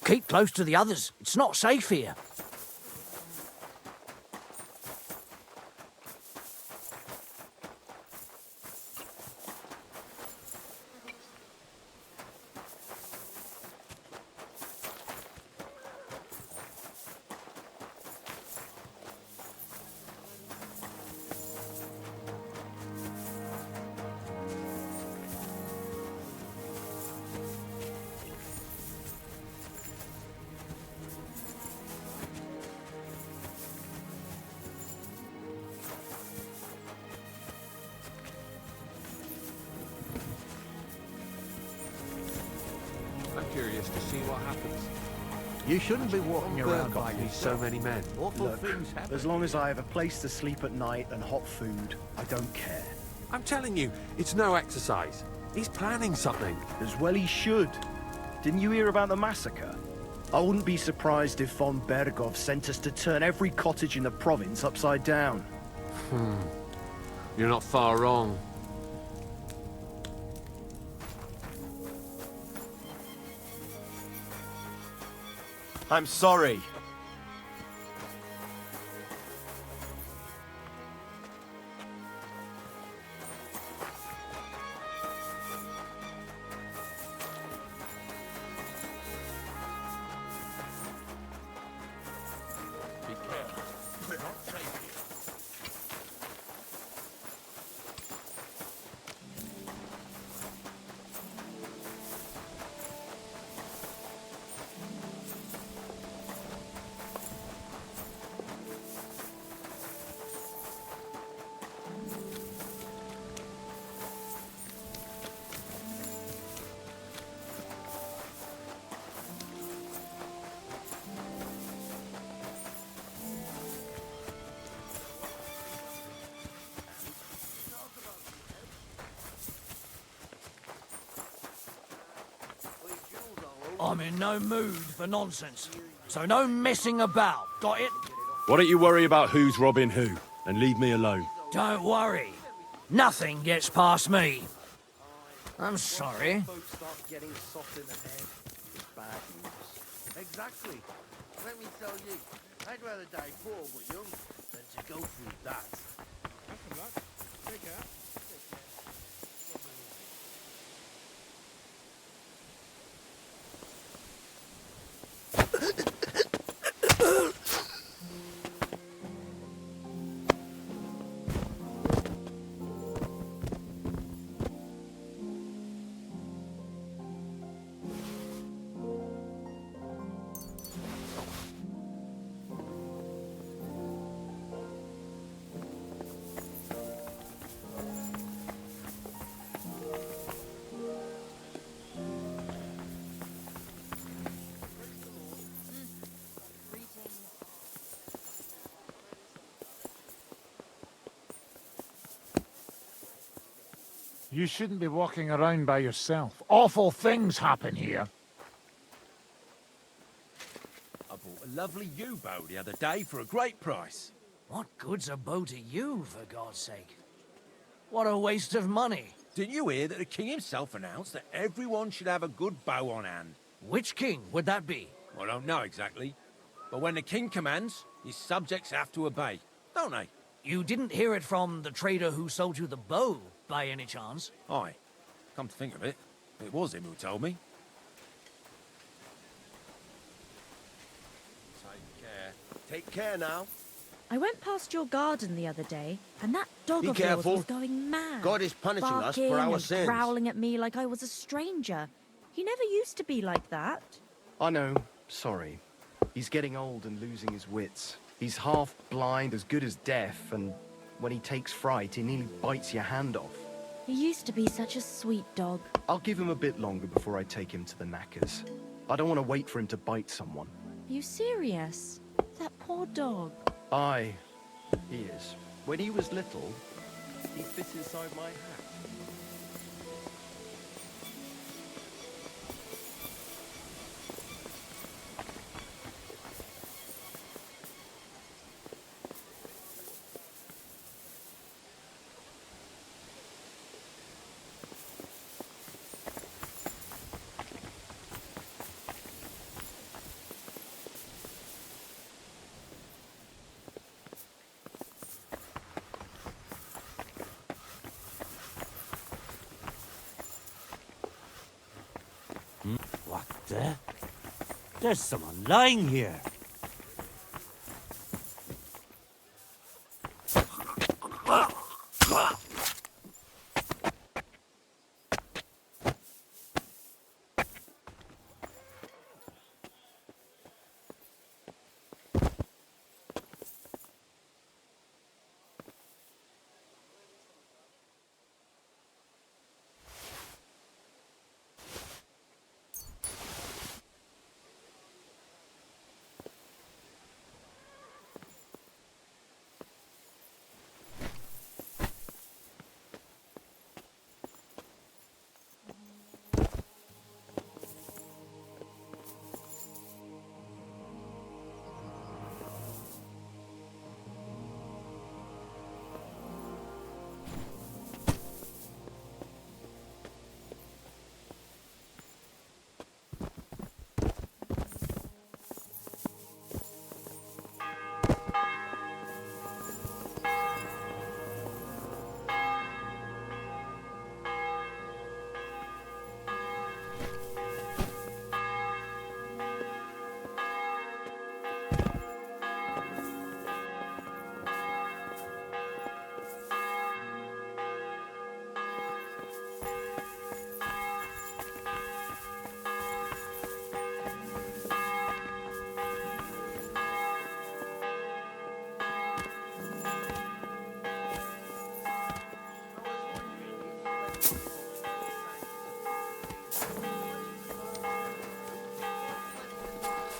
Keep close to the others. It's not safe here. I'm curious to see what happens. You shouldn't be walking around by like these this. so many men. Awful things happen. As long as I have a place to sleep at night and hot food, I don't care. I'm telling you, it's no exercise. He's planning something. As well he should. Didn't you hear about the massacre? I wouldn't be surprised if von Bergov sent us to turn every cottage in the province upside down. You're not far wrong. I'm sorry. Be careful. We're not safe here. I'm in no mood for nonsense. So no messing about. Got it? Why don't you worry about who's robbing who, and leave me alone? Don't worry. Nothing gets past me. I'm sorry. Folks start getting soft in the head. It's bad news. Exactly. Let me tell you, I'd rather die poor but young than to go through that. Have some luck. Take care. You shouldn't be walking around by yourself. Awful things happen here. I bought a lovely yew bow the other day for a great price. What good's a bow to you, for God's sake? What a waste of money. Didn't you hear that the king himself announced that everyone should have a good bow on hand? Which king would that be? I don't know exactly. But when the king commands, his subjects have to obey, don't they? You didn't hear it from the trader who sold you the bow, by any chance? Aye. Come to think of it, it was him who told me. Take care. Take care now. I went past your garden the other day, and that dog Be of yours careful. was going mad. God is punishing us barking for our and sins. growling at me like I was a stranger. He never used to be like that. I know. Sorry. He's getting old and losing his wits. He's half blind, as good as deaf, and when he takes fright, he nearly bites your hand off. He used to be such a sweet dog. I'll give him a bit longer before I take him to the knackers. I don't want to wait for him to bite someone. Are you serious? That poor dog. Aye, he is. When he was little, he fit inside my hat. the? There's someone lying here.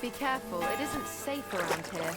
Be careful, it isn't safe around here.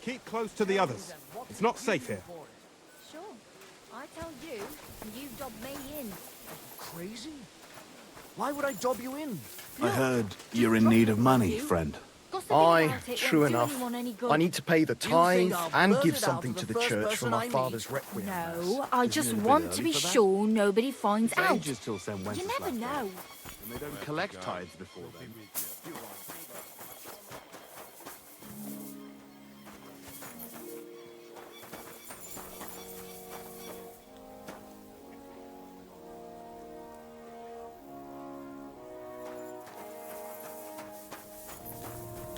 Keep close to the others. It's not safe here. Sure. I tell you, and you dob me in. Crazy? Why would I dob you in? I heard you're in need of money, friend. Gossiping Aye, about it true won't do enough. anyone any good. I need to pay the think tithe I'll and blurt give it out something to to the the first church for person my I meet? father's requiem. mass. No, I Isn't just it a bit want early to be for that? sure nobody finds It's out. ages till St. You Wenceslas never Day. know. And they don't collect tithes before then.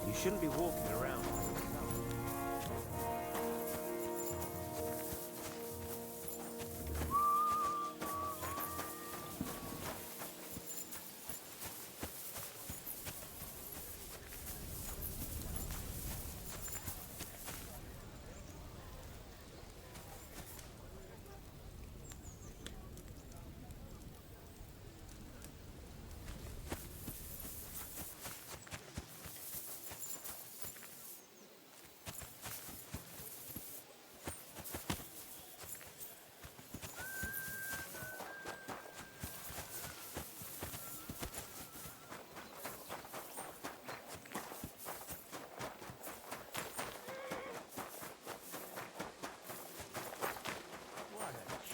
You shouldn't be walking around.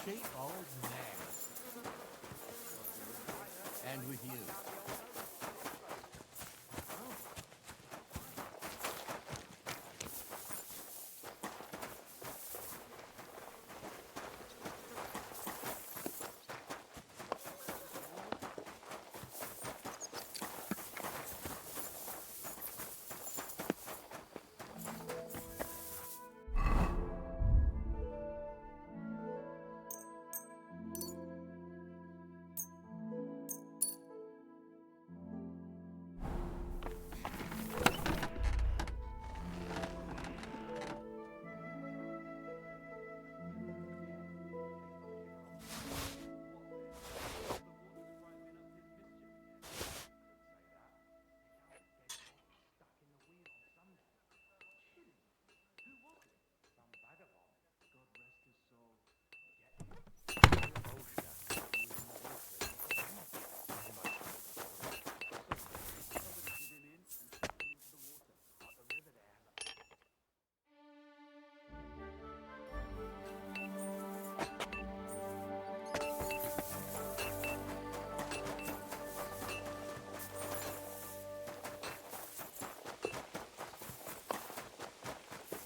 Cheap old man. And with you.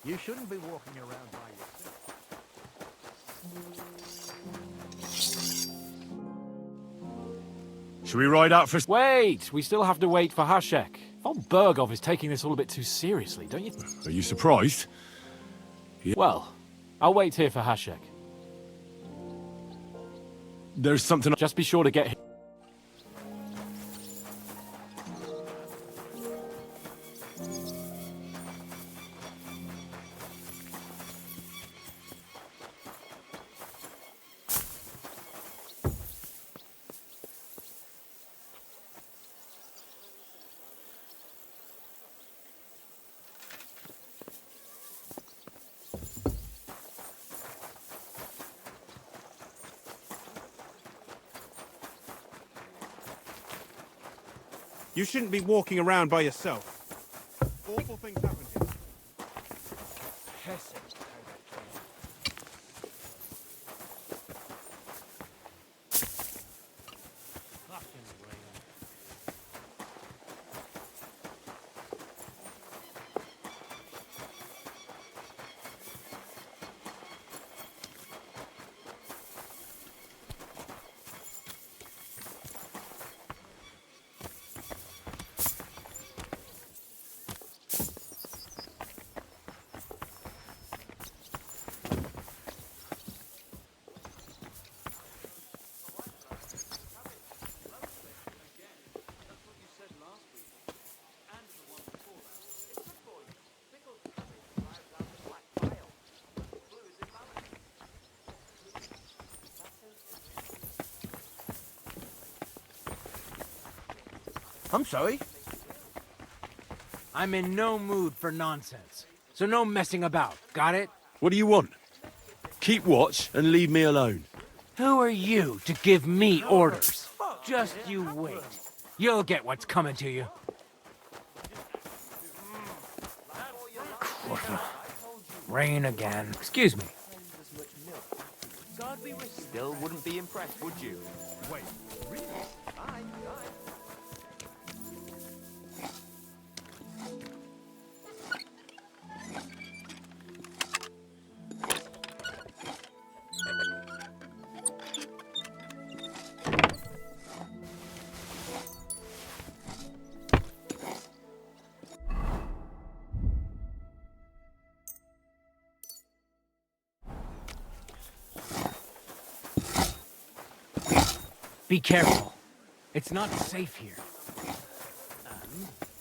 You shouldn't be walking around by yourself. Should we ride out for... Wait! We still have to wait for Hashek. Von Bergov is taking this all a bit too seriously, don't you? Are you surprised? Well, I'll wait here for Hashek. There's something... Just be sure to get... You shouldn't be walking around by yourself. Awful things happen here. I'm sorry. I'm in no mood for nonsense. So no messing about. Got it? What do you want? Keep watch and leave me alone. Who are you to give me orders? Just you wait. You'll get what's coming to you. Rain again. Excuse me. Still wouldn't be impressed, would you? Wait, really? Be careful. It's not safe here.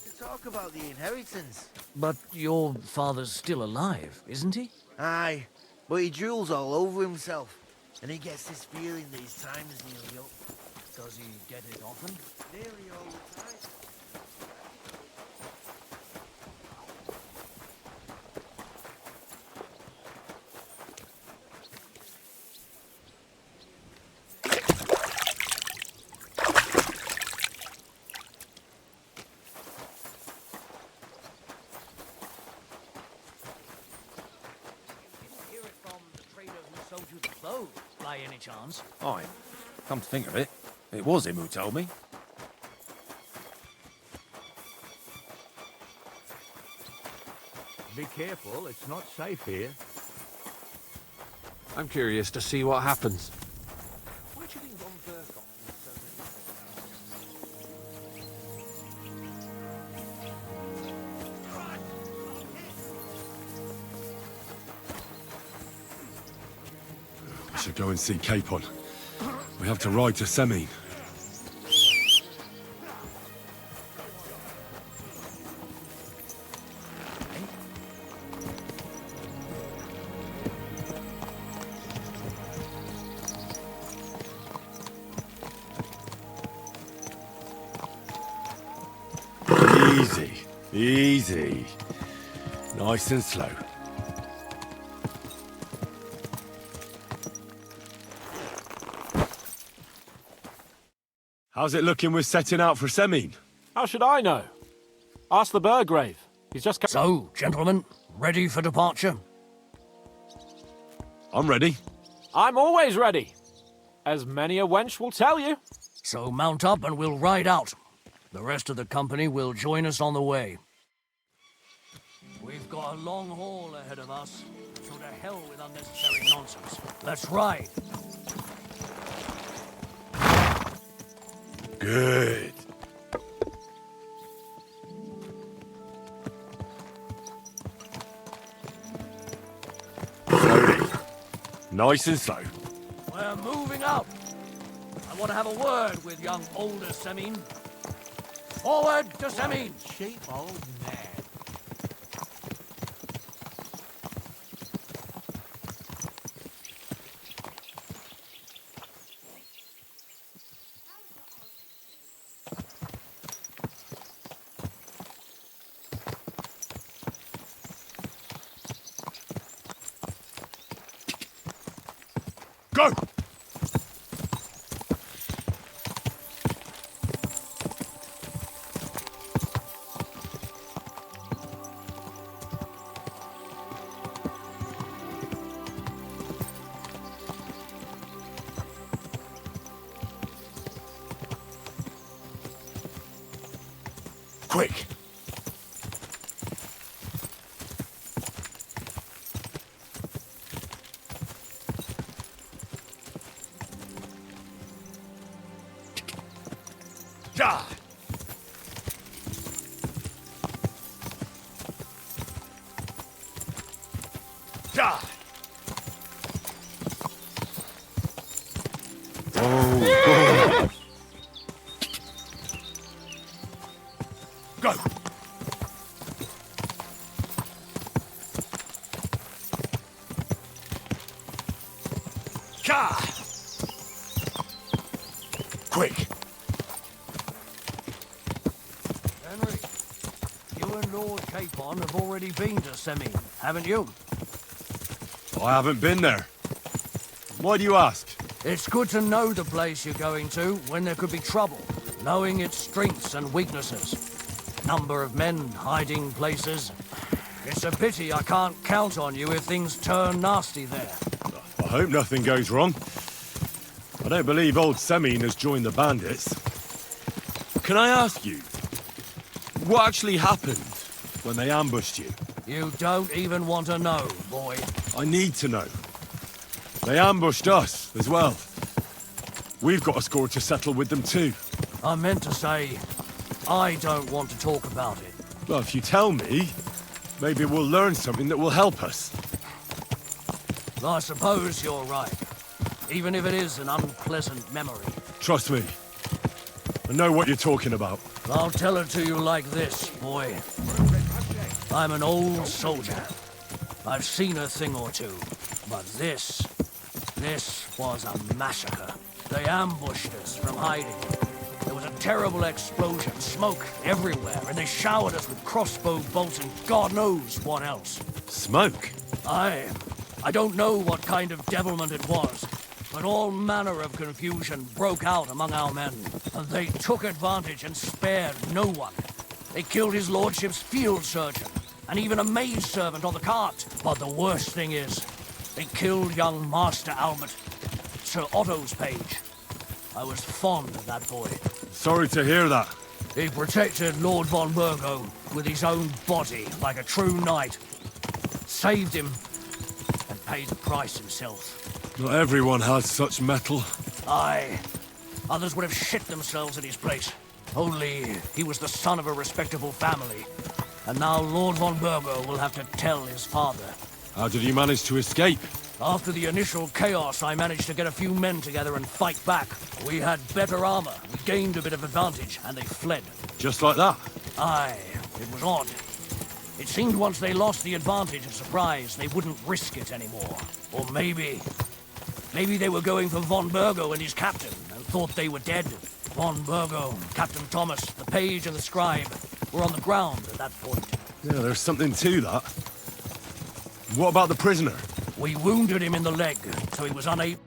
To talk about the inheritance. But your father's still alive, isn't he? Aye, but he drools all over himself. And he gets this feeling that his time is nearly up. Does he get it often? Nearly all the time. Hear it from the trader who sold you the clothes, by any chance? Aye. Come to think of it, it was him who told me. Be careful, it's not safe here. I'm curious to see what happens. Why do you think Von Berghoff is so I should go and see Capon. We have to ride to Semine. Easy, easy. Nice and slow. How's it looking with setting out for Semine? How should I know? Ask the Burgrave. He's just come. So, gentlemen, ready for departure? I'm ready. I'm always ready. As many a wench will tell you. So mount up and we'll ride out. The rest of the company will join us on the way. We've We've got a long haul ahead of us, so to hell with unnecessary nonsense. Let's ride. Good. Slowly. Nice and slow. We're moving out. I want to have a word with young older Semin. Forward to Semin. Cheap old nag. Go! Quick! Ja! Ja! Oh, go! Ja! Quick! Henry, you and Lord Capon have already been to Semin, haven't you? I haven't been there. Why do you ask? It's good to know the place you're going to when there could be trouble, knowing its strengths and weaknesses. Number of men, hiding places. It's a pity I can't count on you if things turn nasty there. I hope nothing goes wrong. I don't believe old Semin has joined the bandits. Can I ask you, what actually happened when they ambushed you? You don't even want to know, boy. I need to know. They ambushed us as well. We've got a score to settle with them too. I meant to say, I don't want to talk about it. Well, if you tell me, maybe we'll learn something that will help us. I suppose you're right, even if it is an unpleasant memory. Trust me. I know what you're talking about. I'll tell it to you like this, boy. I'm an old soldier. I've seen a thing or two, but this was a massacre. They ambushed us from hiding. There was a terrible explosion, smoke everywhere, and they showered us with crossbow bolts and God knows what else. Smoke? I don't know what kind of devilment it was, but all manner of confusion broke out among our men, and they took advantage and spared no one. They killed his lordship's field surgeon, and even a maidservant on the cart. But the worst thing is, they killed young Master Albert, Sir Otto's page. I was fond of that boy. Sorry to hear that. He protected Lord von Burgo with his own body like a true knight. Saved him, and paid the price himself. Not everyone has such metal. Aye. Others would have shit themselves at his place. Only he was the son of a respectable family. And now Lord von Burgo will have to tell his father. How did you manage to escape? After the initial chaos, I managed to get a few men together and fight back. We had better armor, we gained a bit of advantage, and they fled. Just like that? Aye, it was odd. It seemed once they lost the advantage of surprise, they wouldn't risk it anymore. Or maybe they were going for von Burgo and his captain, and thought they were dead. Von Burgo, Captain Thomas, the page and the scribe were on the ground at that point. Yeah, there's something to that. What about the prisoner? We wounded him in the leg, so he was unable...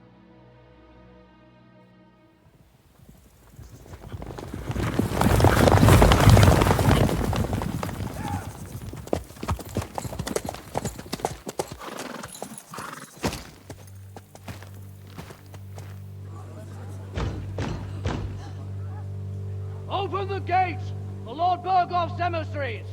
Open the gates! The Lord Burgoff's emissaries!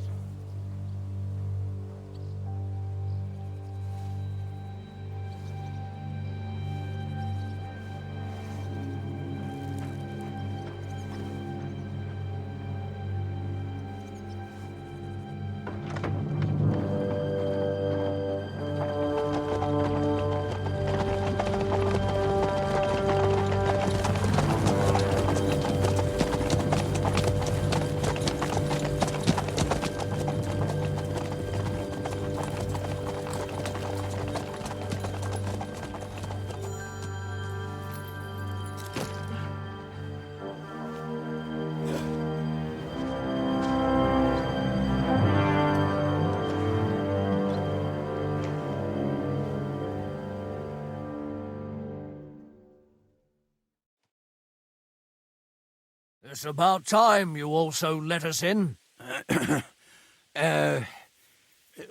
It's about time you also let us in.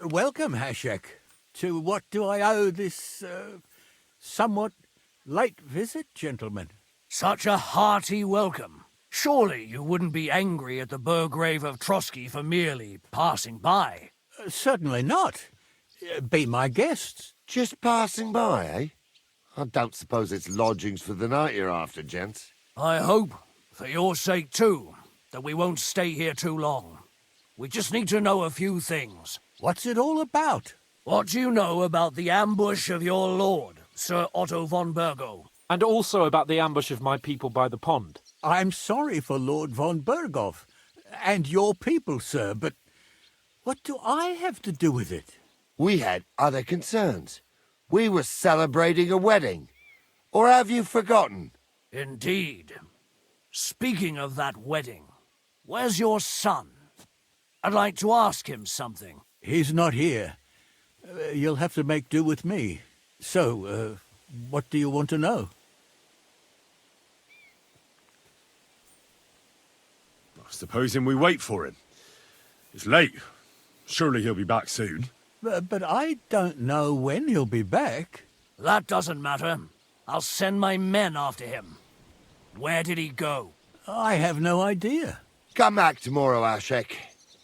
Welcome, Hashek. To what do I owe this, somewhat late visit, gentlemen? Such a hearty welcome. Surely you wouldn't be angry at the Burgrave of Trotsky for merely passing by. Certainly not. Be my guests. Just passing by, eh? I don't suppose it's lodgings for the night you're after, gents. I hope, for your sake too, that we won't stay here too long. We just need to know a few things. What's it all about? What do you know about the ambush of your lord, Sir Otto von Burgo? And also about the ambush of my people by the pond. I'm sorry for Lord von Berghoff and your people, sir, but what do I have to do with it? We had other concerns. We were celebrating a wedding. Or have you forgotten? Indeed. Speaking of that wedding, where's your son? I'd like to ask him something. He's not here. You'll have to make do with me. So, what do you want to know? Supposing we wait for him. It's late. Surely he'll be back soon. But I don't know when he'll be back. That doesn't matter. I'll send my men after him. Where did he go? I have no idea. Come back tomorrow, Ashek.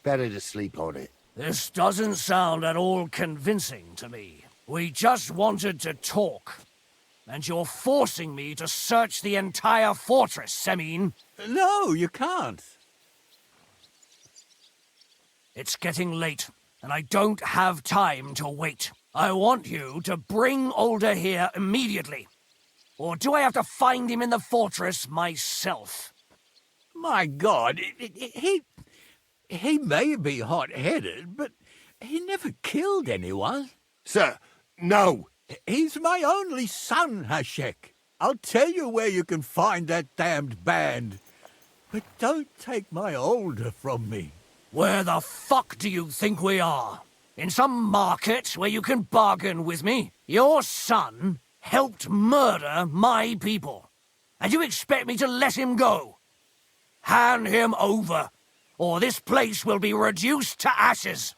Better to sleep on it. This doesn't sound at all convincing to me. We just wanted to talk. And you're forcing me to search the entire fortress, Semine. No, you can't. It's getting late, and I don't have time to wait. I want you to bring Older here immediately. Or do I have to find him in the fortress myself? My God, he may be hot-headed, but he never killed anyone. Sir, no. He's my only son, Hashek. I'll tell you where you can find that damned band. But don't take my Older from me. Where the fuck do you think we are? In some market where you can bargain with me? Your son helped murder my people. And you expect me to let him go? Hand him over, or this place will be reduced to ashes.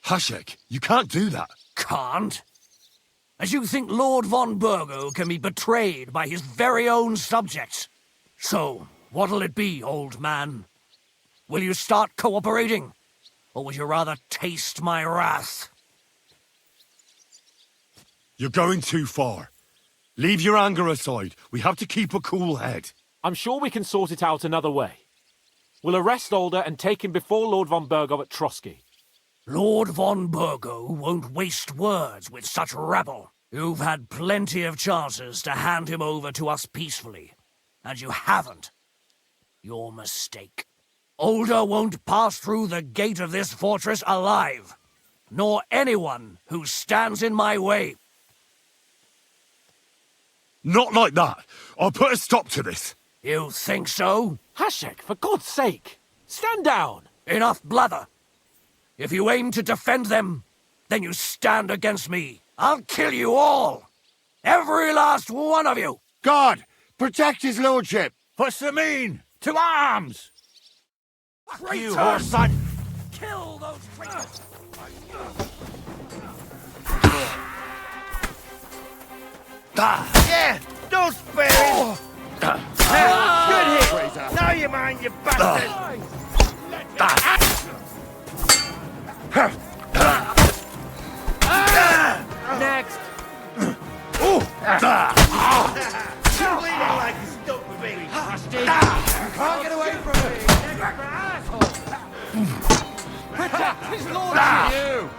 Hashek, you can't do that. Can't? As you think Lord von Burgo can be betrayed by his very own subjects? So, what'll it be, old man? Will you start cooperating? Or would you rather taste my wrath? You're going too far. Leave your anger aside. We have to keep a cool head. I'm sure we can sort it out another way. We'll arrest Older and take him before Lord von Burgo at Trotsky. Lord von Burgo won't waste words with such rabble. You've had plenty of chances to hand him over to us peacefully. And you haven't. Your mistake. Older won't pass through the gate of this fortress alive. Nor anyone who stands in my way. Not like that. I'll put a stop to this. You think so? Hashek, for God's sake! Stand down! Enough blather. If you aim to defend them, then you stand against me. I'll kill you all. Every last one of you. God, protect his lordship. For Semine, to arms! Fuck you, whoreson! Kill those traitors! Yeah, don't spare him. Good hit. Now you mind, you bastard. Next. You're bleeding like you stuck with me. Can't get away from me. Protect his lordship!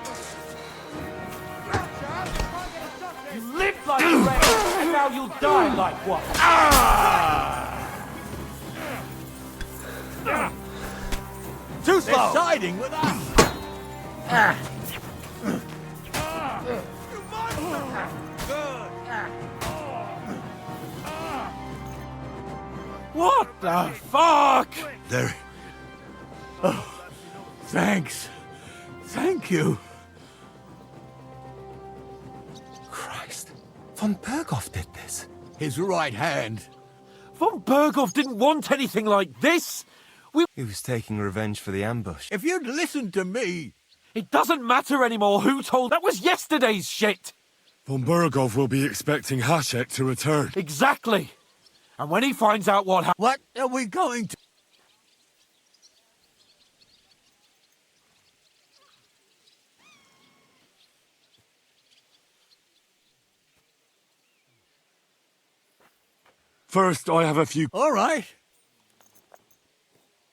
You lived like a wreck, and now you'll die like one. Too slow! They're siding with us! What the fuck? There. Oh, thanks. Thank you. Christ. Von Berghoff did this. his right hand. Von Berghoff didn't want anything like this. He was taking revenge for the ambush. If you'd listened to me... It doesn't matter anymore who told... That was yesterday's shit! Von Berghoff will be expecting Hasek to return. Exactly! And when he finds out what happened... What are we going to... First, I have a few... All right.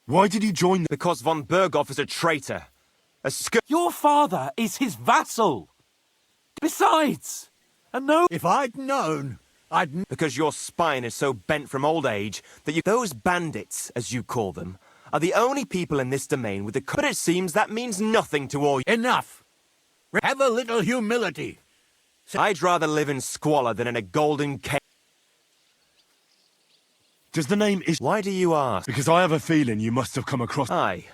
Why did you join... Because von Berghoff is a traitor. Your father is his vassal. Besides, and no... If I'd known, I'd... Because your spine is so bent from old age that you... Those bandits, as you call them, are the only people in this domain with the... But it seems that means nothing to all... Enough! Have a little humility. I'd rather live in squalor than in a golden cage. Does the name is... Why do you ask? Because I have a feeling you must have come across... Aye,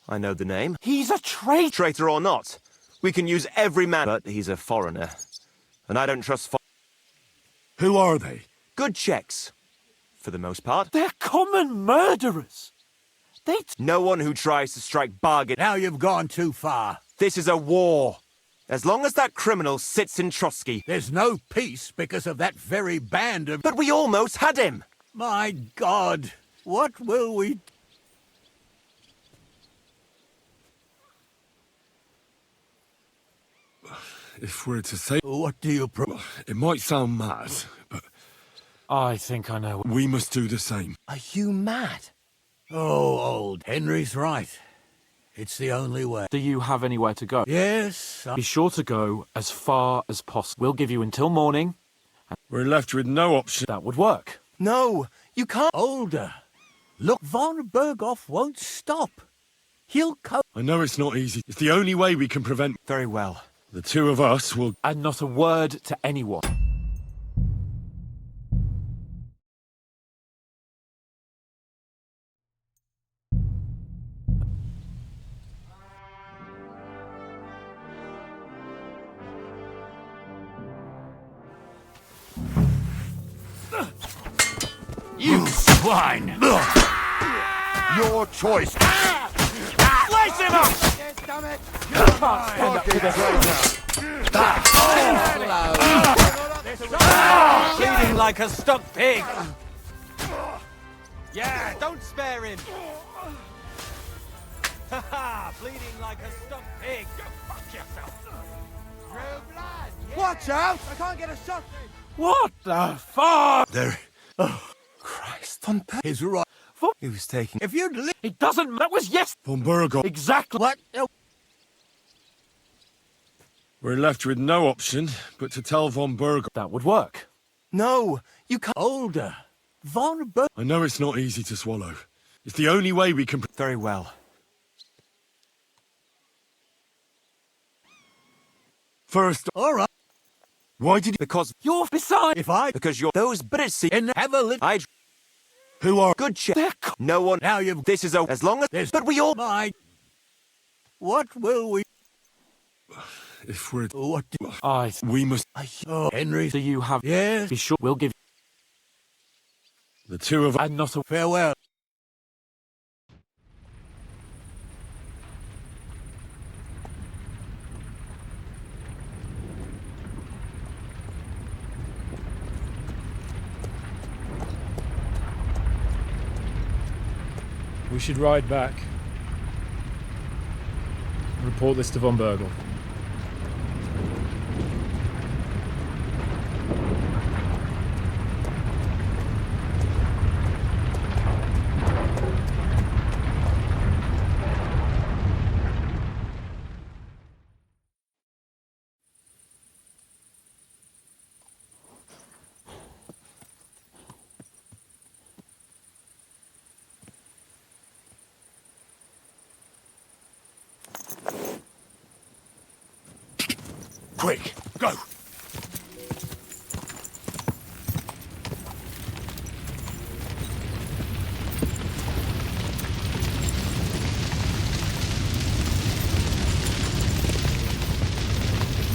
I know the name. He's a traitor! Traitor or not, we can use every man... But he's a foreigner, and I don't trust... Who are they? Good checks, for the most part. They're common murderers! No one who tries to strike bargain... Now you've gone too far. This is a war. As long as that criminal sits in Trotsky... There's no peace because of that very band of... But we almost had him! My God, what will we... If we're to say... What do you... It might sound mad, but... I think I know. We must do the same. Are you mad? Oh, old Henry's right. It's the only way. Do you have anywhere to go? Yes. Be sure to go as far as possible. We'll give you until morning. We're left with no option. That would work. No, you can't... Older. Look, von Berghoff won't stop. He'll come... I know it's not easy. It's the only way we can prevent... Very well. The two of us will... And not a word to anyone. You swine! Your choice. Slice him up! Damn it! Can't stand up to this Bleeding like a stuck pig. Yeah, don't spare him! Bleeding like a stuck pig. Go fuck yourself. Watch out! I can't get a shot. What the fuck? There... Christ, von Berghoff... He's right. He was taking... If you'd... It doesn't... That was yes... Von Berghoff... Exactly. What? We're left with no option but to tell von Berghoff... That would work. No, you can't... Older. Von Berghoff... I know it's not easy to swallow. It's the only way we can... Very well. First... All right. Why did you... Because... You're beside... If I... Because you're... Those... But it's... And have a little... I'd... Who are... Good check. They're No one... Now you've... This is a... As long as... There's... But we all... My... What will we... If we're... What do... We must... Oh, Henry... Do you have... Yes. Be sure... We'll give... The two of us... And not a... Farewell. We should ride back. Report this to von Berghoff. Quick, go!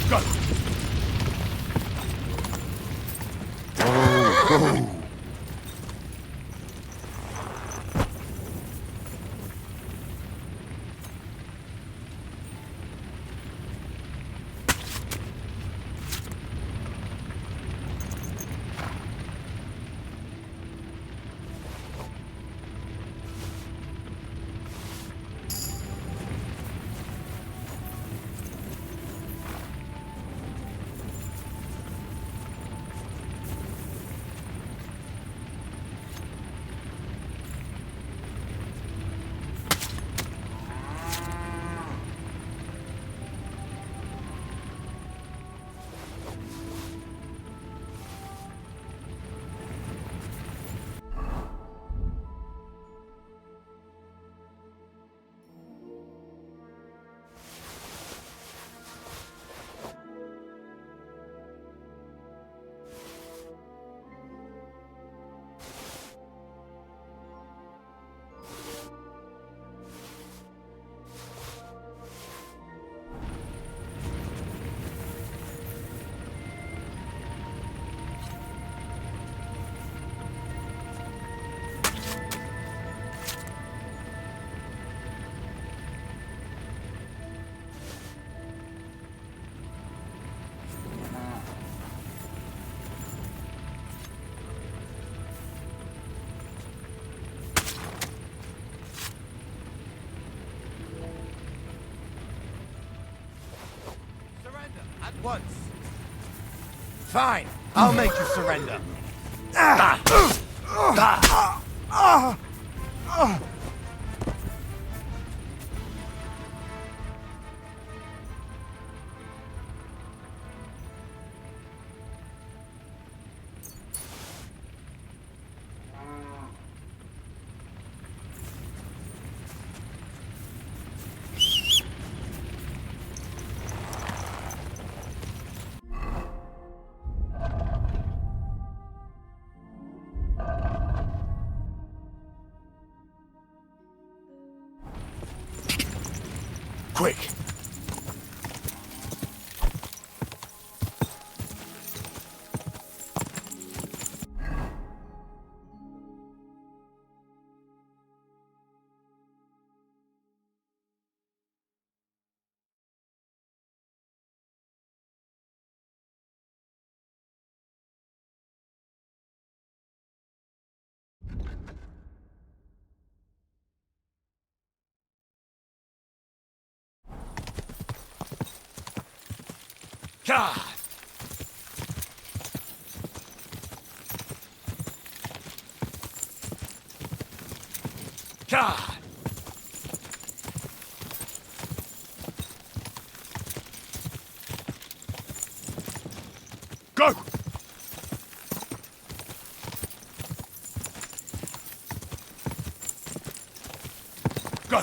Go! once. Fine, I'll make you surrender. Quick! God! God! Go! Go!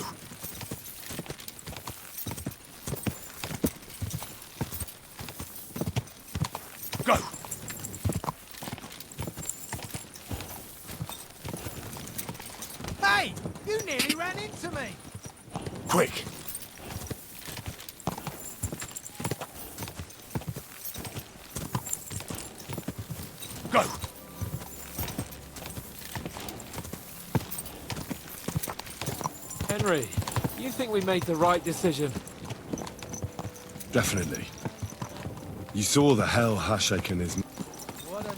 Go! Hey! You nearly ran into me! Quick! Go! Henry, you think we made the right decision? Definitely. You saw the hell Hashek and his... What a night.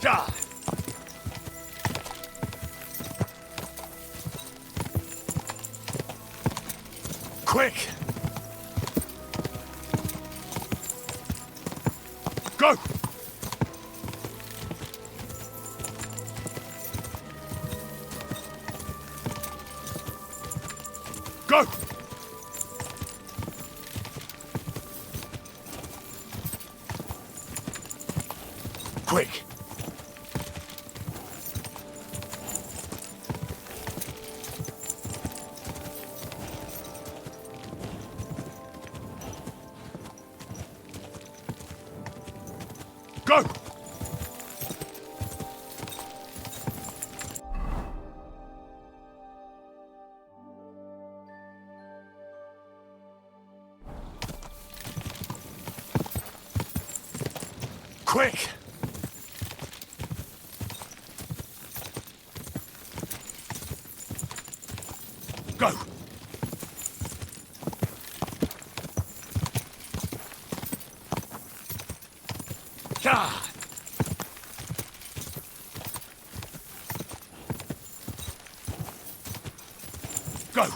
God! Quick! Go! Go! Quick! Go! Quick! Go! God! Go!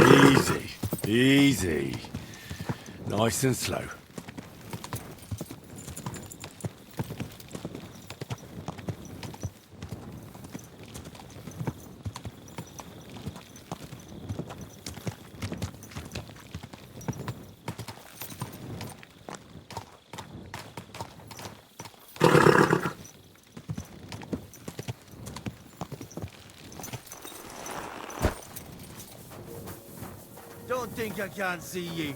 Easy, easy. Nice and slow. Don't think I can't see you.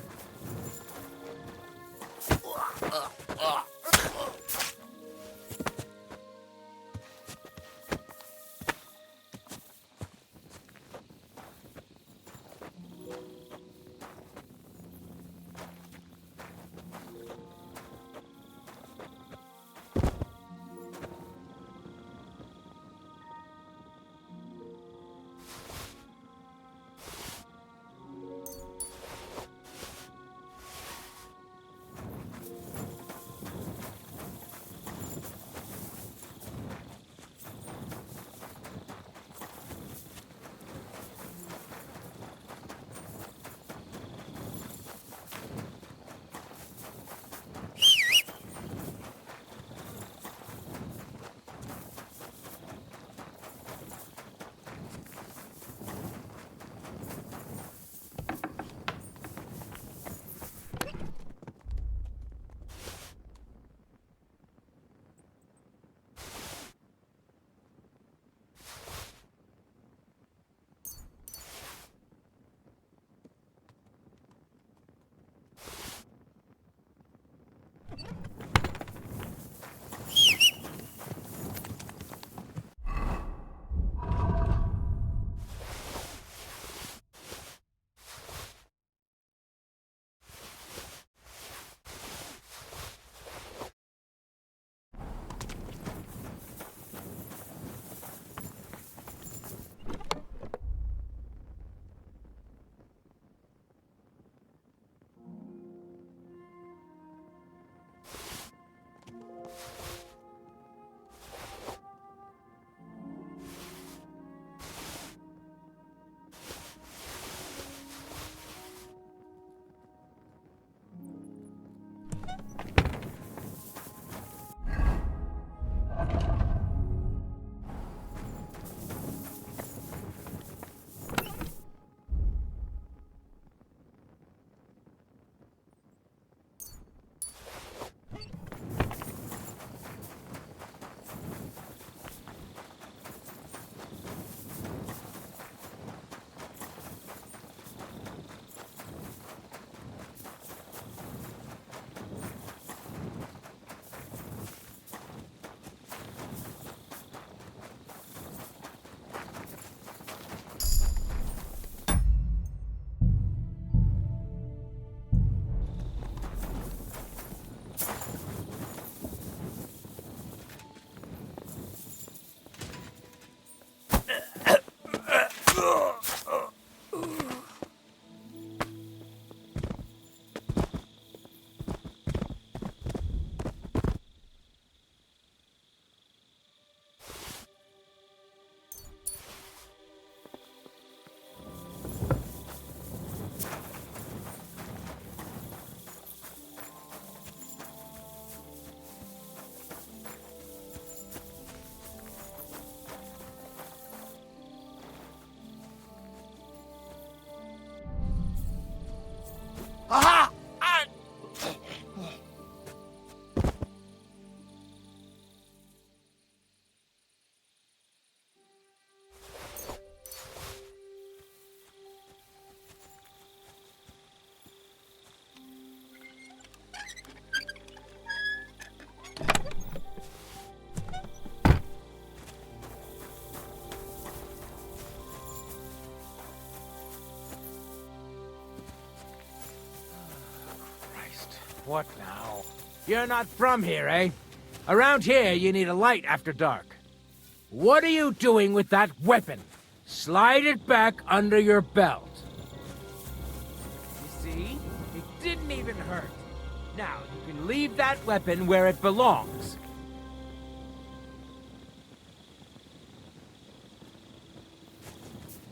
What now? You're not from here, eh? Around here, you need a light after dark. What are you doing with that weapon? Slide it back under your belt. You see? It didn't even hurt. Now, you can leave that weapon where it belongs.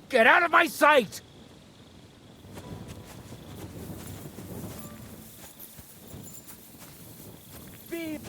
Get out of my sight! Be...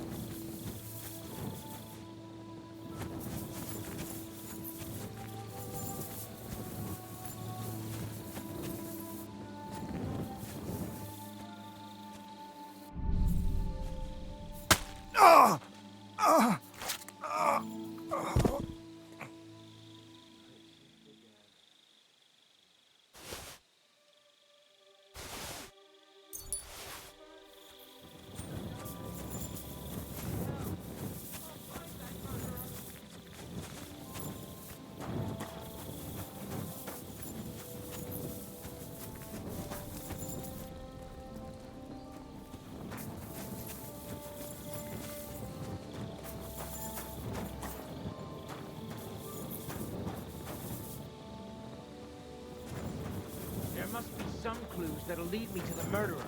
There must be some clues that'll lead me to the murderer.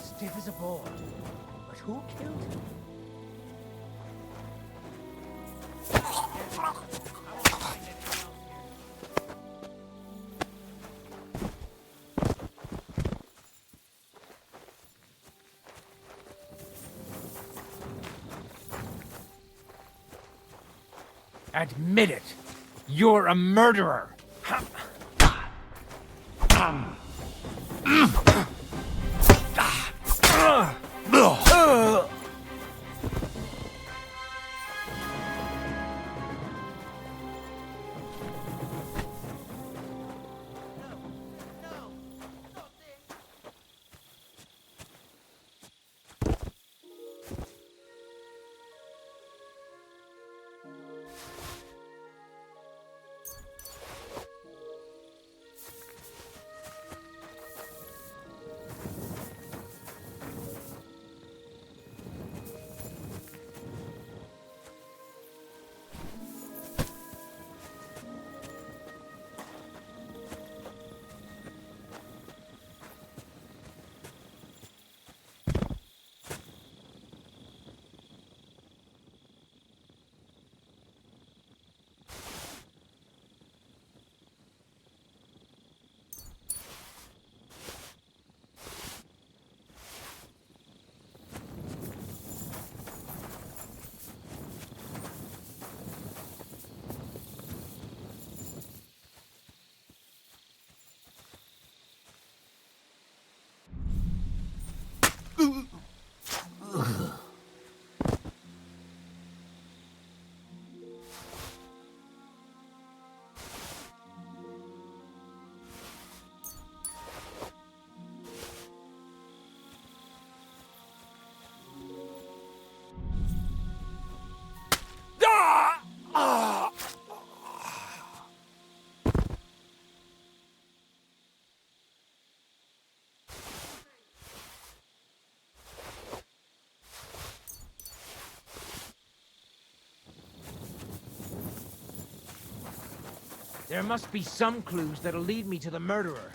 Stiff as a board. But who killed him? Admit it! You're a murderer! There must be some clues that'll lead me to the murderer.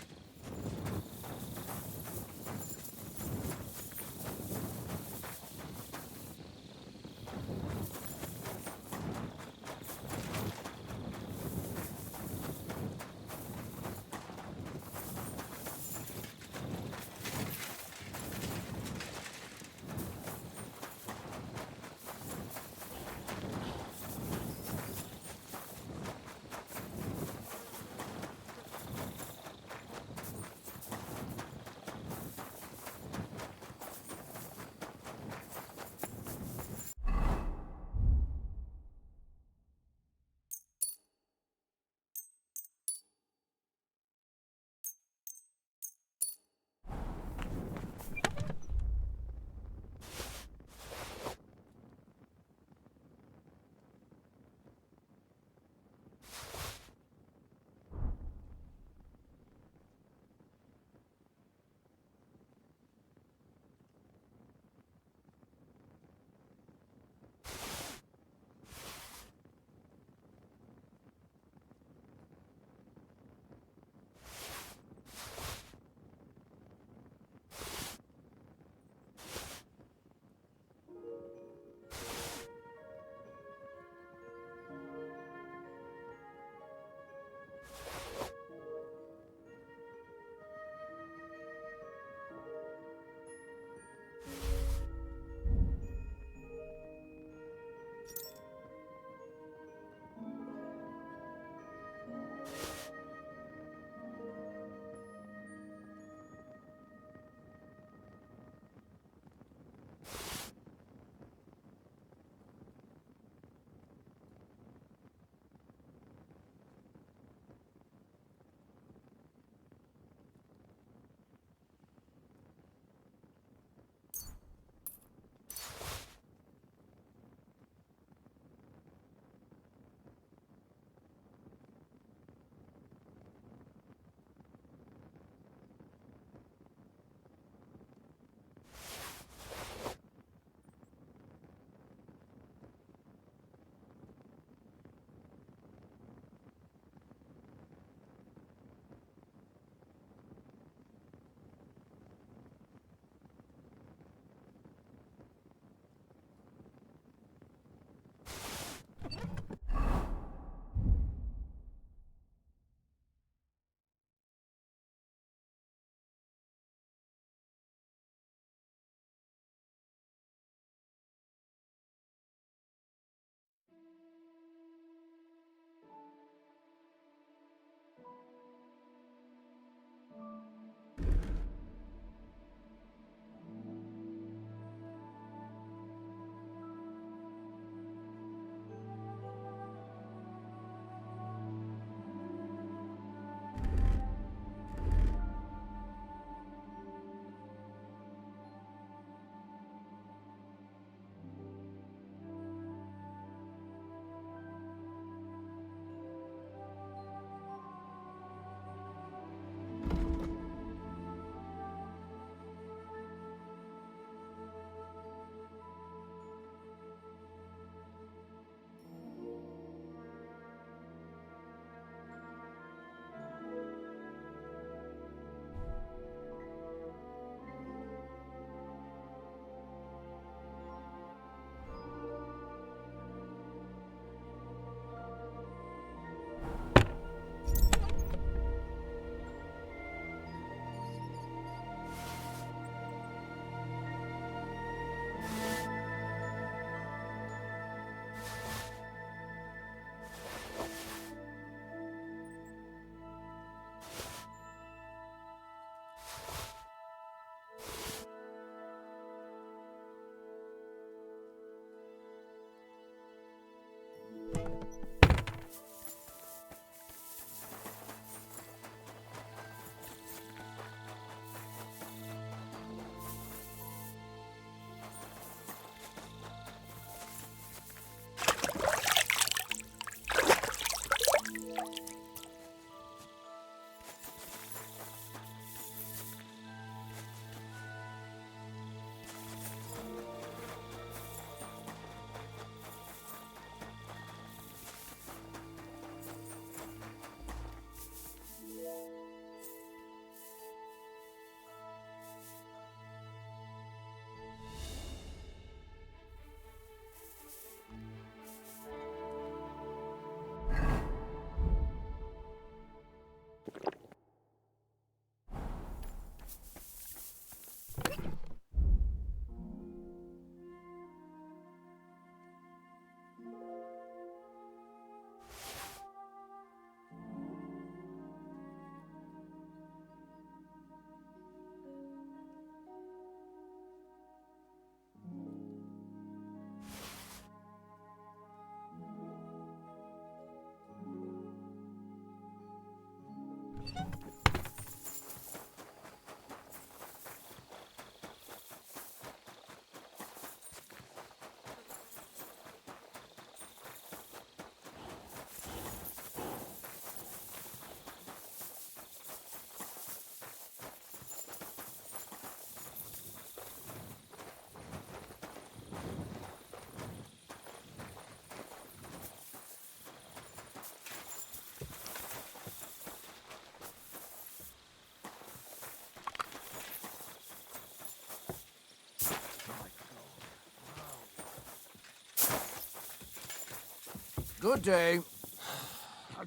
Good day.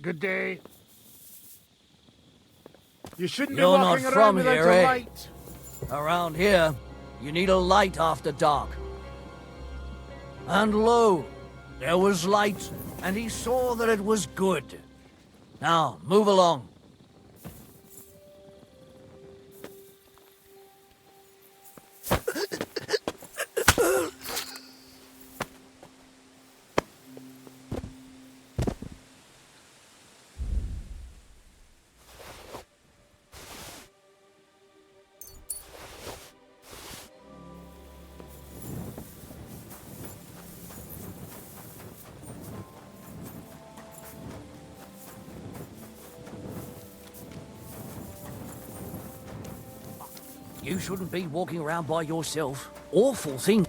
Good day. You shouldn't You're be not walking from around without here, a eh? light. Around here, you need a light after dark. And lo, there was light, and he saw that it was good. Now, move along. You shouldn't be walking around by yourself. Awful thing.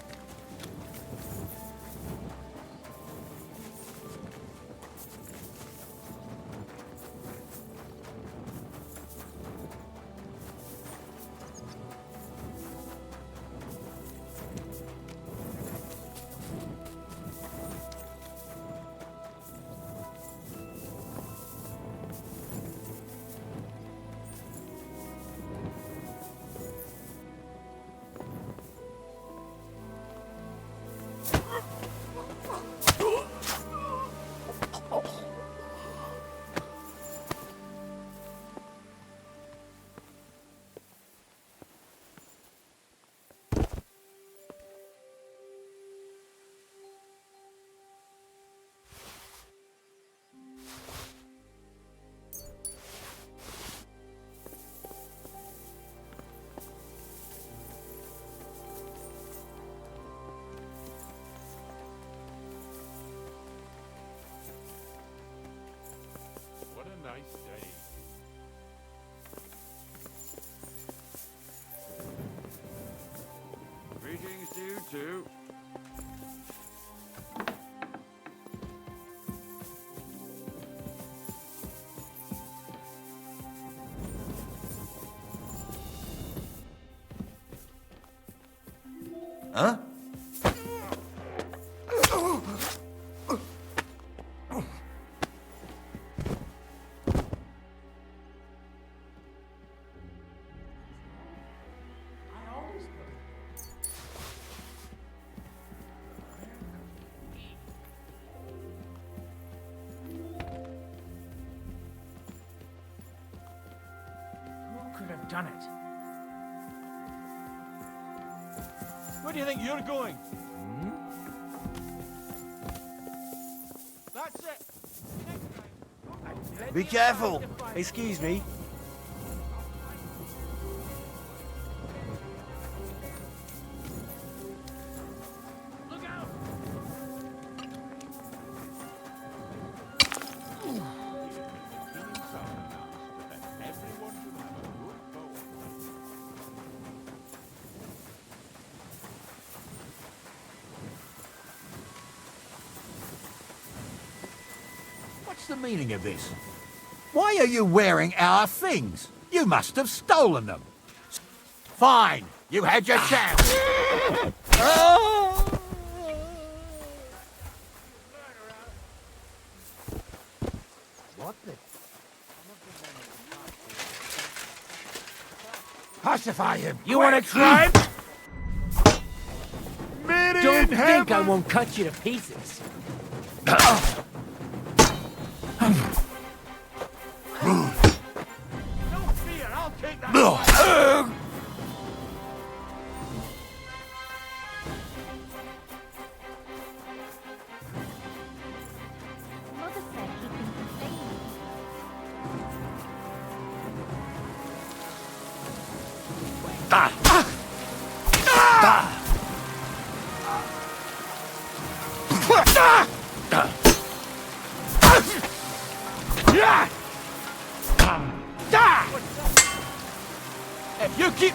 Greetings to you too. Huh? Who could have done it? Where do you think you're going? That's it. Be careful! Excuse me. Look out! What's the meaning of this? Why are you wearing our things? You must have stolen them. Fine, you had your chance. What the? Pacify him. You want to try? Don't think I won't cut you to pieces. No fear, I'll take that. Mother said he'd been complaining. If you keep...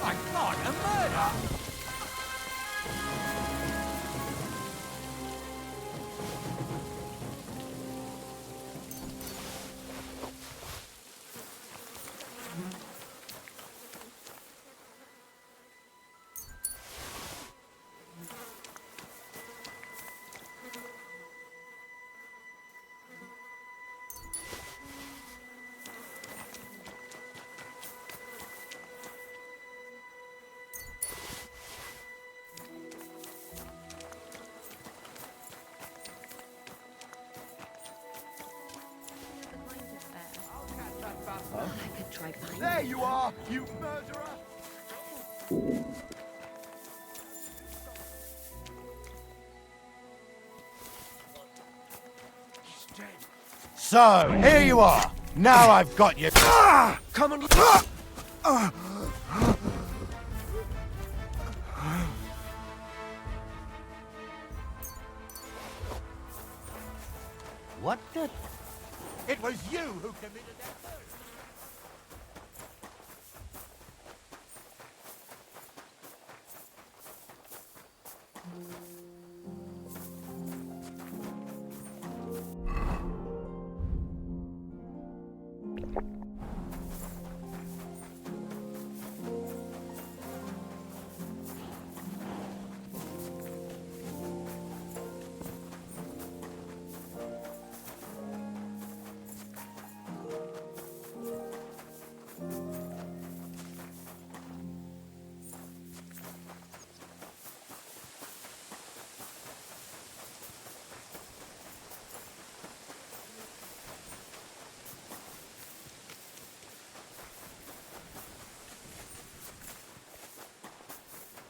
My God, a murder! I could try finding There you are, you murderer! So, here you are. Now I've got you. Come on. What the... It was you who committed that murder!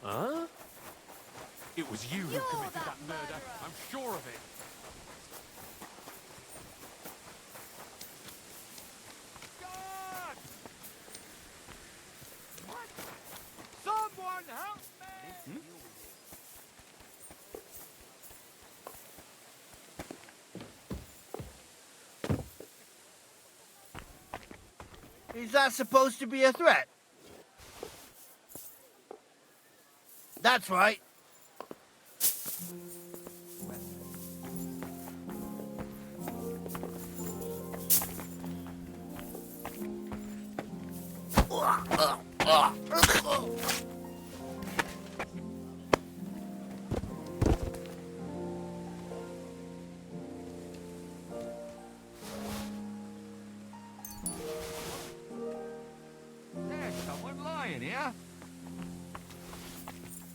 Huh? It was you who committed that murder. I'm sure of it. God! What? Someone help me! Is that supposed to be a threat? That's right. There's someone lying here.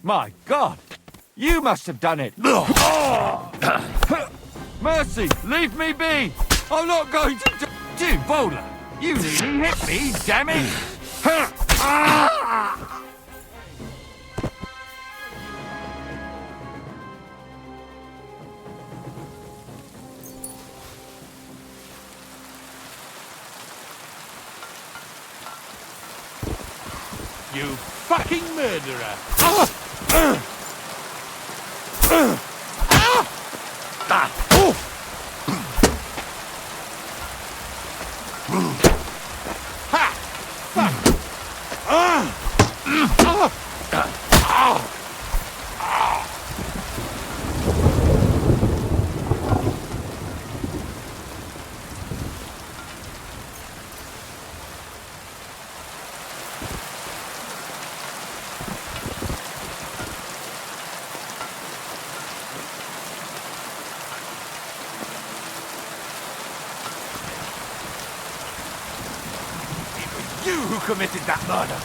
My God! You must have done it! Mercy, leave me be! I'm not going to do Bowler! You nearly hit me, damn it! You fucking murderer! You who committed that murder!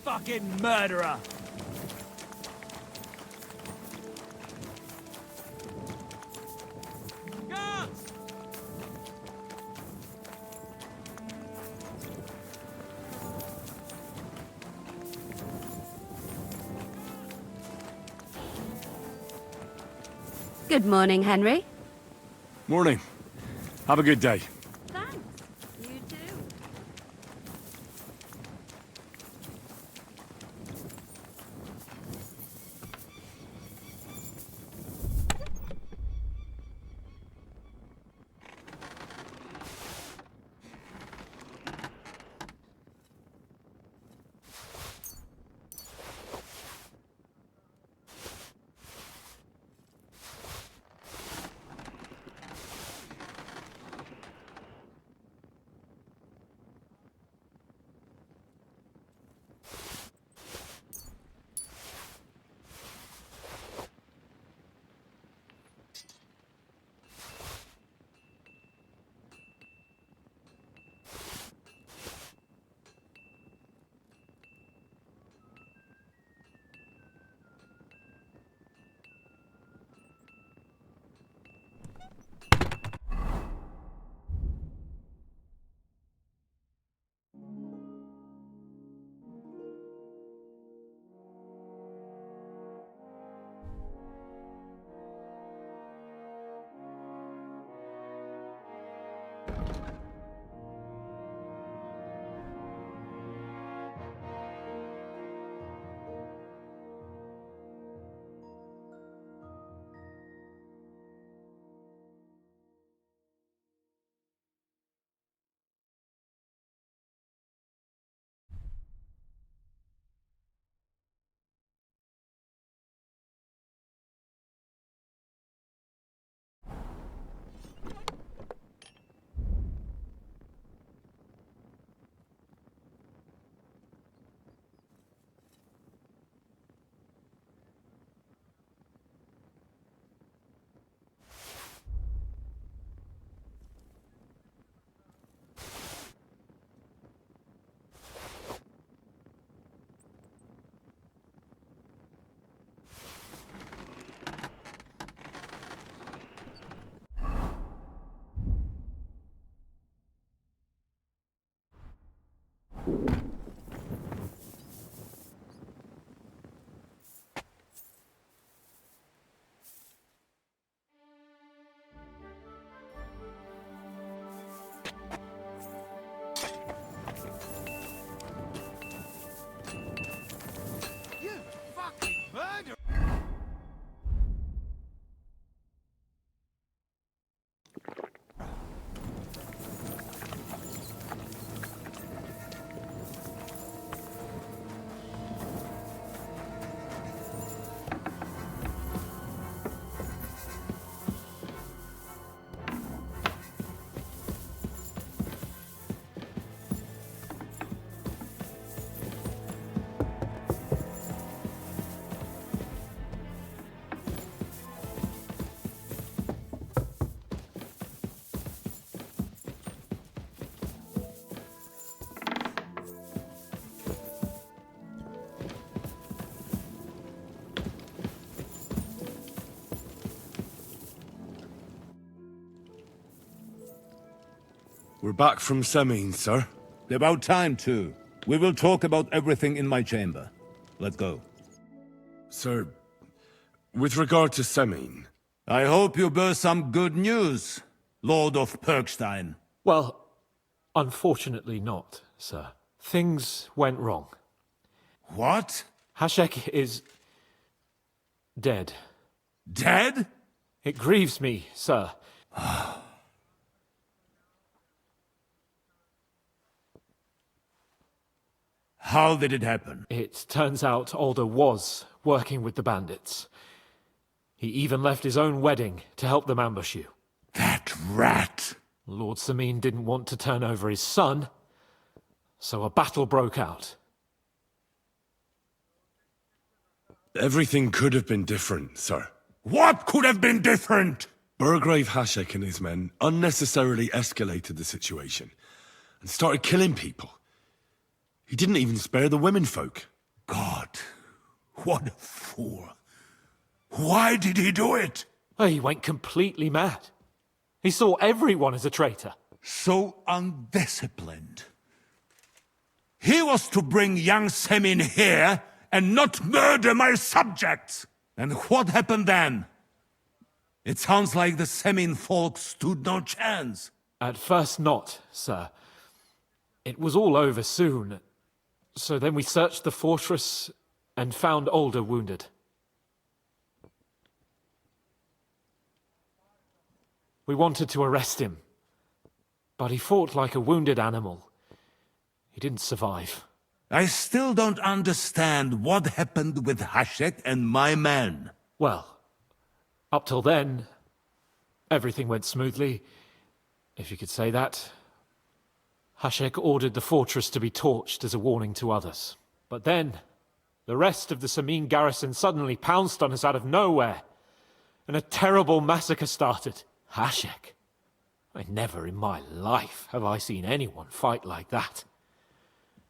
fucking murderer! Good morning, Henry. Morning. Have a good day. Thanks. You too. We're back from Semine, sir. About time, too. We will talk about everything in my chamber. Let's go. Sir, with regard to Semine... I hope you bear some good news, Lord of Perkstein. Well, unfortunately not, sir. Things went wrong. What? Hashek is... dead. Dead? It grieves me, sir. How did it happen? It turns out Alder was working with the bandits. He even left his own wedding to help them ambush you. That rat! Lord Semine didn't want to turn over his son, so a battle broke out. Everything could have been different, sir. What could have been different? Burgrave Hashek and his men unnecessarily escalated the situation and started killing people. He didn't even spare the women folk. God, what a fool. Why did he do it? Oh, he went completely mad. He saw everyone as a traitor. So undisciplined. He was to bring young Semin here and not murder my subjects. And what happened then? It sounds like the Semin folk stood no chance. At first not, sir. It was all over soon. So then we searched the fortress and found Older wounded. We wanted to arrest him, but he fought like a wounded animal. He didn't survive. I still don't understand what happened with Hashek and my men. Well, up till then, everything went smoothly, if you could say that. Hashek ordered the fortress to be torched as a warning to others. But then, the rest of the Samin garrison suddenly pounced on us out of nowhere, and a terrible massacre started. Hashek? Never in my life have I seen anyone fight like that.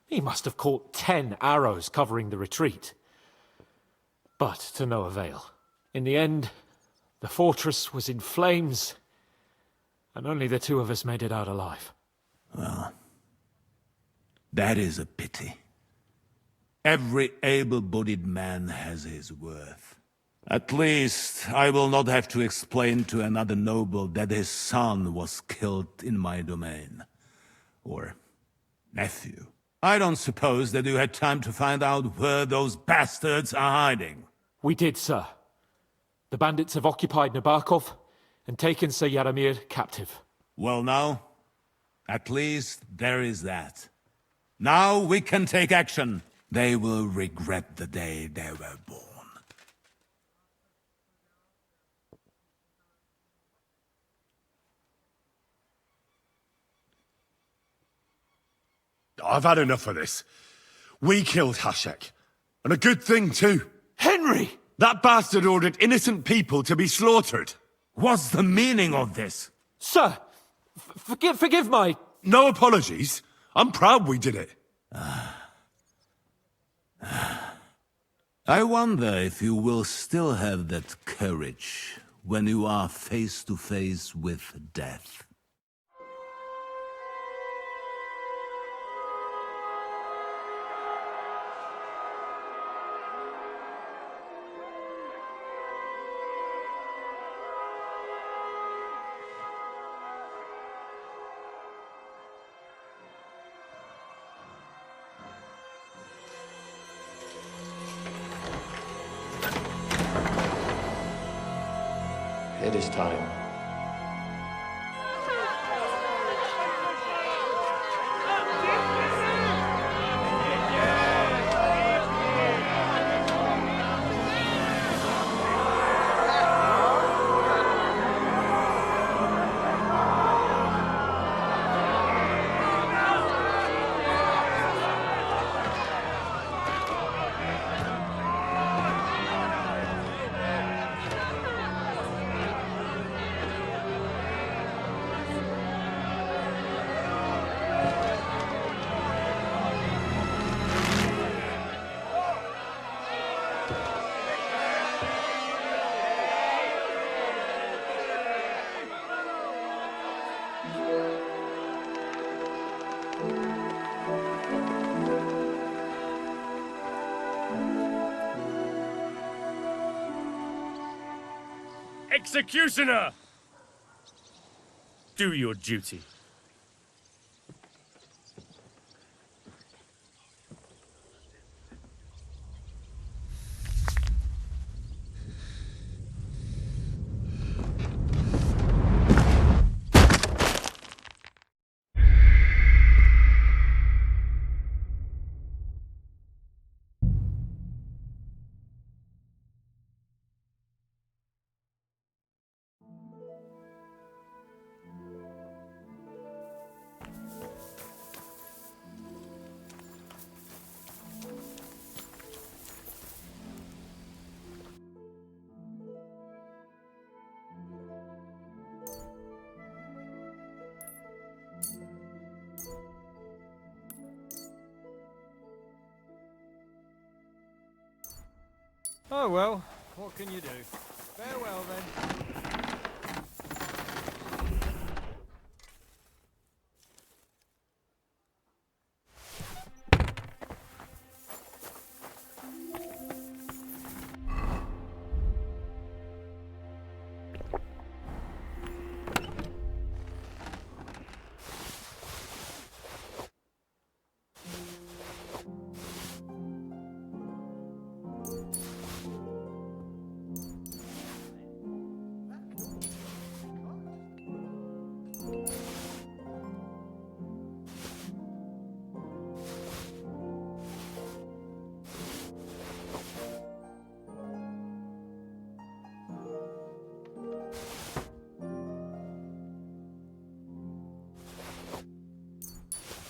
He must have caught 10 arrows covering the retreat. But to no avail. In the end, the fortress was in flames, and only the two of us made it out alive. Well, that is a pity. Every able-bodied man has his worth. At least, I will not have to explain to another noble that his son was killed in my domain. Or nephew. I don't suppose that you had time to find out where those bastards are hiding. We did, sir. The bandits have occupied Nabokov and taken Sir Yaramir captive. Well now, at least there is that. Now we can take action. They will regret the day they were born. I've had enough of this. We killed Hashek. And a good thing, too. Henry! That bastard ordered innocent people to be slaughtered. What's the meaning of this? Sir, forgive my... No apologies. I'm proud we did it. I wonder if you will still have that courage when you are face to face with death. It is time. Executioner! Do your duty. Oh well, what can you do? Farewell then.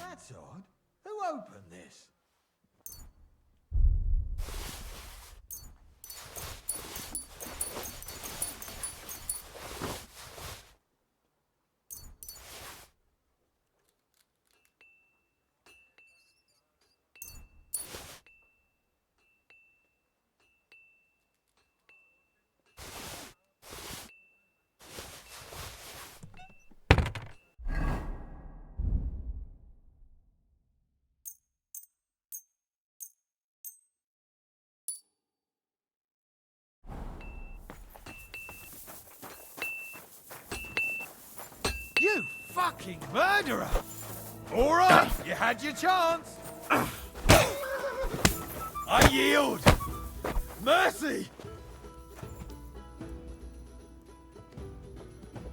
That's odd. Who opened this? You fucking murderer! All right, you had your chance. I yield. Mercy!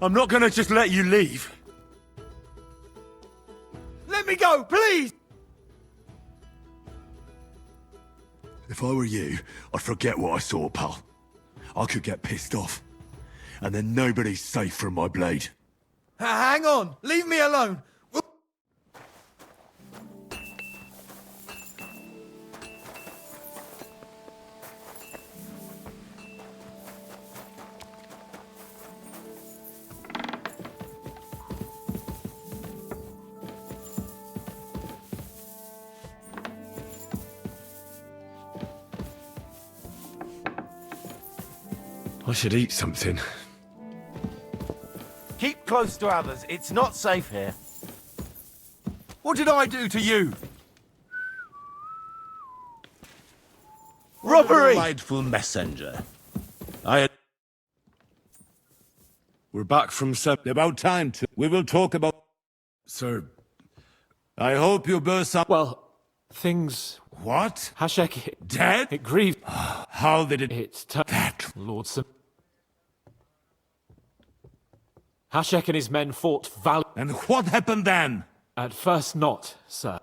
I'm not gonna just let you leave. Let me go, please! If I were you, I'd forget what I saw, pal. I could get pissed off. And then nobody's safe from my blade. Hang on, leave me alone. I should eat something. Keep close to others. It's not safe here. What did I do to you? Robbery! Delightful messenger. We're back from About time to... We will talk about... Sir... I hope you burst some... Well, things... What? Hashek... Dead? It grieved... How did it... It's... That... Lord Sim... Hashek and his men fought valiantly. And what happened then? At first not, sir.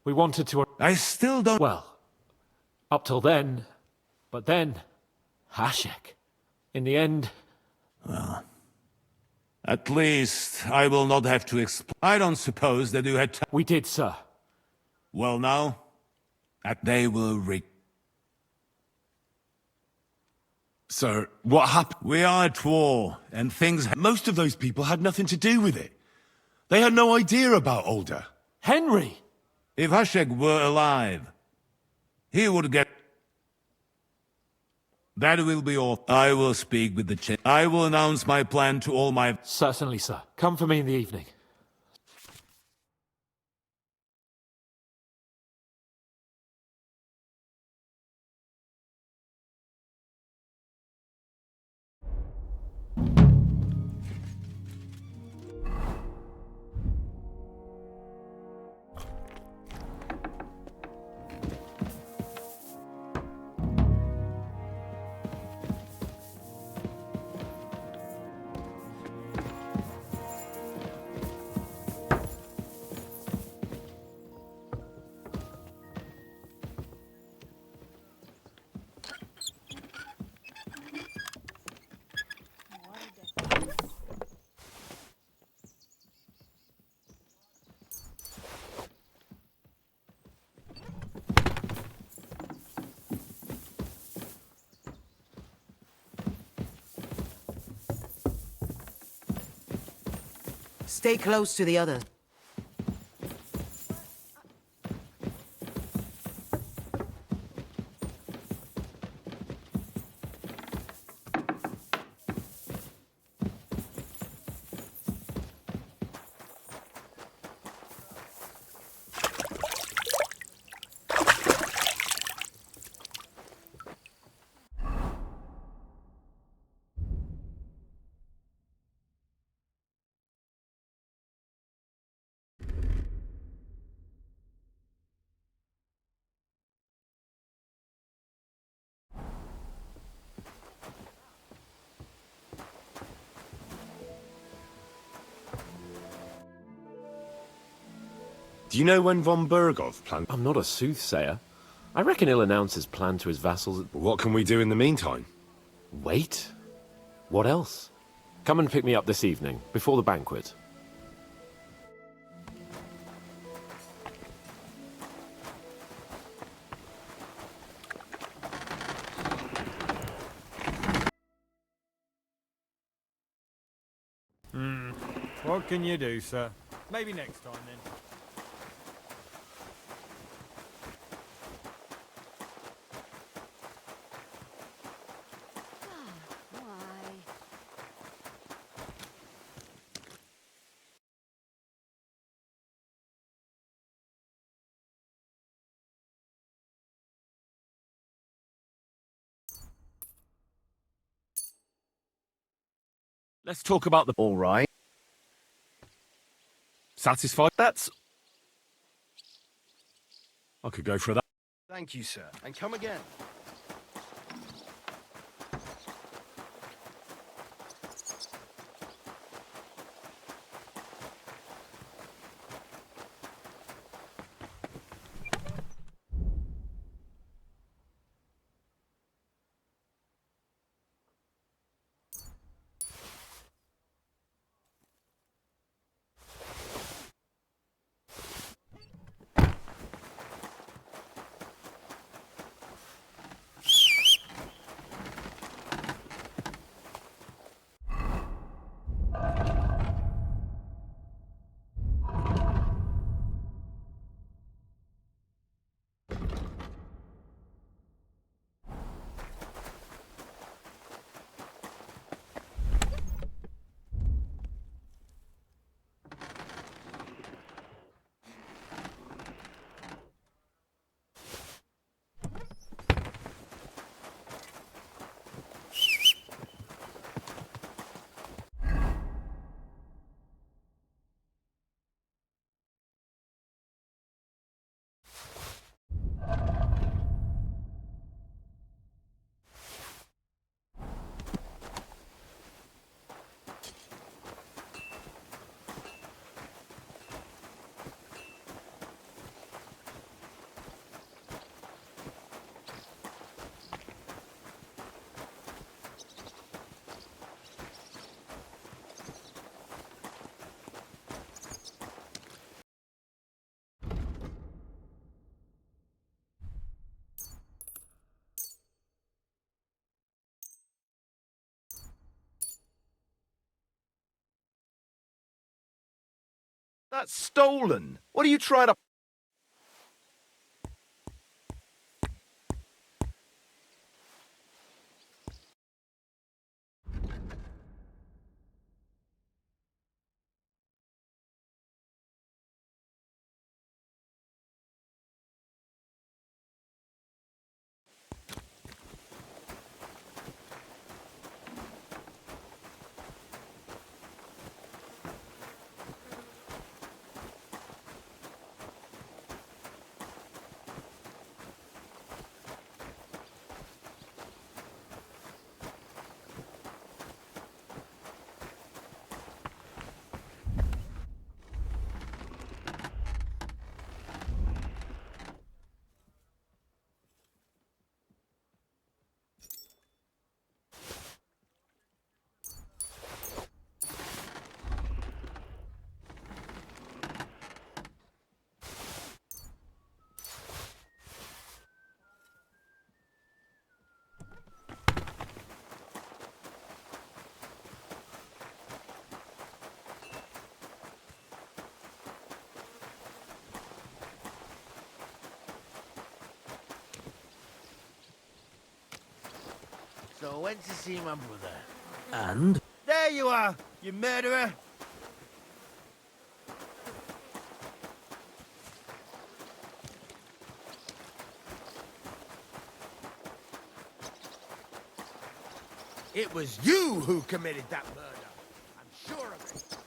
We wanted to... I still don't... Well, up till then... But then... Hashek. In the end... Well... At least, I will not have to explain. I don't suppose that you had... We did, sir. Well now... That they will Sir, what happened? We are at war, and things... Most of those people had nothing to do with it. They had no idea about Older. Henry! If Hashek were alive, he would get... That will be all. I will speak with the chief. I will announce my plan to all my... Certainly, sir. Come for me in the evening. Stay close to the other. Do you know when von Bergov planned? I'm not a soothsayer. I reckon he'll announce his plan to his vassals. What can we do in the meantime? Wait? What else? Come and pick me up this evening, before the banquet. What can you do, sir? Maybe next time, then. Let's talk about the... All right. Satisfied? That's... I could go for that. Thank you, sir. And come again. That's stolen. What are you trying to... So I went to see my brother. And? There you are, you murderer! It was you who committed that murder. I'm sure of it.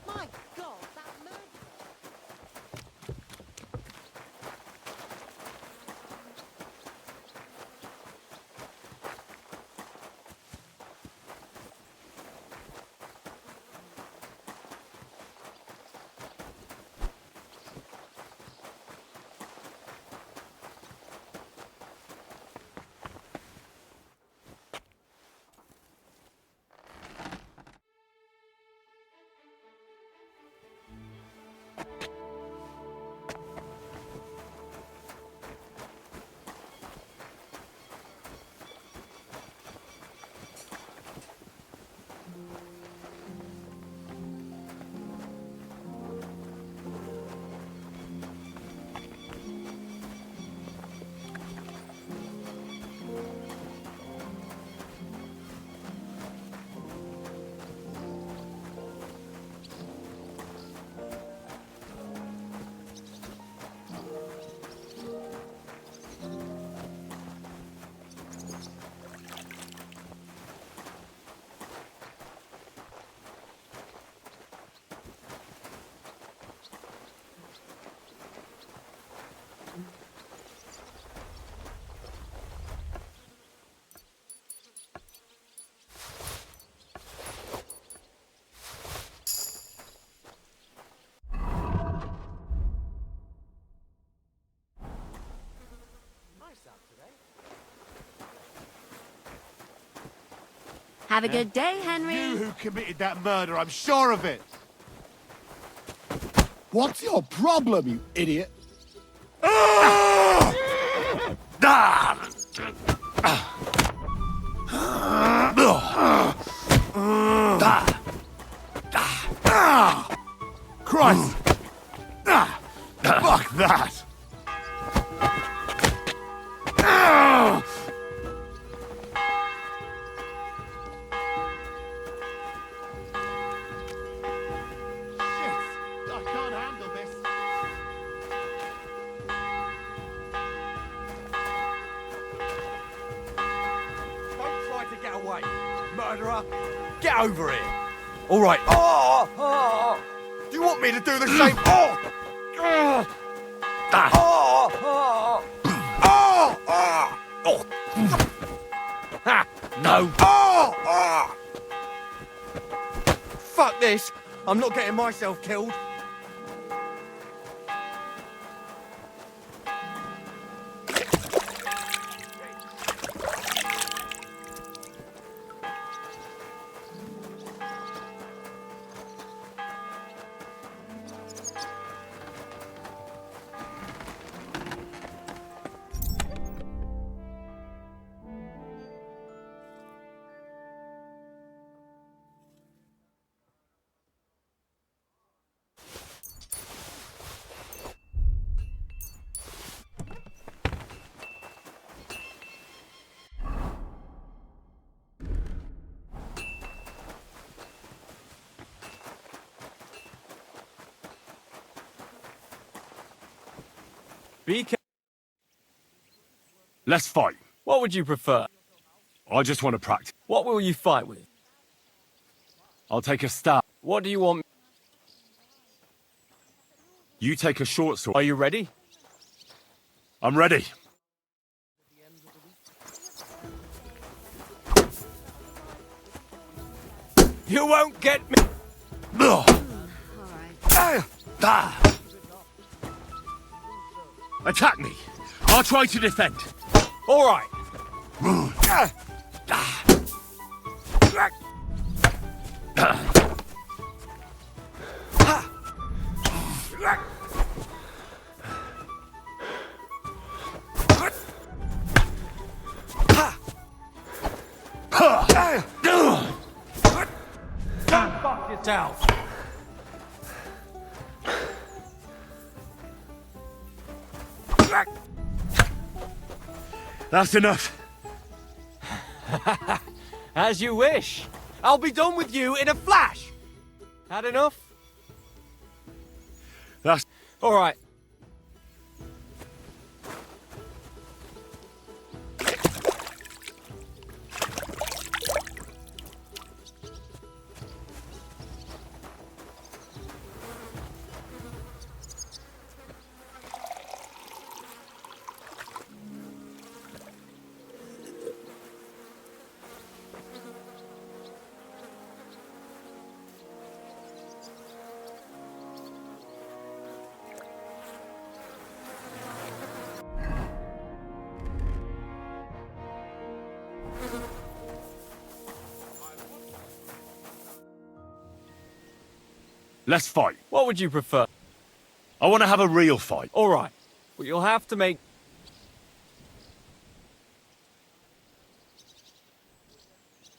My God, that murder! Have a good day, Henry. You who committed that murder, I'm sure of it. What's your problem, you idiot? Christ! Fuck that! I can't handle this. Don't try to get away, murderer. Get over here. All right. Oh! Do you want me to do the same? Ha! No! Fuck this. I'm not getting myself killed. Be careful. Let's fight. What would you prefer? I just want to practice. What will you fight with? I'll take a stab. What do you want? You take a short sword. Are you ready? I'm ready. You won't get me. Attack me. I'll try to defend. All right. Fuck yourself! That's enough. As you wish. I'll be done with you in a flash. Had enough? That's all right. Let's fight. What would you prefer? I want to have a real fight. All right. Well, you'll have to make...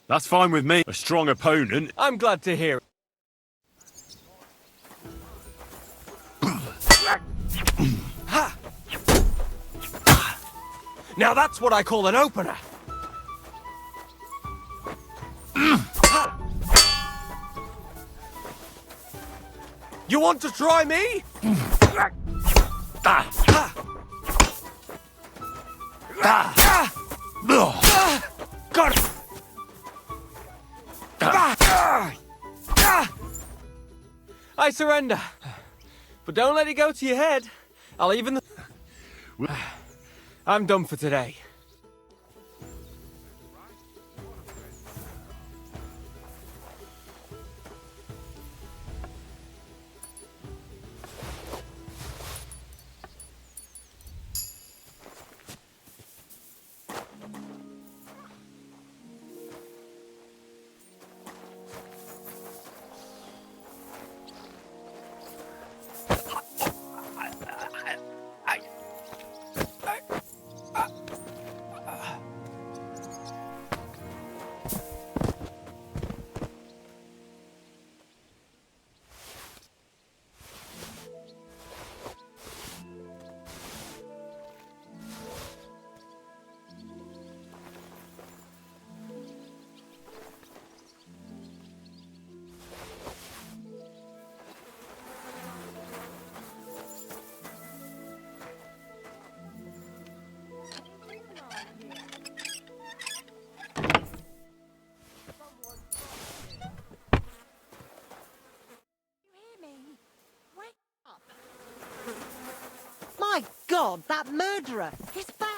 That's fine with me. A strong opponent. I'm glad to hear it. Now that's what I call an opener. You want to try me? Got it. I surrender. But don't let it go to your head. I'll even... I'm done for today. God, that murderer! He's back!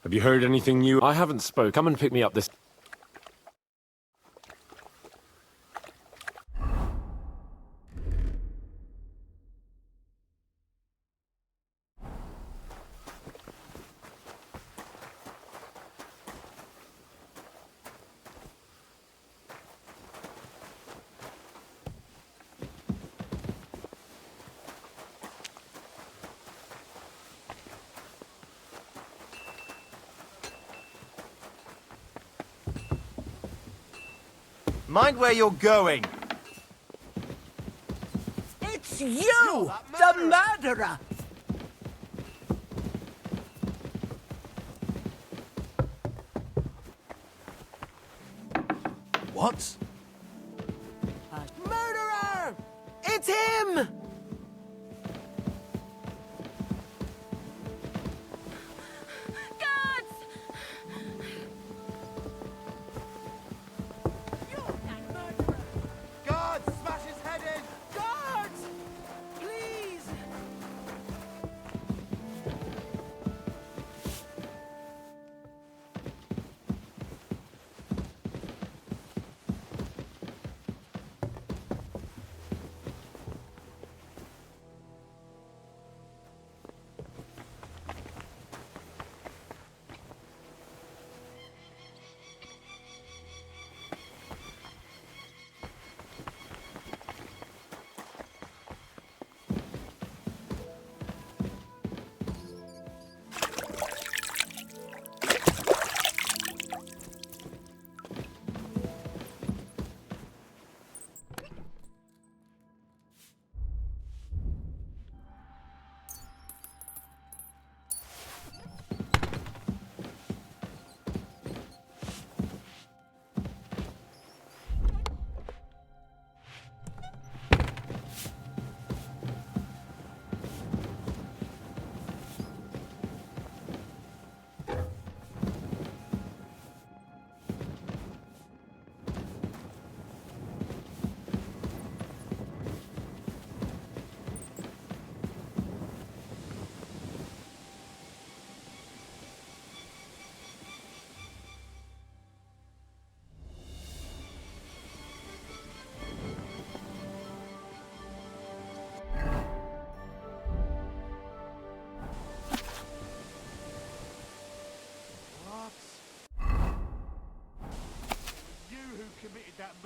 Have you heard anything new? I haven't spoke. Come and pick me up this... Mind where you're going. It's you! The murderer! What? Murderer! It's him!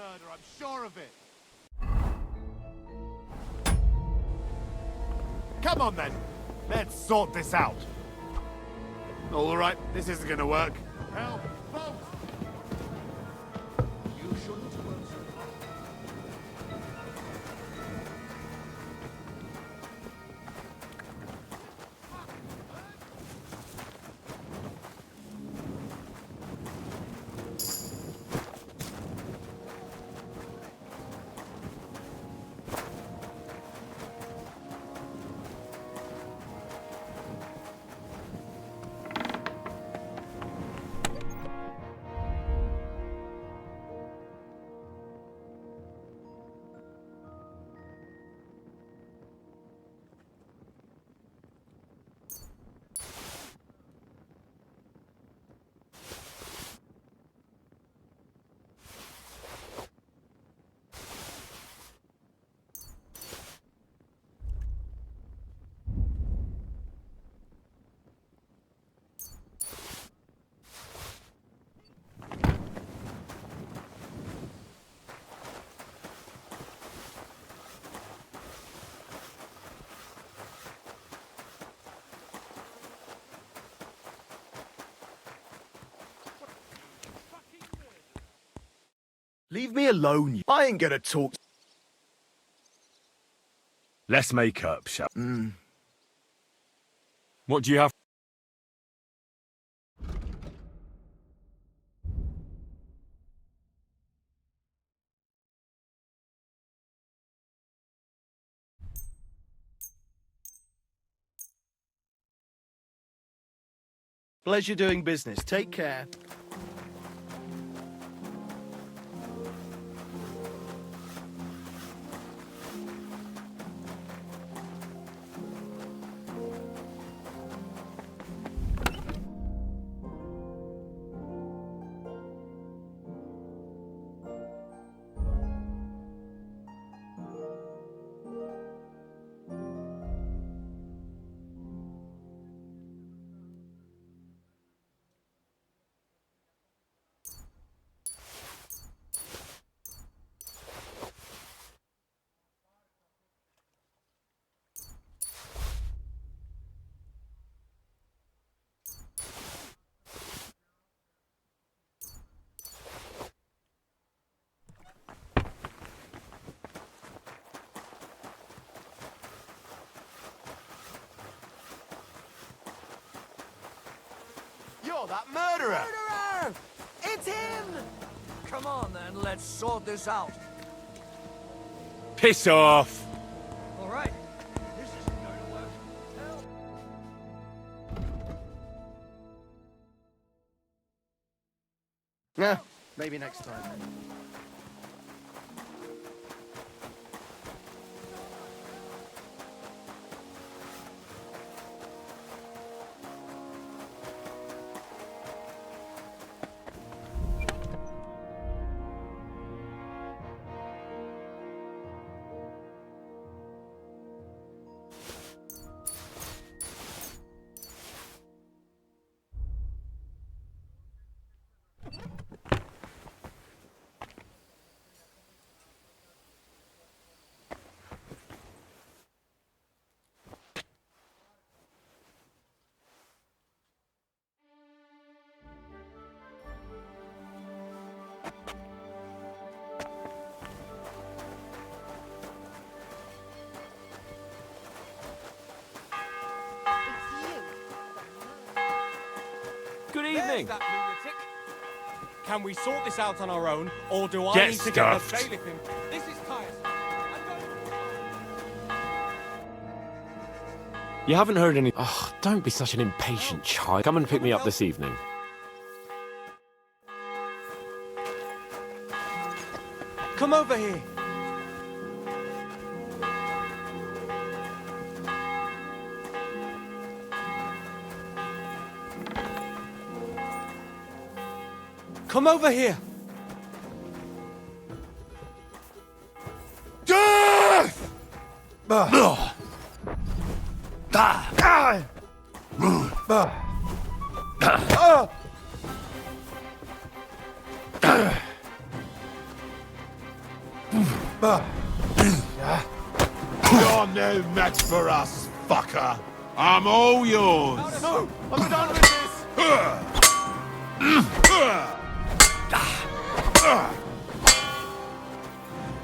murder, I'm sure of it. Come on then, let's sort this out. All right, this isn't gonna work. Help, folks! You shouldn't work so hard. Leave me alone. I ain't gonna talk. Let's make up, shall we? What do you have? Pleasure doing business. Take care. You're that murderer! Murderer! It's him! Come on then, let's sort this out. Piss off! All right, this isn't going to work. Help! Yeah, maybe next time. Good evening. That lunatic. Can we sort this out on our own, or do I Get need to stuffed. get the bailiff in? This is tiresome. You haven't heard any... Oh, don't be such an impatient child. Come and pick me up this evening. Come over here. Come over here. Death! You're no match for us, fucker. I'm all yours. No, I'm done with this.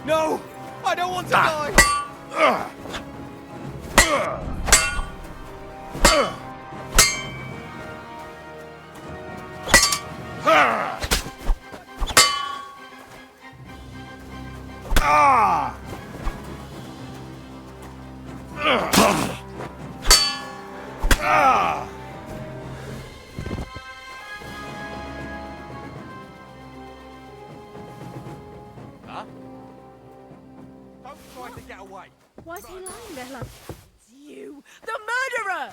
No! I don't want to die! Don't try to get away. Why is he lying there like... It's you, the murderer!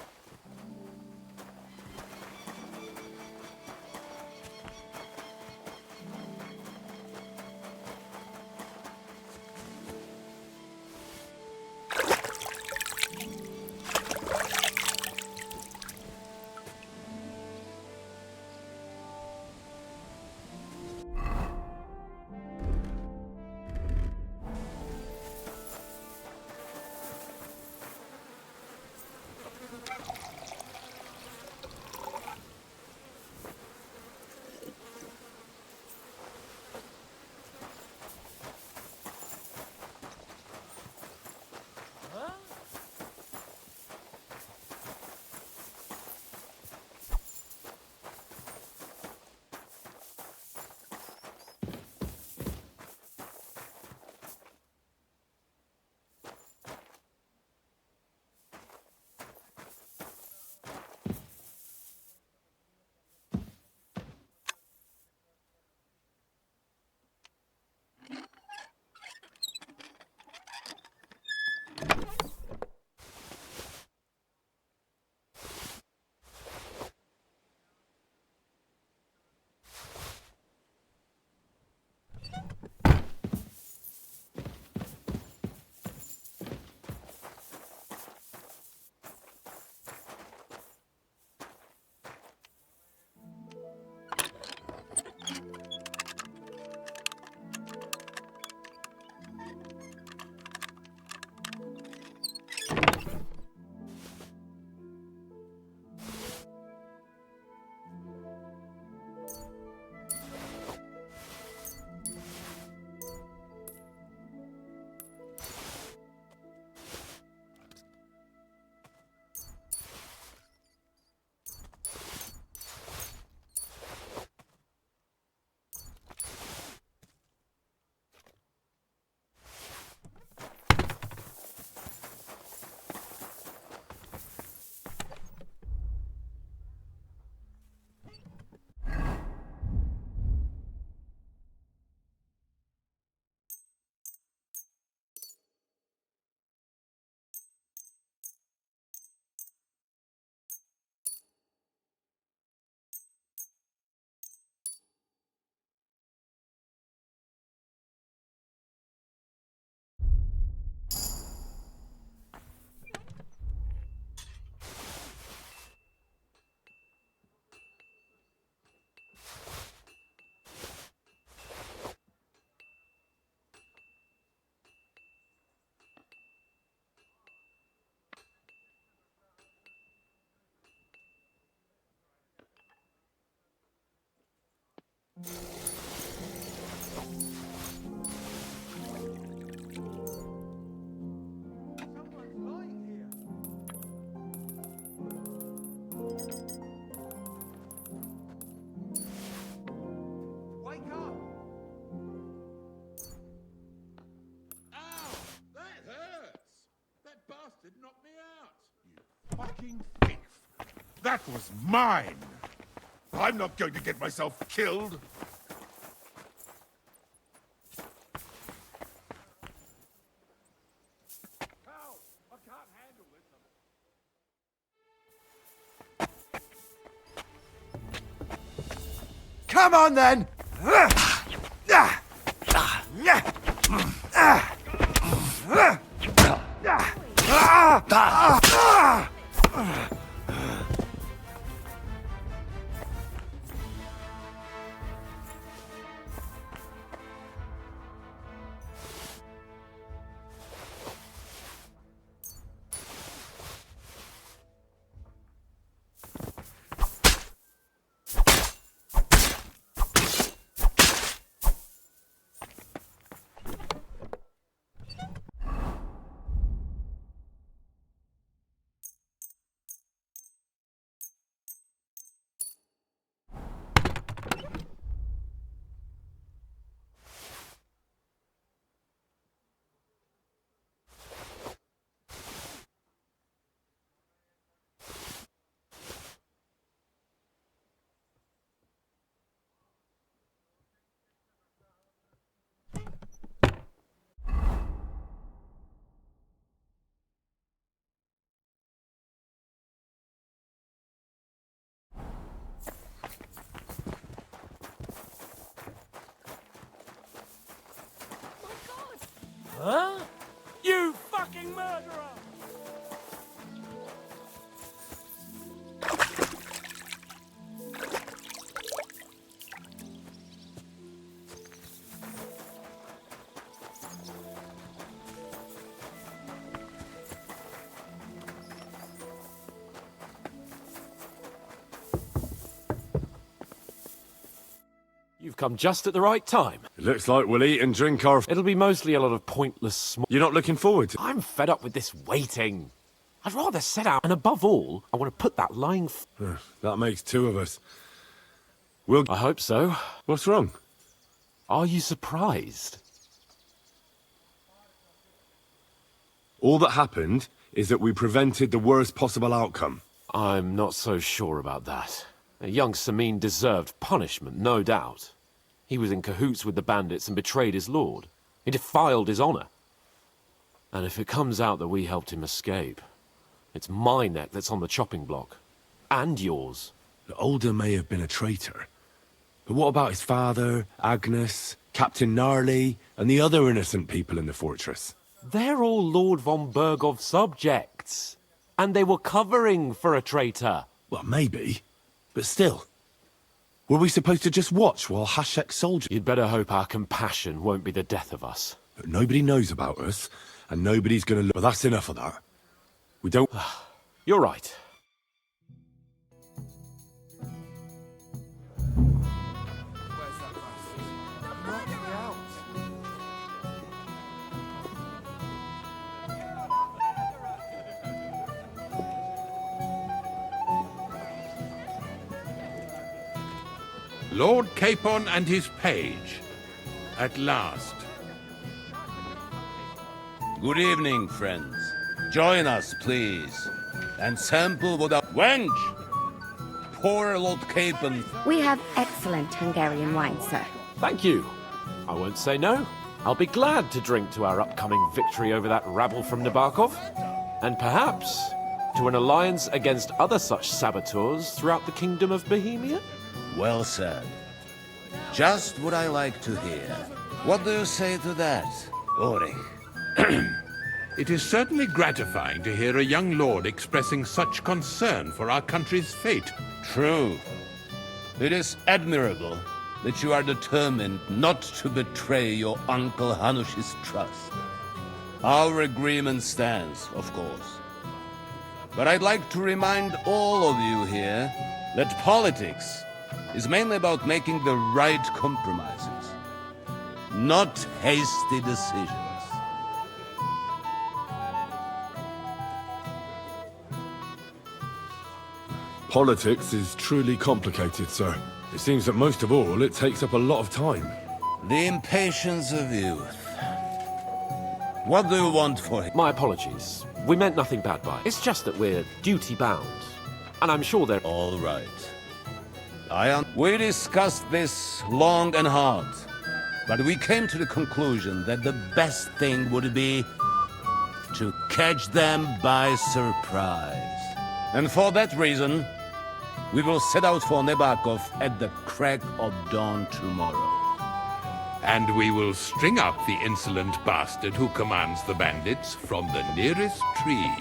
Fucking thief! That was mine! I'm not going to get myself killed! Come on then! You've come just at the right time. It looks like we'll eat and drink our... It'll be mostly a lot of pointless You're not looking forward to... I'm fed up with this waiting. I'd rather set out, and above all, I want to put that lying... That makes two of us. We'll... I hope so. What's wrong? Are you surprised? All that happened is that we prevented the worst possible outcome. I'm not so sure about that. Young Samin deserved punishment, no doubt. He was in cahoots with the bandits and betrayed his lord. He defiled his honor. And if it comes out that we helped him escape, it's my neck that's on the chopping block. And yours. The Older may have been a traitor. But what about his father, Agnes, Captain Gnarly, and the other innocent people in the fortress? They're all Lord von Bergov's subjects. And they were covering for a traitor. Well, maybe. But still. Were we supposed to just watch while Hashek's soldiers... You'd better hope our compassion won't be the death of us. But nobody knows about us, and nobody's gonna look... Well, that's enough of that. We don't... You're right. Lord Capon and his page. At last. Good evening, friends. Join us, please. And sample without... Wench! Poor Lord Capon. We have excellent Hungarian wine, sir. Thank you. I won't say no. I'll be glad to drink to our upcoming victory over that rabble from Nabokov. And perhaps to an alliance against other such saboteurs throughout the Kingdom of Bohemia? Well said. Just what I like to hear. What do you say to that, Ulrich? It is certainly gratifying to hear a young lord expressing such concern for our country's fate. True. It is admirable that you are determined not to betray your Uncle Hanush's trust. Our agreement stands, of course. But I'd like to remind all of you here that politics is mainly about making the right compromises, not hasty decisions. Politics is truly complicated, sir. It seems that most of all, it takes up a lot of time. The impatience of youth. What do you want for him? My apologies. We meant nothing bad by it. It's just that we're duty-bound. And I'm sure they're... All right. We discussed this long and hard, but we came to the conclusion that the best thing would be to catch them by surprise. And for that reason, we will set out for Nabokov at the crack of dawn tomorrow. And we will string up the insolent bastard who commands the bandits from the nearest tree.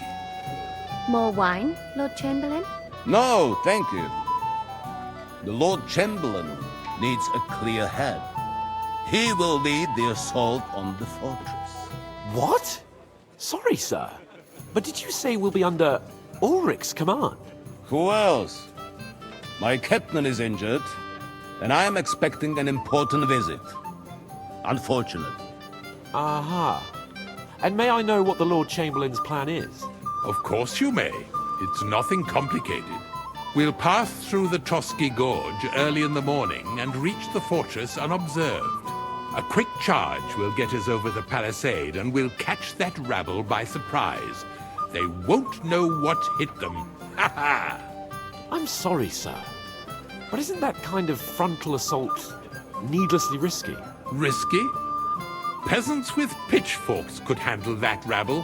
More wine, Lord Chamberlain? No, thank you. The Lord Chamberlain needs a clear head. He will lead the assault on the fortress. What? Sorry, sir. But did you say we'll be under Ulrich's command? Who else? My captain is injured, and I am expecting an important visit. Unfortunate. Aha. And may I know what the Lord Chamberlain's plan is? Of course you may. It's nothing complicated. We'll pass through the Trotsky Gorge early in the morning and reach the fortress unobserved. A quick charge will get us over the palisade and we'll catch that rabble by surprise. They won't know what hit them. Ha ha! I'm sorry, sir. But isn't that kind of frontal assault needlessly risky? Risky? Peasants with pitchforks could handle that rabble.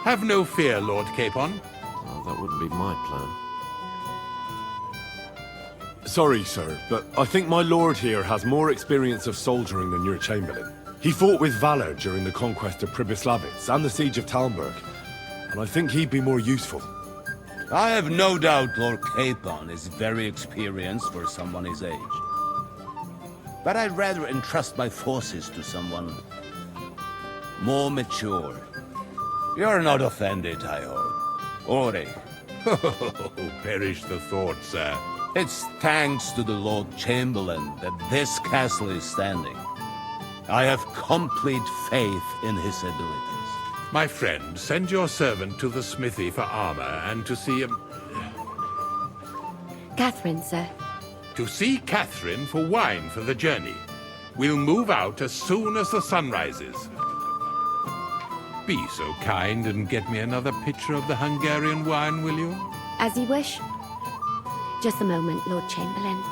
Have no fear, Lord Capon. Well, that wouldn't be my plan. Sorry, sir, but I think my lord here has more experience of soldiering than your Chamberlain. He fought with valor during the conquest of Pribyslavitz and the siege of Talmberg, and I think he'd be more useful. I have no doubt Lord Capon is very experienced for someone his age. But I'd rather entrust my forces to someone more mature. You're not offended, I hope. Ori. Oh, perish the thought, sir. It's thanks to the Lord Chamberlain that this castle is standing. I have complete faith in his abilities. My friend, send your servant to the smithy for armor and to see Catherine, sir. To see Catherine for wine for the journey. We'll move out as soon as the sun rises. Be so kind and get me another pitcher of the Hungarian wine, will you? As you wish. Just a moment, Lord Chamberlain.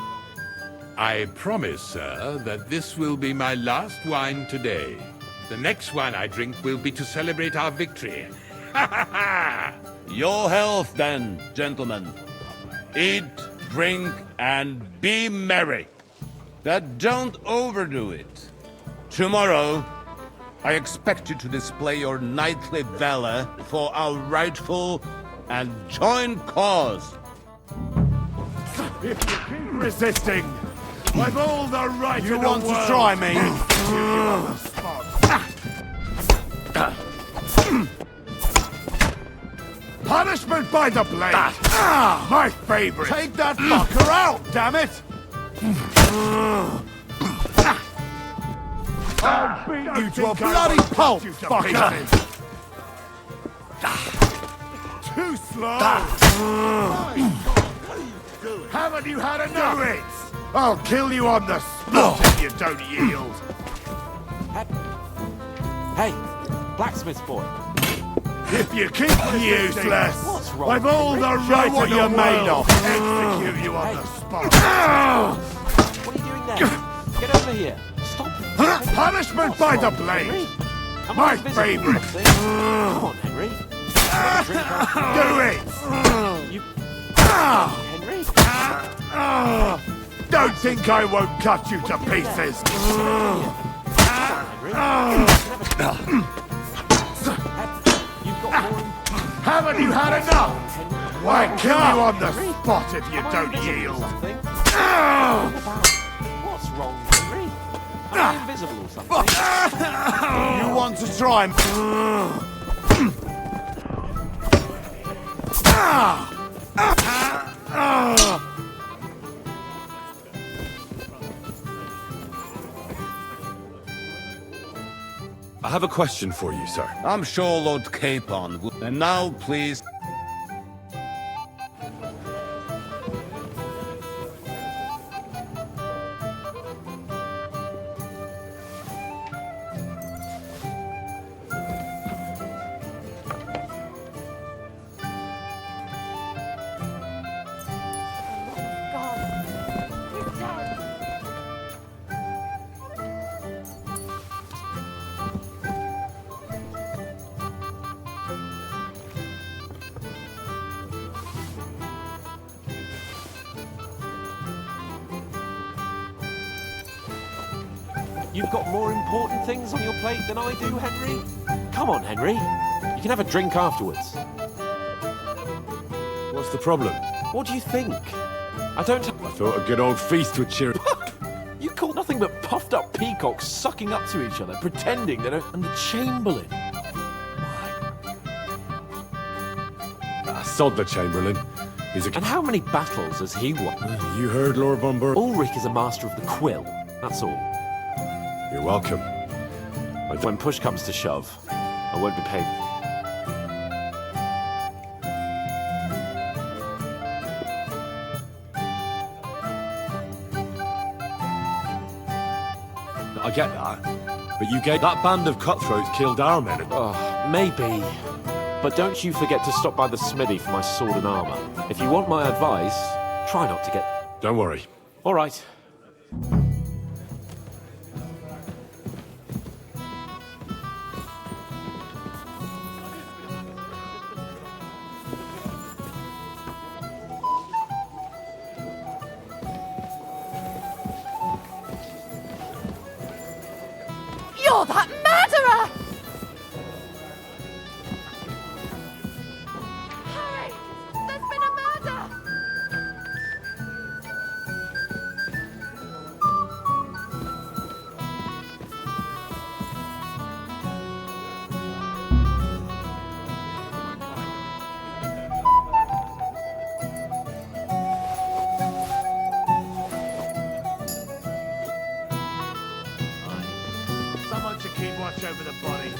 I promise, sir, that this will be my last wine today. The next wine I drink will be to celebrate our victory. Ha ha ha! Your health, then, gentlemen. Eat, drink, and be merry. But don't overdo it. Tomorrow, I expect you to display your knightly valor for our rightful and joint cause. If you keep resisting, I've all the right You in the want world. to try me? Punishment by the blade. My favorite. Take that fucker out, damn it! I'll beat you to a bloody pulp, fucker! Too slow. Haven't you had enough? Do it. I'll kill you on the spot if you don't yield. Hey, blacksmith's boy. If you keep useless, What's wrong? I've all the right what in the you're world made of. to execute you on the spot. What are you doing there? Get over here. Stop. Punishment by the blade. Am My I invisible or favorite. something? Come on, Henry. Do it. You... Henry? Don't think I won't cut you to pieces. Haven't you had enough? Why kill you on the spot if you don't yield? What's wrong, Henry? Am I invisible or something? You want to try and... I have a question for you, sir. I'm sure Lord Capon will... And now, please... You've got more important things on your plate than I do, Henry? Come on, Henry. You can have a drink afterwards. What's the problem? What do you think? I don't... I thought a good old feast would cheer... You call nothing but puffed up peacocks sucking up to each other, pretending they don't... And the Chamberlain. Sod the Chamberlain. He's a... And how many battles has he won? You heard, Lord von Berg? Ulrich is a master of the quill. That's all. You're welcome. When push comes to shove, I won't be paid. I get that. But you gave... That band of cutthroats killed our men. Oh, maybe. But don't you forget to stop by the smithy for my sword and armor. If you want my advice, try not to get... Don't worry. All right. You're that murderer! Hurry! There's been a murder! keep watch over the body.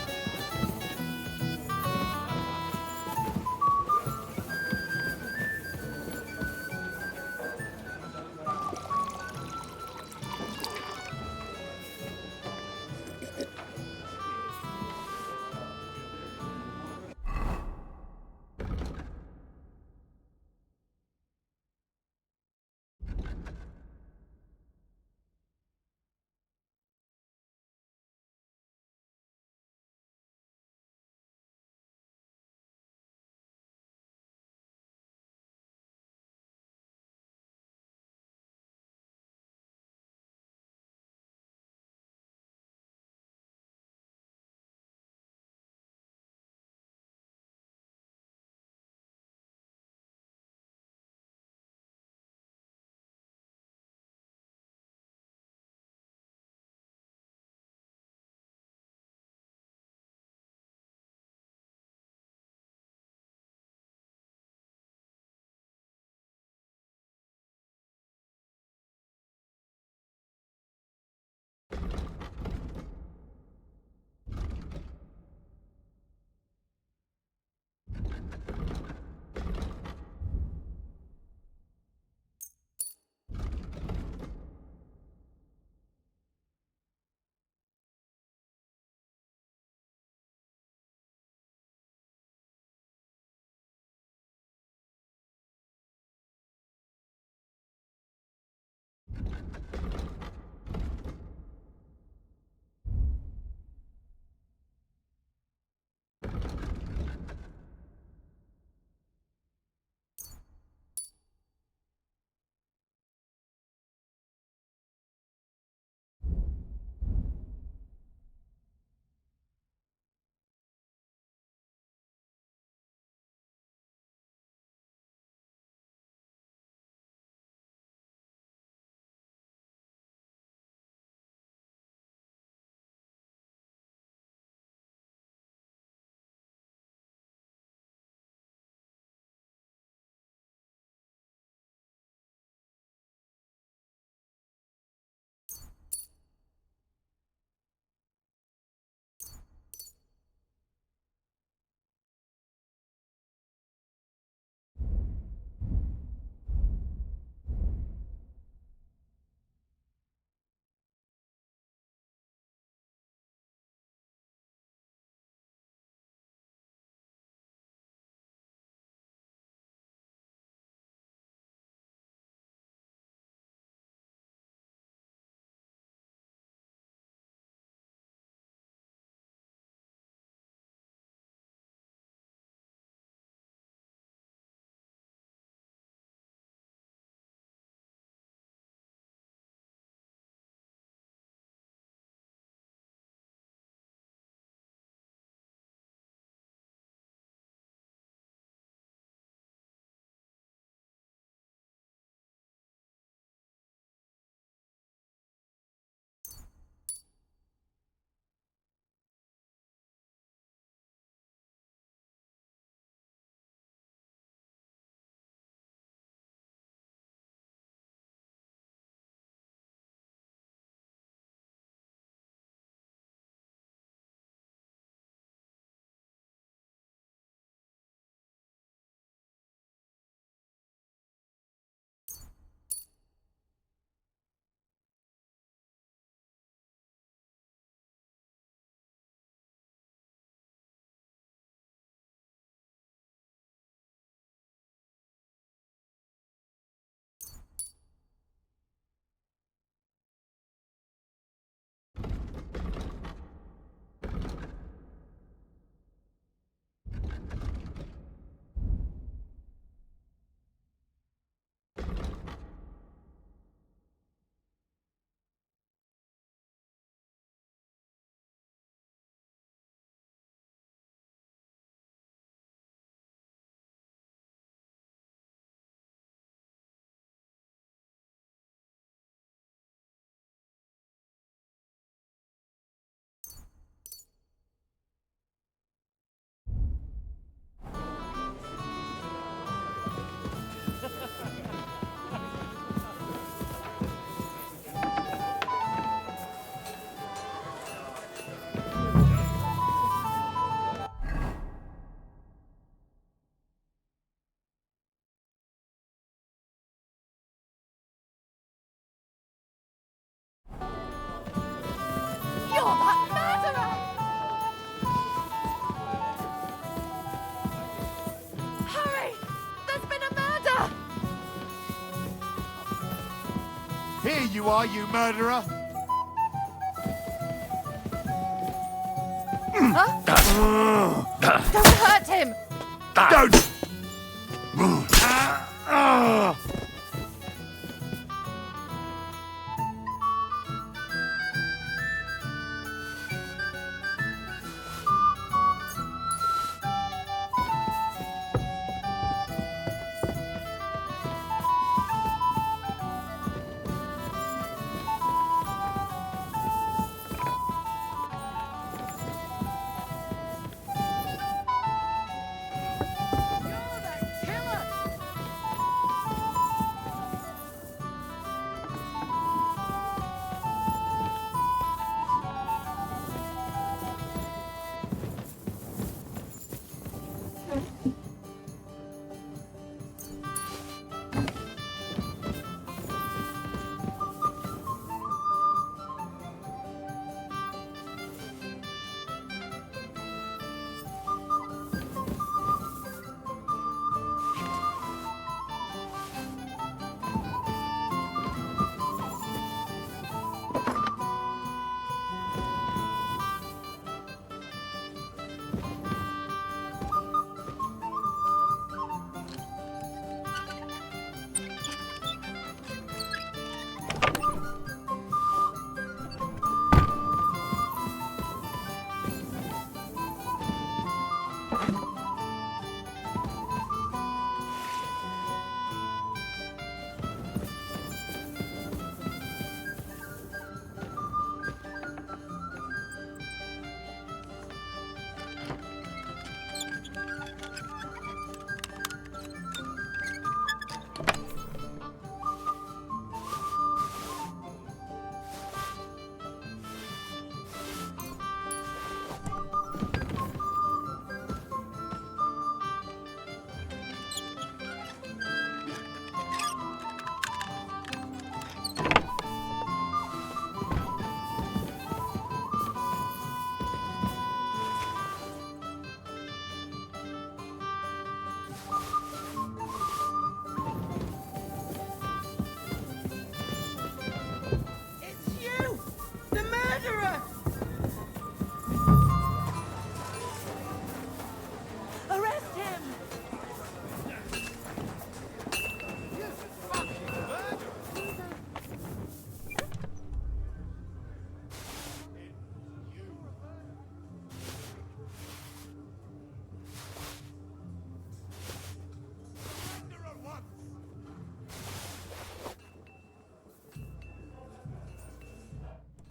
you are, you murderer! Huh? Don't hurt him! Don't!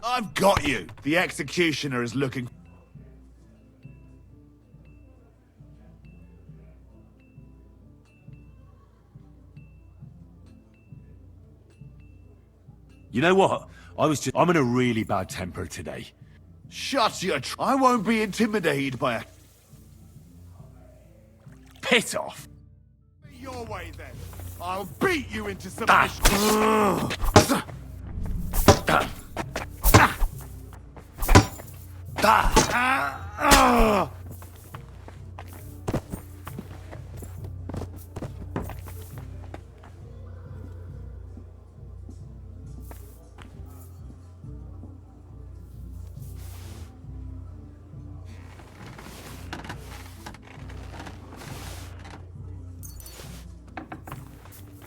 I've got you! The executioner is looking... You know what? I'm in a really bad temper today. Shut your I won't be intimidated by a... Piss off! Your way then. I'll beat you into submission.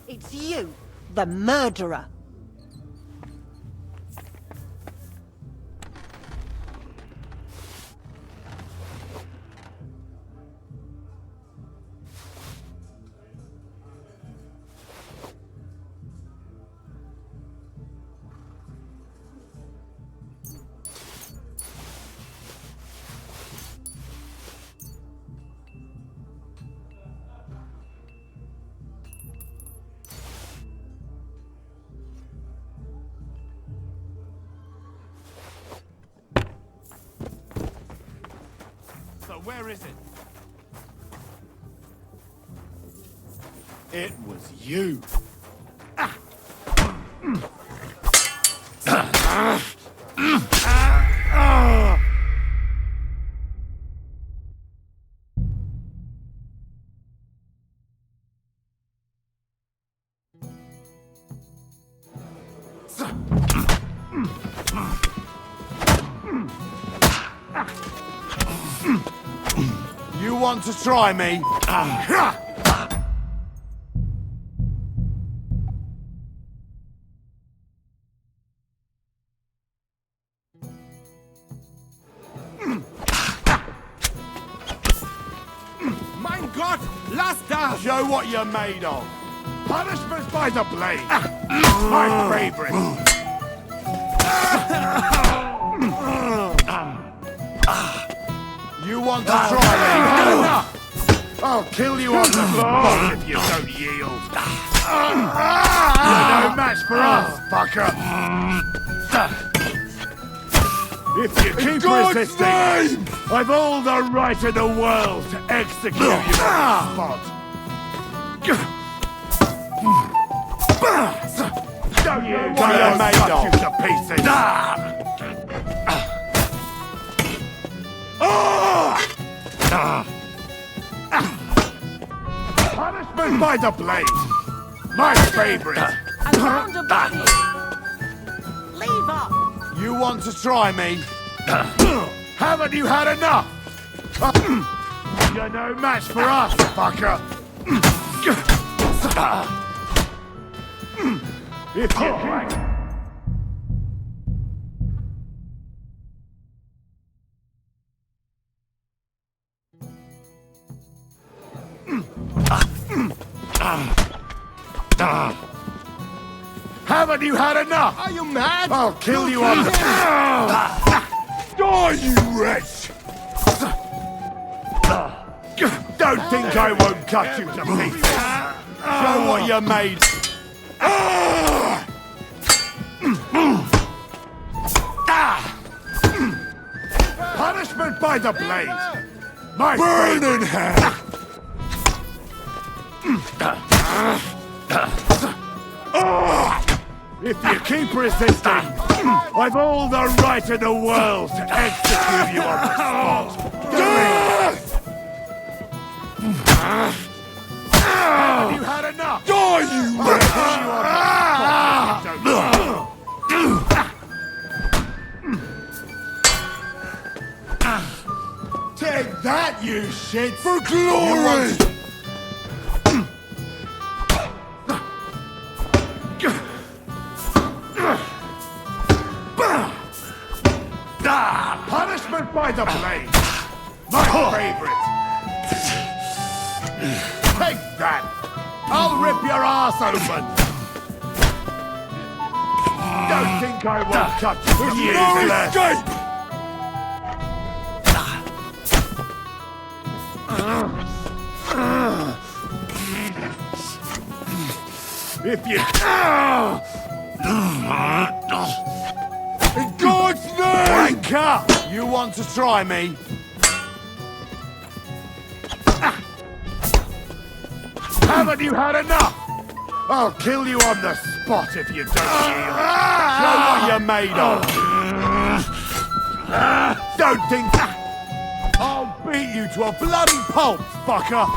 It's you, the murderer. Where is it? It was you. want to try me? Mein Gott, lass das! Show what you're made of. Punishment by the blade. My favorite. You want to try me? I'll kill you on the spot if you don't yield. You're no match for us, fucker. If you keep resisting, I've all the right in the world to execute you on the spot. Don't you dare cut you to pieces! Punishment by the blade! My favorite! I found a body! Leave up! You want to try me? Haven't you had enough? You're no match for us, fucker! If you like. Haven't you had enough? Are you mad? I'll kill you on the... Die, you wretch! Don't think I won't cut you to pieces! Show what you're made... Punishment by the blade! My burning hand! If you keep resisting, I've all the right in the world to execute you on the spot. Have you had enough? Die, you wretch! Take that, you shit! For glory! Punishment by the blade! My favorite! Take that! I'll rip your ass open! Don't think I won't cut you to pieces! No escape! If you... In God's name! Wanker! You want to try me? Haven't you had enough? I'll kill you on the spot if you don't yield. Show what you're made of. Don't think... I'll beat you to a bloody pulp, fucker!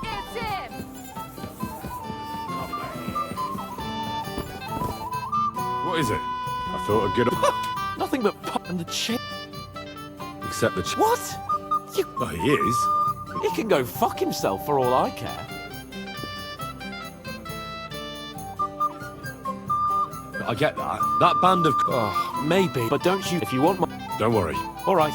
It's him! What is it? I thought I'd get up. Nothing but pot and the chain. Except the What? You... Oh, he is. He can go fuck himself for all I care. I get that. That band of... Oh, maybe, but don't you... If you want my... Don't worry. All right.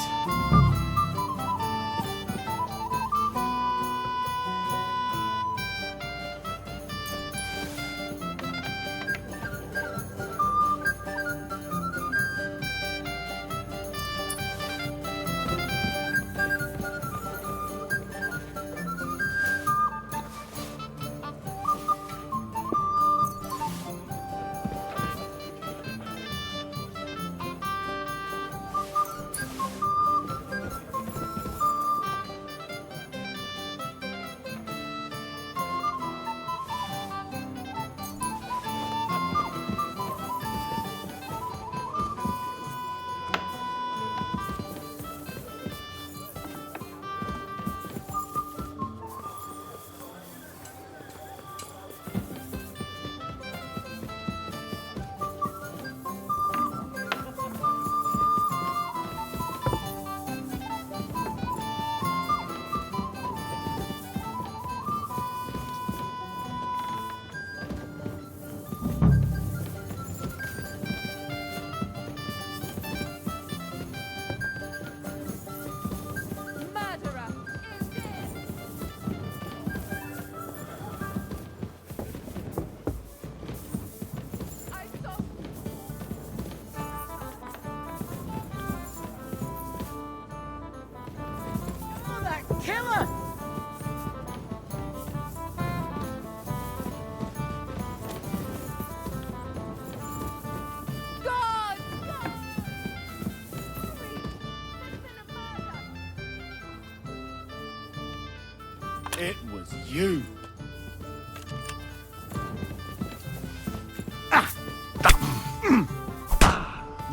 Killer! God! It was you.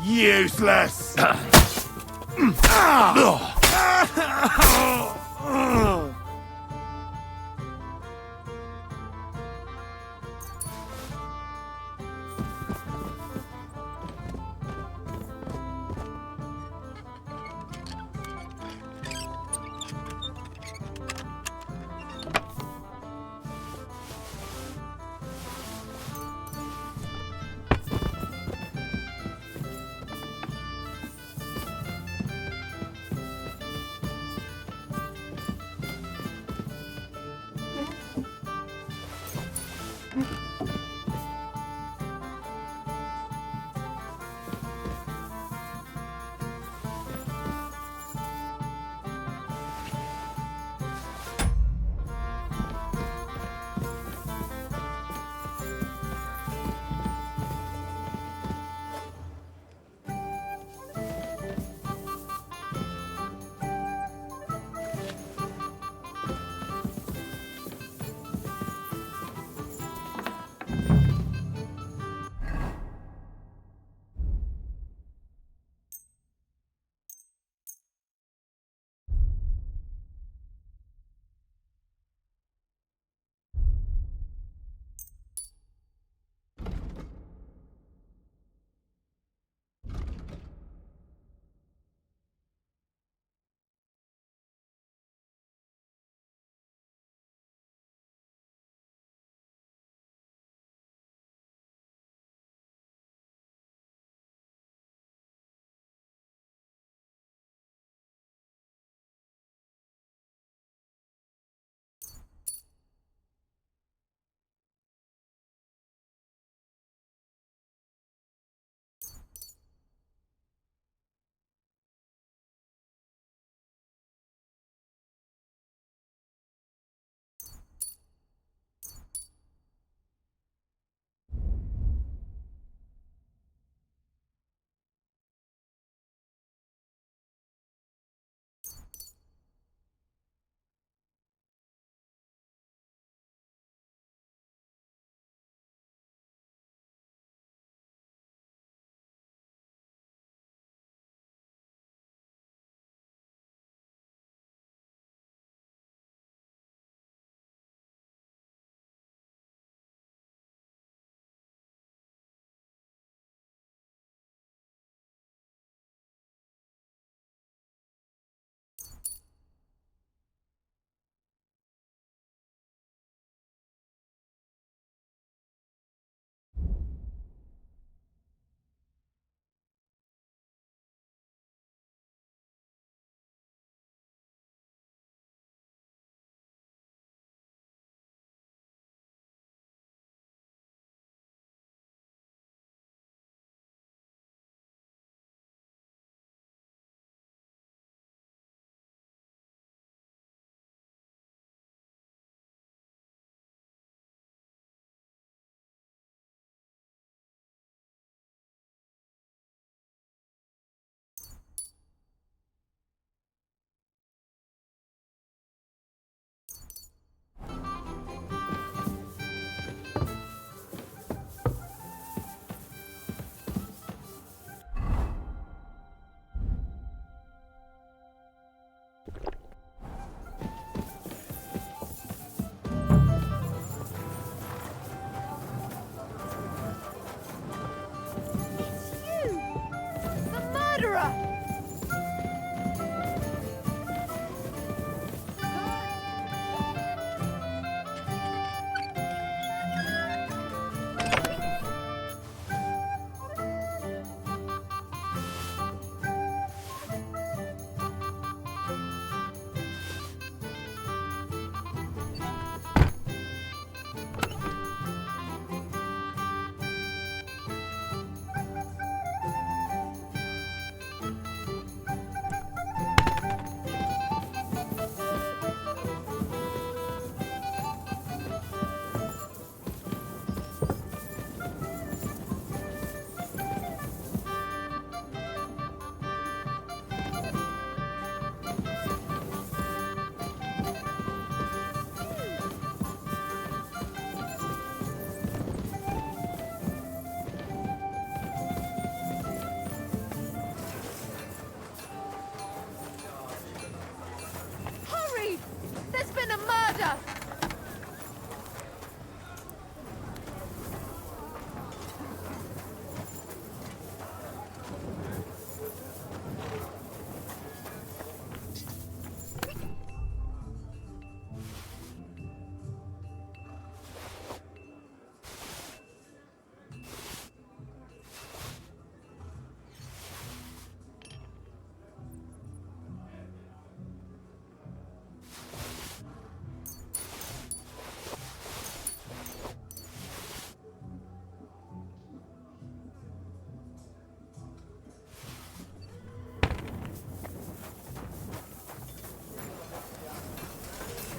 Useless.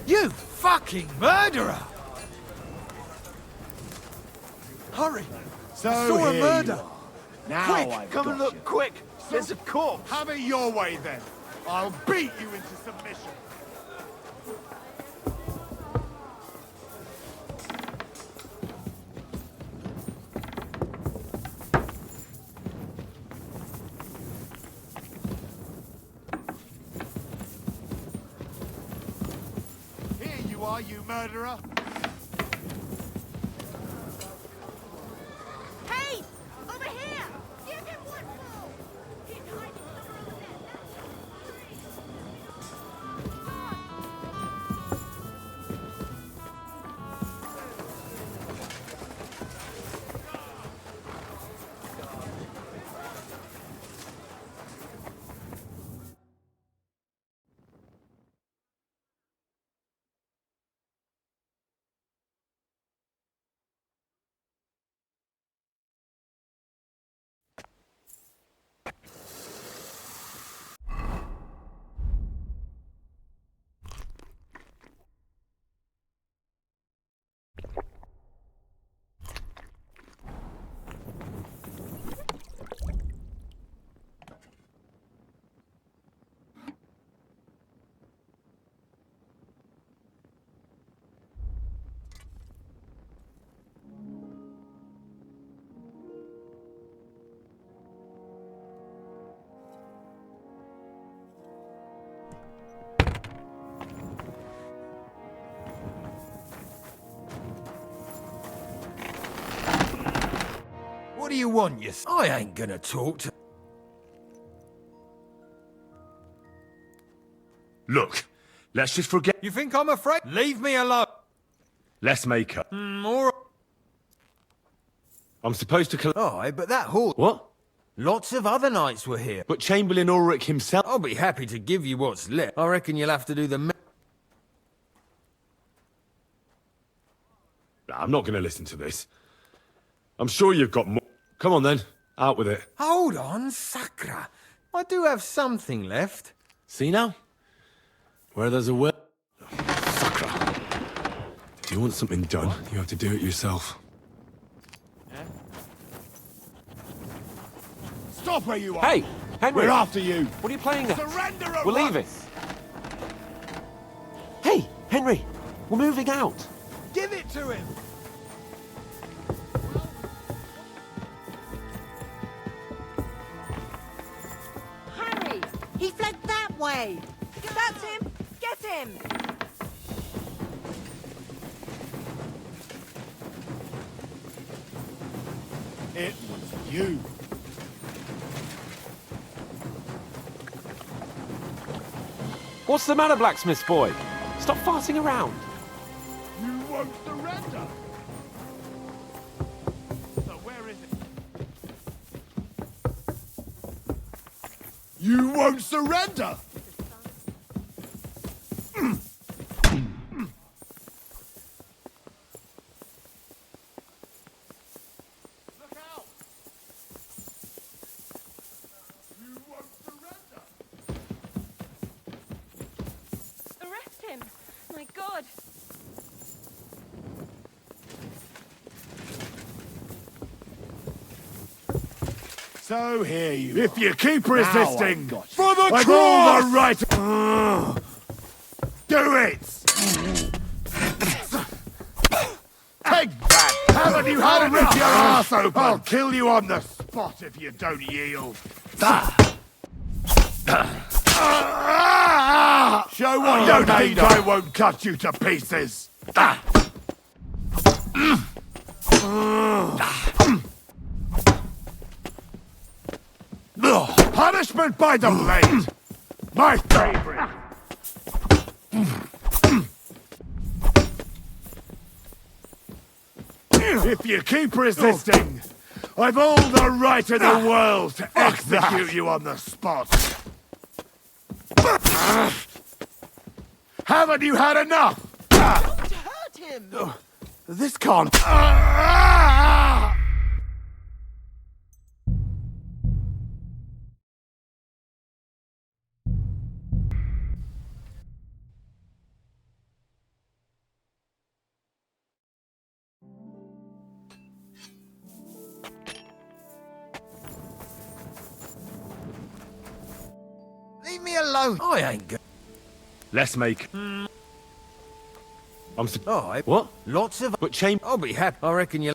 You fucking murderer! Hurry! So I saw a here murder! you are. Now Quick, I've come got and look, you. quick! There's a corpse! Have it your way then. I'll beat you into submission. Here you are, you murderer. Hey! Over here! Give him one more! He's hiding somewhere What do you want, you... I ain't gonna talk to... Look, let's just forget. You think I'm afraid? Leave me alone! Let's make up. Alright. I'm supposed to Aye, but that horse... What? Lots of other knights were here. But Chamberlain Ulrich himself... I'll be happy to give you what's left. I reckon you'll have to do the... I'm not going to listen to this. I'm sure you've got more. Come on then, out with it. Hold on, Sakra. I do have something left. See now? Where there's a will... Sakra. If you want something done, you have to do it yourself. Stop where you are. Hey, Henry! We're after you. What are you playing at? Surrender at We're once. leaving. Hey, Henry! We're moving out. Give it to him! Harry! He fled that way! That's him! Get him! It was you. What's the matter, blacksmith boy? Stop farting around. You won't surrender. So where is it? You won't surrender. Arrest him! My God! So here you If you keep resisting, For the I've all the right. Do it. Take that! Haven't you had enough? Your ass open. I'll kill you on the spot if you don't yield. Show what you don't think I won't cut you to pieces. Punishment by the blade. My favorite. If you keep resisting, I've all the right in the world to execute you on the spot. Haven't you had enough? Don't hurt him! This can't... alone. I ain't good. Let's make... Oh, What? lots of... But Chamber... I'll be happy. I reckon you...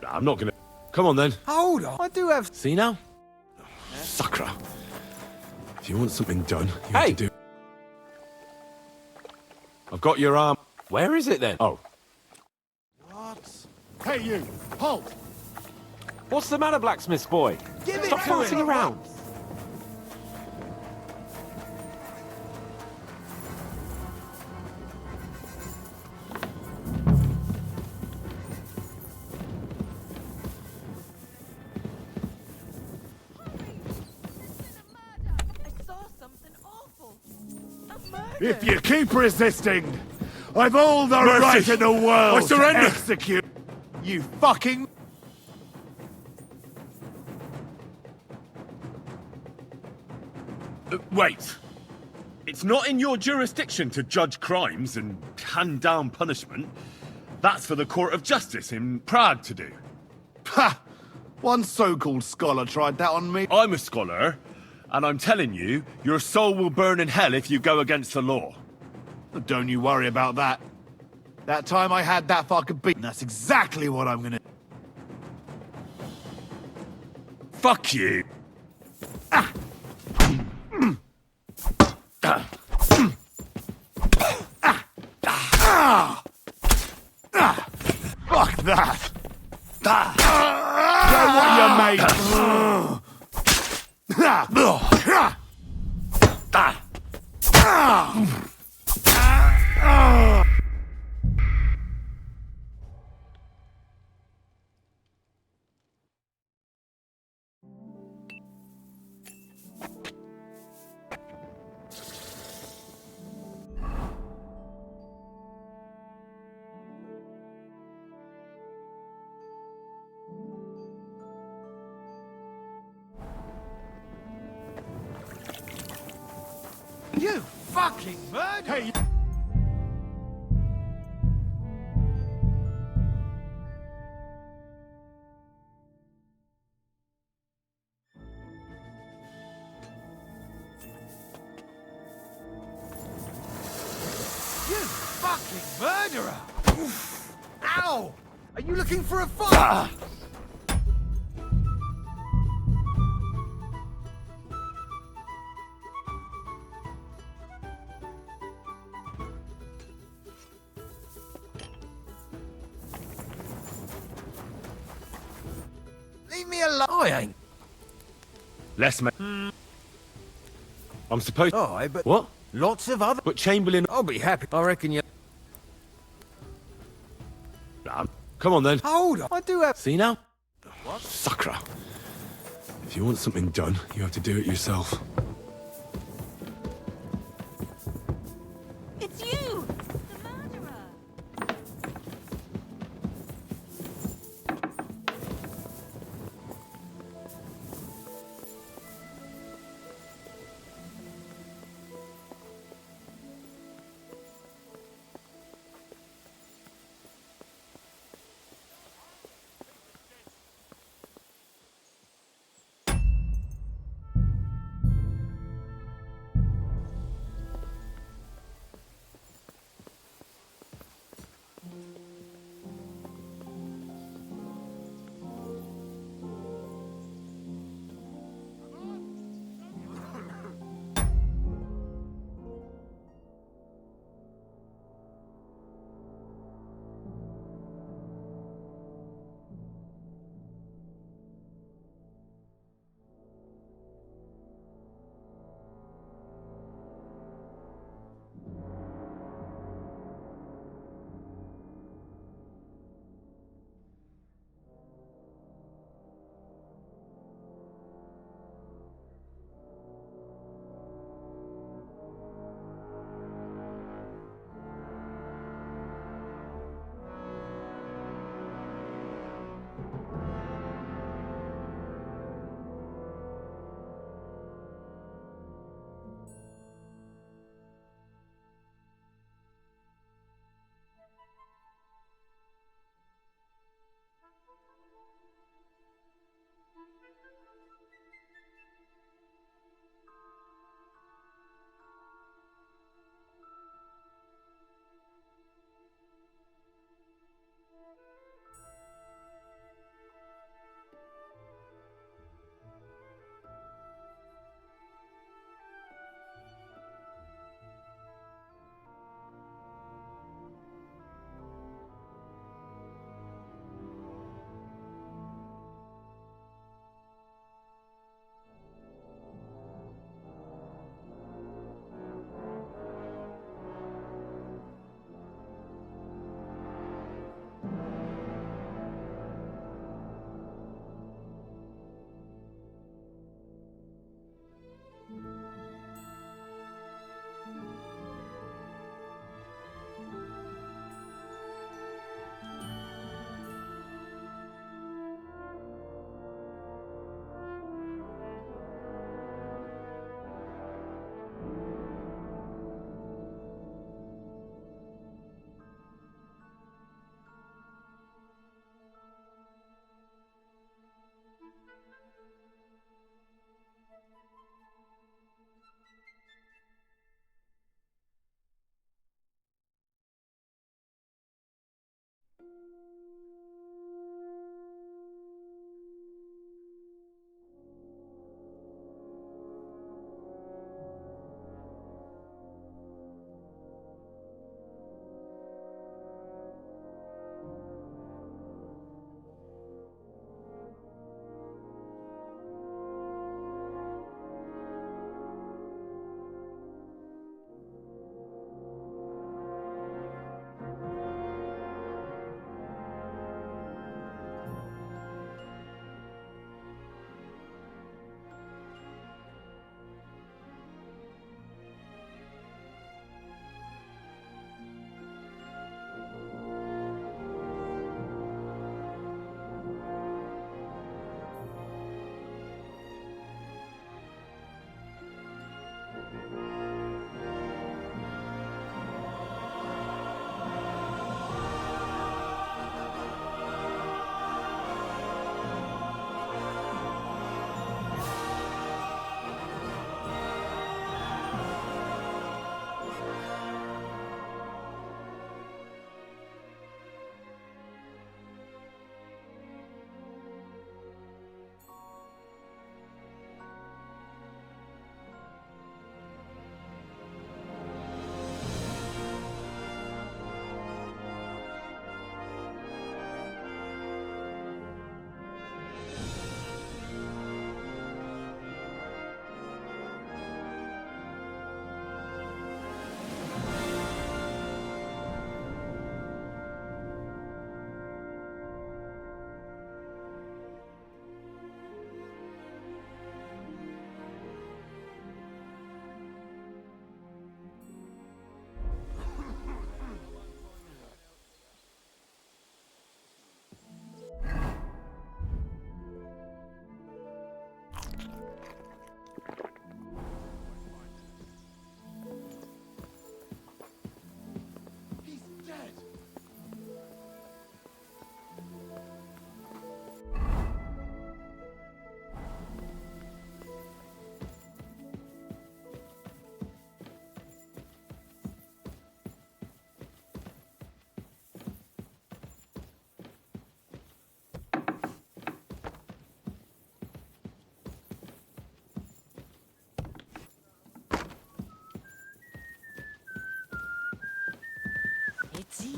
I'm not gonna... Come on, then. Hold on. I do have... See now? Sucker. If you want something done, you have to do... I've got your arm. Where is it, then? Oh. What? Hey, you! Halt! What's the matter, blacksmith boy? Stop farting around. If you keep resisting, I've all the Mercy. right in the world I surrender. to execute you fucking... Wait. It's not in your jurisdiction to judge crimes and hand down punishment. That's for the Court of Justice in Prague to do. Ha! One so-called scholar tried that on me. I'm a scholar, and I'm telling you, your soul will burn in hell if you go against the law. Don't you worry about that. That time I had that fucking beat, that's exactly what I'm gonna... Fuck you! Fuck that! Know what you made? You fucking murderer! Hey! You fucking murderer! Ow! Are you looking for a fight? Leave me alone. I ain't. Let's make... I'm supposed... Oh, but... What? Lots of other... But Chamberlain... I'll be happy. I reckon you... Come on, then. Hold on. I do have... See now? What? Sucker. If you want something done, you have to do it yourself. It's you! The murderer!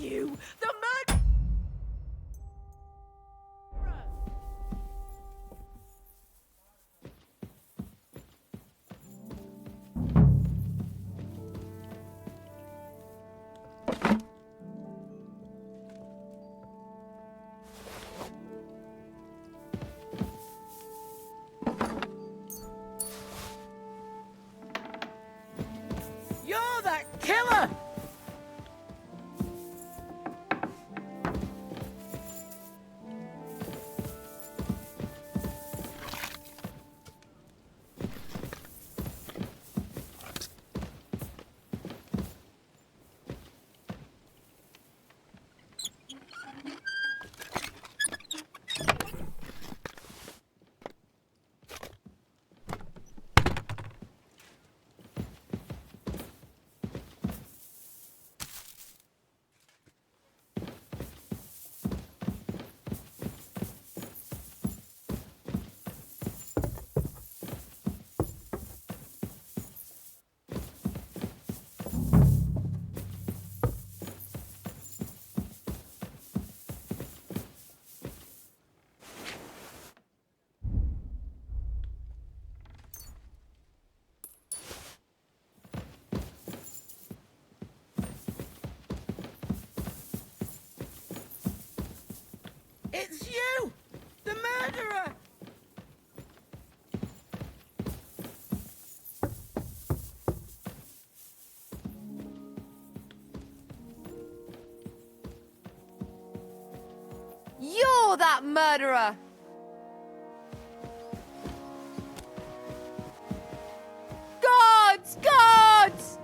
you, the murderer! You're that killer! It's you! The murderer! You're that murderer! Gods! Gods!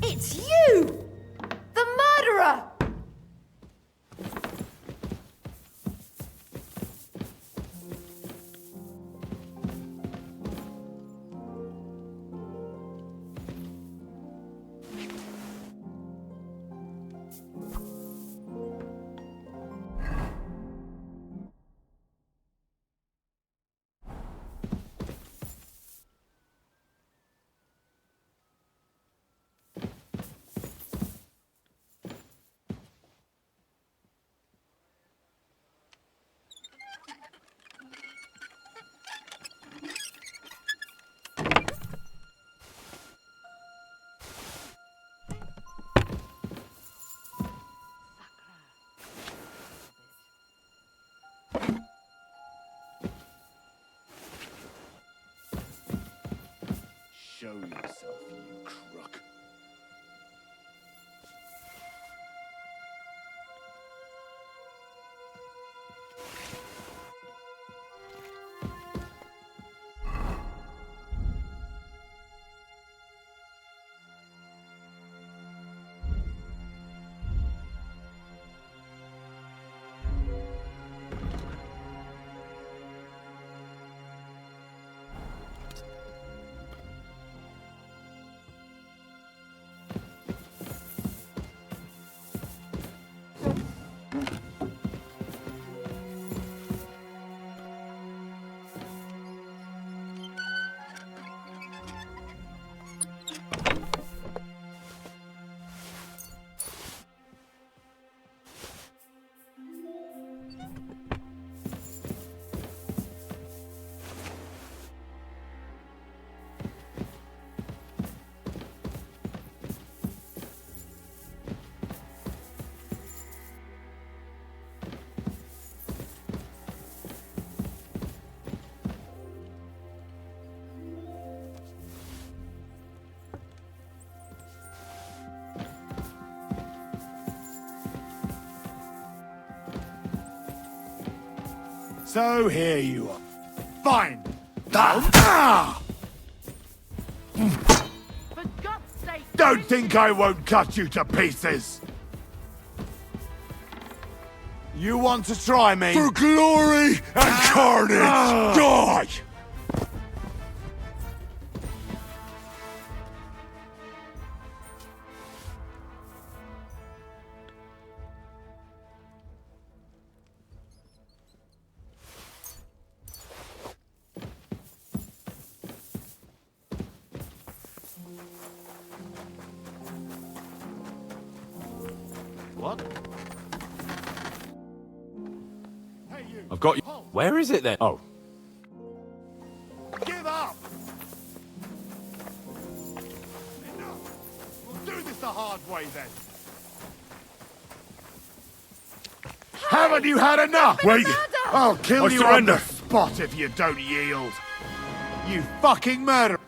It's you! The murderer! Show yourself, you crook. So here you are. Fine. Ah! For God's sake! Don't think I won't cut you to pieces. You want to try me? For glory and carnage! Die! What? I've got you. Where is it then? Oh. Give up! Enough! We'll do this the hard way then. Haven't you had enough? Wait! I'll kill I you surrender. on the spot if you don't yield. You fucking murderer!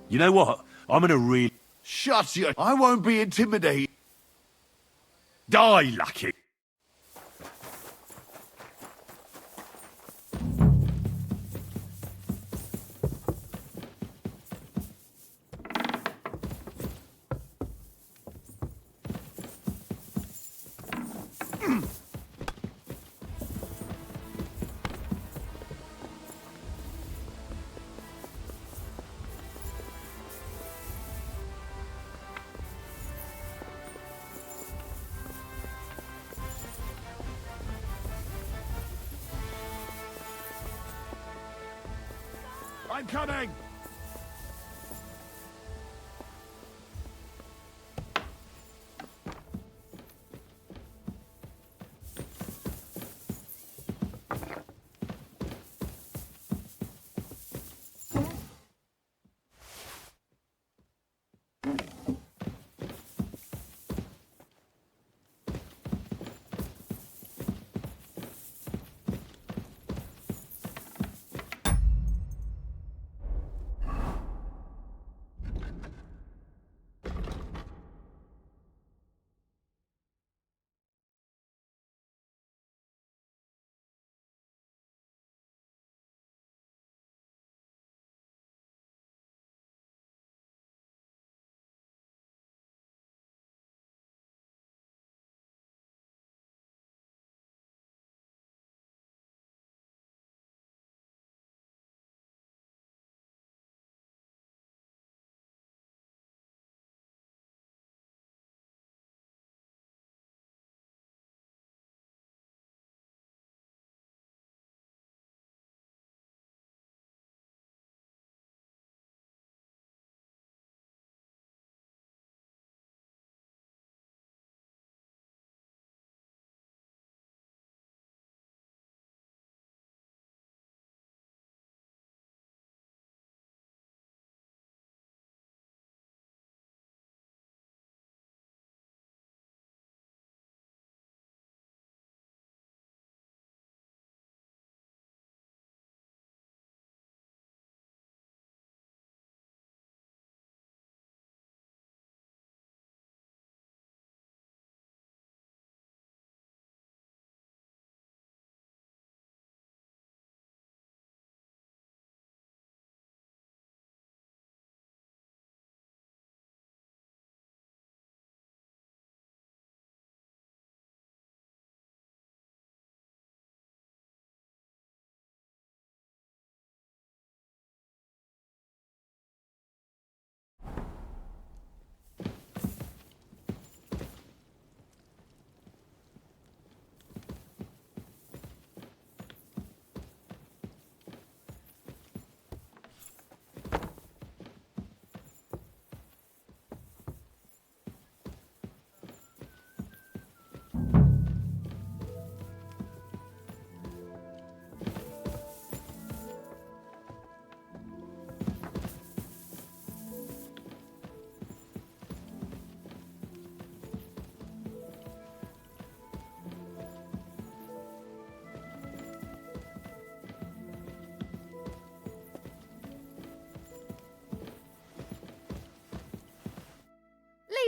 You know what? I'm gonna really... Shut your... I won't be intimidated. Die, Lucky! I'm coming!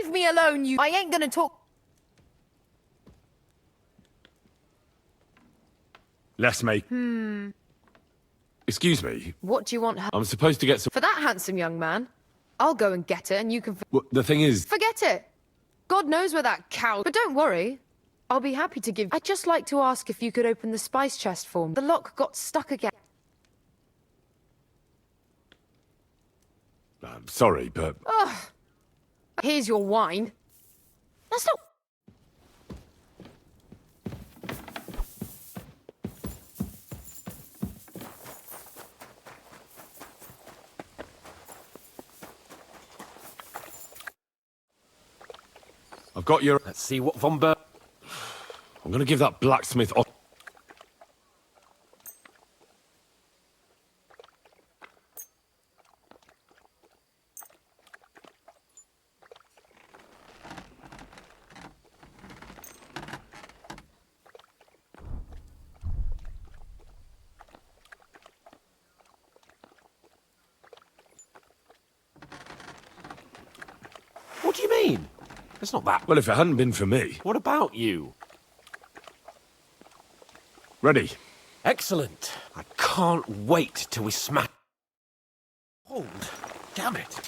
Leave me alone, you. I ain't gonna talk. Let's make... Excuse me. What do you want her... I'm supposed to get some... For that handsome young man? I'll go and get it and you can... Well, the thing is... Forget it! God knows where that cow... But don't worry. I'll be happy to give... I'd just like to ask if you could open the spice chest for me. The lock got stuck again. I'm sorry, but... Ugh. Here's your wine. That's not... I've got your... Let's see what Von Ber... I'm gonna give that blacksmith... What do you mean? It's not that... Well, if it hadn't been for me... What about you? Ready. Excellent. I can't wait till we smash... Hold. Damn it.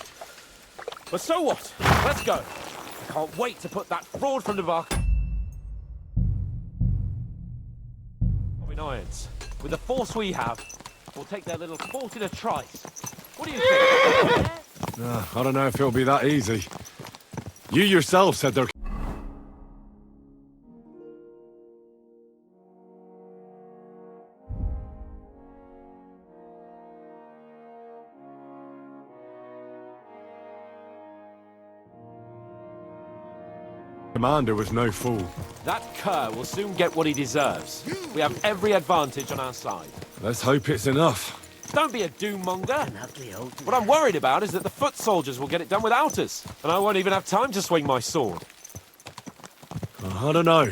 But so what? Let's go. I can't wait to put that fraud from the bar... in irons. With the force we have, we'll take their little fort in a trice. What do you think? I don't know if it'll be that easy. You yourself said they're... Commander was no fool. That cur will soon get what he deserves. We have every advantage on our side. Let's hope it's enough. Don't be a doom-monger. What I'm worried about is that the foot soldiers will get it done without us, and I won't even have time to swing my sword. I don't know.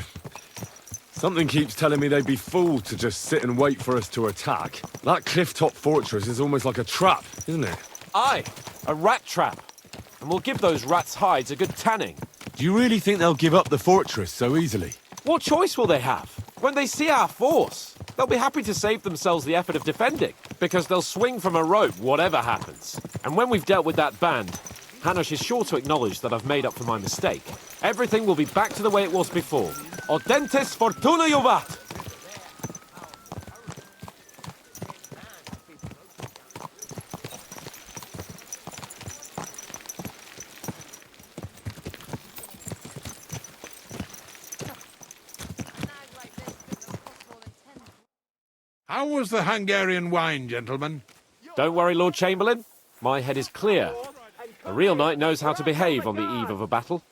Something keeps telling me they'd be fooled to just sit and wait for us to attack. That cliff-top fortress is almost like a trap, isn't it? Aye, a rat trap. And we'll give those rats' hides a good tanning. Do you really think they'll give up the fortress so easily? What choice will they have? When they see our force, they'll be happy to save themselves the effort of defending, because they'll swing from a rope whatever happens. And when we've dealt with that band, Hanush is sure to acknowledge that I've made up for my mistake. Everything will be back to the way it was before. Audentes fortuna juvat! How was the Hungarian wine, gentlemen? Don't worry, Lord Chamberlain. My head is clear. A real knight knows how to behave on the eve of a battle.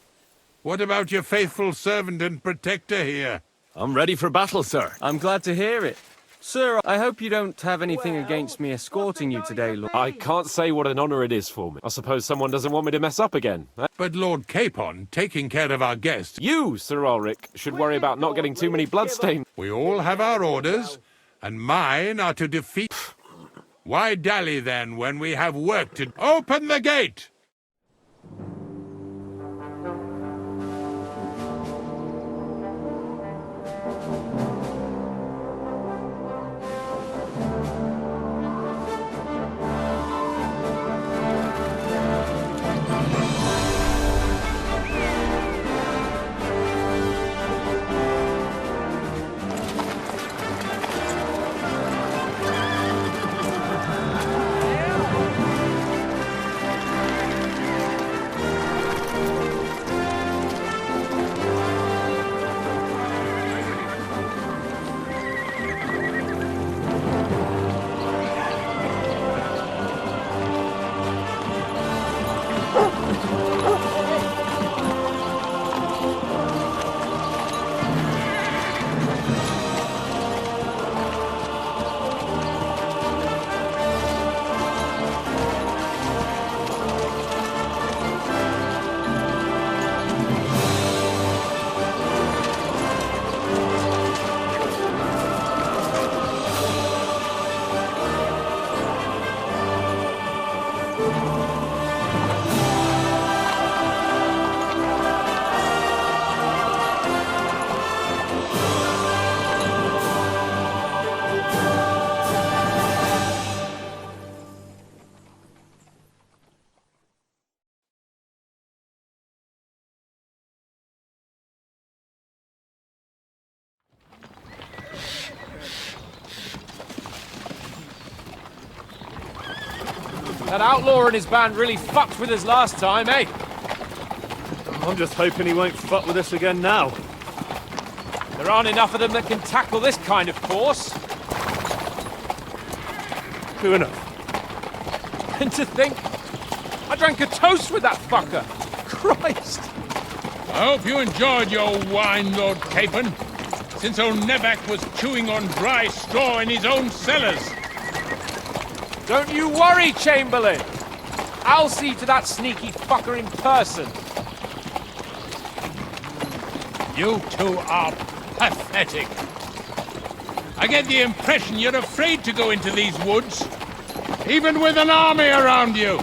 What about your faithful servant and protector here? I'm ready for battle, sir. I'm glad to hear it. Sir, I hope you don't have anything against me escorting you today, Lord. I can't say what an honour it is for me. I suppose someone doesn't want me to mess up again. But Lord Capon, taking care of our guests... You, Sir Ulrich, should worry about not getting too many bloodstains. We all have our orders, and mine are to defeat... Why dally, then, when we have work to... Open the gate! That outlaw and his band really fucked with us last time, eh? I'm just hoping he won't fuck with us again now. There aren't enough of them that can tackle this kind of force. True enough. And to think, I drank a toast with that fucker. Christ. I hope you enjoyed your wine, Lord Capon, since old Nevac was chewing on dry straw in his own cellars. Don't you worry, Chamberlain. I'll see to that sneaky fucker in person. You two are pathetic. I get the impression you're afraid to go into these woods, even with an army around you.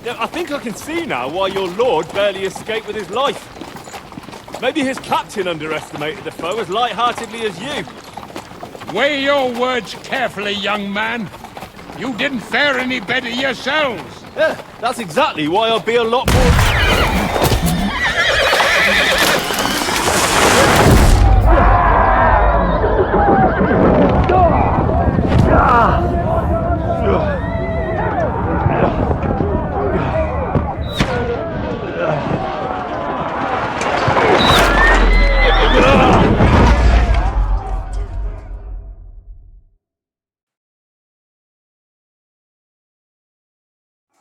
Yeah, I think I can see now why your lord barely escaped with his life. Maybe his captain underestimated the foe as light-heartedly as you. Weigh your words carefully, young man. You didn't fare any better yourselves. Yeah, that's exactly why I'll be a lot more...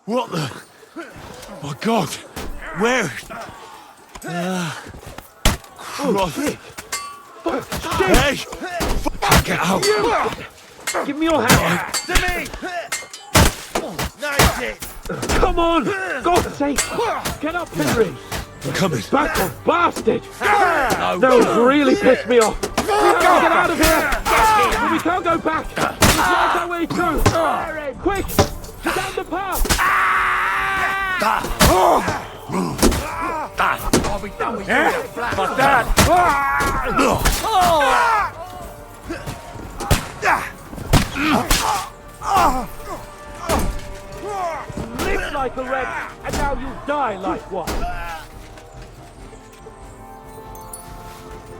What the... My God! Where? Christ! Hey! Get out! Give me your hand! To me! Nice it! Come on! God's sake! Get up, Henry! I'm coming. Back off, bastard! Those really pissed me off! We have to get out of here! But we can't go back! There's right our way through! Quick! Down the path! I'll be done with you, black. But Dad! Live like a red, and now you die like one!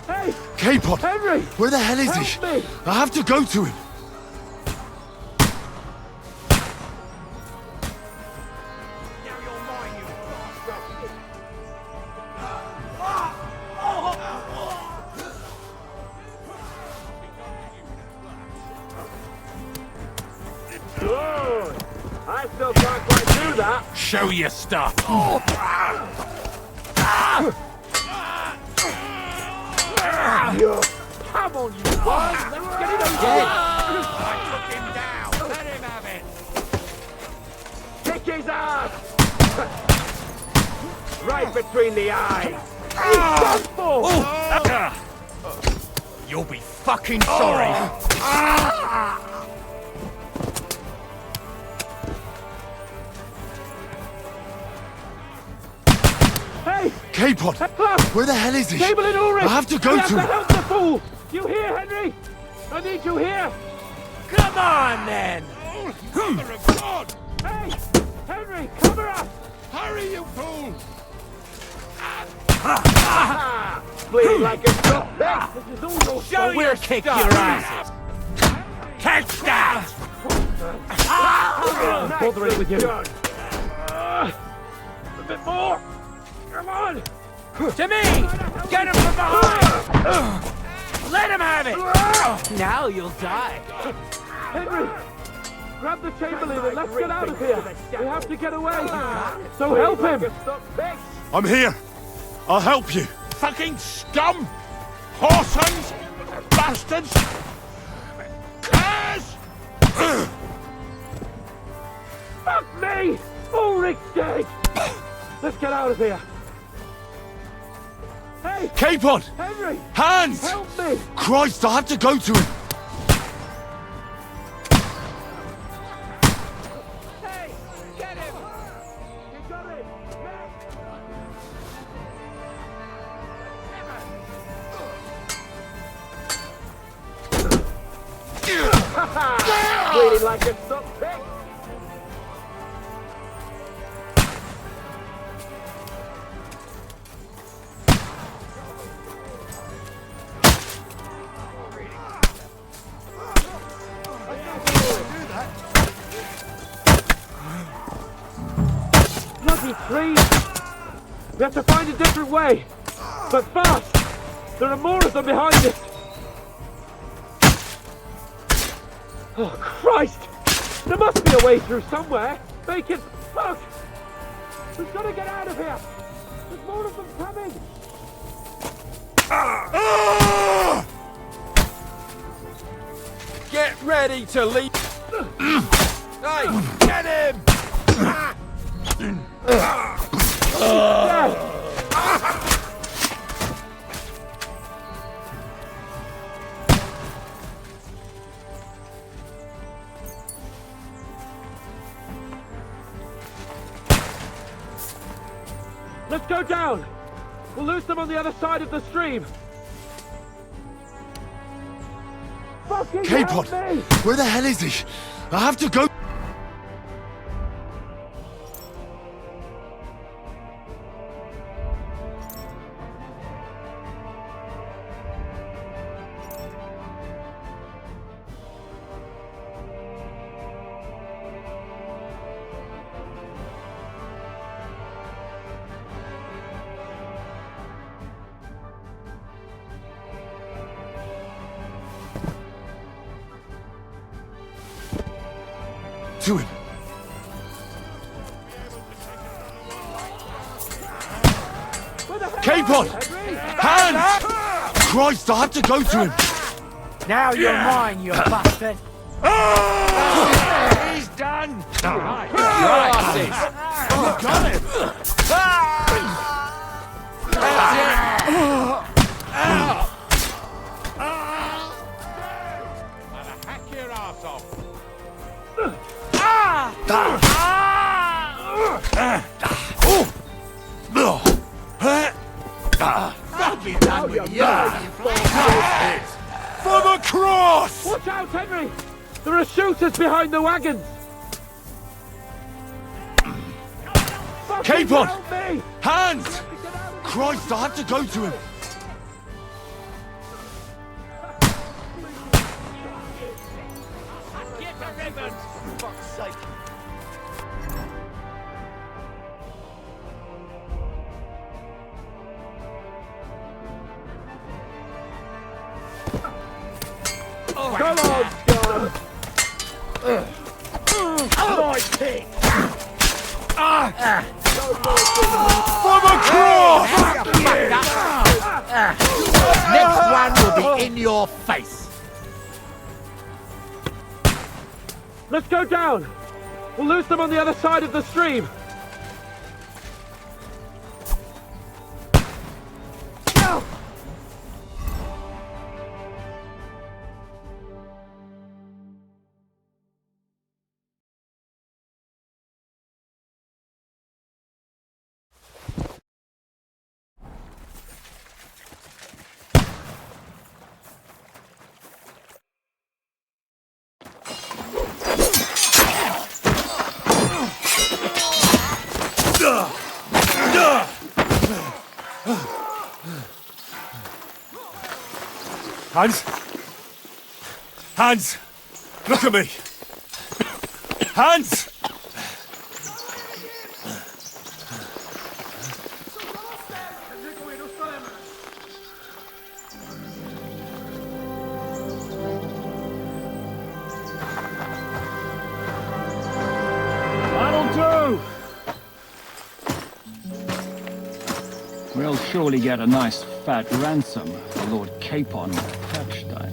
Hey! Capon! Henry! Where the hell is he? Help me! I have to go to him! I still can't quite do that. Show your stuff. Come on, you boys! Let's get it over! I took him down. Let him have it. Kick his ass! Right between the eyes. He's done for! You'll be fucking sorry. Hey! Capon! Where the hell is he? Chamberlain Ulrich! I have to go to him! Help the fool! You hear, Henry? I need you here! Come on, then. Mother of God! Hey! Henry, cover us! Hurry, you fool! Bleeding like a drop pig! This is all your Show your kick your asses. Catch that! I'm bothering with you. A bit more! Come on! To me! Get him from behind! Let him have it! Now you'll die. Henry! Grab the Chamberlain and let's get out of here! We have to get away! So help him! I'm here! I'll help you! Fucking scum! Whoresons! Bastards! Curs! Fuck me! Ulrich's dead! Let's get out of here! Hey! Capon! Henry! Hands! Help me! Christ, I have to go to him! Hey! Get him! You got it! Bleeding like a stuck pig! We have to find a different way. But fast! There are more of them behind us! Oh, Christ! There must be a way through somewhere! Make it... Look! We've got to get out of here! There's more of them coming! Get ready to leave! Hey, get him! Let's go down! We'll lose them on the other side of the stream! Fucking Capon! help me! Where the hell is he? I have to go... to him. Capon! Hands! Christ, I have to go to him. Now you're mine, you bastard. He's done. Right. You got him. Hack your ass off. For the cross! Watch out, Henry! There are shooters behind the wagons! Capon! Help me! Hands! Christ, I have to go to him. Get the ribbons! For fuck's sake. Come on, John! My pig! For the cross! Next one will be in your face. Let's go down! We'll lose them on the other side of the stream! Hans? Hans! Look at me! Hans! That'll do! We'll surely get a nice fat ransom for Lord Capon Herkstein.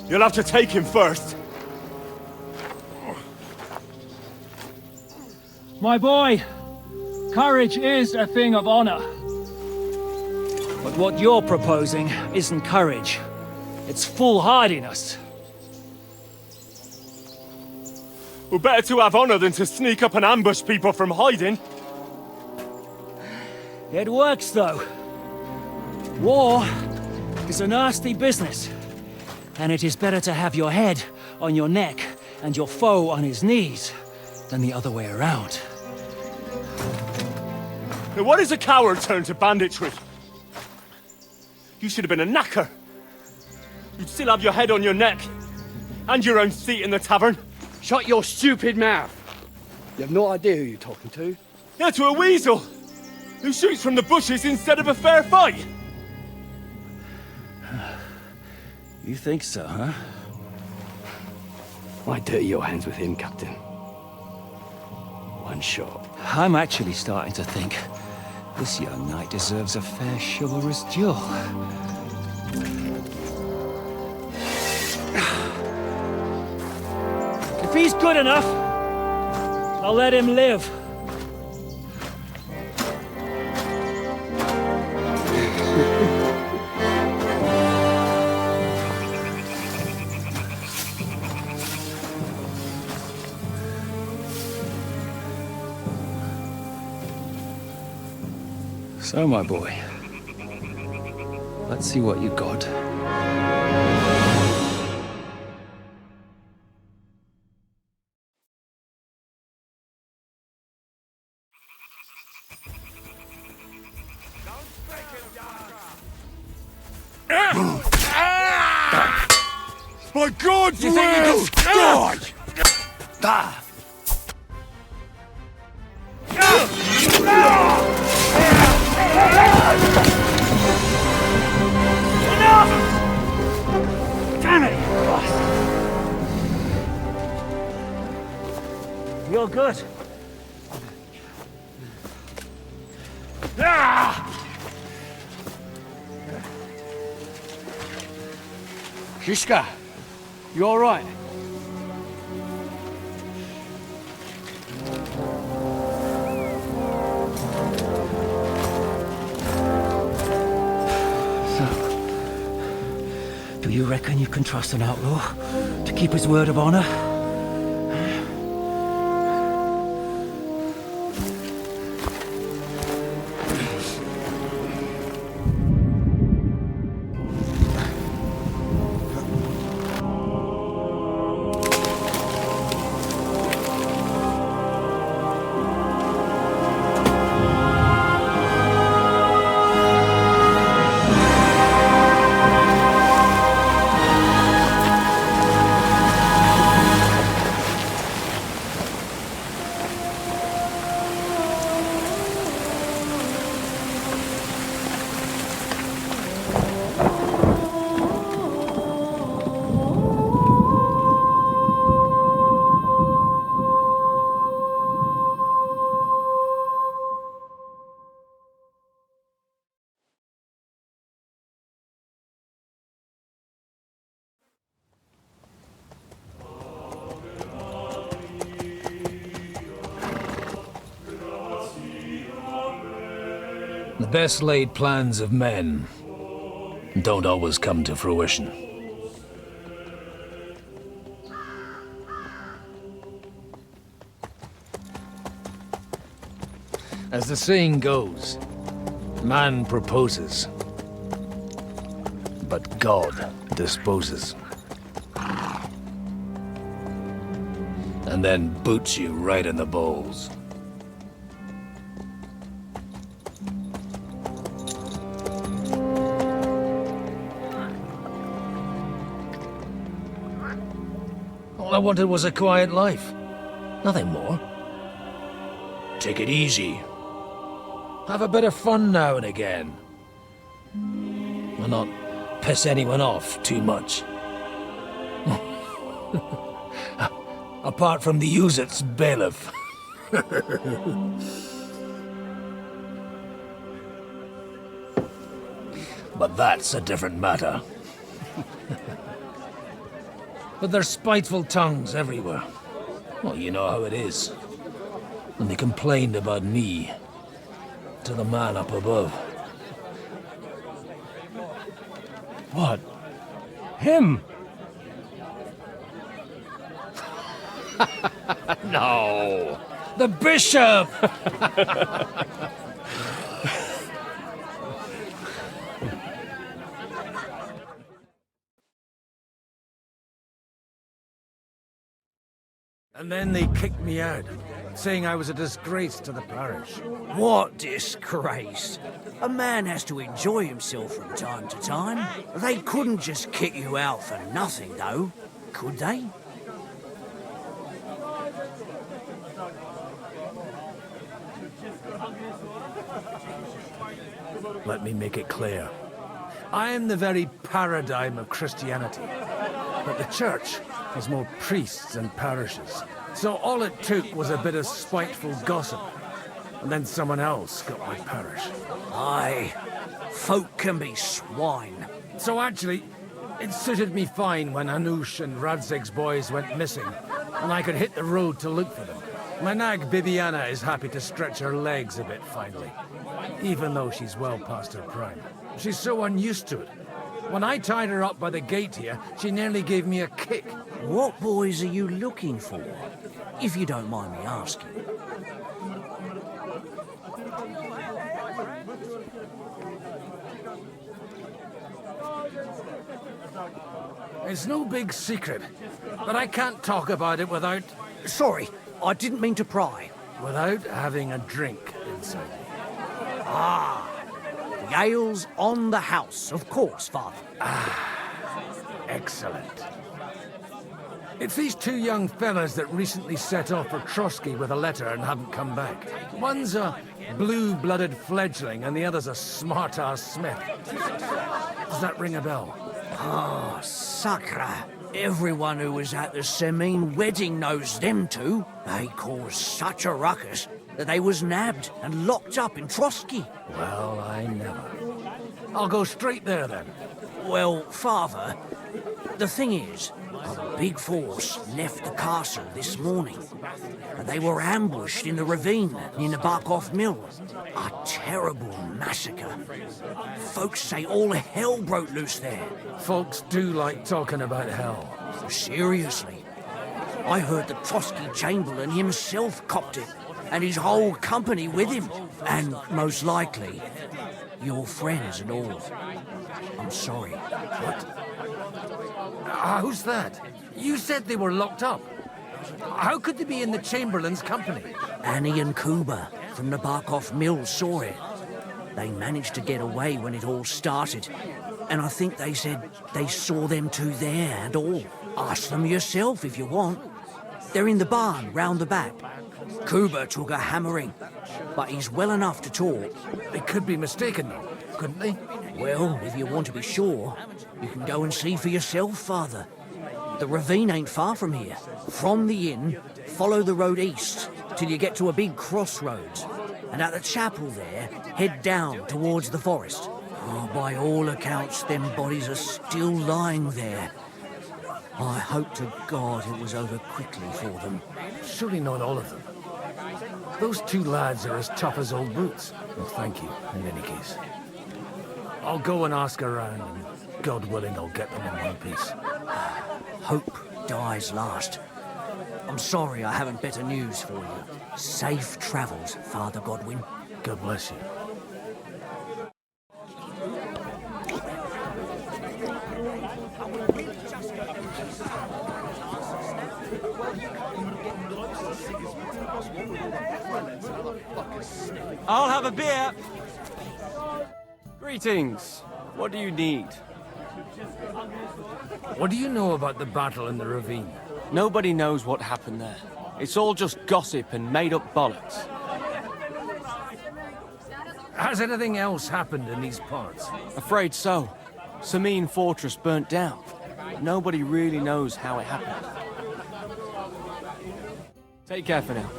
You'll have to take him first. My boy, courage is a thing of honor. But what you're proposing isn't courage. It's foolhardiness. Well, better to have honor than to sneak up and ambush people from hiding. It works, though. War is a nasty business. And it is better to have your head on your neck and your foe on his knees than the other way around. Now, what is a coward turned to banditry? You should have been a knacker. You'd still have your head on your neck. And your own seat in the tavern. Shut your stupid mouth. You have no idea who you're talking to. Yeah, to a weasel. Who shoots from the bushes instead of a fair fight. You think so, huh? Why dirty your hands with him, Captain? One shot. I'm actually starting to think this young knight deserves a fair chivalrous duel. If he's good enough, I'll let him live. So, my boy, let's see what you got. By God's will! Die! Damn it, you bastard! You're good. Shishka, you all right? Do you reckon you can trust an outlaw to keep his word of honor? The best laid plans of men don't always come to fruition. As the saying goes, man proposes, but God disposes. And then boots you right in the balls. All I wanted was a quiet life. Nothing more. Take it easy. Have a bit of fun now and again. And not piss anyone off too much. Apart from the Uzit's bailiff. But that's a different matter. But there's spiteful tongues everywhere. Well, you know how it is. And they complained about me to the man up above. What? Him? No! The bishop! And then they kicked me out. saying I was a disgrace to the parish. What disgrace? A man has to enjoy himself from time to time. They couldn't just kick you out for nothing, though, could they? Let me make it clear. I am the very paradigm of Christianity. But the church has more priests and parishes. So all it took was a bit of spiteful gossip. And then someone else got my parish. Aye, folk can be swine. So actually, it suited me fine when Anush and Radzig's boys went missing, and I could hit the road to look for them. My nag Bibiana is happy to stretch her legs a bit finally, even though she's well past her prime. She's so unused to it. When I tied her up by the gate here, she nearly gave me a kick. What boys are you looking for, if you don't mind me asking? It's no big secret, but I can't talk about it without... Sorry, I didn't mean to pry. Without having a drink inside me. Ah, the ale's on the house, of course, Father. Excellent. It's these two young fellas that recently set off for Trotsky with a letter and haven't come back. One's a blue-blooded fledgling and the other's a smart-ass smith. Does that ring a bell? Ah, Sakra. Everyone who was at the Semine wedding knows them two. They caused such a ruckus that they was nabbed and locked up in Trotsky. Well, I never. I'll go straight there, then. Well, Father, the thing is, a big force left the castle this morning, and they were ambushed in the ravine near the Barkov Mill. A terrible massacre. Folks say all hell broke loose there. Folks do like talking about hell. Seriously. I heard the Trotsky Chamberlain himself copped it, and his whole company with him. And most likely, your friends and all. I'm sorry. What? Who's that? You said they were locked up. How could they be in the Chamberlain's company? Annie and Kuba from the Barkov Mill saw it. They managed to get away when it all started. And I think they said they saw them two there and all. Ask them yourself if you want. They're in the barn round the back. Kuba took a hammering, but he's well enough to talk. They could be mistaken, though, couldn't they? Well, if you want to be sure, you can go and see for yourself, Father. The ravine ain't far from here. From the inn, follow the road east till you get to a big crossroads. And at the chapel there, head down towards the forest. Oh, by all accounts, them bodies are still lying there. I hope to God it was over quickly for them. Surely not all of them. Those two lads are as tough as old boots. Well, thank you, in any case. I'll go and ask around, and God willing, I'll get them in one piece. Hope dies last. I'm sorry I haven't better news for you. Safe travels, Father Godwin. God bless you. I'll have a beer. Greetings. What do you need? What do you know about the battle in the ravine? Nobody knows what happened there. It's all just gossip and made-up bollocks. Has anything else happened in these parts? Afraid so. Semine Fortress burnt down. Nobody really knows how it happened. Take care for now.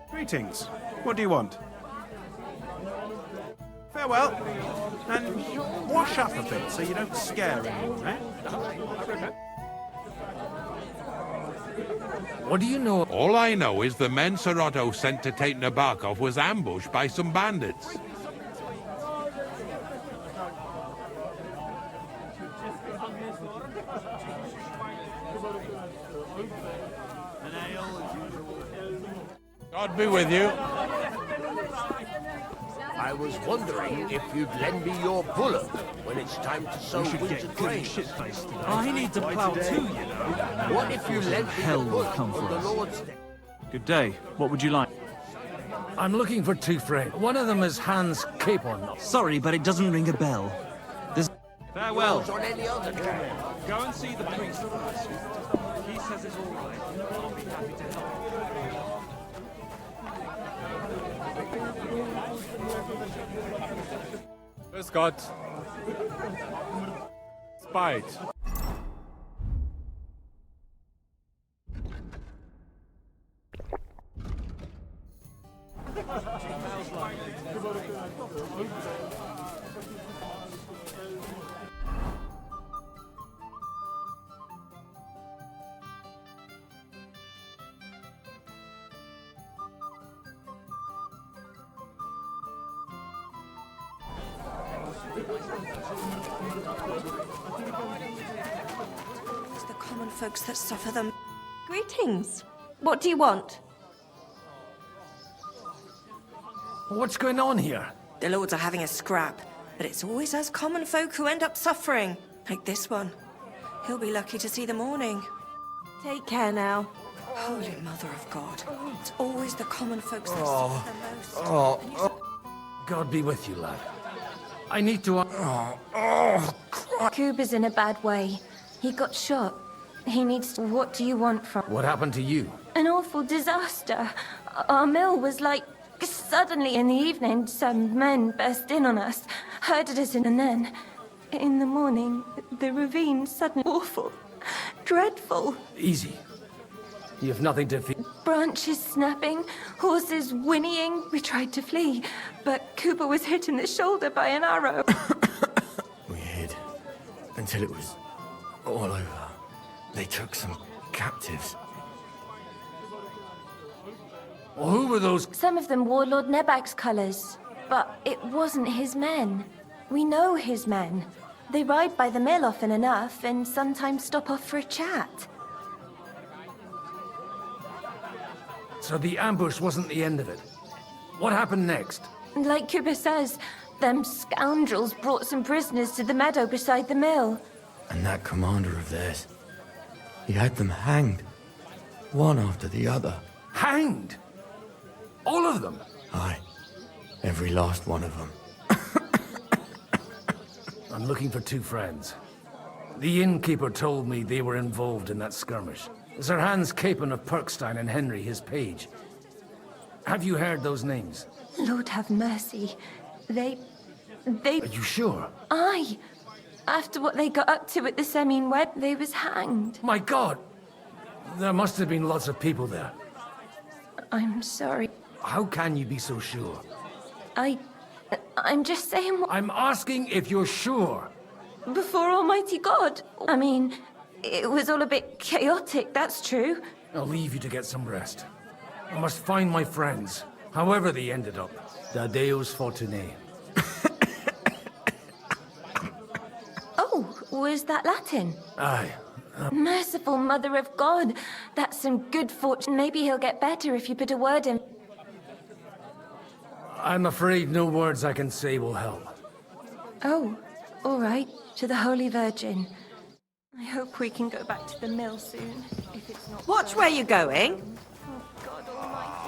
Greetings. What do you want? Farewell. And wash up a bit so you don't scare anyone, eh? What do you know? All I know is the men Sir Otto sent to take Nabokov was ambushed by some bandits. God be with you. I was wondering if you'd lend me your bullock when it's time to sow winter grain. I need to plough too, you know. What if you lent me Hell the will bullock come for for the us. Lord's Day? Good day. What would you like? I'm looking for two friends. One of them is Hans Capon. Sorry, but it doesn't ring a bell. Farewell. On any other day. Go and see the priest first. If he says it's all right, I'll be happy to help. Grüß Gott. Spite. It's the common folks that suffer them. Greetings. What do you want? What's going on here? The lords are having a scrap, but it's always us common folk who end up suffering. Like this one. He'll be lucky to see the morning. Take care now. Holy Mother of God. It's always the common folks that suffer the most. God be with you, lad. I need to... Kuba's in a bad way. He got shot. He needs... What do you want from... What happened to you? An awful disaster. Our mill was like... Suddenly in the evening, some men burst in on us, herded us in, and then... In the morning, the ravine suddenly... Awful. Dreadful. Easy. You have nothing to fear. Branches snapping, horses whinnying. We tried to flee, but Kuba was hit in the shoulder by an arrow. We hid until it was all over. They took some captives. Well, who were those? Some of them wore Lord Nebag's colours, but it wasn't his men. We know his men. They ride by the mill often enough and sometimes stop off for a chat. So the ambush wasn't the end of it. What happened next? Like Kuba says, them scoundrels brought some prisoners to the meadow beside the mill. And that commander of theirs, he had them hanged, one after the other. Hanged? All of them? Aye, every last one of them. I'm looking for two friends. The innkeeper told me they were involved in that skirmish. Sir Hans Capon of Perkstein and Henry, his page. Have you heard those names? Lord have mercy. They... Are you sure? Aye. After what they got up to at the Semine Wed, they was hanged. My God! There must have been lots of people there. I'm sorry. How can you be so sure? I'm just saying... I'm asking if you're sure. Before Almighty God. I mean, it was all a bit chaotic, that's true. I'll leave you to get some rest. I must find my friends, however they ended up. Da Deus Fortunae. Oh, was that Latin? Aye. Merciful Mother of God. That's some good fortune. Maybe he'll get better if you put a word in. I'm afraid no words I can say will help. Oh, all right. To the Holy Virgin. I hope we can go back to the mill soon, if it's not... Watch where you're going. Oh, God Almighty.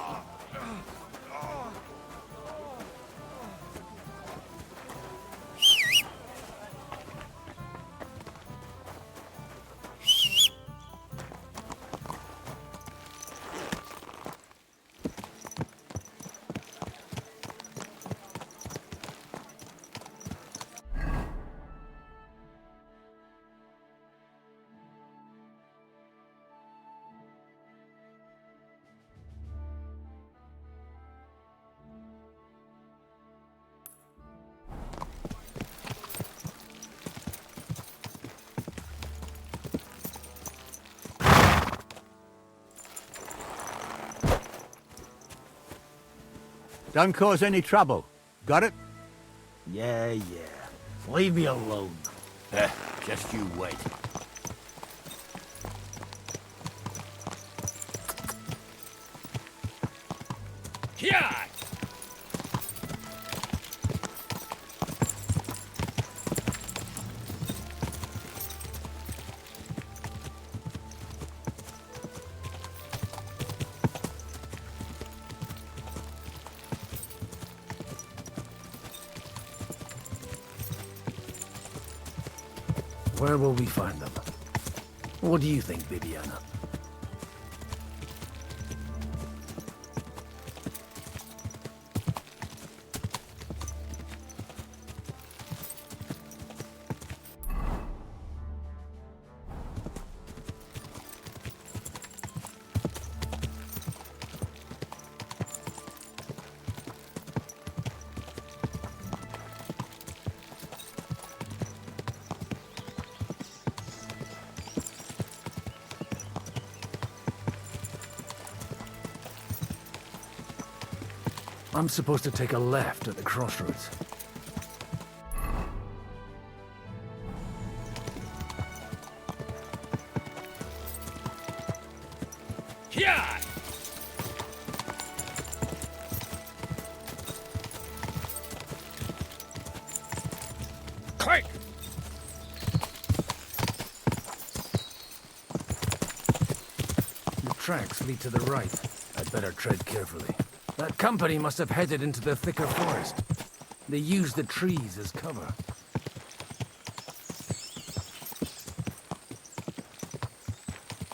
Don't cause any trouble. Got it? Yeah. Leave me alone. Just you wait. Yeah! Where will we find them? What do you think, Bibiana? I'm supposed to take a left at the crossroads. Yeah! Quick! The tracks lead to the right. I'd better tread carefully. That company must have headed into the thicker forest. They used the trees as cover.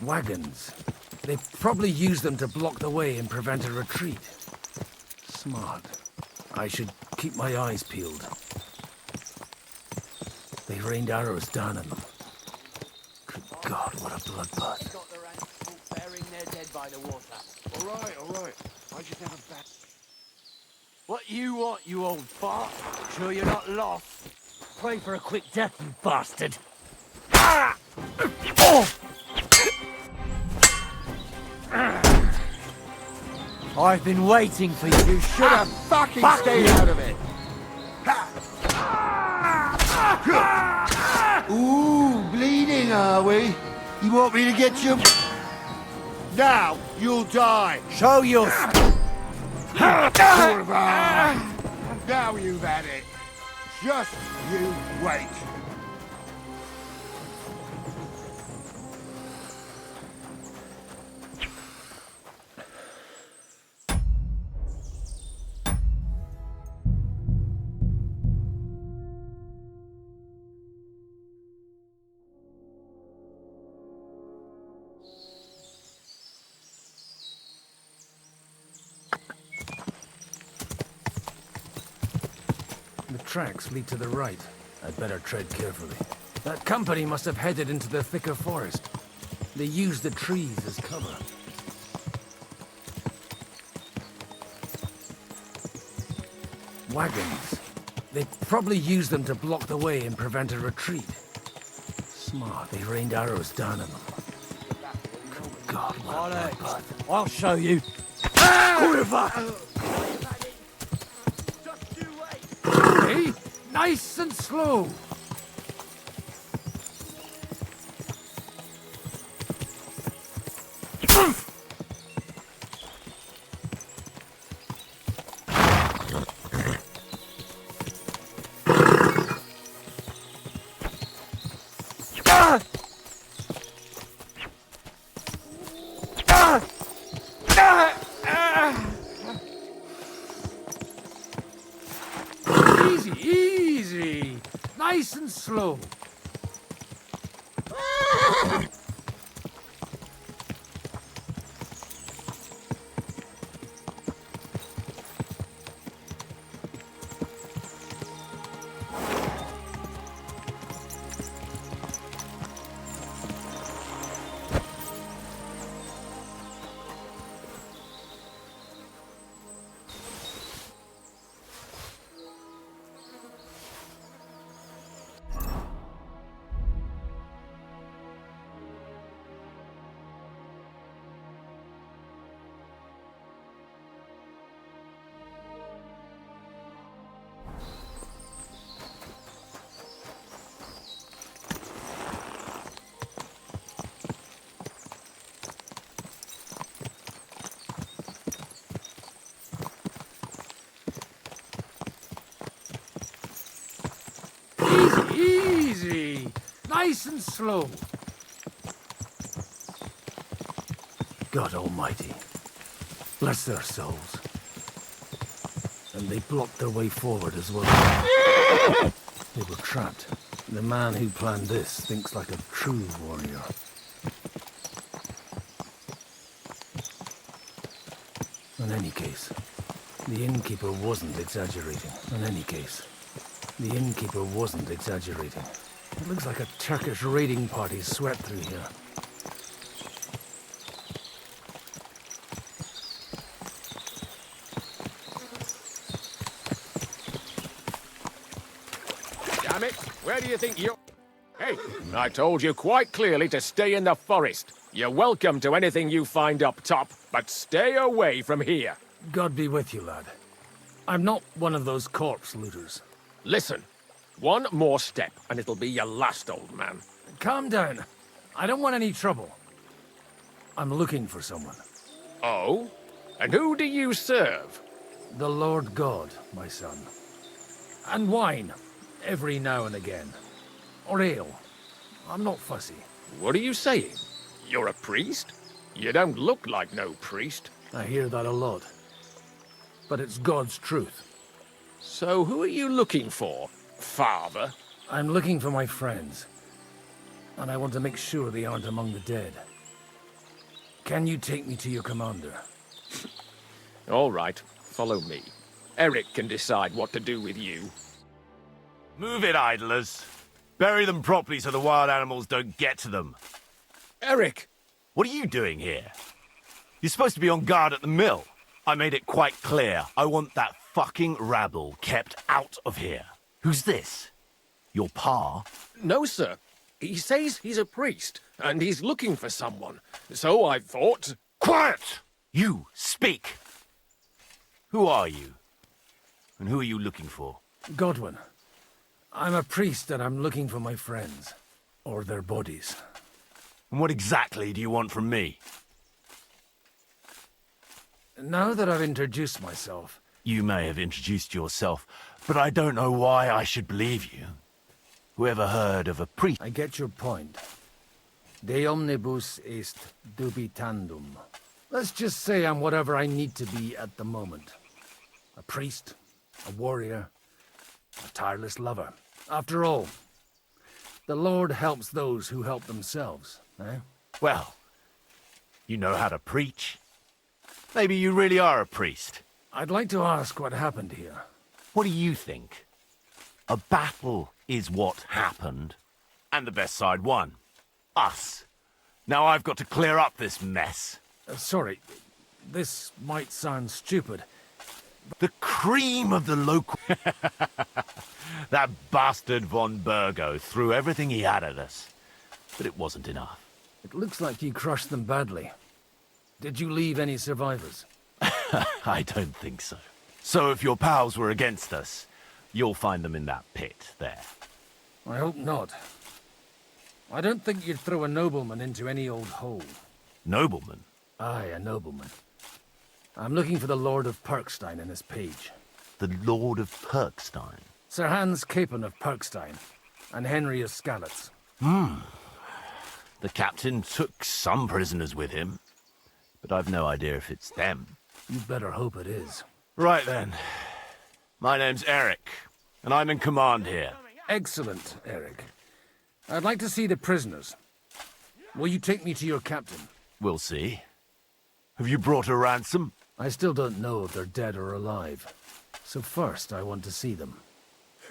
Wagons. They probably used them to block the way and prevent a retreat. Smart. I should keep my eyes peeled. They rained arrows down on them. Good God, what a bloodbath. Burying their dead by the water. All right. I just have a bat. What you want, you old fart? Sure you're not lost? Pray for a quick death, you bastard. Ah! Oh! I've been waiting for you. You should have fucking stayed out of it. Ooh, bleeding, are we? You want me to get you? Now, you'll die. Show your... Now you've had it. Just you wait. The tracks lead to the right. I'd better tread carefully. That company must have headed into the thicker forest. They used the trees as cover. Wagons. They probably used them to block the way and prevent a retreat. Smart. They rained arrows down on them. Good God, what a bloodbath. I'll show you. Hey, nice and slow. Easy. Nice and slow. Easy. Nice and slow. God Almighty. Bless their souls. And they blocked their way forward as well. They were trapped. The man who planned this thinks like a true warrior. In any case, the innkeeper wasn't exaggerating. It looks like a Turkish raiding party swept through here. Damn it! Where do you think you're... Hey, I told you quite clearly to stay in the forest. You're welcome to anything you find up top, but stay away from here. God be with you, lad. I'm not one of those corpse looters. Listen, one more step and it'll be your last, old man. Calm down. I don't want any trouble. I'm looking for someone. Oh? And who do you serve? The Lord God, my son. And wine, every now and again. Or ale. I'm not fussy. What are you saying? You're a priest? You don't look like no priest. I hear that a lot. But it's God's truth. So who are you looking for, Father? I'm looking for my friends. And I want to make sure they aren't among the dead. Can you take me to your commander? All right, follow me. Eric can decide what to do with you. Move it, idlers. Bury them properly so the wild animals don't get to them. Eric! What are you doing here? You're supposed to be on guard at the mill. I made it quite clear. I want that fucking rabble kept out of here. Who's this? Your pa? No, sir. He says he's a priest, and he's looking for someone. So I thought... Quiet! You, speak! Who are you? And who are you looking for? Godwin. I'm a priest and I'm looking for my friends. Or their bodies. And what exactly do you want from me? Now that I've introduced myself... You may have introduced yourself, but I don't know why I should believe you. Whoever heard of a priest... I get your point. De omnibus est dubitandum. Let's just say I'm whatever I need to be at the moment. A priest, a warrior, a tireless lover. After all, the Lord helps those who help themselves, eh? Well, you know how to preach. Maybe you really are a priest. I'd like to ask what happened here. What do you think? A battle is what happened, and the best side won. Us. Now I've got to clear up this mess. Sorry, this might sound stupid. The cream of the local... That bastard von Burgo threw everything he had at us, but it wasn't enough. It looks like you crushed them badly. Did you leave any survivors? I don't think so. So if your pals were against us, you'll find them in that pit there. I hope not. I don't think you'd throw a nobleman into any old hole. Nobleman? Aye, a nobleman. I'm looking for the Lord of Perkstein and his page. The Lord of Perkstein? Sir Hans Capon of Perkstein, and Henry of Skalitz. The captain took some prisoners with him, but I've no idea if it's them. You'd better hope it is. Right then. My name's Eric, and I'm in command here. Excellent, Eric. I'd like to see the prisoners. Will you take me to your captain? We'll see. Have you brought a ransom? I still don't know if they're dead or alive. So first, I want to see them.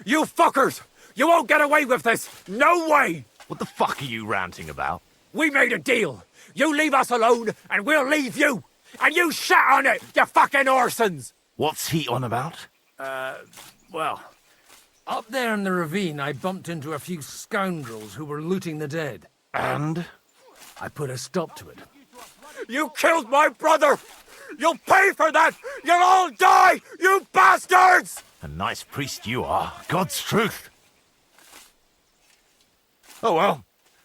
You fuckers! You won't get away with this! No way! What the fuck are you ranting about? We made a deal. You leave us alone, and we'll leave you! And you shat on it, you fucking orsons! What's he on about? Well, up there in the ravine, I bumped into a few scoundrels who were looting the dead. And? I put a stop to it. You killed my brother! You'll pay for that! You'll all die, you bastards! A nice priest you are. God's truth. Oh well,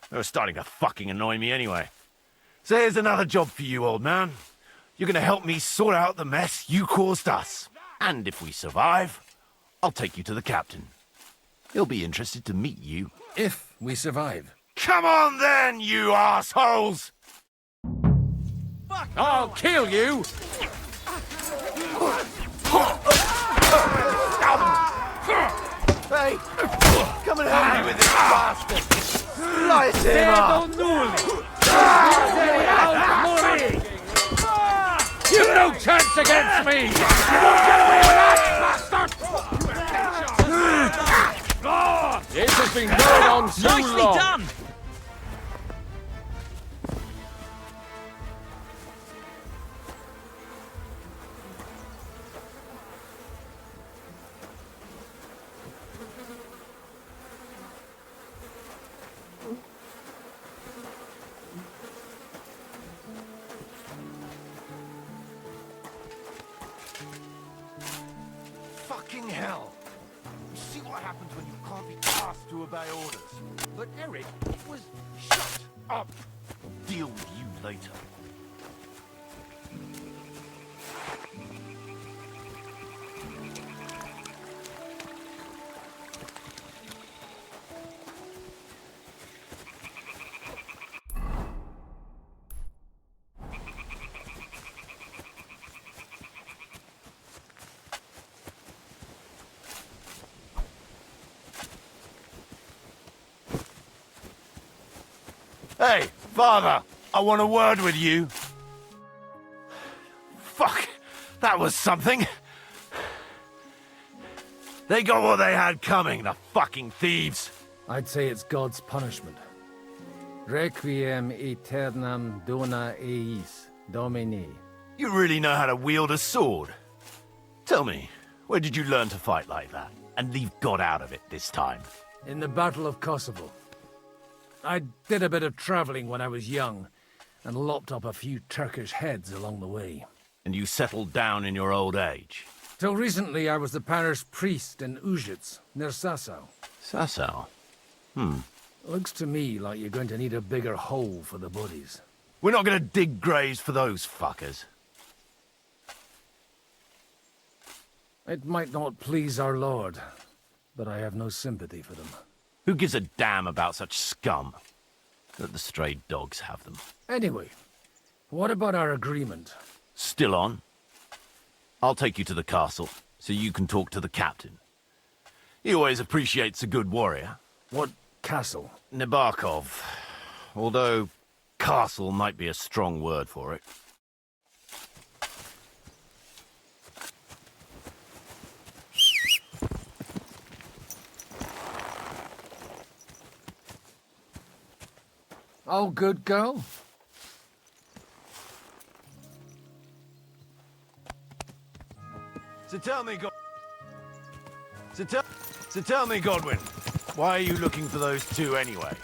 they were starting to fucking annoy me anyway. So here's another job for you, old man. You're gonna help me sort out the mess you caused us. And if we survive, I'll take you to the captain. He'll be interested to meet you. If we survive. Come on then, you assholes! I'll kill you! Hey, come and help me with this. taking so long? Nicely done! Fucking hell! You see what happens when you can't be asked to obey orders. But Eric, it was... Shut up! I'll deal with you later. Hey, father! I want a word with you. Fuck! That was something! They got what they had coming, the fucking thieves! I'd say it's God's punishment. Requiem aeternam dona eis, Domini. You really know how to wield a sword? Tell me, where did you learn to fight like that? And leave God out of it this time? In the Battle of Kosovo. I did a bit of traveling when I was young, and lopped up a few Turkish heads along the way. And you settled down in your old age? Till recently I was the parish priest in Užice, near Sasau. Sasau? Looks to me like you're going to need a bigger hole for the bodies. We're not gonna dig graves for those fuckers. It might not please our Lord, but I have no sympathy for them. Who gives a damn about such scum? Let the stray dogs have them. Anyway, what about our agreement? Still on? I'll take you to the castle, so you can talk to the captain. He always appreciates a good warrior. What castle? Nabokov. Although, castle might be a strong word for it. Oh, good girl. So tell me, Godwin, why are you looking for those two anyway?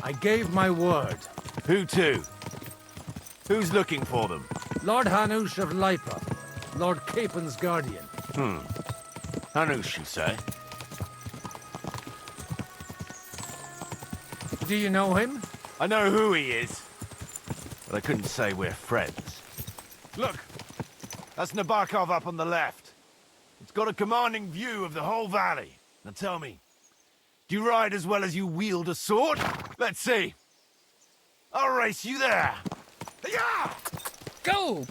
I gave my word. Who to? Who's looking for them? Lord Hanush of Lipa, Lord Capen's guardian. Hanush, you say? Do you know him? I know who he is, but I couldn't say we're friends. Look, that's Nabokov up on the left. It's got a commanding view of the whole valley. Now tell me, do you ride as well as you wield a sword? Let's see. I'll race you there. Yeah! Go!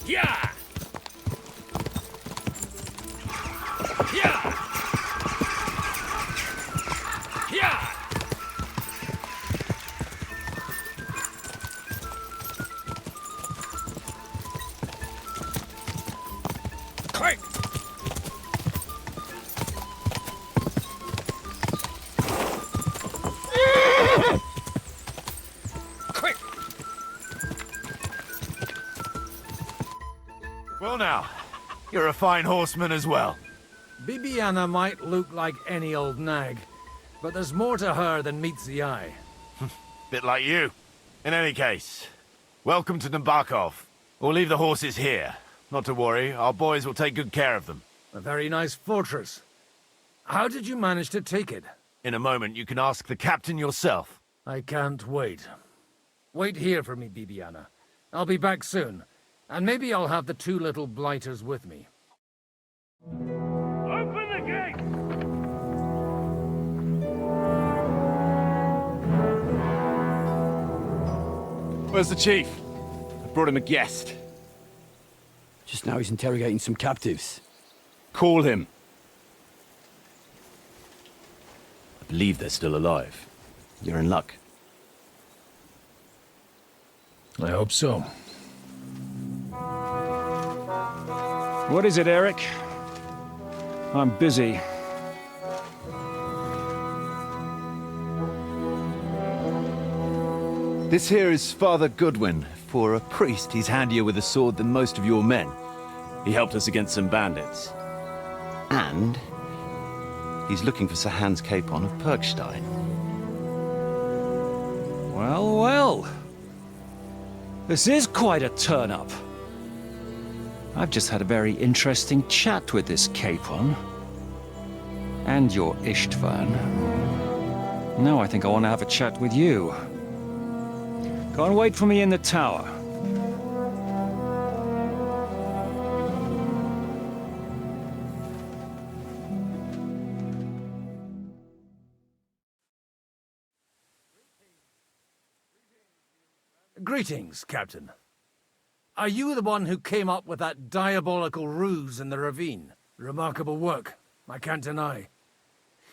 Yeah! Yeah! Yeah! Quick! Quick! Well now, you're a fine horseman as well. Bibiana might look like any old nag, but there's more to her than meets the eye. Bit like you. In any case, welcome to Nabokov. We'll leave the horses here. Not to worry, our boys will take good care of them. A very nice fortress. How did you manage to take it? In a moment, you can ask the captain yourself. I can't wait. Wait here for me, Bibiana. I'll be back soon, and maybe I'll have the two little blighters with me. Open the gate! Where's the chief? I brought him a guest. Just now he's interrogating some captives. Call him. I believe they're still alive. You're in luck. I hope so. What is it, Eric? I'm busy. This here is Father Goodwin. For a priest, he's handier with a sword than most of your men. He helped us against some bandits. And he's looking for Sir Hans Capon of Perkstein. Well, well. This is quite a turn-up. I've just had a very interesting chat with this Capon. And your Istvan. Now I think I want to have a chat with you. Go and wait for me in the tower. Greetings, Captain. Are you the one who came up with that diabolical ruse in the ravine? Remarkable work, I can't deny.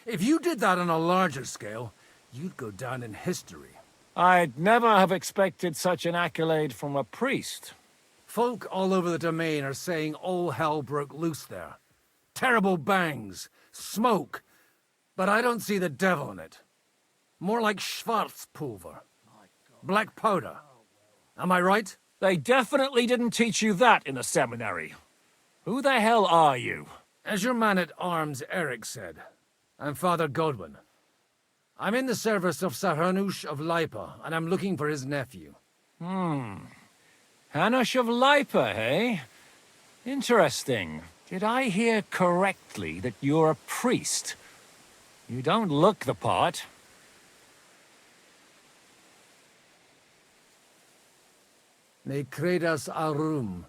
If you did that on a larger scale, you'd go down in history. I'd never have expected such an accolade from a priest. Folk all over the domain are saying all hell broke loose there. Terrible bangs, smoke, but I don't see the devil in it. More like Schwarzpulver. Black powder. Am I right? They definitely didn't teach you that in the seminary. Who the hell are you? As your man-at-arms Eric said, I'm Father Godwin. I'm in the service of Sir Hanush of Lipa, and I'm looking for his nephew. Hanush of Lipa, eh? Interesting. Did I hear correctly that you're a priest? You don't look the part. Ne credas aurum,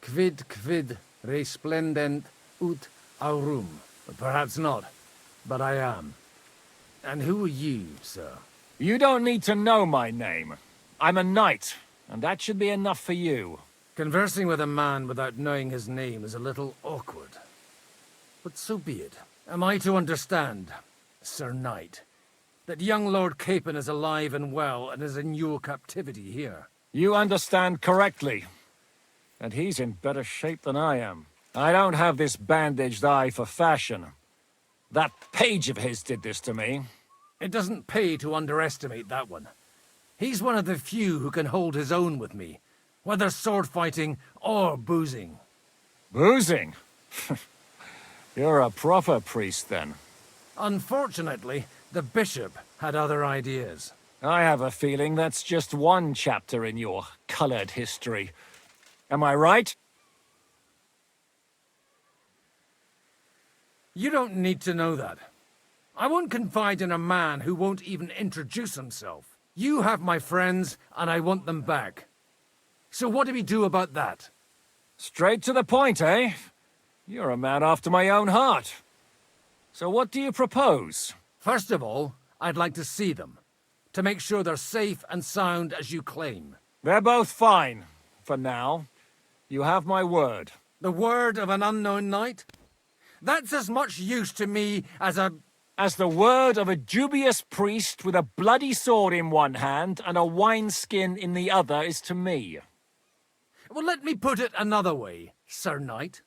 quid resplendent ut aurum. Perhaps not, but I am. And who are you, sir? You don't need to know my name. I'm a knight, and that should be enough for you. Conversing with a man without knowing his name is a little awkward. But so be it. Am I to understand, Sir Knight, that young Lord Capon is alive and well and is in your captivity here? You understand correctly. And he's in better shape than I am. I don't have this bandaged eye for fashion. That page of his did this to me. It doesn't pay to underestimate that one. He's one of the few who can hold his own with me, whether sword fighting or boozing. Boozing? You're a proper priest, then. Unfortunately, the bishop had other ideas. I have a feeling that's just one chapter in your colored history. Am I right? You don't need to know that. I won't confide in a man who won't even introduce himself. You have my friends, and I want them back. So what do we do about that? Straight to the point, eh? You're a man after my own heart. So what do you propose? First of all, I'd like to see them, to make sure they're safe and sound as you claim. They're both fine, for now. You have my word. The word of an unknown knight? That's as much use to me as the word of a dubious priest with a bloody sword in one hand and a wineskin in the other is to me. Well, let me put it another way, Sir Knight.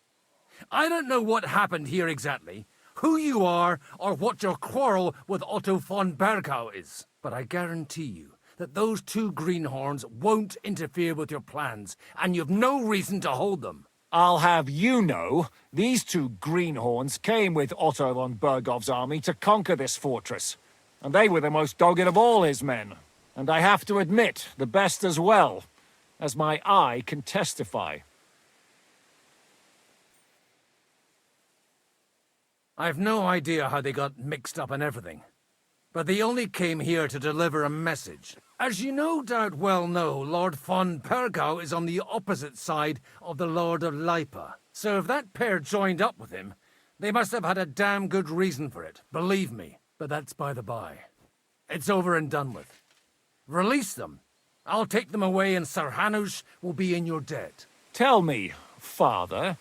I don't know what happened here exactly, who you are, or what your quarrel with Otto von Bergau is. But I guarantee you that those two greenhorns won't interfere with your plans, and you've no reason to hold them. I'll have you know, these two greenhorns came with Otto von Bergov's army to conquer this fortress. And they were the most dogged of all his men. And I have to admit, the best as well, as my eye can testify. I've no idea how they got mixed up in everything. But they only came here to deliver a message. As you no doubt well know, Lord von Bergau is on the opposite side of the Lord of Lipa. So if that pair joined up with him, they must have had a damn good reason for it, believe me. But that's by the by. It's over and done with. Release them. I'll take them away and Sir Hanush will be in your debt. Tell me, Father,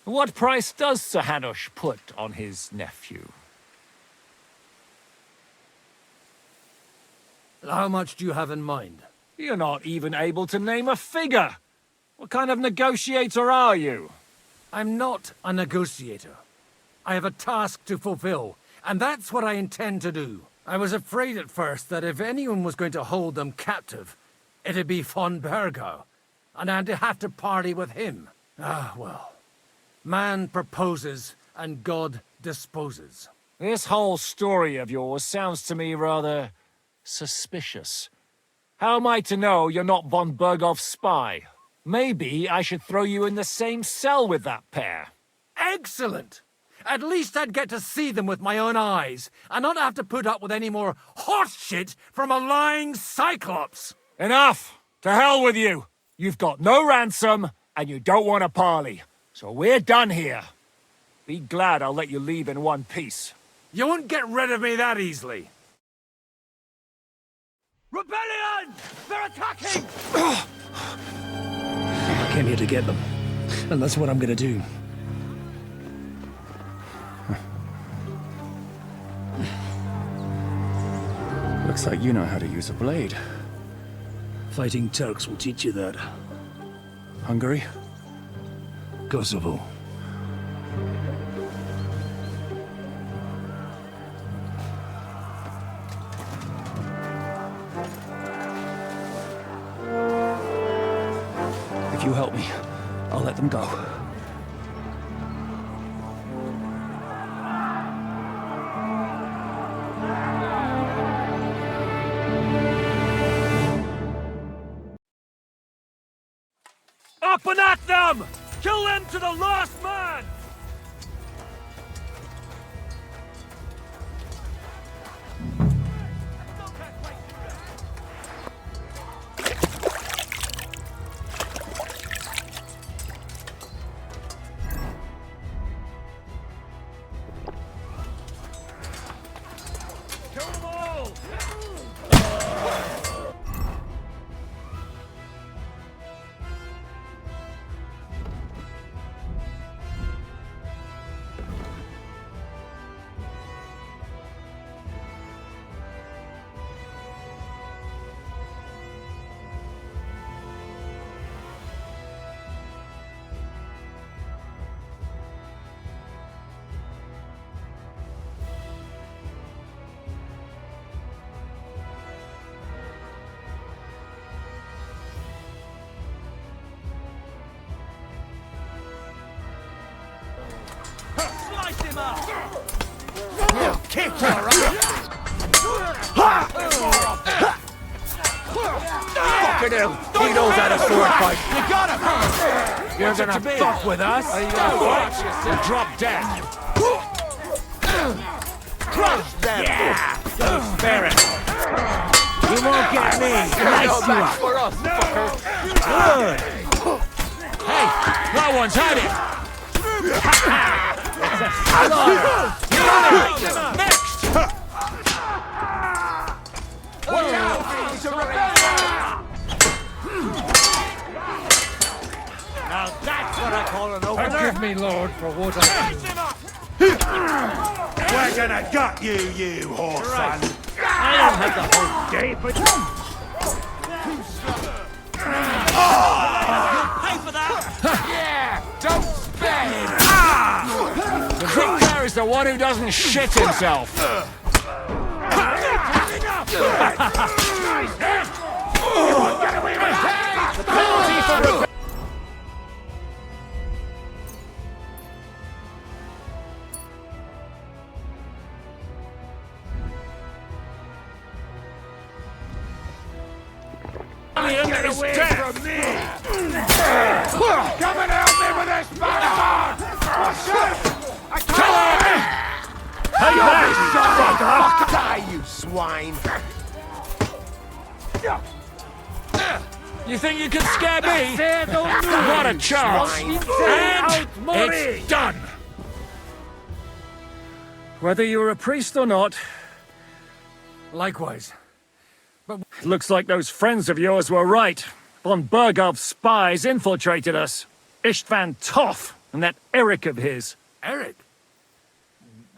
what price does Sir Hanush put on his nephew? How much do you have in mind? You're not even able to name a figure. What kind of negotiator are you? I'm not a negotiator. I have a task to fulfill, and that's what I intend to do. I was afraid at first that if anyone was going to hold them captive, it'd be von Bergo, and I'd have to party with him. Ah, well. Man proposes, and God disposes. This whole story of yours sounds to me rather suspicious. How am I to know you're not von Bergov's spy? Maybe I should throw you in the same cell with that pair. Excellent! At least I'd get to see them with my own eyes, and not have to put up with any more horse shit from a lying Cyclops! Enough! To hell with you! You've got no ransom, and you don't want a parley. So we're done here. Be glad I'll let you leave in one piece. You won't get rid of me that easily. Rebellion! They're attacking! I came here to get them, and that's what I'm gonna do. Looks like you know how to use a blade. Fighting Turks will teach you that. Hungary? Kosovo. If you help me, I'll let them go. Up and at them! Kill them to the last man! Kill them all! Slice him up! Now kick her up! Fucking hell! He knows how to sword fight! You got him! You're gonna fuck with us? Are you gonna watch yourself? Drop dead! Crush them! Yeah! Don't spare it! You won't get me! Nice you up! For us, fucker! Good! Hey! That one's had it! It's a slaughter! You got it! Next! Watch out! It's a rebellion! Now that's what I call an opener! Forgive me, Lord, for what I did. We're gonna gut you, you whore son! I don't have the whole day, but... You'll pay for that! Yeah! Don't spend! The victor is the one who doesn't shit himself. The penalty for rebellion! Get away from me! Come and help me with this bastard! Kill him! Hey, Fuck! Die, you swine! You think you can scare me? Not a chance. And it's done. Whether you're a priest or not, Likewise. it looks like those friends of yours were right. Von Bergov's spies infiltrated us. Istvan Toth and that Eric of his. Eric?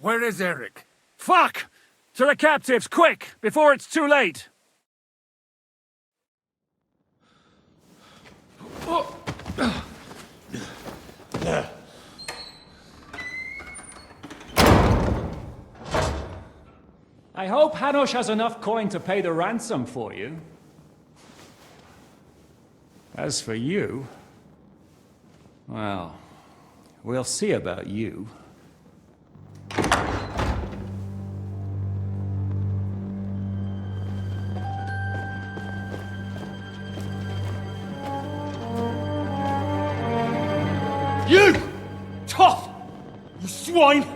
Where is Eric? Fuck! To the captives, quick, before it's too late. I hope Hanush has enough coin to pay the ransom for you. As for you, well, we'll see about you. You! Tough! You swine!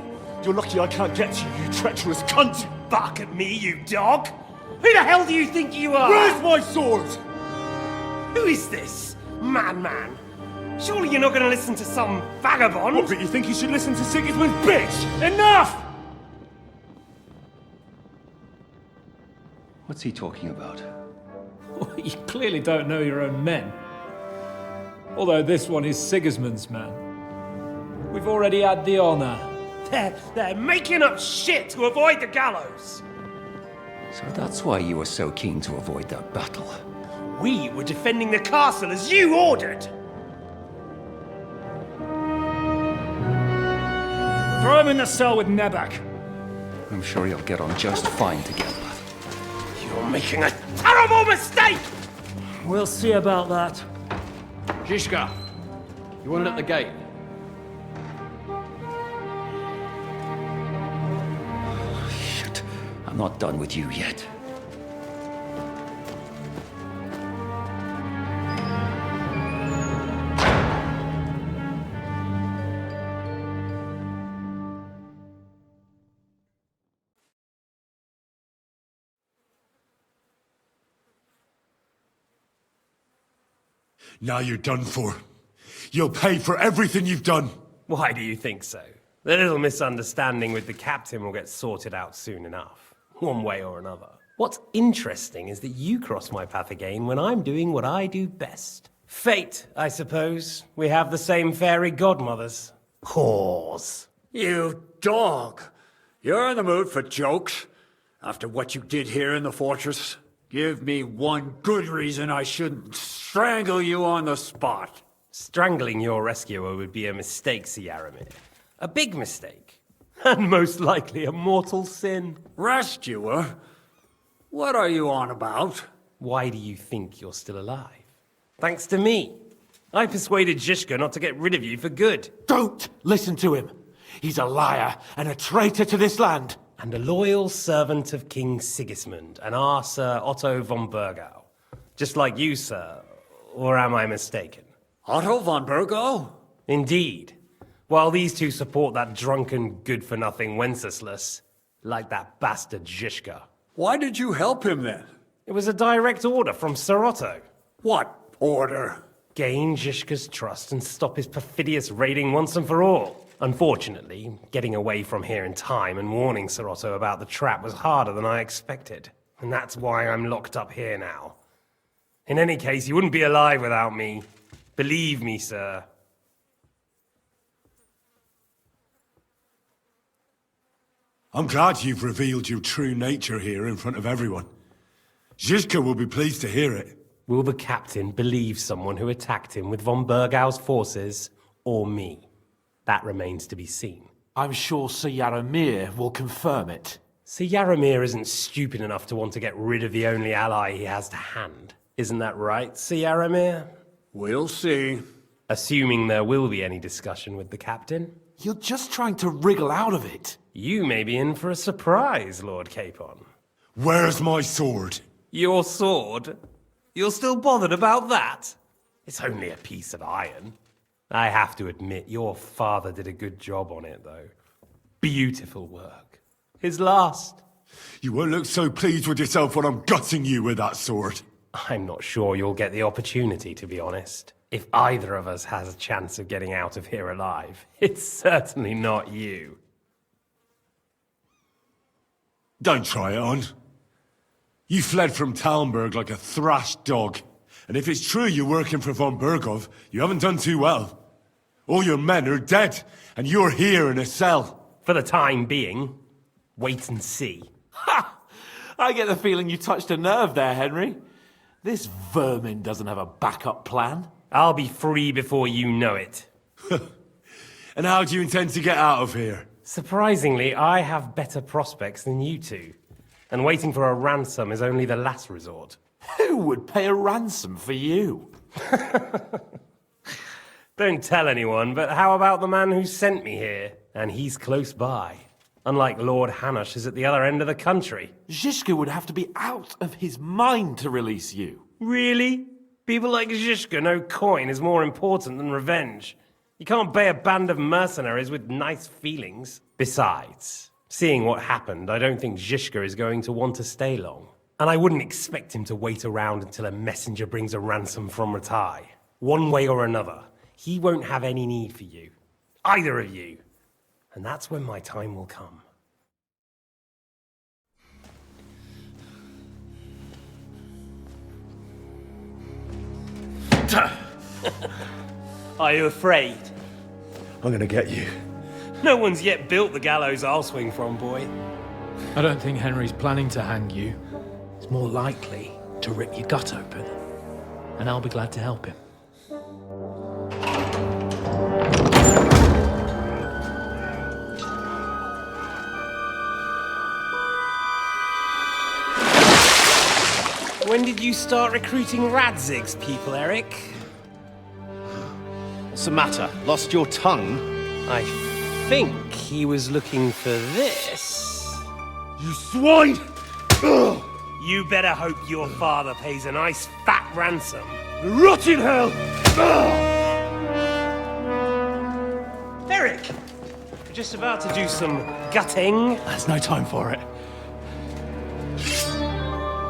You're lucky I can't get you, you treacherous cunt! Back at me, you dog! Who the hell do you think you are? Where's my sword? Who is this? Man. Surely you're not going to listen to some vagabond? What, but you think you should listen to Sigismund's bitch? Enough! What's he talking about? You clearly don't know your own men. Although this one is Sigismund's man. We've already had the honor. They're making up shit to avoid the gallows! So that's why you were so keen to avoid that battle. We were defending the castle as you ordered! Throw him in the cell with Nebak. I'm sure you'll get on just fine together. You're making a terrible mistake! We'll see about that. Zhishka, you want it at the gate? Shit, I'm not done with you yet. Now you're done for. You'll pay for everything you've done. Why do you think so? The little misunderstanding with the captain will get sorted out soon enough, one way or another. What's interesting is that you cross my path again when I'm doing what I do best. Fate, I suppose. We have the same fairy godmothers. Whores. You dog! You're in the mood for jokes? After what you did here in the fortress? Give me one good reason I shouldn't strangle you on the spot. Strangling your rescuer would be a mistake, Yaramir. A big mistake. And most likely a mortal sin. Rescuer? What are you on about? Why do you think you're still alive? Thanks to me. I persuaded Zhishka not to get rid of you for good. Don't listen to him. He's a liar and a traitor to this land. And a loyal servant of King Sigismund and our Sir Otto von Burgau. Just like you, sir. Or am I mistaken? Otto von Burgau? Indeed. While these two support that drunken, good-for-nothing Wenceslas, like that bastard Zhishka. Why did you help him then? It was a direct order from Sir Otto. What order? Gain Zhishka's trust and stop his perfidious raiding once and for all. Unfortunately, getting away from here in time and warning Sir Otto about the trap was harder than I expected. And that's why I'm locked up here now. In any case, you wouldn't be alive without me. Believe me, sir. I'm glad you've revealed your true nature here in front of everyone. Zhishka will be pleased to hear it. Will the captain believe someone who attacked him with von Burgau's forces, or me? That remains to be seen. I'm sure Sir Yaramir will confirm it. Sir Yaramir isn't stupid enough to want to get rid of the only ally he has to hand. Isn't that right, Sir Yaramir? We'll see. Assuming there will be any discussion with the captain. You're just trying to wriggle out of it. You may be in for a surprise, Lord Capon. Where's my sword? Your sword? You're still bothered about that? It's only a piece of iron. I have to admit, your father did a good job on it, though. Beautiful work. His last. You won't look so pleased with yourself when I'm gutting you with that sword. I'm not sure you'll get the opportunity, to be honest. If either of us has a chance of getting out of here alive, it's certainly not you. Don't try it on. You fled from Talmberg like a thrashed dog. And if it's true you're working for von Burgov, you haven't done too well. All your men are dead, and you're here in a cell. For the time being, wait and see. Ha! I get the feeling you touched a nerve there, Henry. This vermin doesn't have a backup plan. I'll be free before you know it. And how do you intend to get out of here? Surprisingly, I have better prospects than you two. And waiting for a ransom is only the last resort. Who would pay a ransom for you? Don't tell anyone, but how about the man who sent me here? And he's close by. Unlike Lord Hanush is at the other end of the country. Zhishka would have to be out of his mind to release you. Really? People like Zhishka know coin is more important than revenge. You can't pay a band of mercenaries with nice feelings. Besides, seeing what happened, I don't think Zhishka is going to want to stay long. And I wouldn't expect him to wait around until a messenger brings a ransom from Ratai. One way or another, he won't have any need for you. Either of you. And that's when my time will come. Are you afraid? I'm gonna get you. No one's yet built the gallows I'll swing from, boy. I don't think Henry's planning to hang you. It's more likely to rip your gut open. And I'll be glad to help him. When did you start recruiting Radzig's people, Eric? What's the matter? Lost your tongue? I think he was looking for this. You swine! Ugh. You better hope your father pays a nice fat ransom. Rot in hell! Eric! We're just about to do some gutting. There's no time for it.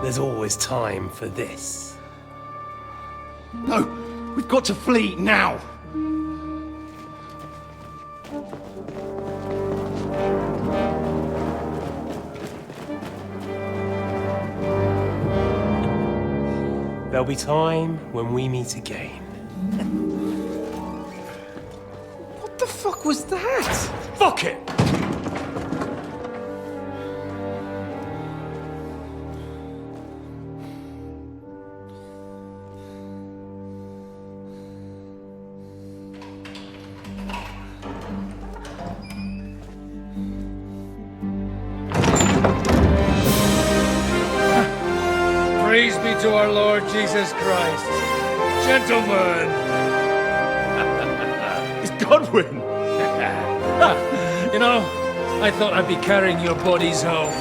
There's always time for this. No! We've got to flee now! There'll be time when we meet again. What the fuck was that? Fuck it! Praise be to our Lord Jesus Christ. Gentlemen! It's Godwin! You know, I thought I'd be carrying your bodies home.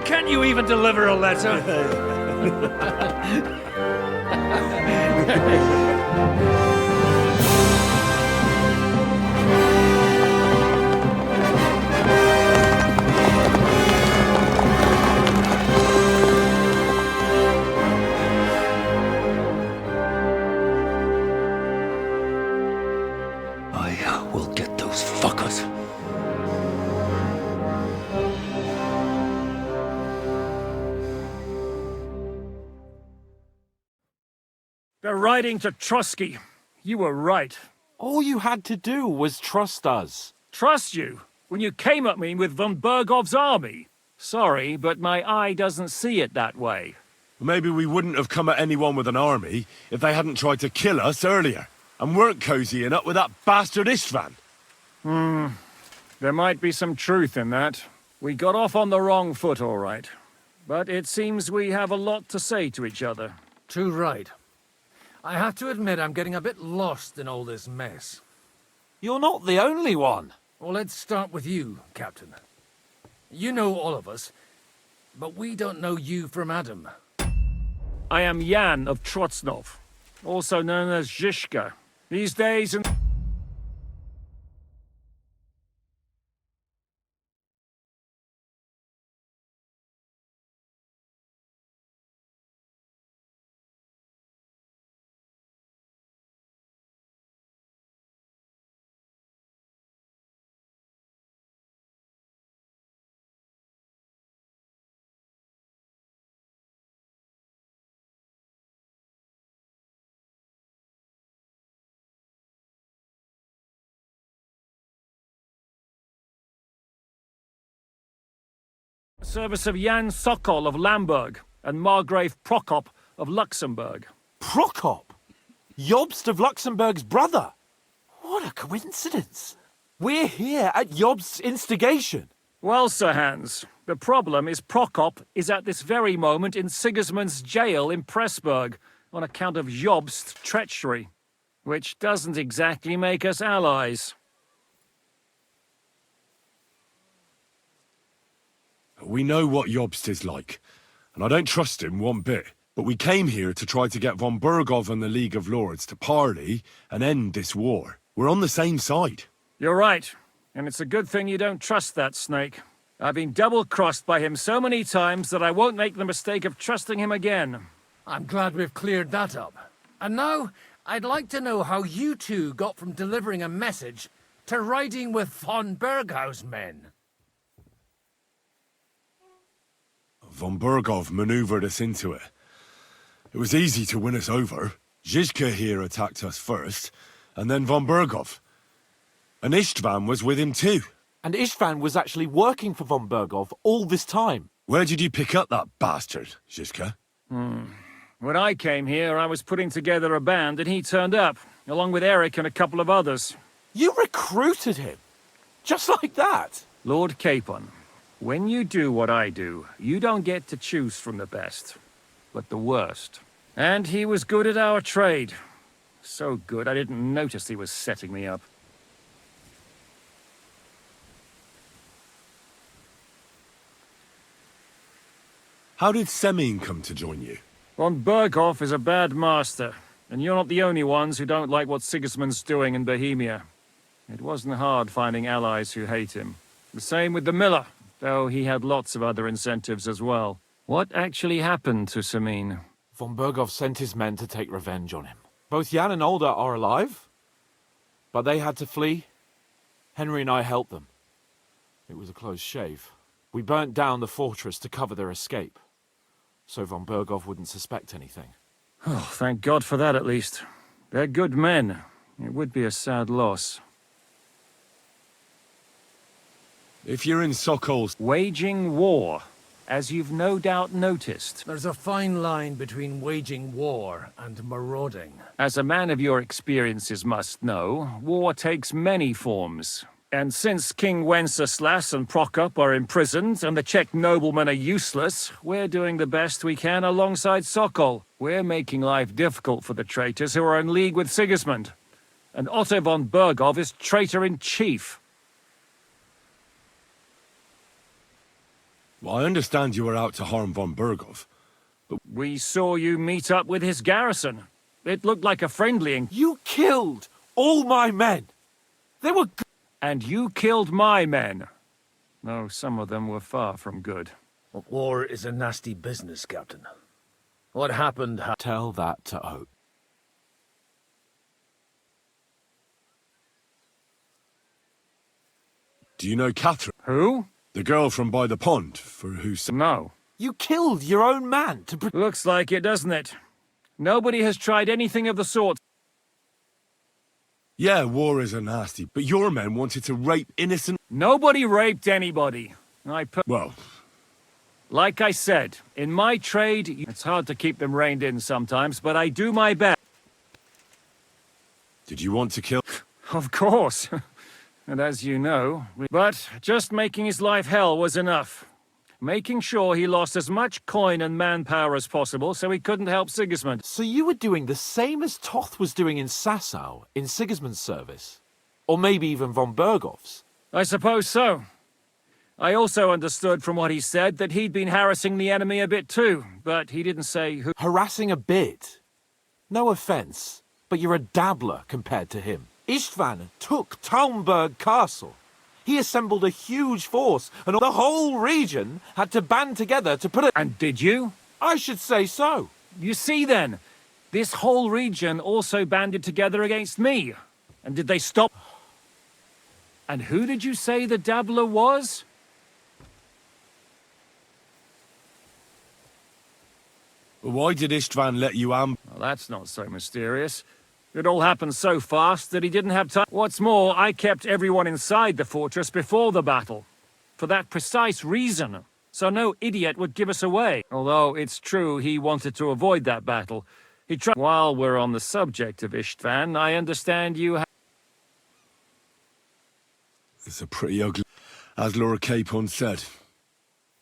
Can't you even deliver a letter? I will get those fuckers. They're riding to Trusky. You were right. All you had to do was trust us. Trust you? When you came at me with von Bergov's army? Sorry, but my eye doesn't see it that way. Maybe we wouldn't have come at anyone with an army if they hadn't tried to kill us earlier, and weren't cozying up with that bastard Istvan. There might be some truth in that. We got off on the wrong foot, all right. But it seems we have a lot to say to each other. Too right. I have to admit I'm getting a bit lost in all this mess. You're not the only one. Well, let's start with you, Captain. You know all of us, but we don't know you from Adam. I am Jan of Trotsnov, also known as Zhishka. These days and... service of Jan Sokol of Lamberg and Margrave Prokop of Luxembourg. Prokop? Jobst of Luxembourg's brother? What a coincidence. We're here at Jobst's instigation. Well, Sir Hans, the problem is Prokop is at this very moment in Sigismund's jail in Pressburg on account of Jobst's treachery, which doesn't exactly make us allies. We know what Jobst is like, and I don't trust him one bit. But we came here to try to get von Bergov and the League of Lords to parley and end this war. We're on the same side. You're right, and it's a good thing you don't trust that snake. I've been double-crossed by him so many times that I won't make the mistake of trusting him again. I'm glad we've cleared that up. And now, I'd like to know how you two got from delivering a message to riding with von Berghaus' men. Von Bergov maneuvered us into it. It was easy to win us over. Zizka here attacked us first, and then von Bergov. And Istvan was with him too. And Istvan was actually working for von Bergov all this time. Where did you pick up that bastard, Zizka? When I came here, I was putting together a band, and he turned up, along with Eric and a couple of others. You recruited him? Just like that? Lord Capon, when you do what I do, you don't get to choose from the best, but the worst. And he was good at our trade. So good, I didn't notice he was setting me up. How did Semyon come to join you? Von Berghoff is a bad master, and you're not the only ones who don't like what Sigismund's doing in Bohemia. It wasn't hard finding allies who hate him. The same with the miller, though he had lots of other incentives as well. What actually happened to Semyon? Von Bergov sent his men to take revenge on him. Both Jan and Olda are alive, but they had to flee. Henry and I helped them. It was a close shave. We burnt down the fortress to cover their escape, so von Bergov wouldn't suspect anything. Oh, thank God for that at least. They're good men. It would be a sad loss. If you're in Sokol's... Waging war. As you've no doubt noticed. There's a fine line between waging war and marauding. As a man of your experiences must know, war takes many forms. And since King Wenceslas and Prokop are imprisoned and the Czech noblemen are useless, we're doing the best we can alongside Sokol. We're making life difficult for the traitors who are in league with Sigismund. And Otto von Bergov is traitor-in-chief. Well, I understand you were out to harm von Bergov, but... We saw you meet up with his garrison. It looked like a friendly... You killed all my men! They were good! And you killed my men. Though some of them were far from good. War is a nasty business, Captain. What happened... Tell that to Oak. Do you know Catherine? Who? The girl from by the pond, for who... No. You killed your own man to... Looks like it, doesn't it? Nobody has tried anything of the sort. Yeah, war is a nasty, but your men wanted to rape innocent... Nobody raped anybody. Well... Like I said, in my trade, it's hard to keep them reined in sometimes, but I do my best. Did you want to kill... Of course. And as you know... But just making his life hell was enough. Making sure he lost as much coin and manpower as possible so he couldn't help Sigismund. So you were doing the same as Toth was doing in Sasau, in Sigismund's service? Or maybe even von Bergov's? I suppose so. I also understood from what he said that he'd been harassing the enemy a bit too, but he didn't say who... Harassing a bit? No offense, but you're a dabbler compared to him. Istvan took Talmberg Castle. He assembled a huge force, and the whole region had to band together to put it... And did you? I should say so. You see then, this whole region also banded together against me. And did they stop? And who did you say the dabbler was? Why did Istvan let you Well, that's not so mysterious. It all happened so fast that he didn't have time. What's more, I kept everyone inside the fortress before the battle. For that precise reason. So no idiot would give us away. Although it's true he wanted to avoid that battle. He tried... While we're on the subject of Istvan, I understand you have... It's a pretty ugly... as Lord Capon said.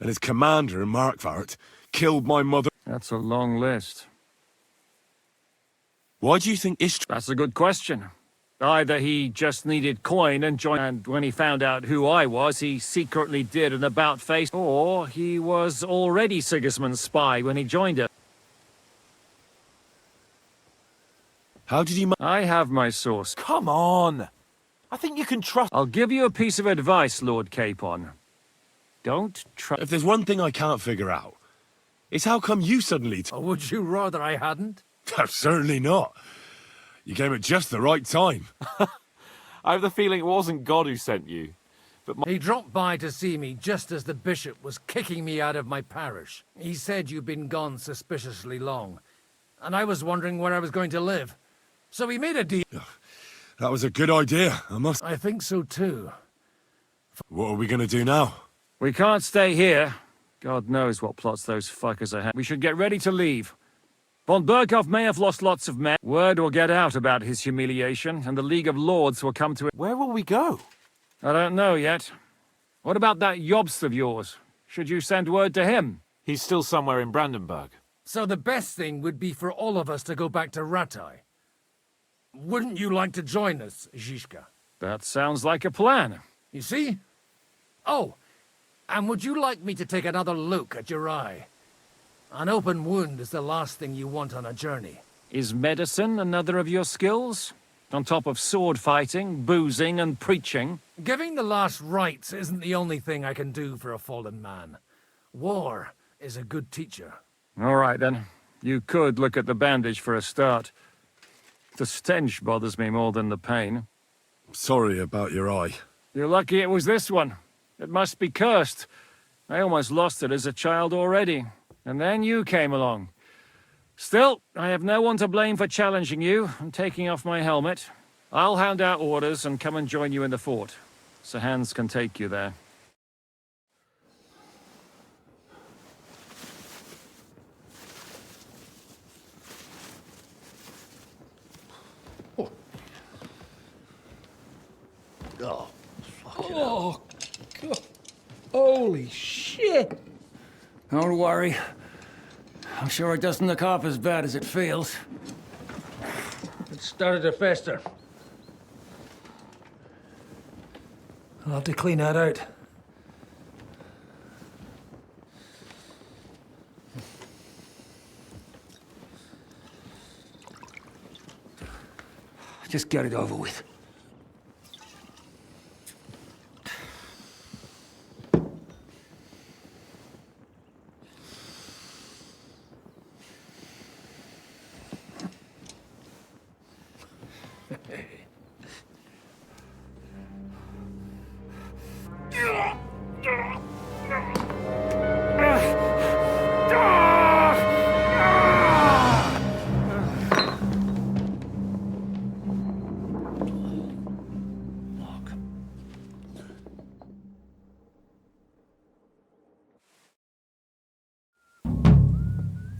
And his commander, Markvart, killed my mother. That's a long list. Why do you think Istrid... That's a good question. Either he just needed coin and joined, and when he found out who I was, he secretly did an about-face, or he was already Sigismund's spy when he joined it. How did he... I have my source. Come on! I think you can trust... I'll give you a piece of advice, Lord Capon. Don't trust... If there's one thing I can't figure out, it's how come you suddenly... Or would you rather I hadn't? Certainly not. You came at just the right time. I have the feeling it wasn't God who sent you. But He dropped by to see me just as the bishop was kicking me out of my parish. He said you'd been gone suspiciously long, and I was wondering where I was going to live. So we made a deal. That was a good idea, I think so too. What are we gonna do now? We can't stay here. God knows what plots those fuckers are having. We should get ready to leave. Von Berghoff may have lost lots of men. Word will get out about his humiliation, and the League of Lords will come to it. Where will we go? I don't know yet. What about that Jobst of yours? Should you send word to him? He's still somewhere in Brandenburg. So the best thing would be for all of us to go back to Ratai. Wouldn't you like to join us, Zizka? That sounds like a plan. You see? Oh, and would you like me to take another look at your eye? An open wound is the last thing you want on a journey. Is medicine another of your skills? On top of sword fighting, boozing, and preaching? Giving the last rites isn't the only thing I can do for a fallen man. War is a good teacher. All right, then. You could look at the bandage for a start. The stench bothers me more than the pain. Sorry about your eye. You're lucky it was this one. It must be cursed. I almost lost it as a child already. And then you came along. Still, I have no one to blame for challenging you and taking off my helmet. I'll hand out orders and come and join you in the fort. Sir Hans can take you there. Oh, oh, God. Holy shit! Don't worry. I'm sure it doesn't look half as bad as it feels. It started to fester. I'll have to clean that out. Just get it over with.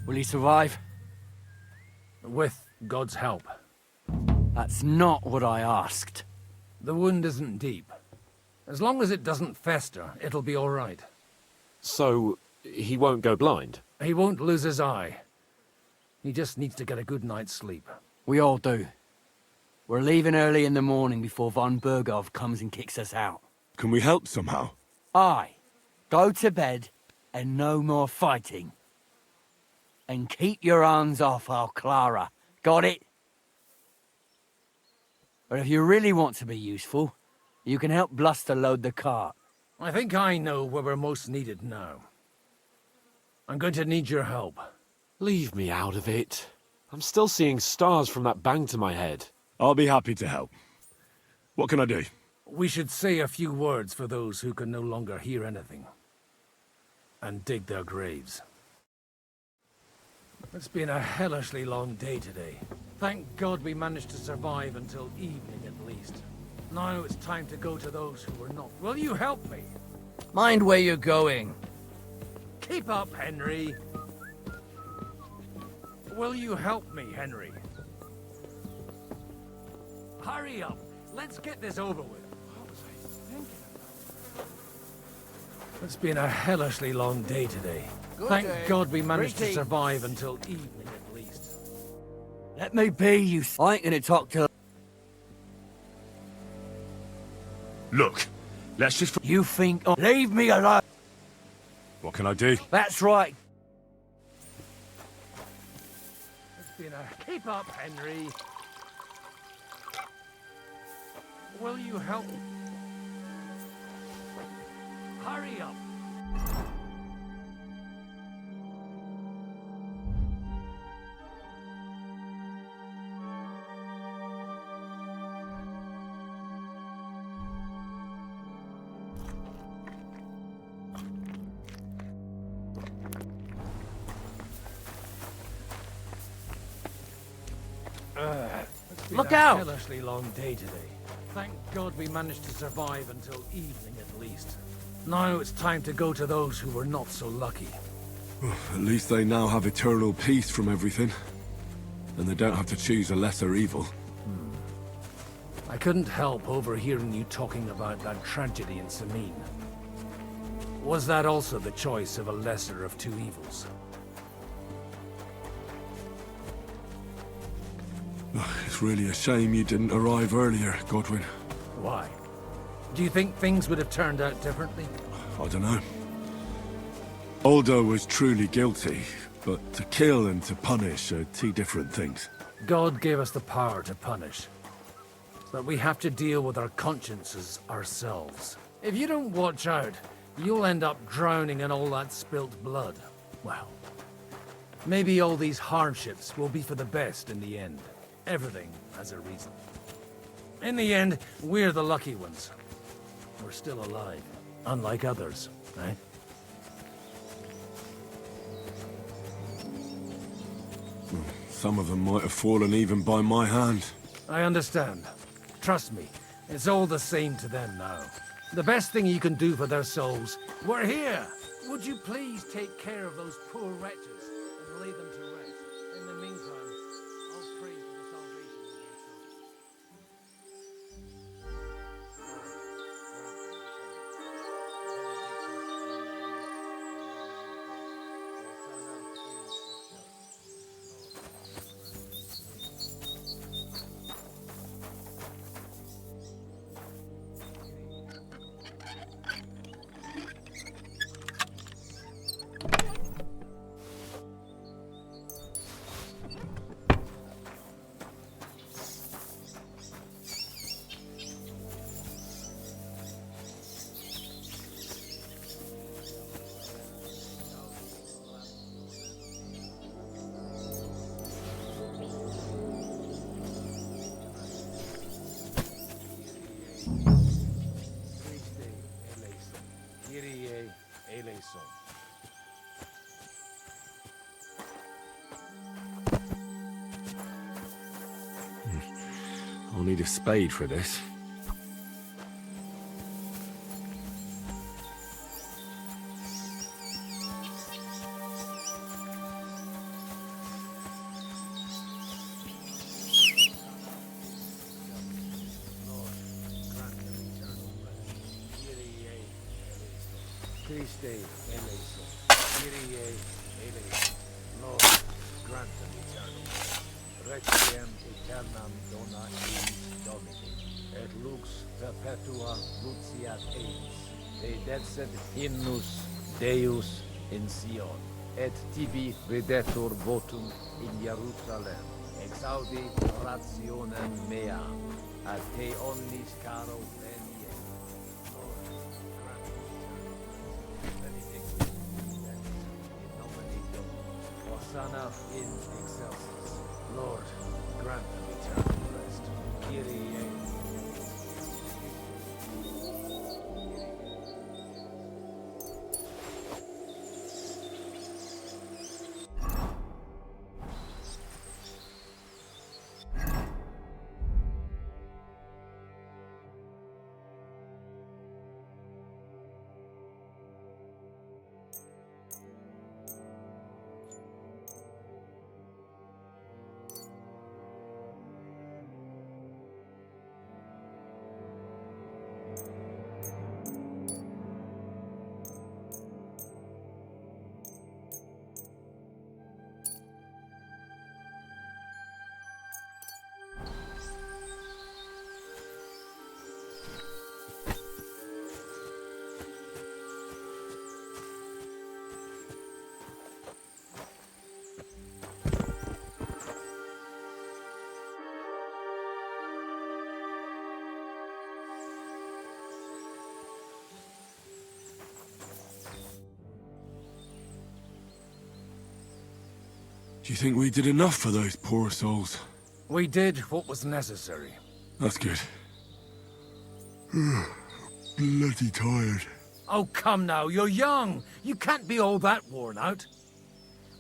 Will he survive? With God's help. That's not what I asked. The wound isn't deep. As long as it doesn't fester, it'll be all right. So, he won't go blind? He won't lose his eye. He just needs to get a good night's sleep. We all do. We're leaving early in the morning before von Berghoff comes and kicks us out. Can we help somehow? Aye. Go to bed and no more fighting. And keep your hands off our Clara. Got it? But if you really want to be useful, you can help Bluster load the cart. I think I know where we're most needed now. I'm going to need your help. Leave me out of it. I'm still seeing stars from that bang to my head. I'll be happy to help. What can I do? We should say a few words for those who can no longer hear anything. And dig their graves. It's been a hellishly long day today. Thank God we managed to survive until evening at least. Now it's time to go to those who were not. Will you help me? Mind where you're going. Keep up, Henry. Will you help me, Henry? Hurry up. Let's get this over with. What was I thinking about? It's been a hellishly long day today. Thank God we managed to survive until evening at least. Let me be, you... I ain't gonna talk to... Look, let's just... You think... Oh, leave me alone! What can I do? That's right. It's been a... Keep up, Henry. Will you help me? Hurry up. Look out! It's been a hellishly long day today. Thank God we managed to survive until evening at least. Now it's time to go to those who were not so lucky. At least they now have eternal peace from everything. And they don't have to choose a lesser evil. I couldn't help overhearing you talking about that tragedy in Samine. Was that also the choice of a lesser of two evils? It's really a shame you didn't arrive earlier, Godwin. Why? Do you think things would have turned out differently? I don't know. Aldo was truly guilty, but to kill and to punish are two different things. God gave us the power to punish. But we have to deal with our consciences ourselves. If you don't watch out, you'll end up drowning in all that spilt blood. Well, maybe all these hardships will be for the best in the end. Everything has a reason. In the end, we're the lucky ones. We're still alive, unlike others, right? Some of them might have fallen even by my hand. I understand. Trust me, it's all the same to them now. The best thing you can do for their souls, we're here! Would you please take care of those poor wretches and lay them to rest? In the meantime, I'll pray for the salvation of their souls. I'll need a spade for this. Christe eleison, Kyrie eleison, Lord, grant them eternal rest. Requiem aeternam dona eis Domini, et lux perpetua luciat eis, te decet hymnus Deus in Sion, et tibi videtur votum in Jerusalem, exaudi rationem meam, a te omnis caro venie. Hosanna in excelsis. Lord, grant them eternal rest. Kyrie. Do you think we did enough for those poor souls? We did what was necessary. That's good. Bloody tired. Oh, come now, you're young. You can't be all that worn out.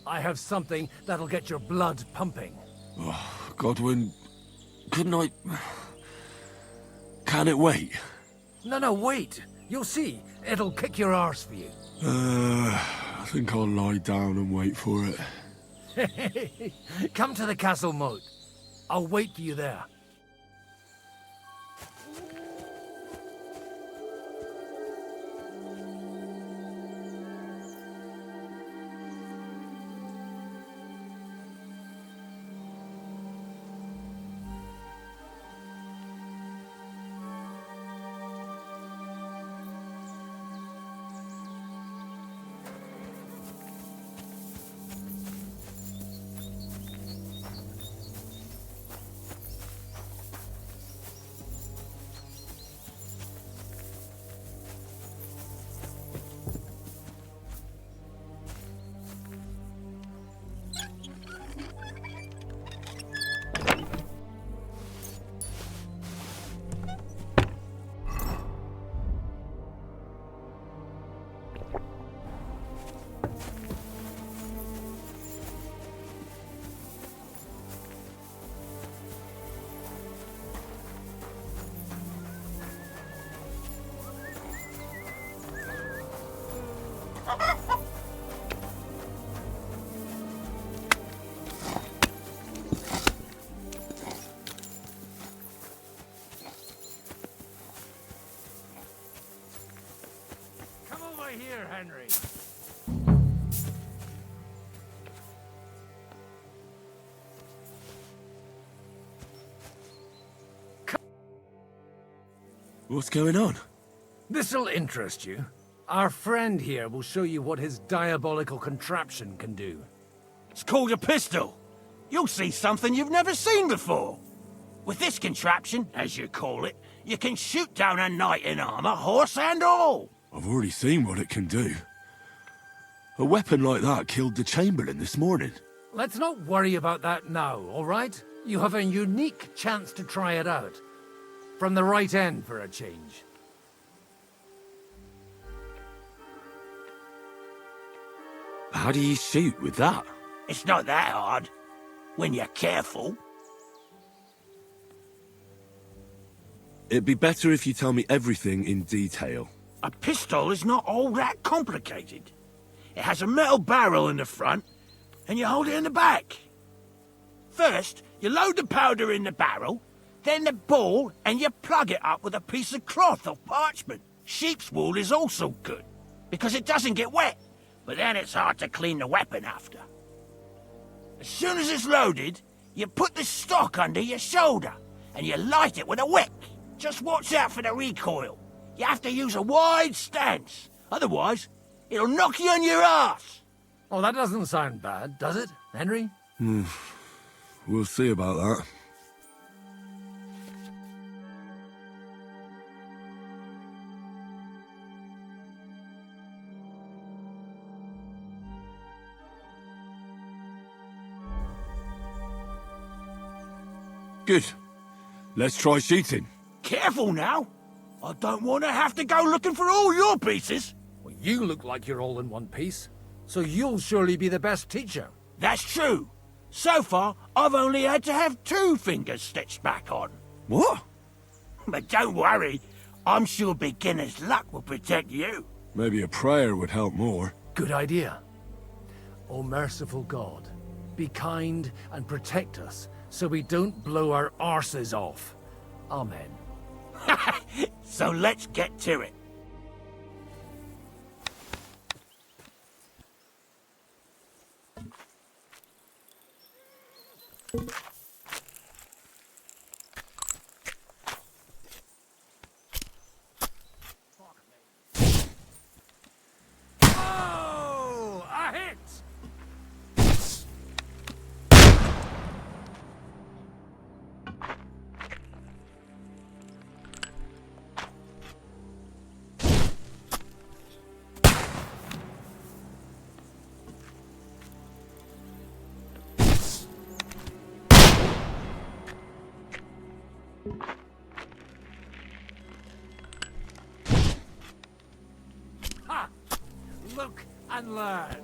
I have something that'll get your blood pumping. Oh, Godwin, couldn't I... Can it wait? No, wait. You'll see. It'll kick your arse for you. I think I'll lie down and wait for it. Come to the castle moat. I'll wait for you there. Here, Henry. What's going on? This'll interest you. Our friend here will show you what his diabolical contraption can do. It's called a pistol. You'll see something you've never seen before. With this contraption, as you call it, you can shoot down a knight in armor, horse and all. I've already seen what it can do. A weapon like that killed the Chamberlain this morning. Let's not worry about that now, all right? You have a unique chance to try it out. From the right end for a change. How do you shoot with that? It's not that hard, when you're careful. It'd be better if you tell me everything in detail. A pistol is not all that complicated. It has a metal barrel in the front, and you hold it in the back. First, you load the powder in the barrel, then the ball, and you plug it up with a piece of cloth or parchment. Sheep's wool is also good, because it doesn't get wet, but then it's hard to clean the weapon after. As soon as it's loaded, you put the stock under your shoulder, and you light it with a wick. Just watch out for the recoil. You have to use a wide stance, otherwise it'll knock you on your ass. Oh, that doesn't sound bad, does it, Henry? We'll see about that. Good. Let's try shooting. Careful now. I don't want to have to go looking for all your pieces. Well, you look like you're all in one piece, so you'll surely be the best teacher. That's true. So far, I've only had to have 2 fingers stitched back on. What? But don't worry. I'm sure beginner's luck will protect you. Maybe a prayer would help more. Good idea. O merciful God, be kind and protect us so we don't blow our arses off. Amen. So let's get to it. Oh, a hit! Look and learn.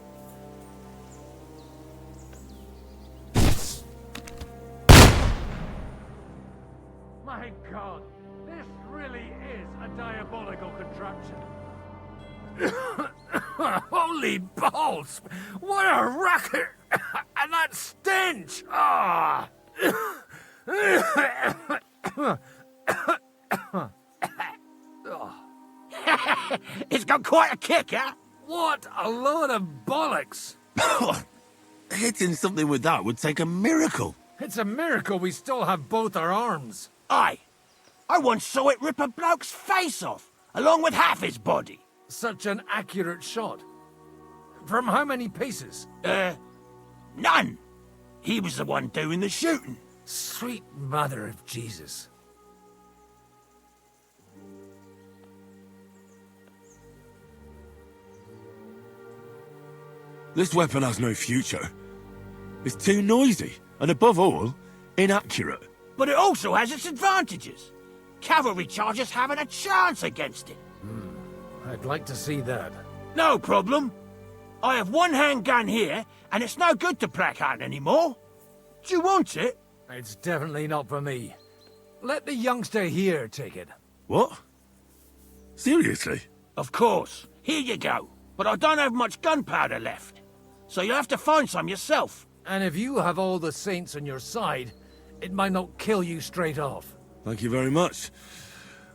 My God, this really is a diabolical contraption. Holy balls! What a racket! And that stench! Ah! It's got quite a kick, huh? What a load of bollocks! Hitting something with that would take a miracle. It's a miracle we still have both our arms. Aye. I once saw it rip a bloke's face off, along with half his body. Such an accurate shot. From how many paces? None. He was the one doing the shooting. Sweet mother of Jesus. This weapon has no future. It's too noisy, and above all, inaccurate. But it also has its advantages. Cavalry chargers haven't a chance against it. I'd like to see that. No problem. I have one handgun here, and it's no good to Blackheart anymore. Do you want it? It's definitely not for me. Let the youngster here take it. What? Seriously? Of course. Here you go. But I don't have much gunpowder left. So you'll have to find some yourself. And if you have all the saints on your side, it might not kill you straight off. Thank you very much.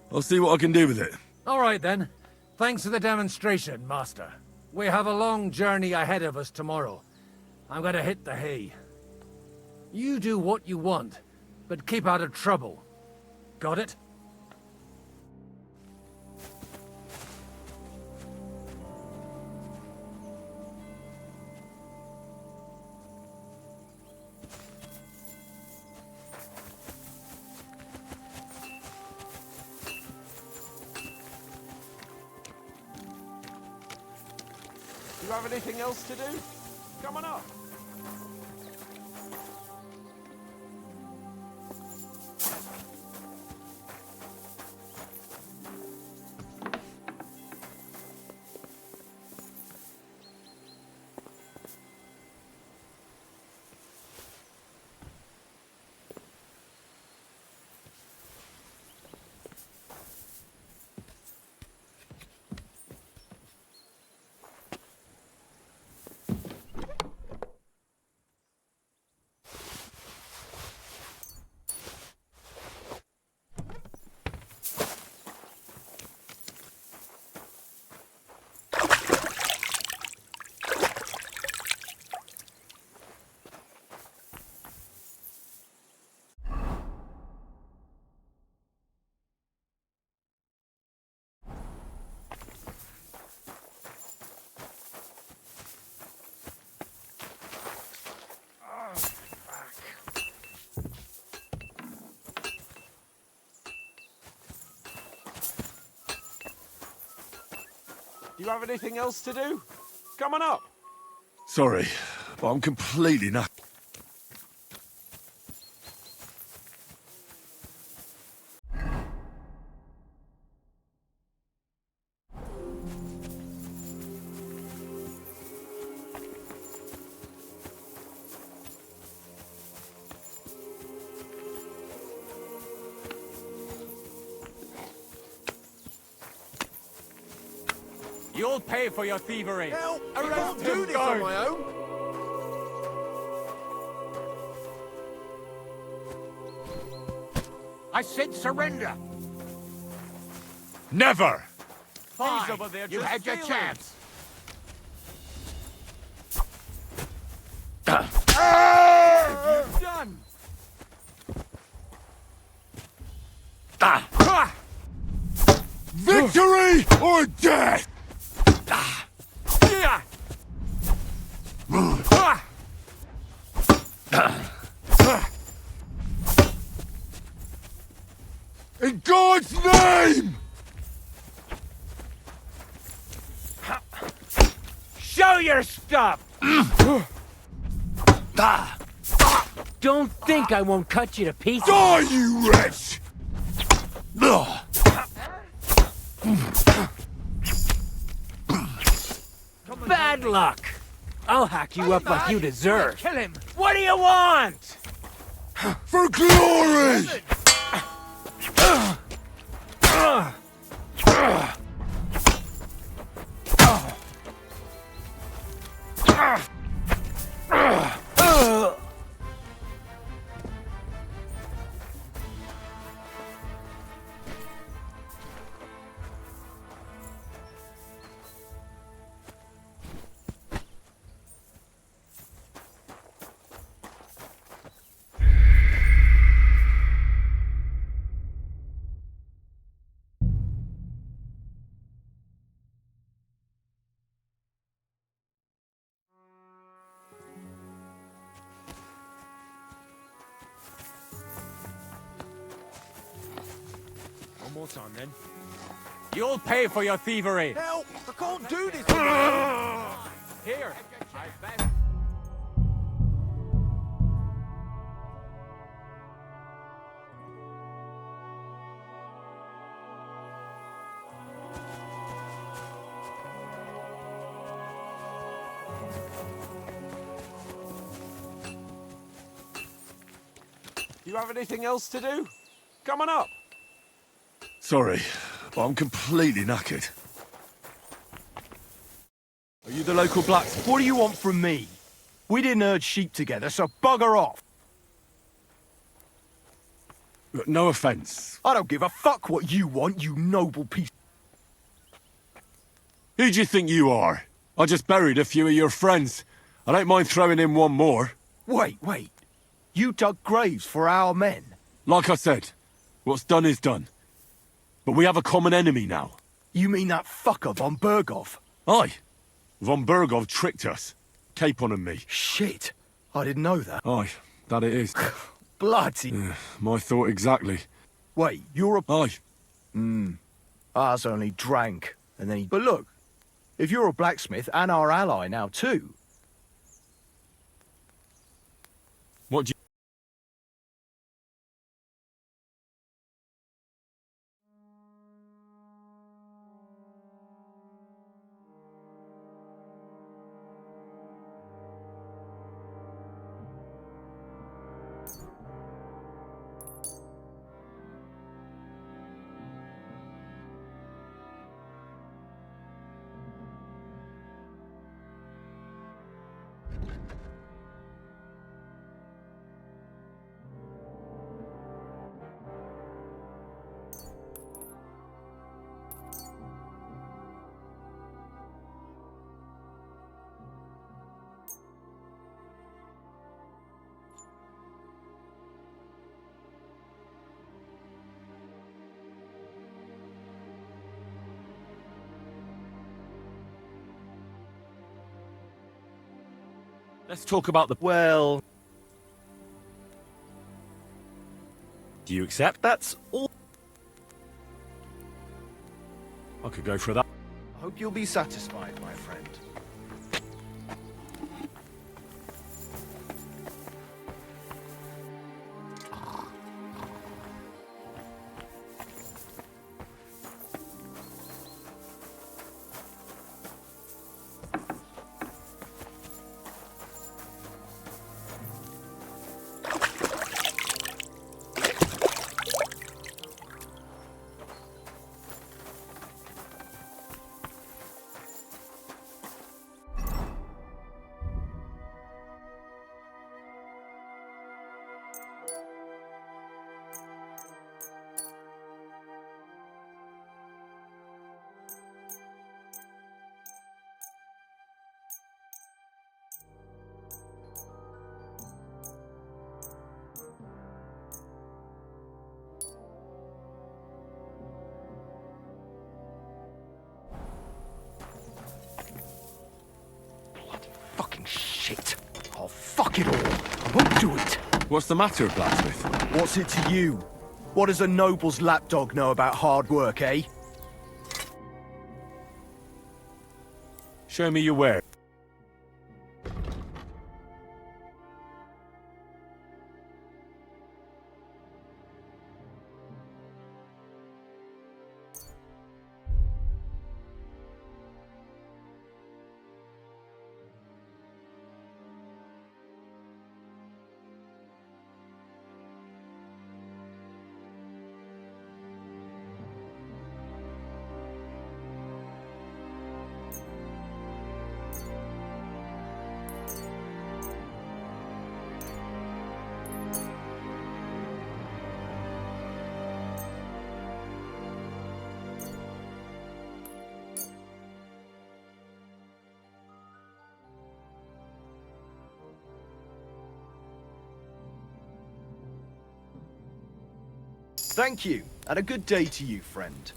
I'll see what I can do with it. All right, then. Thanks for the demonstration, Master. We have a long journey ahead of us tomorrow. I'm gonna hit the hay. You do what you want, but keep out of trouble. Got it? Do you have anything else to do? Come on up. Do you have anything else to do? Come on up. Sorry, but I'm completely knackered. You'll pay for your thievery. Hell, I can't do this on my own. I said surrender. Never! Fine. He's over there You just had your stealing. chance. What have you done? Victory or death! In God's name! Show your stuff! Don't think I won't cut you to pieces. Die, you wretch! Come luck. I'll hack you up like you deserve. Kill him! What do you want? For glory! One more time, then. You'll pay for your thievery. Help! I can't do this! Here, I found... You have anything else to do? Come on up. Sorry, but I'm completely knackered. Are you the local blacksmith? What do you want from me? We didn't herd sheep together, so bugger off. Look, no offence. I don't give a fuck what you want, you noble piece. Who do you think you are? I just buried a few of your friends. I don't mind throwing in one more. Wait. You dug graves for our men? Like I said, what's done is done. But we have a common enemy now. You mean that fucker von Berghoff? Aye. Von Berghoff tricked us. Capon and me. Shit. I didn't know that. Aye, that it is. Bloody... my thought exactly. Wait, you're a... Aye. Ours only drank, and then he... But look, if you're a blacksmith and our ally now too... What do you... Let's talk about the... Well... Do you accept? That's all... I could go for that. I hope you'll be satisfied, my friend. Fucking shit. Oh, fuck it all. I won't do it. What's the matter, blacksmith? What's it to you? What does a noble's lapdog know about hard work, eh? Show me your ware. Thank you, and a good day to you, friend.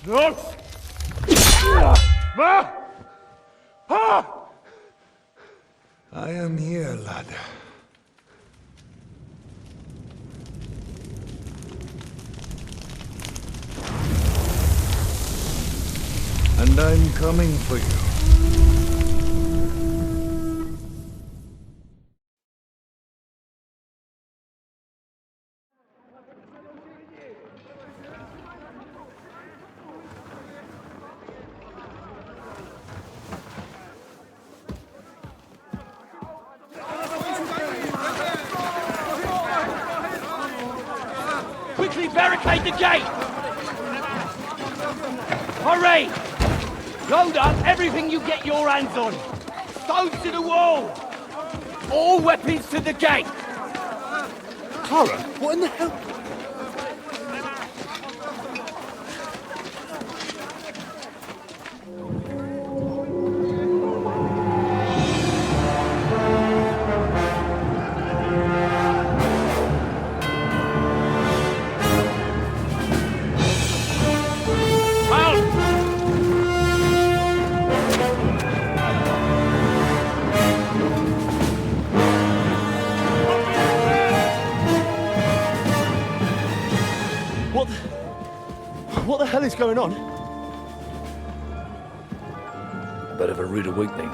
No! Ma! Ah! I am here, lad. And I'm coming for you. Quickly barricade the gate! Hurry! Load up everything you get your hands on! Stones to the wall! All weapons to the gate! Clara, what in the hell? What the hell is going on? A bit of a rude awakening.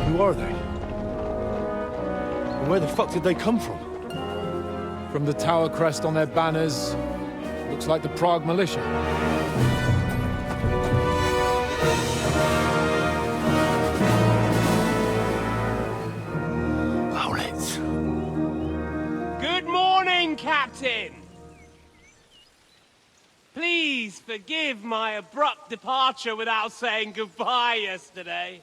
Who are they? And where the fuck did they come from? From the tower crest on their banners, looks like the Prague militia. Owlets. Good morning, Captain! Please forgive my abrupt departure without saying goodbye yesterday.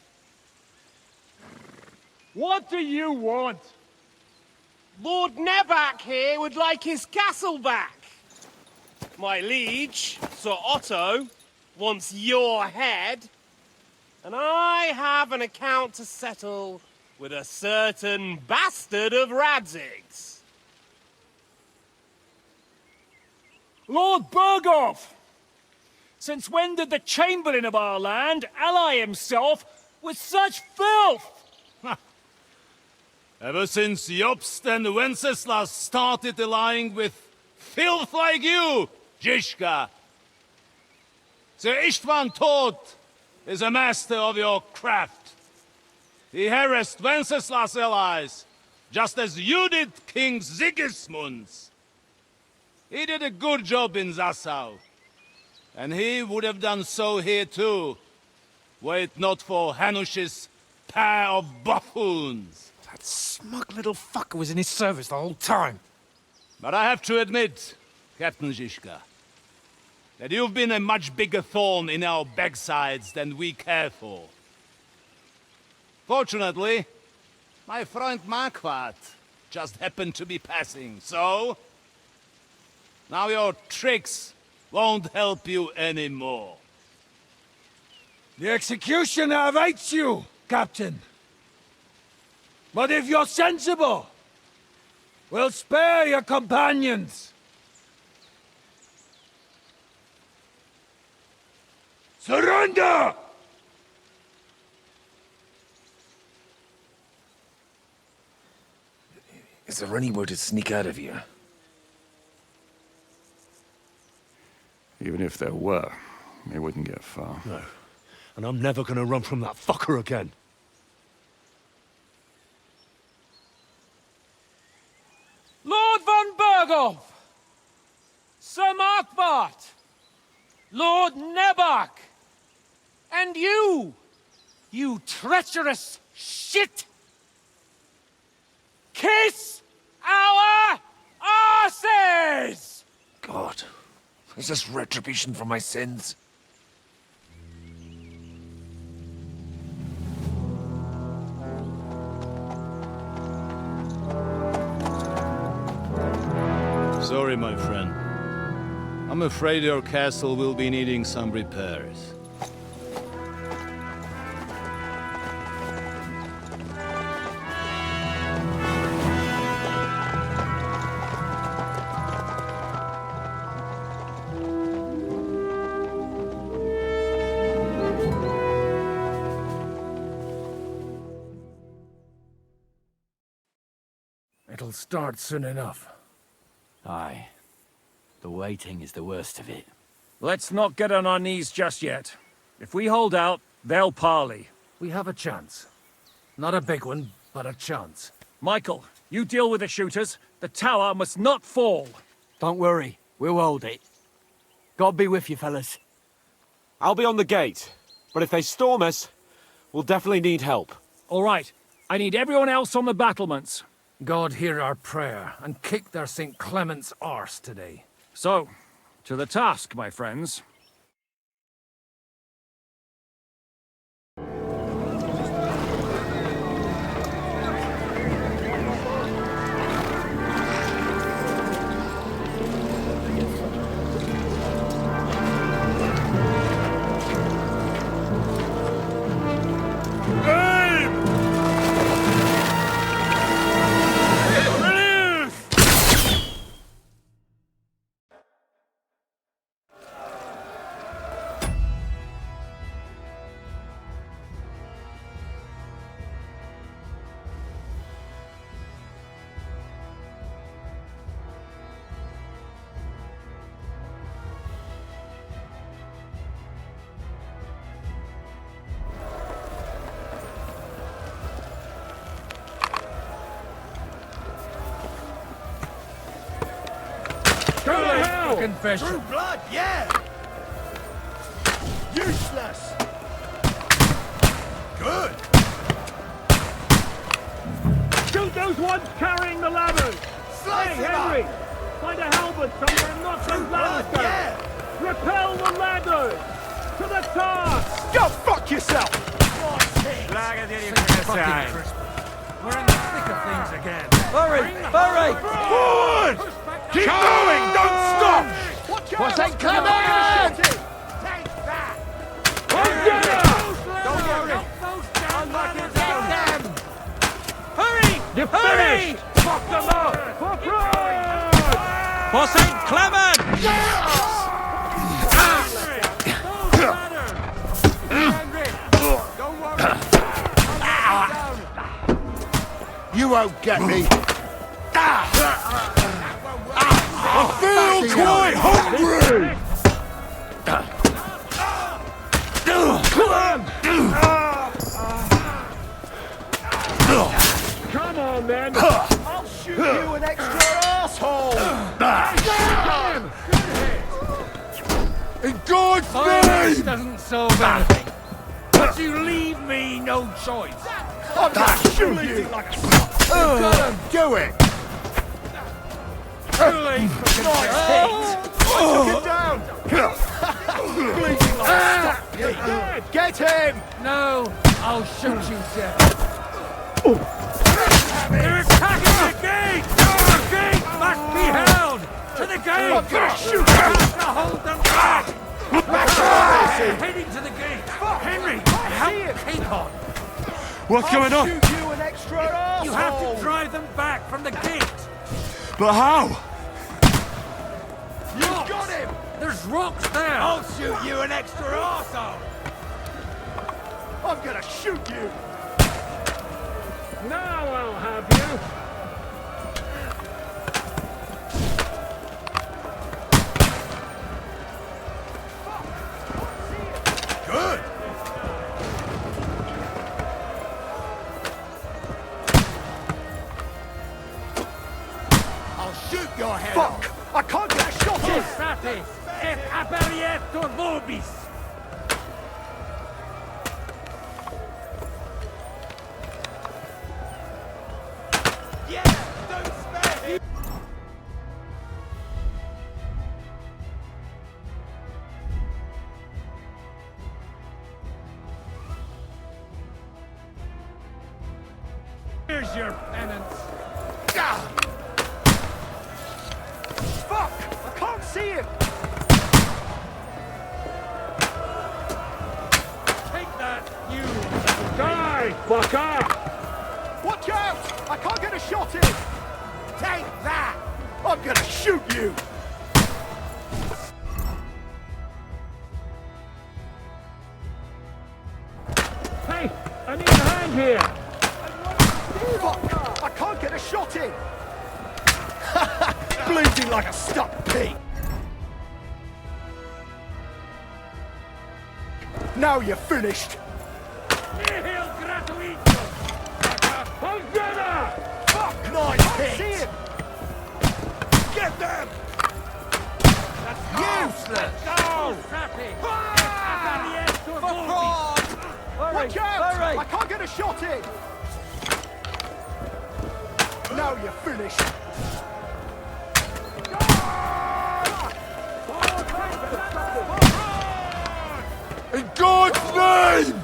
What do you want? Lord Neback here would like his castle back. My liege, Sir Otto, wants your head, and I have an account to settle with a certain bastard of Radzig's. Lord Berghoff! Since when did the Chamberlain of our land ally himself with such filth? Ever since Jobst and Wenceslas started allying with filth like you, Zizka. Sir Istvan Tod is a master of your craft. He harassed Wenceslas' allies, just as you did King Sigismund's. He did a good job in Zassau, and he would have done so here too, were it not for Hanush's pair of buffoons. That smug little fucker was in his service the whole time. But I have to admit, Captain Zizka, that you've been a much bigger thorn in our backsides than we care for. Fortunately, my friend Marquardt just happened to be passing, so... now your tricks won't help you anymore. The executioner awaits you, Captain. But if you're sensible, we'll spare your companions. Surrender! Is there any way to sneak out of here? Even if there were, it wouldn't get far. No. And I'm never gonna run from that fucker again. Lord von Berghoff! Sir Markbart! Lord Nebach! And you! You treacherous shit! Kiss our arses! God, is this retribution for my sins? Sorry, my friend. I'm afraid your castle will be needing some repairs. It'll start soon enough. Aye. The waiting is the worst of it. Let's not get on our knees just yet. If we hold out, they'll parley. We have a chance. Not a big one, but a chance. Michael, you deal with the shooters. The tower must not fall. Don't worry. We'll hold it. God be with you, fellas. I'll be on the gate, but if they storm us, we'll definitely need help. All right. I need everyone else on the battlements. God hear our prayer, and kick their St. Clement's arse today. So, to the task, my friends. Confession. True blood, yeah! Useless! Good! Shoot those ones carrying the ladders! Slice hey, him Henry! up. Find a halberd somewhere and knock those ladders down! Yeah. Repel the ladders! To the task! Go fuck yourself! We're in the thick of things again. Hurry! Hurry! Forward! Keep going! Don't stop! out! For St. Clement! Take that! Don't worry! I'll knock it down! Hurry! You finished! Fuck them up! For pride! For St. Clement! Don't worry! You won't get me! I feel quite hungry! Come on, then! I'll shoot you an extra asshole! In God's This name! doesn't solve anything. But you leave me no choice. I'm gonna shoot you like a do it! Truly. Nice hit! Took it down! Bleeding like a stuck pig! Get him! No, I'll shoot you, sir. They're attacking the gate! The gate must be held! To the gate! I'm gonna shoot you! To hold them back! Heading to the gate! Henry, help Capon! What's going on? Shoot you an extra asshole! You have to drive them back from the gate! But how? You've got him! There's rocks there! I'll shoot you an extra arsehole! I'm gonna shoot you! Now I'll have you! Good! I'll shoot your head Fuck! off! I can't get a shot in! Satis et aperietur vobis! Yeah! Don't spare him! Here's your penance! Fuck! I can't see him! Take that, you! Die, fucker! Watch out! I can't get a shot in! Take that! I'm gonna shoot you! Hey, I need a hand here! Fuck! I can't get a shot in! Bleeding like a stuck pig! Now you're finished! Nihil gratuito! Hosanna! Fuck! Nice hit! See him! Get them! Useless! Go! Watch out! I can't get a shot in! Now you're finished! In God's name!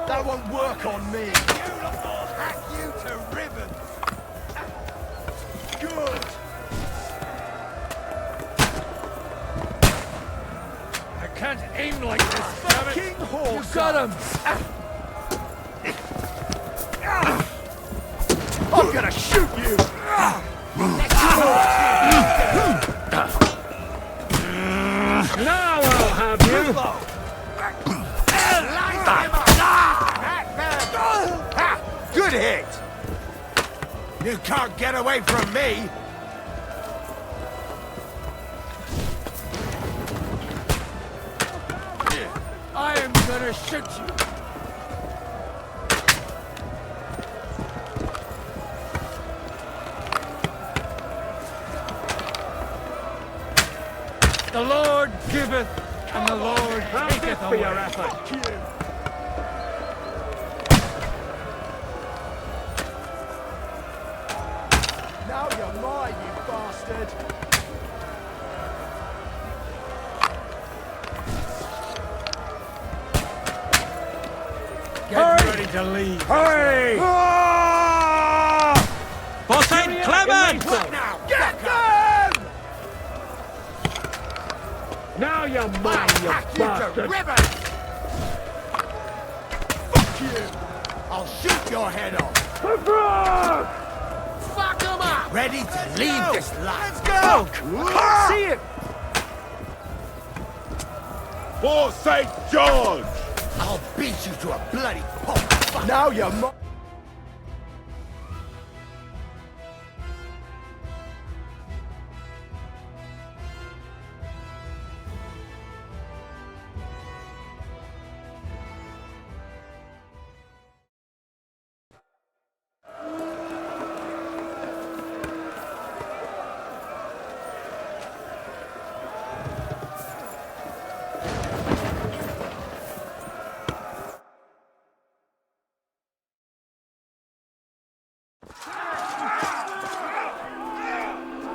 That won't work on me! I'll hack you to ribbons! Good! I can't aim like this, damn it! King Horse! You got him! I'm gonna shoot you! Now I'll have you! Good hit! You can't get away from me! I am gonna shoot you! The Lord giveth, and the Lord taketh away. For your effort. Now you're mine, you bastard! Get ready to leave. Hurry! For St. Clement! Get them! man, you bastard! Fuck you! I'll shoot your head off! Fuck him up! Ready to leave this life! Let's go! I can't see it! For St. George! I'll beat you to a bloody pulp! Now you're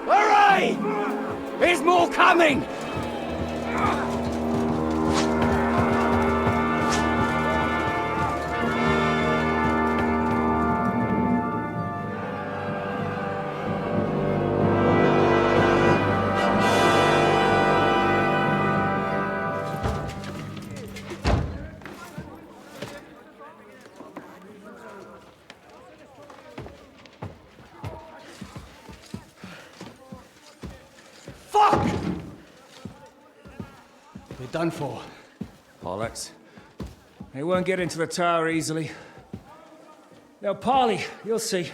Hurry! There's more coming! Fuck! We're done for. Bollocks. They won't get into the tower easily. Now, Parley, you'll see.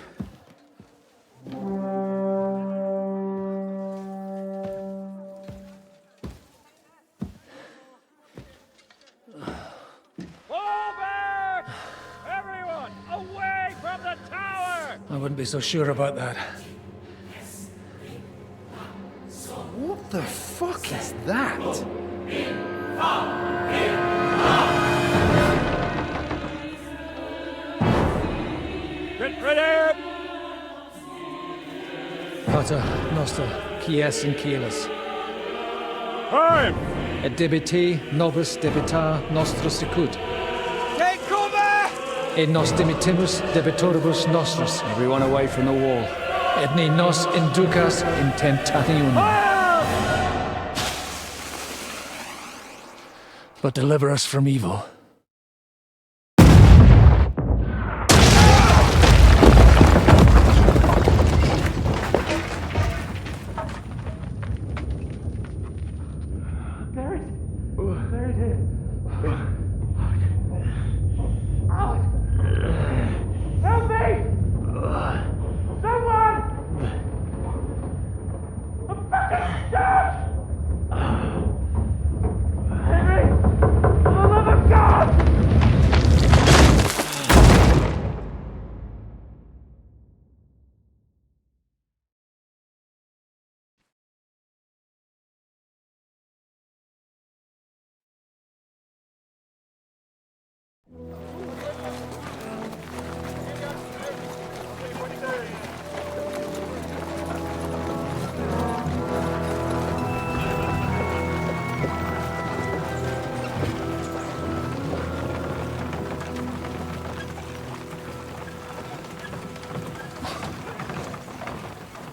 Fall back! Everyone, away from the tower! I wouldn't be so sure about that. What the fuck is that? Get ready! Pater, Noster, Kies and Kielis. Time! Et debiti nobis debita nostra sicut. Take cover! Et nos dimitimus debitoribus nostris. Everyone away from the wall. Et ne nos inducas in tentationem. But deliver us from evil. Help me! Someone! I'm fucking stuck! Henry! For the love of God!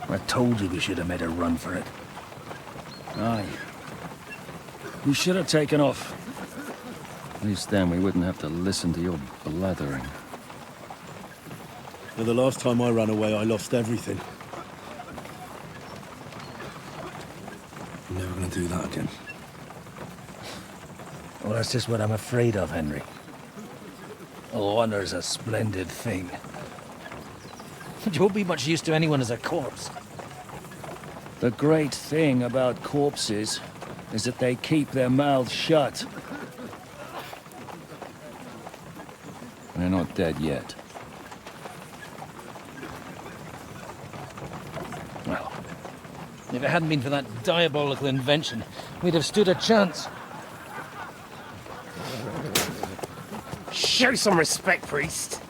I told you we should have made a run for it. Aye. We should have taken off. At least then we wouldn't have to listen to your blathering. Well, the last time I ran away, I lost everything. I'm never gonna do that again. Well, that's just what I'm afraid of, Henry. Honor's a splendid thing. You won't be much use to anyone as a corpse. The great thing about corpses is that they keep their mouths shut. They're not dead yet. Well, if it hadn't been for that diabolical invention, we'd have stood a chance. Show some respect, priest.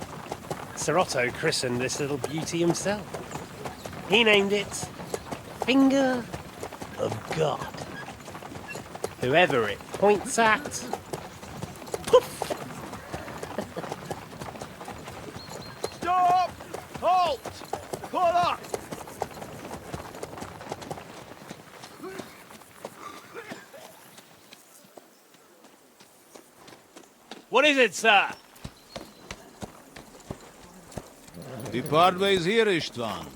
Sir Otto christened this little beauty himself. He named it Finger of God. Whoever it points at, poof! Stop! Halt! Pull up! What is it, sir? Depart ways here, Istvan.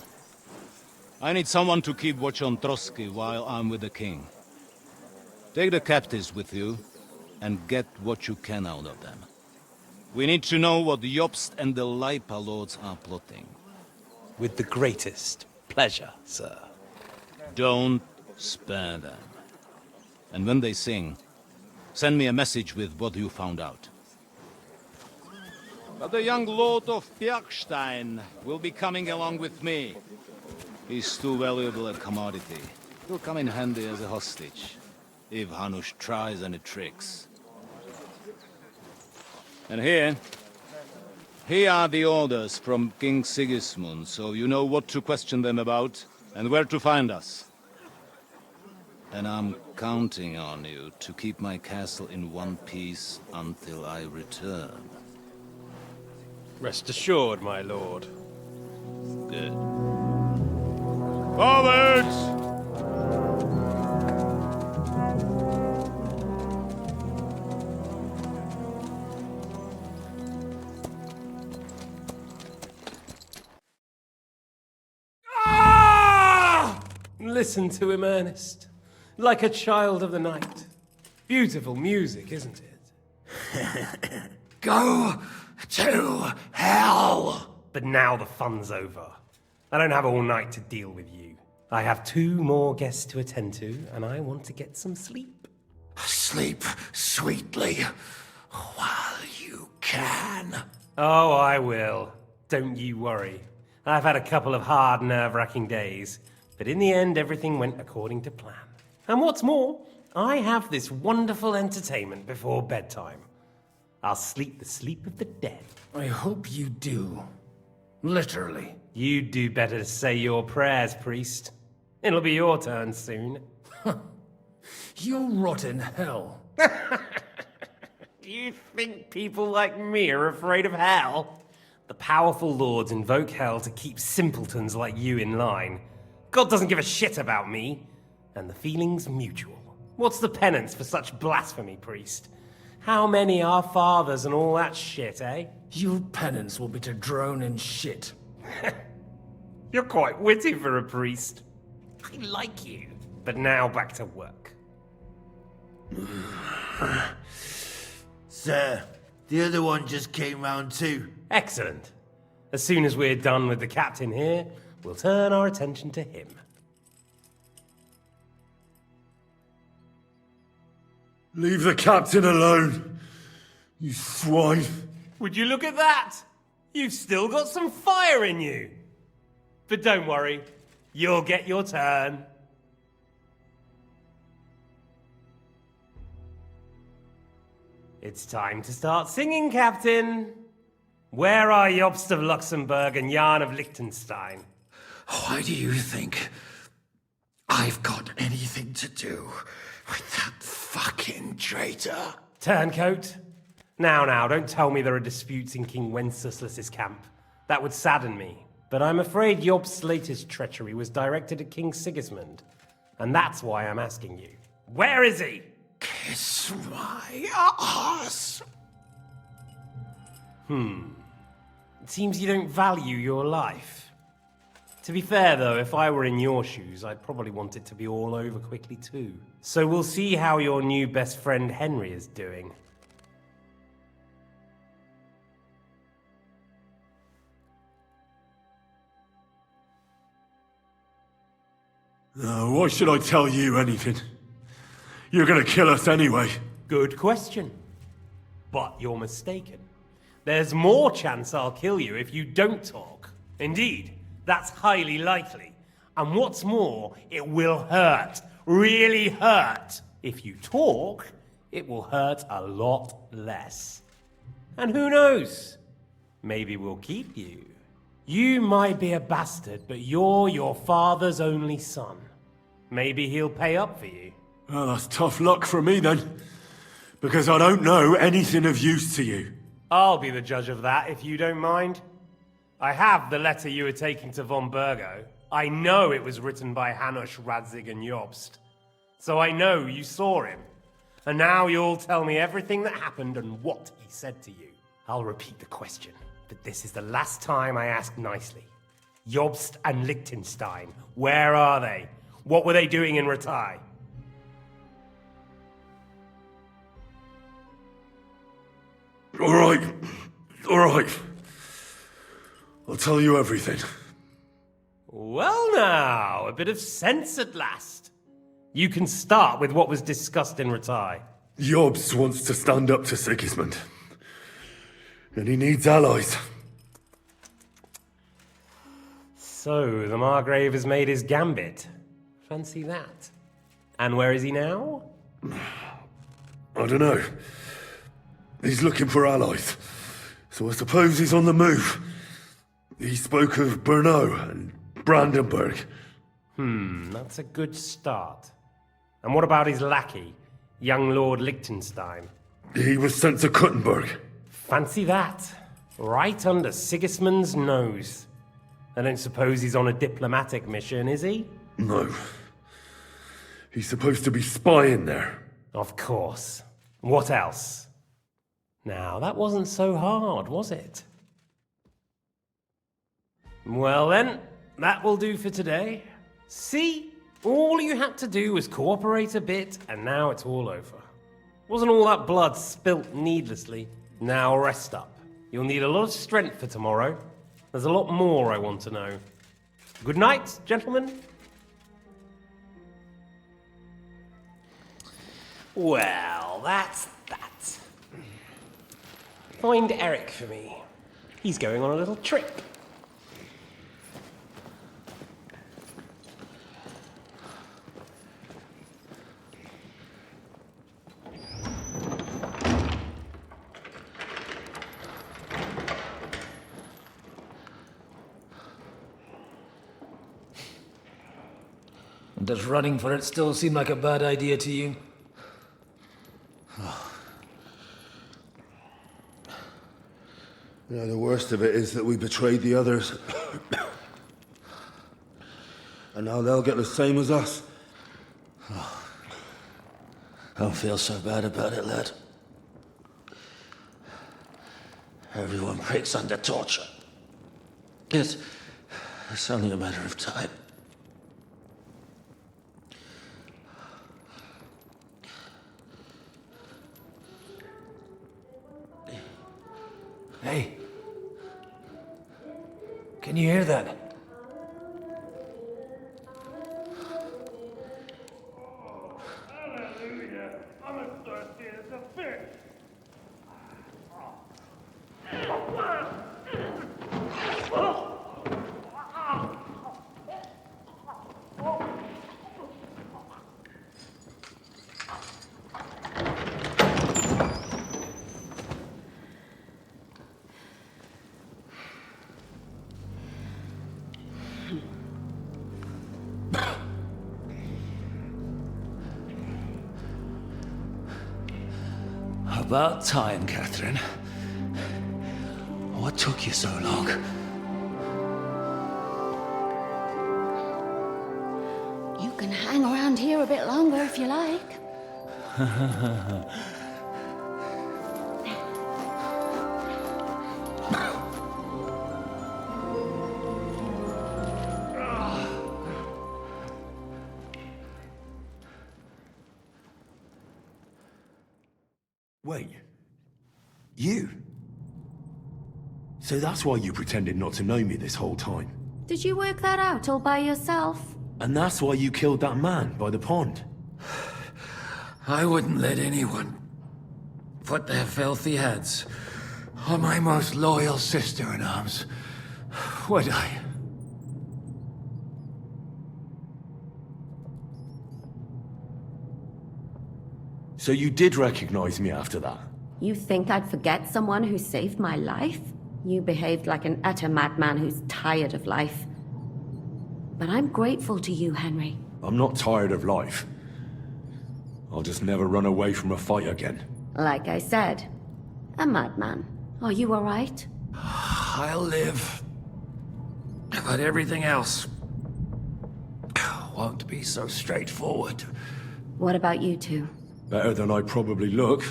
I need someone to keep watch on Trotsky while I'm with the king. Take the captives with you, and get what you can out of them. We need to know what Jobst and the Leipa lords are plotting. With the greatest pleasure, sir. Don't spare them. And when they sing, send me a message with what you found out. But the young lord of Bjergstein will be coming along with me. He's too valuable a commodity. He'll come in handy as a hostage, if Hanush tries any tricks. And here are the orders from King Sigismund, so you know what to question them about, and where to find us. And I'm counting on you to keep my castle in one piece until I return. Rest assured, my lord. Good. Forwards! Listen to him, Ernest. Like a child of the night. Beautiful music, isn't it? Go to hell! But now the fun's over. I don't have all night to deal with you. I have 2 more guests to attend to, and I want to get some sleep. Sleep sweetly while you can. Oh, I will. Don't you worry. I've had a couple of hard, nerve-wracking days, but in the end, everything went according to plan. And what's more, I have this wonderful entertainment before bedtime. I'll sleep the sleep of the dead. I hope you do. Literally. You'd do better to say your prayers, priest. It'll be your turn soon. You'll rot in hell. Do you think people like me are afraid of hell? The powerful lords invoke hell to keep simpletons like you in line. God doesn't give a shit about me, and the feeling's mutual. What's the penance for such blasphemy, priest? How many are fathers and all that shit, eh? Your penance will be to drown in shit. You're quite witty for a priest. I like you. But now back to work. Sir, the other one just came round too. Excellent. As soon as we're done with the captain here, we'll turn our attention to him. Leave the captain alone, you swine. Would you look at that? You've still got some fire in you. But don't worry, you'll get your turn. It's time to start singing, Captain. Where are Jobst of Luxembourg and Jan of Liechtenstein? Why do you think I've got anything to do with that fucking traitor? Turncoat. Now, don't tell me there are disputes in King Wenceslas's camp. That would sadden me. But I'm afraid Jobst's latest treachery was directed at King Sigismund. And that's why I'm asking you. Where is he? Kiss my ass. It seems you don't value your life. To be fair, though, if I were in your shoes, I'd probably want it to be all over quickly, too. So we'll see how your new best friend Henry is doing. Why should I tell you anything? You're gonna kill us anyway. Good question. But you're mistaken. There's more chance I'll kill you if you don't talk. Indeed, that's highly likely. And what's more, it will hurt. Really hurt. If you talk, it will hurt a lot less. And who knows? Maybe we'll keep you. You might be a bastard, but you're your father's only son. Maybe he'll pay up for you. Well, that's tough luck for me then. Because I don't know anything of use to you. I'll be the judge of that, if you don't mind. I have the letter you were taking to von Burgo. I know it was written by Hanush, Radzig, and Jobst. So I know you saw him. And now you'll tell me everything that happened and what he said to you. I'll repeat the question, but this is the last time I ask nicely. Jobst and Liechtenstein, where are they? What were they doing in Ratai? All right. I'll tell you everything. Well now, a bit of sense at last. You can start with what was discussed in Ratai. Jobst wants to stand up to Sigismund. And he needs allies. So, the Margrave has made his gambit. Fancy that. And where is he now? I don't know. He's looking for allies. So I suppose he's on the move. He spoke of Brno and Brandenburg. That's a good start. And what about his lackey, young Lord Liechtenstein? He was sent to Kuttenberg. Fancy that. Right under Sigismund's nose. I don't suppose he's on a diplomatic mission, is he? No. He's supposed to be spying there. Of course. What else? Now, that wasn't so hard, was it? Well then, that will do for today. See? All you had to do was cooperate a bit, and now it's all over. Wasn't all that blood spilt needlessly? Now rest up. You'll need a lot of strength for tomorrow. There's a lot more I want to know. Good night, gentlemen. Well, that's that. Find Eric for me. He's going on a little trip. Does running for it still seem like a bad idea to you? Yeah, the worst of it is that we betrayed the others. And now they'll get the same as us. Don't feel so bad about it, lad. Everyone breaks under torture. It's only a matter of time. Hey. Can you hear that? Hallelujah. I'm as thirsty as a fish. About time, Catherine. What took you so long? You can hang around here a bit longer if you like. Wait. You? So that's why you pretended not to know me this whole time? Did you work that out all by yourself? And that's why you killed that man by the pond? I wouldn't let anyone put their filthy heads on my most loyal sister-in-arms, would I? So you did recognize me after that? You think I'd forget someone who saved my life? You behaved like an utter madman who's tired of life. But I'm grateful to you, Henry. I'm not tired of life. I'll just never run away from a fight again. Like I said, a madman. Are you all right? I'll live. But everything else won't be so straightforward. What about you two? Better than I probably look.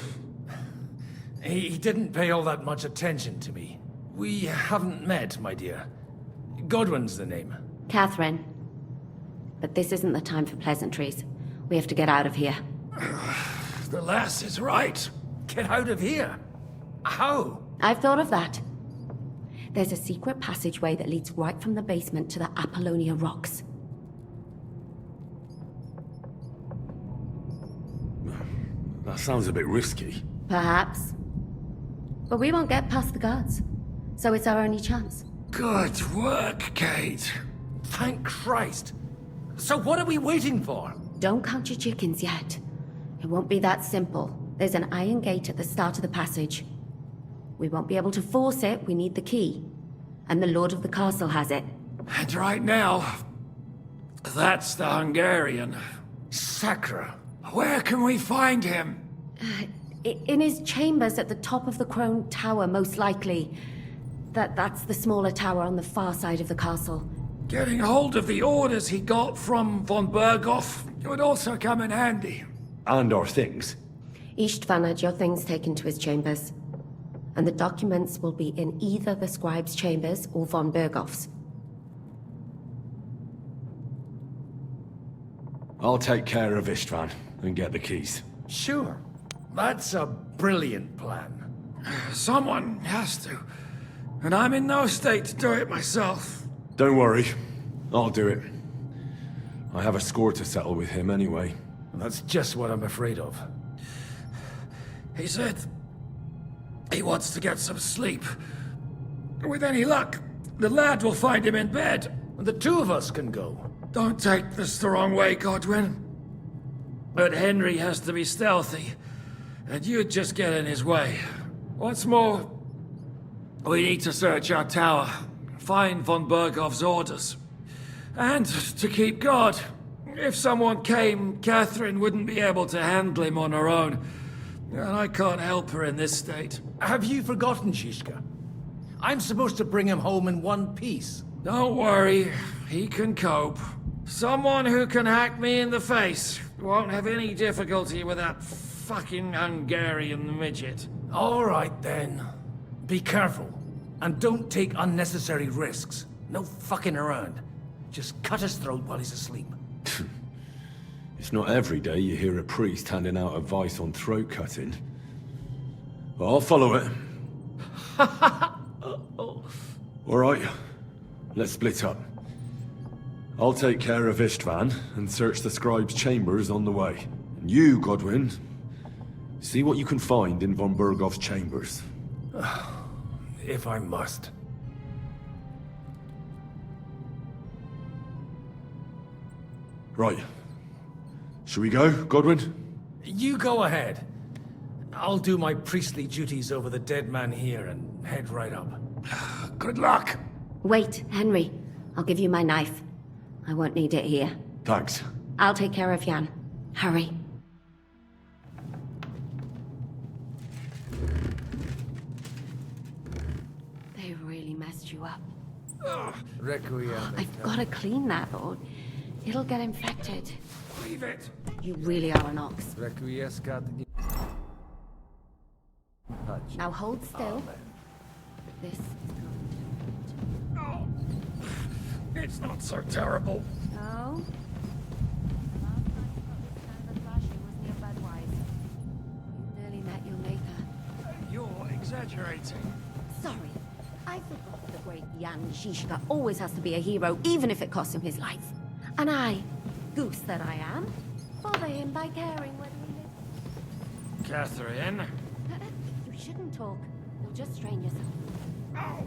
He didn't pay all that much attention to me. We haven't met, my dear. Godwin's the name. Catherine. But this isn't the time for pleasantries. We have to get out of here. The lass is right. Get out of here. How? I've thought of that. There's a secret passageway that leads right from the basement to the Apollonia Rocks. That sounds a bit risky. Perhaps. But we won't get past the guards. So it's our only chance. Good work, Kate. Thank Christ. So what are we waiting for? Don't count your chickens yet. It won't be that simple. There's an iron gate at the start of the passage. We won't be able to force it, we need the key. And the Lord of the Castle has it. And right now, that's the Hungarian. Sacra. Where can we find him? In his chambers at the top of the Crone Tower, most likely. That's the smaller tower on the far side of the castle. Getting hold of the orders he got from von Berghoff would also come in handy. And our things. Istvan had your things taken to his chambers. And the documents will be in either the scribe's chambers or von Berghoff's. I'll take care of Istvan and get the keys. Sure. That's a brilliant plan. Someone has to. And I'm in no state to do it myself. Don't worry. I'll do it. I have a score to settle with him anyway. That's just what I'm afraid of. He said he wants to get some sleep. With any luck, the lad will find him in bed, and the two of us can go. Don't take this the wrong way, Godwin. But Henry has to be stealthy, and you'd just get in his way. What's more, we need to search our tower, find von Berghoff's orders. And to keep guard. If someone came, Catherine wouldn't be able to handle him on her own. And I can't help her in this state. Have you forgotten, Shishka? I'm supposed to bring him home in one piece. Don't worry, he can cope. Someone who can hack me in the face won't have any difficulty with that fucking Hungarian midget. All right, then. Be careful. And don't take unnecessary risks. No fucking around. Just cut his throat while he's asleep. It's not every day you hear a priest handing out advice on throat cutting. But I'll follow it. Alright, let's split up. I'll take care of Istvan and search the scribe's chambers on the way. And you, Godwin, see what you can find in von Berghoff's chambers. If I must. Right. Shall we go, Godwin? You go ahead. I'll do my priestly duties over the dead man here and head right up. Good luck! Wait, Henry. I'll give you my knife. I won't need it here. Thanks. I'll take care of Jan. Hurry. They really messed you up. Requiem. I've got to clean that, or it'll get infected. Leave it! You really are an ox. Requiescat. Now hold still. This is It's not so terrible. No? You nearly met your maker. You're exaggerating. Sorry. I forgot the great Jan Žižka always has to be a hero, even if it costs him his life. And I, goose that I am, bother him by caring whether he lives. Catherine. You shouldn't talk. You'll just strain yourself. Ow.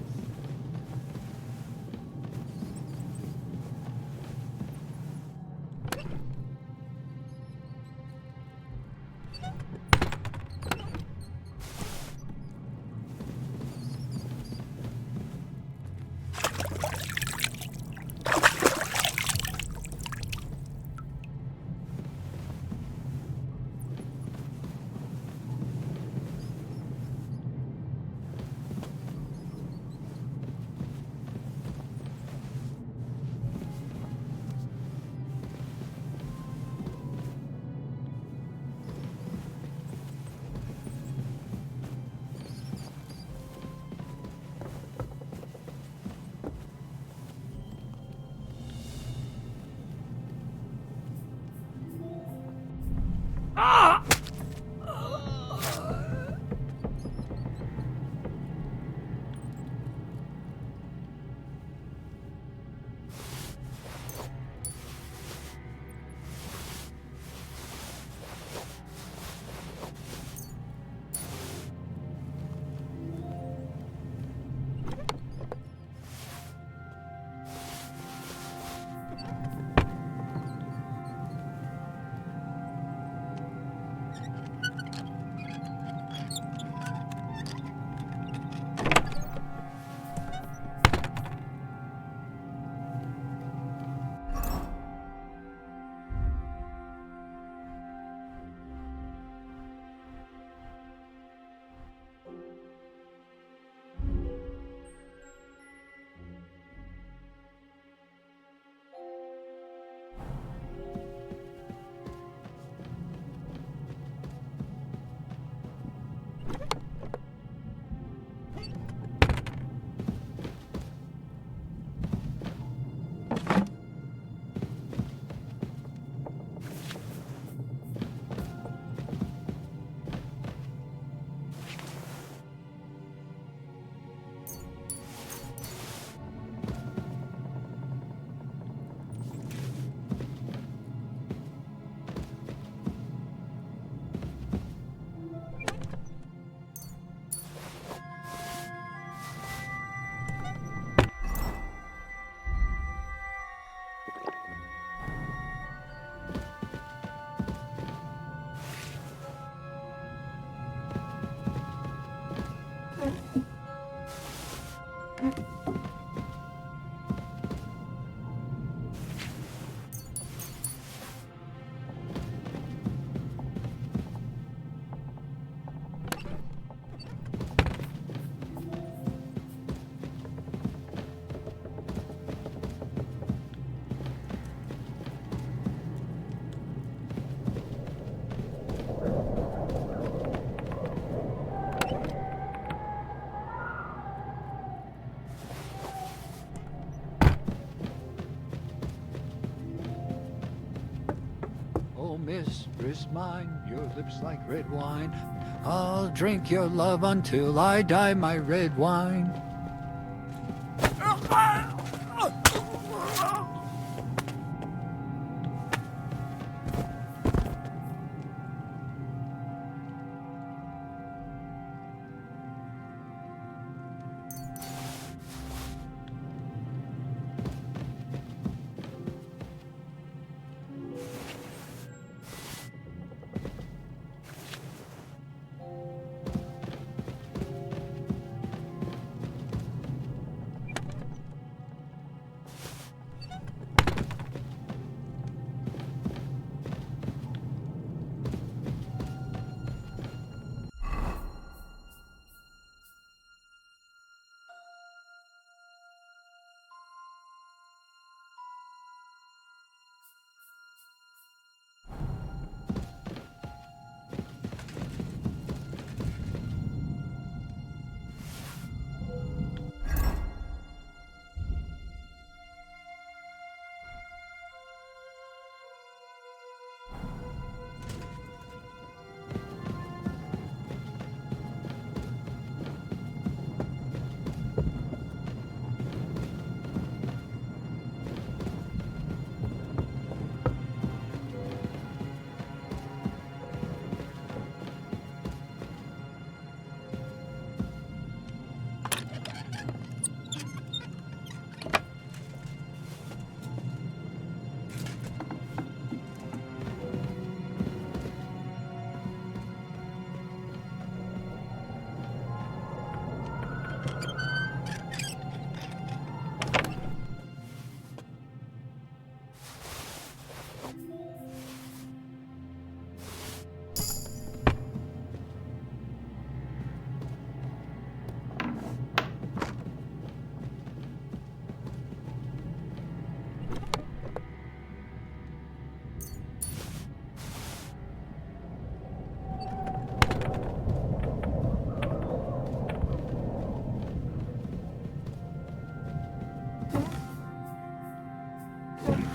Oh, mistress mine, your lips like red wine. I'll drink your love until I die, my red wine.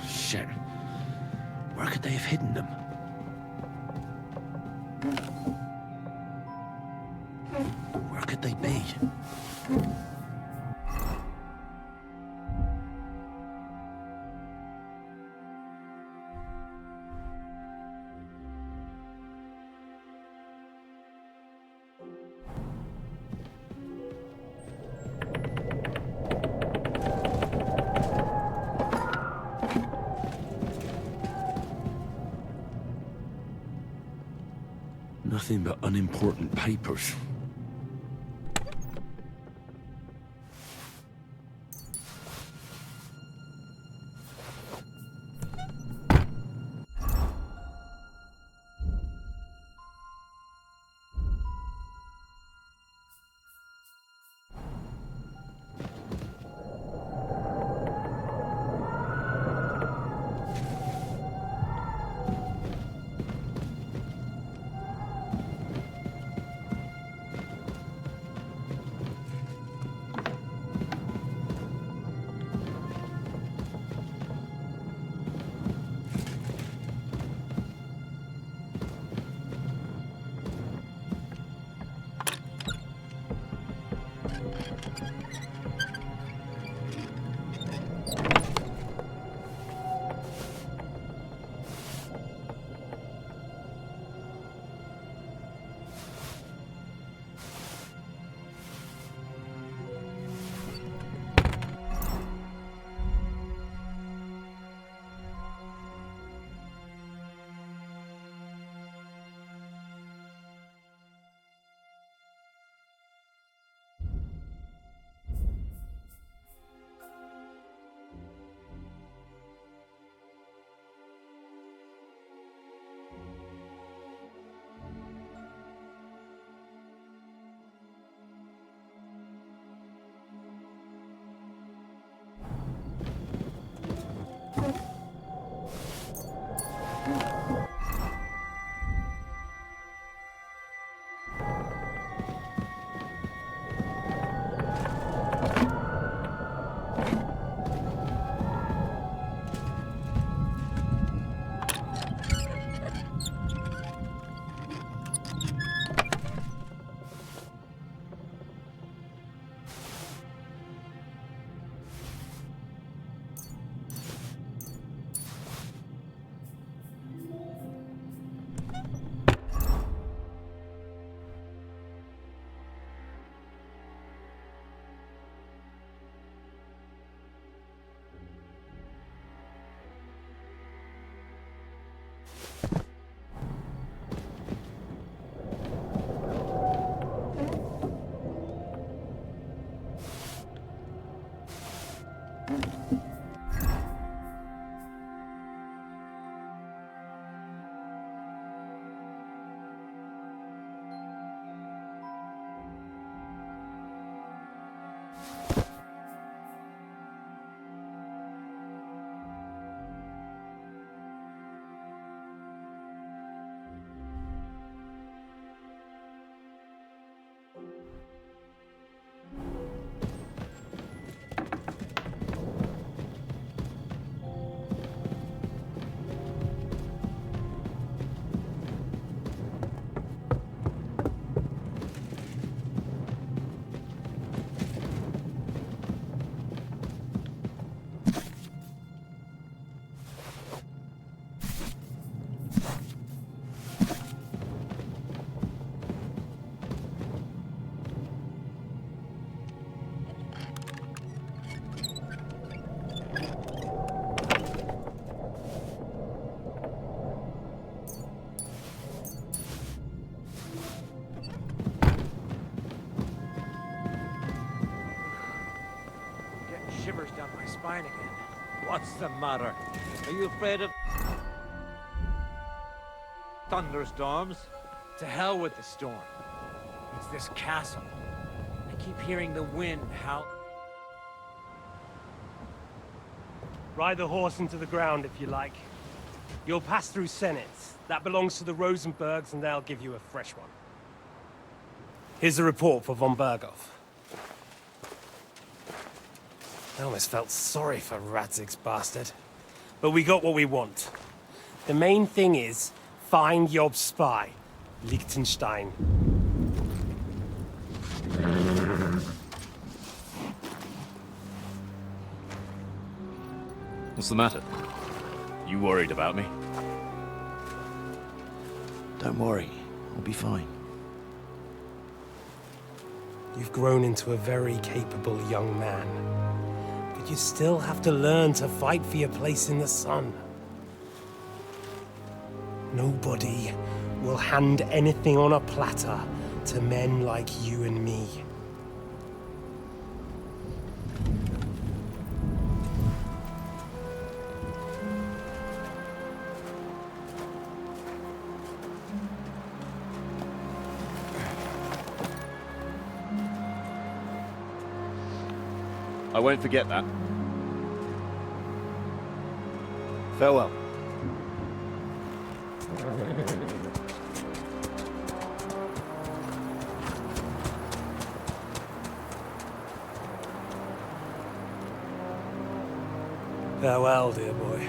Shit. Where could they have hidden them? Where could they be? Nothing but unimportant papers. Shivers down my spine again. What's the matter? Are you afraid of thunderstorms? To hell with the storm. It's this castle. I keep hearing the wind howl. Ride the horse into the ground if you like. You'll pass through Senates. That belongs to the Rosenbergs, and they'll give you a fresh one. Here's a report for von Berghoff. I almost felt sorry for Radzig's bastard. But we got what we want. The main thing is, find Job's spy, Liechtenstein. What's the matter? You worried about me? Don't worry, I'll be fine. You've grown into a very capable young man. But you still have to learn to fight for your place in the sun. Nobody will hand anything on a platter to men like you and me. I won't forget that. Farewell. Farewell, dear boy.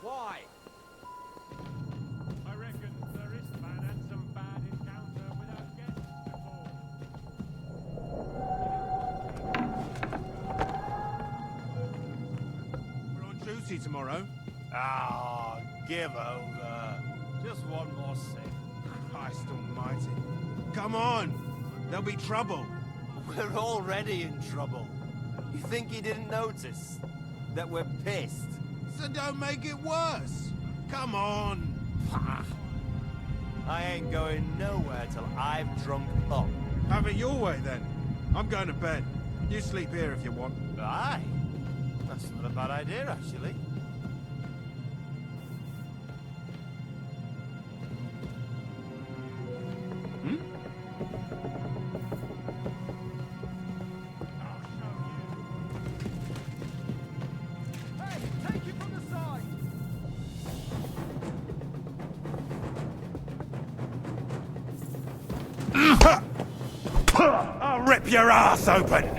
Why? I reckon the wristman had some bad encounter with our guests before. We're on duty tomorrow. Ah, give over. Just one more sip. Christ almighty. Come on! There'll be trouble. We're already in trouble. You think he didn't notice that we're pissed? So don't make it worse. Come on. I ain't going nowhere till I've drunk up. Have it your way then. I'm going to bed. You sleep here if you want. Aye. That's not a bad idea, actually. I'll rip your ass open!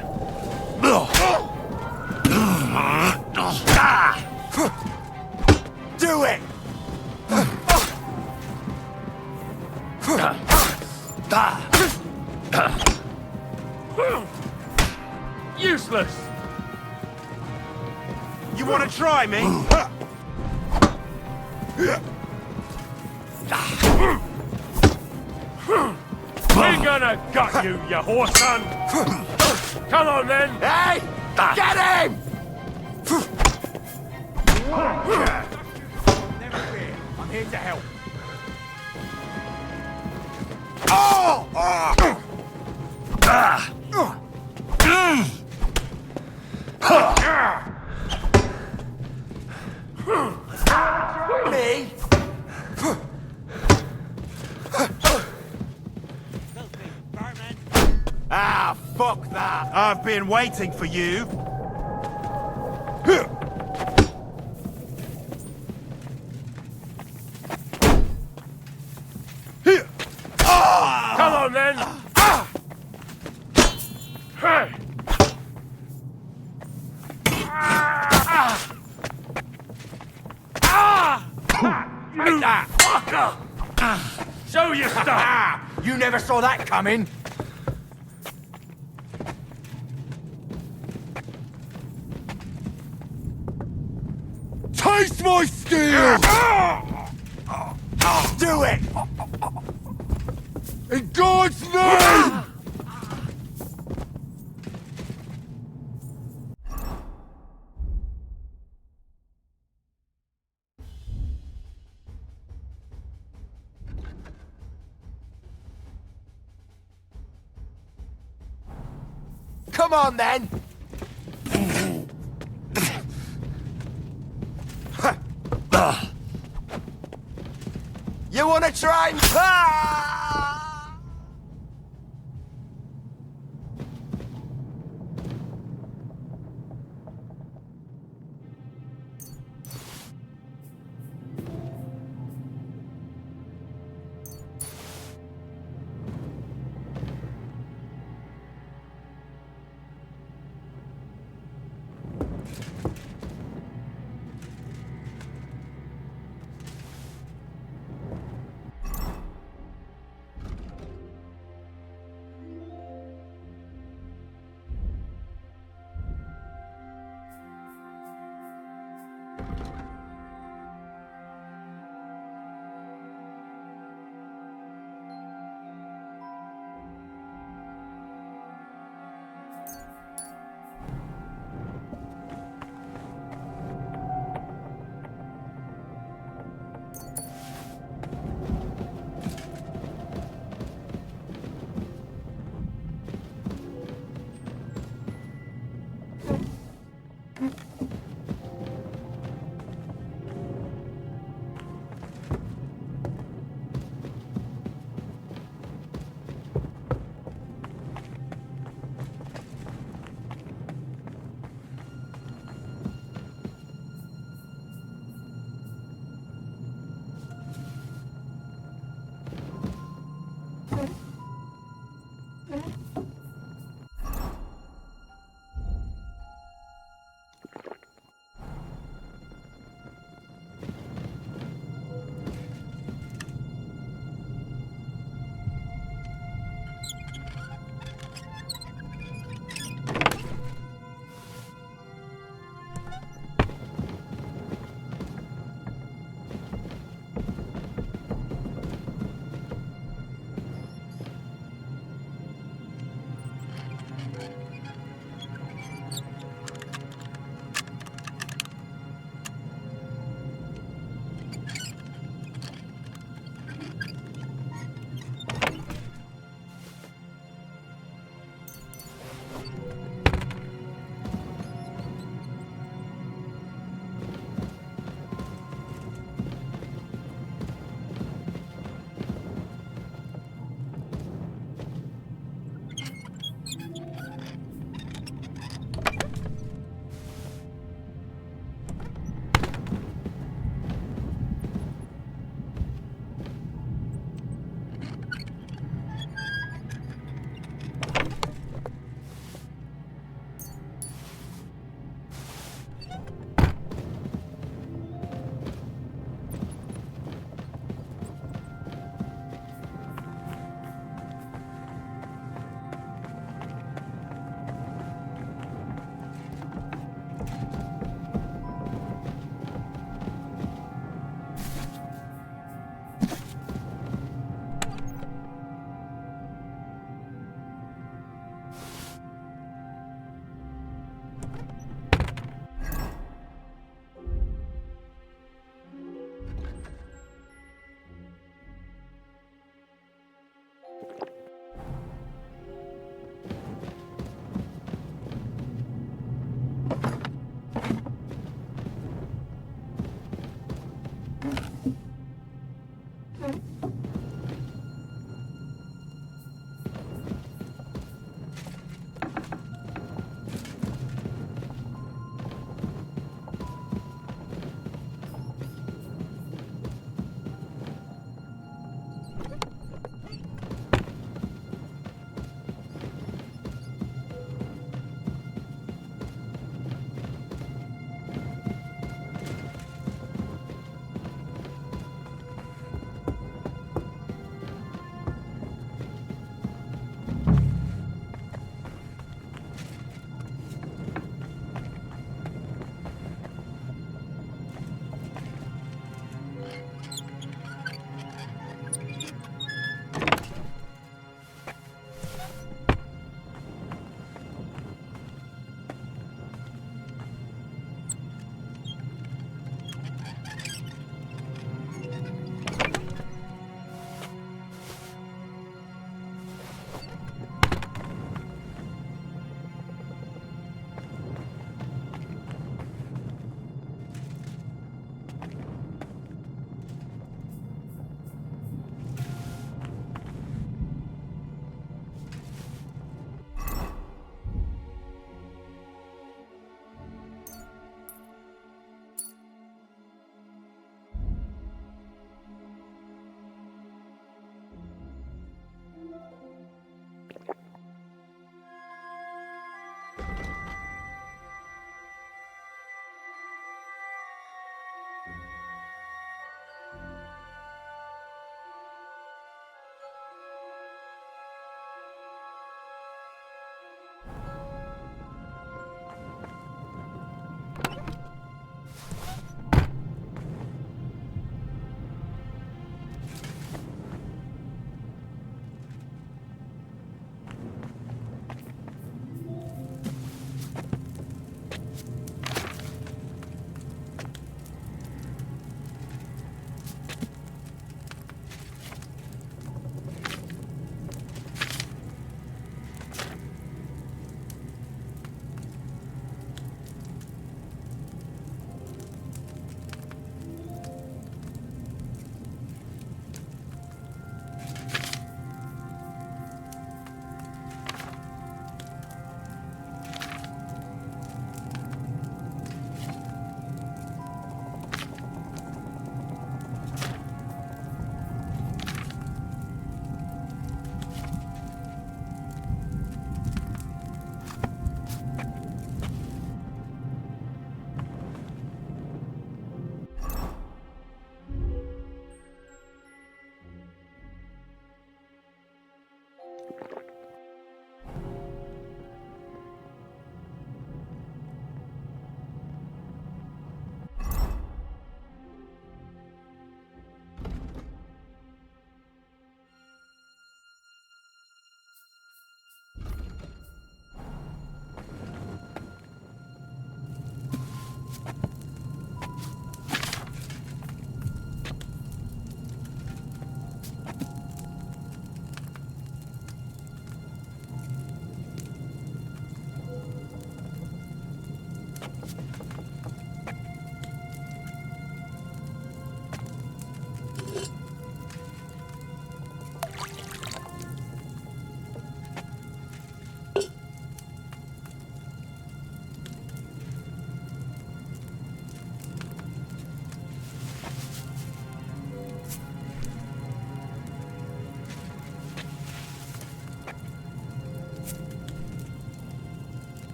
Do it! Useless! You want to try me? We're gonna gut you, you horse son! Come on then! Hey! Get him! Never fear, I'm here to help. Oh! Me? Ah, fuck that! I've been waiting for you. Come on then! Hey! Take that! Fucker! Show your stuff! You never saw that coming! Taste my steel! Do it! In God's name! Come on then! You wanna try?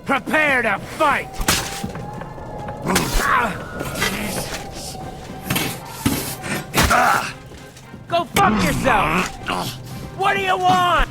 Prepare to fight! Go fuck yourself! What do you want?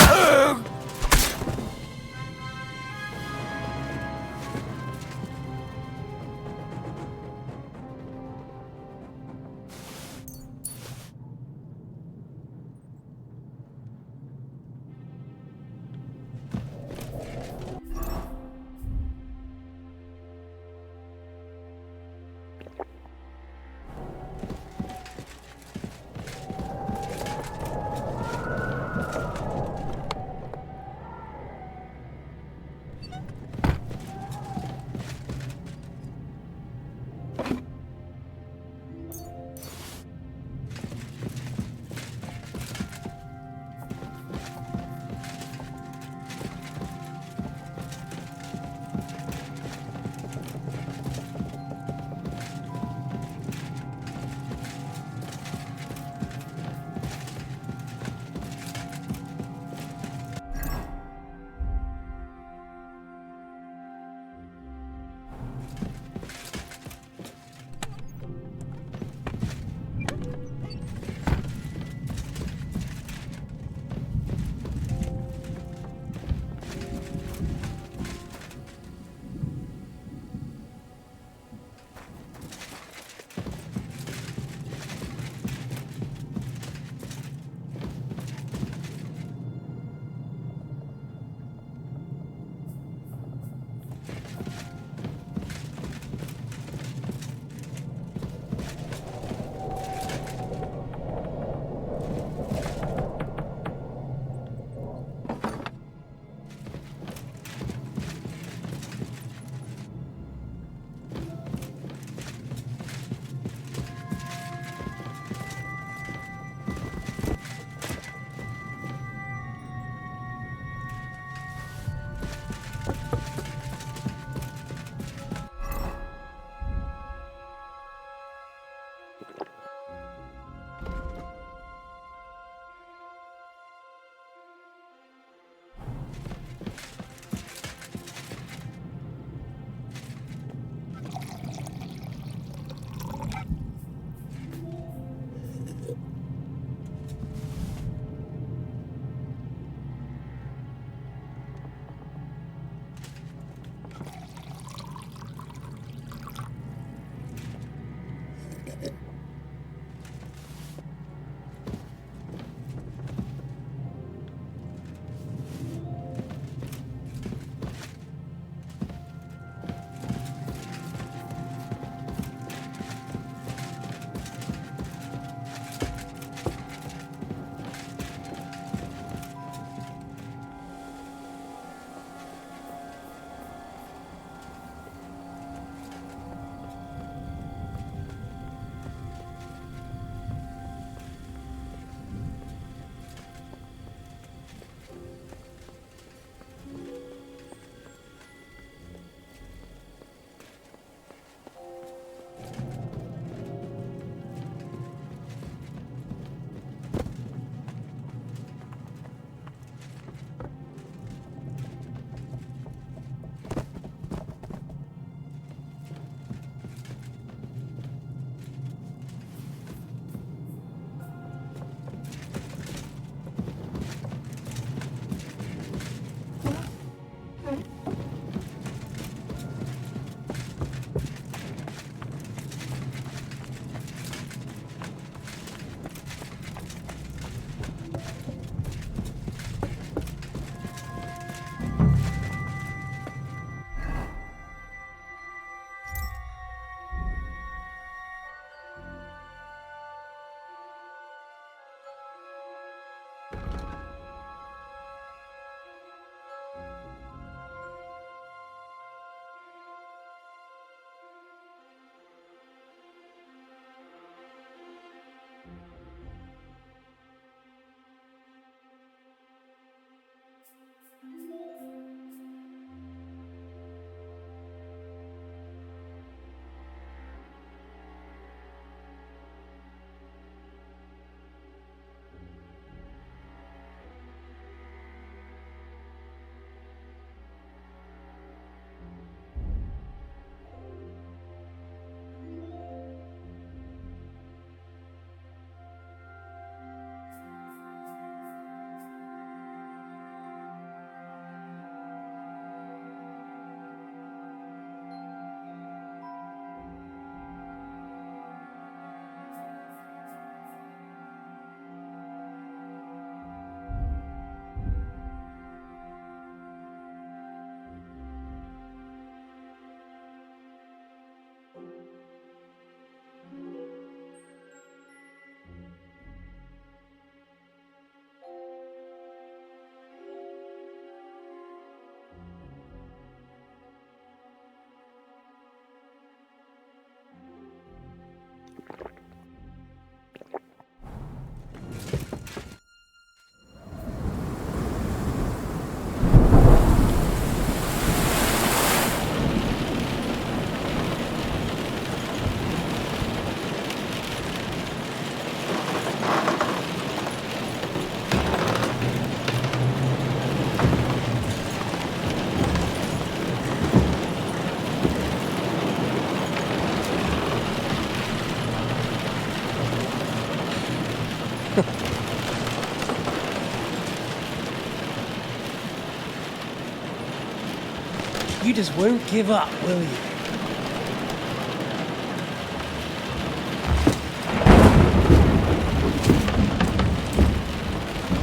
You just won't give up, will you?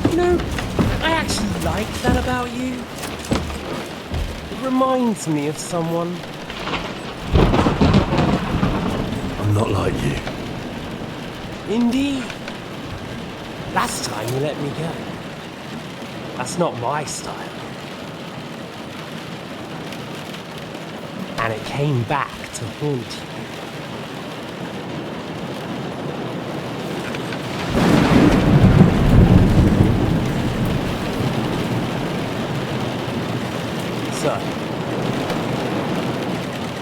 You know, I actually like that about you. It reminds me of someone. I'm not like you. Indeed. Last time you let me go. That's not my style. And it came back to haunt you. So,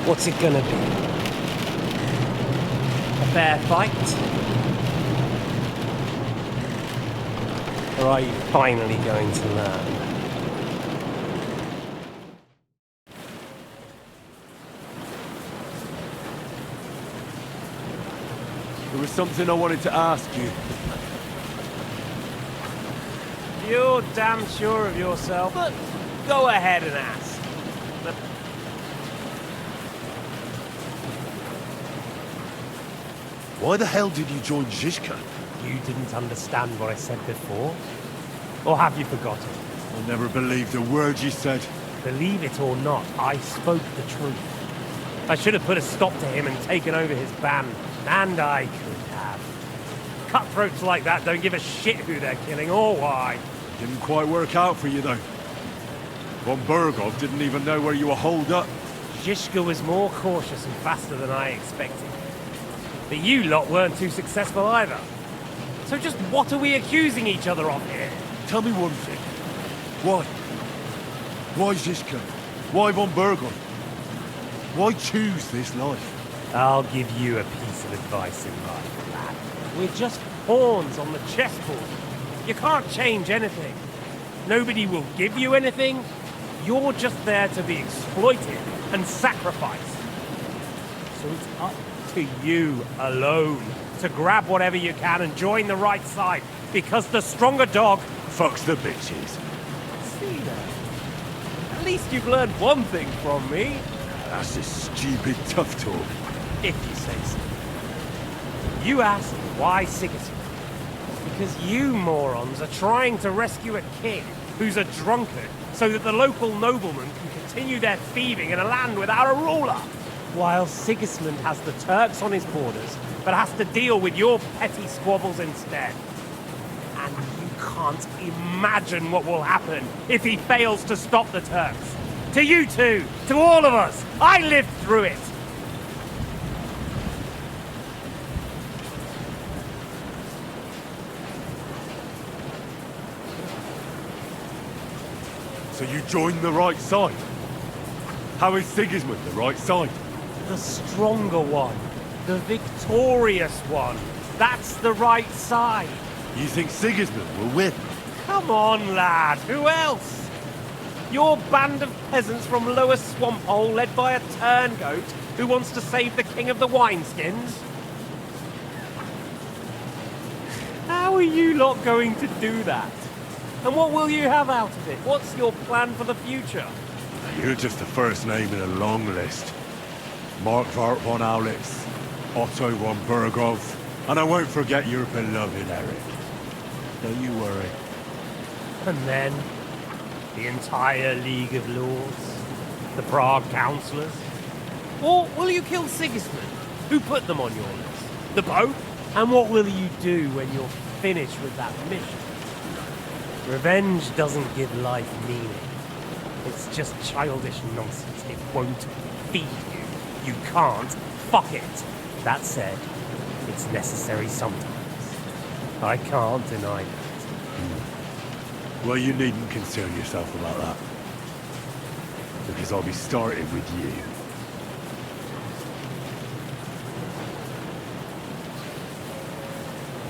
what's it gonna be? A fair fight? Or are you finally going to learn? There was something I wanted to ask you. You're damn sure of yourself, but go ahead and ask. Why the hell did you join Zizka? You didn't understand what I said before? Or have you forgotten? I never believed a word you said. Believe it or not, I spoke the truth. I should have put a stop to him and taken over his band. And I could have. Cutthroats like that don't give a shit who they're killing or why. Didn't quite work out for you, though. Von Bergov didn't even know where you were holed up. Zizka was more cautious and faster than I expected. But you lot weren't too successful either. So just what are we accusing each other of here? Tell me one thing. Why? Why Zizka? Why Von Bergov? Why choose this life? I'll give you a piece of advice in life, lad. We're just pawns on the chessboard. You can't change anything. Nobody will give you anything. You're just there to be exploited and sacrificed. So it's up to you alone to grab whatever you can and join the right side, because the stronger dog fucks the bitches. See that? At least you've learned one thing from me. That's just stupid tough talk. If you say so. You asked why Sigismund? Because you morons are trying to rescue a king who's a drunkard so that the local noblemen can continue their thieving in a land without a ruler. While Sigismund has the Turks on his borders, but has to deal with your petty squabbles instead. And you can't imagine what will happen if he fails to stop the Turks. To you two, to all of us, I lived through it. So you joined the right side? How is Sigismund the right side? The stronger one. The victorious one. That's the right side. You think Sigismund will win? Come on, lad. Who else? Your band of peasants from Lower Swamphole led by a turngoat who wants to save the king of the wineskins? How are you lot going to do that? And what will you have out of it? What's your plan for the future? You're just the first name in a long list. Mark Vart von Aulitz, Otto von Bergov, and I won't forget your beloved Eric. Don't you worry. And then, the entire League of Lords? The Prague Councillors? Or will you kill Sigismund? Who put them on your list? The Pope? And what will you do when you're finished with that mission? Revenge doesn't give life meaning. It's just childish nonsense. It won't feed you. You can't fuck it. That said, it's necessary sometimes. I can't deny that. Well, you needn't concern yourself about that. Because I'll be starting with you.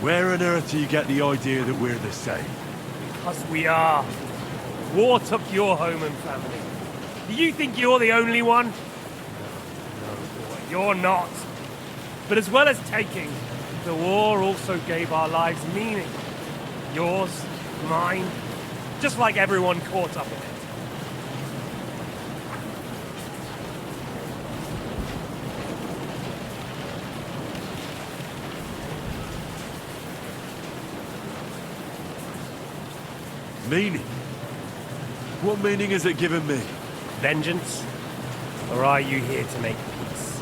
Where on earth do you get the idea that we're the same? Because we are. War took your home and family. Do you think you're the only one? No, boy, you're not. But as well as taking, the war also gave our lives meaning. Yours, mine, just like everyone caught up in Meaning? What meaning has it given me? Vengeance? Or are you here to make peace?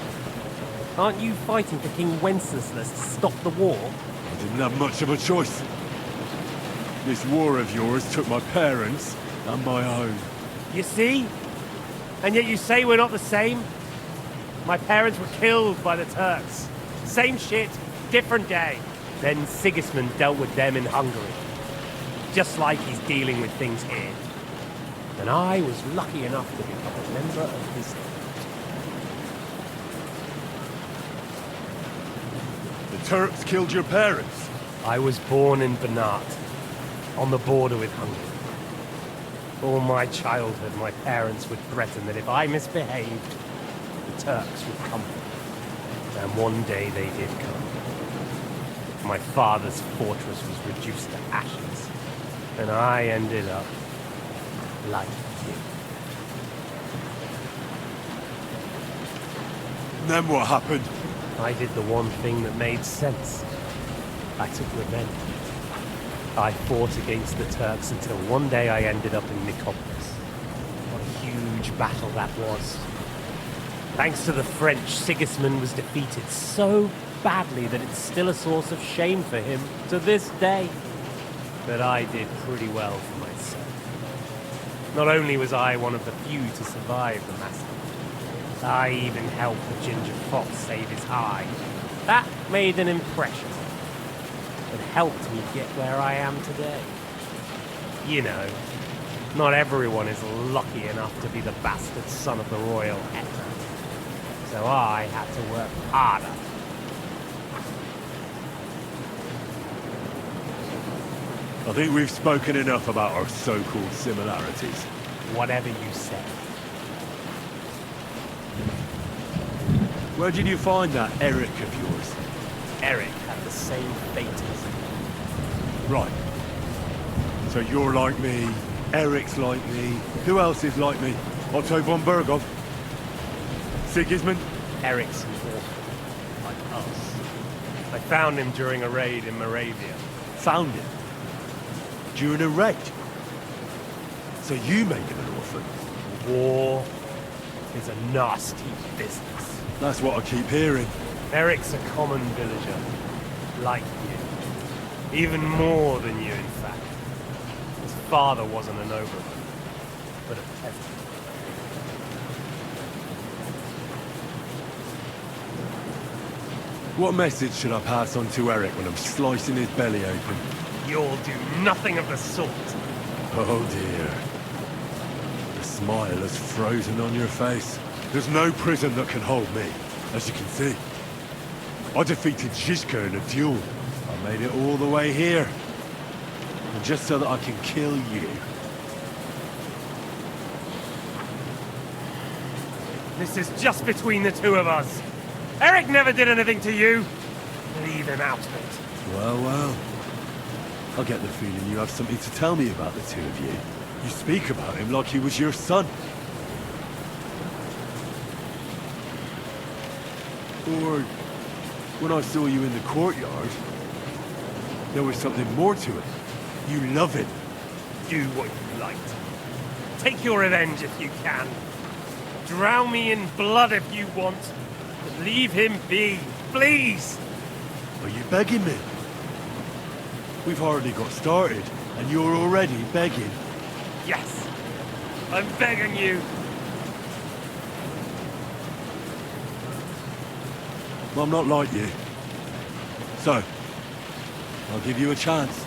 Aren't you fighting for King Wenceslas to stop the war? I didn't have much of a choice. This war of yours took my parents and my home. You see? And yet you say we're not the same? My parents were killed by the Turks. Same shit, different day. Then Sigismund dealt with them in Hungary. Just like he's dealing with things here. And I was lucky enough to become a member of his court. The Turks killed your parents? I was born in Banat, on the border with Hungary. All my childhood, my parents would threaten that if I misbehaved, the Turks would come. And one day they did come. My father's fortress was reduced to ashes, and I ended up like you. And then what happened? I did the one thing that made sense. I took revenge. I fought against the Turks until one day I ended up in Nicopolis. What a huge battle that was. Thanks to the French, Sigismund was defeated so badly that it's still a source of shame for him to this day. But I did pretty well for myself. Not only was I one of the few to survive the massacre, I even helped the ginger fox save his hide. That made an impression. It helped me get where I am today. You know, not everyone is lucky enough to be the bastard son of the royal Hector. So I had to work harder. I think we've spoken enough about our so-called similarities. Whatever you say. Where did you find that Eric of yours? Eric had the same fate as me. Right. So you're like me, Eric's like me. Who else is like me? Otto von Berghoff? Sigismund? Eric's an orphan, like us. I found him during a raid in Moravia. Found him? During a raid? So you made him an orphan? War is a nasty business. That's what I keep hearing. Eric's a common villager, like you. Even more than you, in fact. His father wasn't a nobleman, but a peasant. What message should I pass on to Eric when I'm slicing his belly open? You'll do nothing of the sort. Oh dear. The smile has frozen on your face. There's no prison that can hold me, as you can see. I defeated Zizka in a duel. I made it all the way here. And just so that I can kill you. This is just between the two of us. Eric never did anything to you. Leave him out of it. Well, well. I get the feeling you have something to tell me about the two of you. You speak about him like he was your son. Or when I saw you in the courtyard, there was something more to it. You love him. Do what you like. Take your revenge if you can. Drown me in blood if you want. But leave him be, please. Are you begging me? We've hardly got started, and you're already begging. Yes, I'm begging you. I'm not like you. So, I'll give you a chance.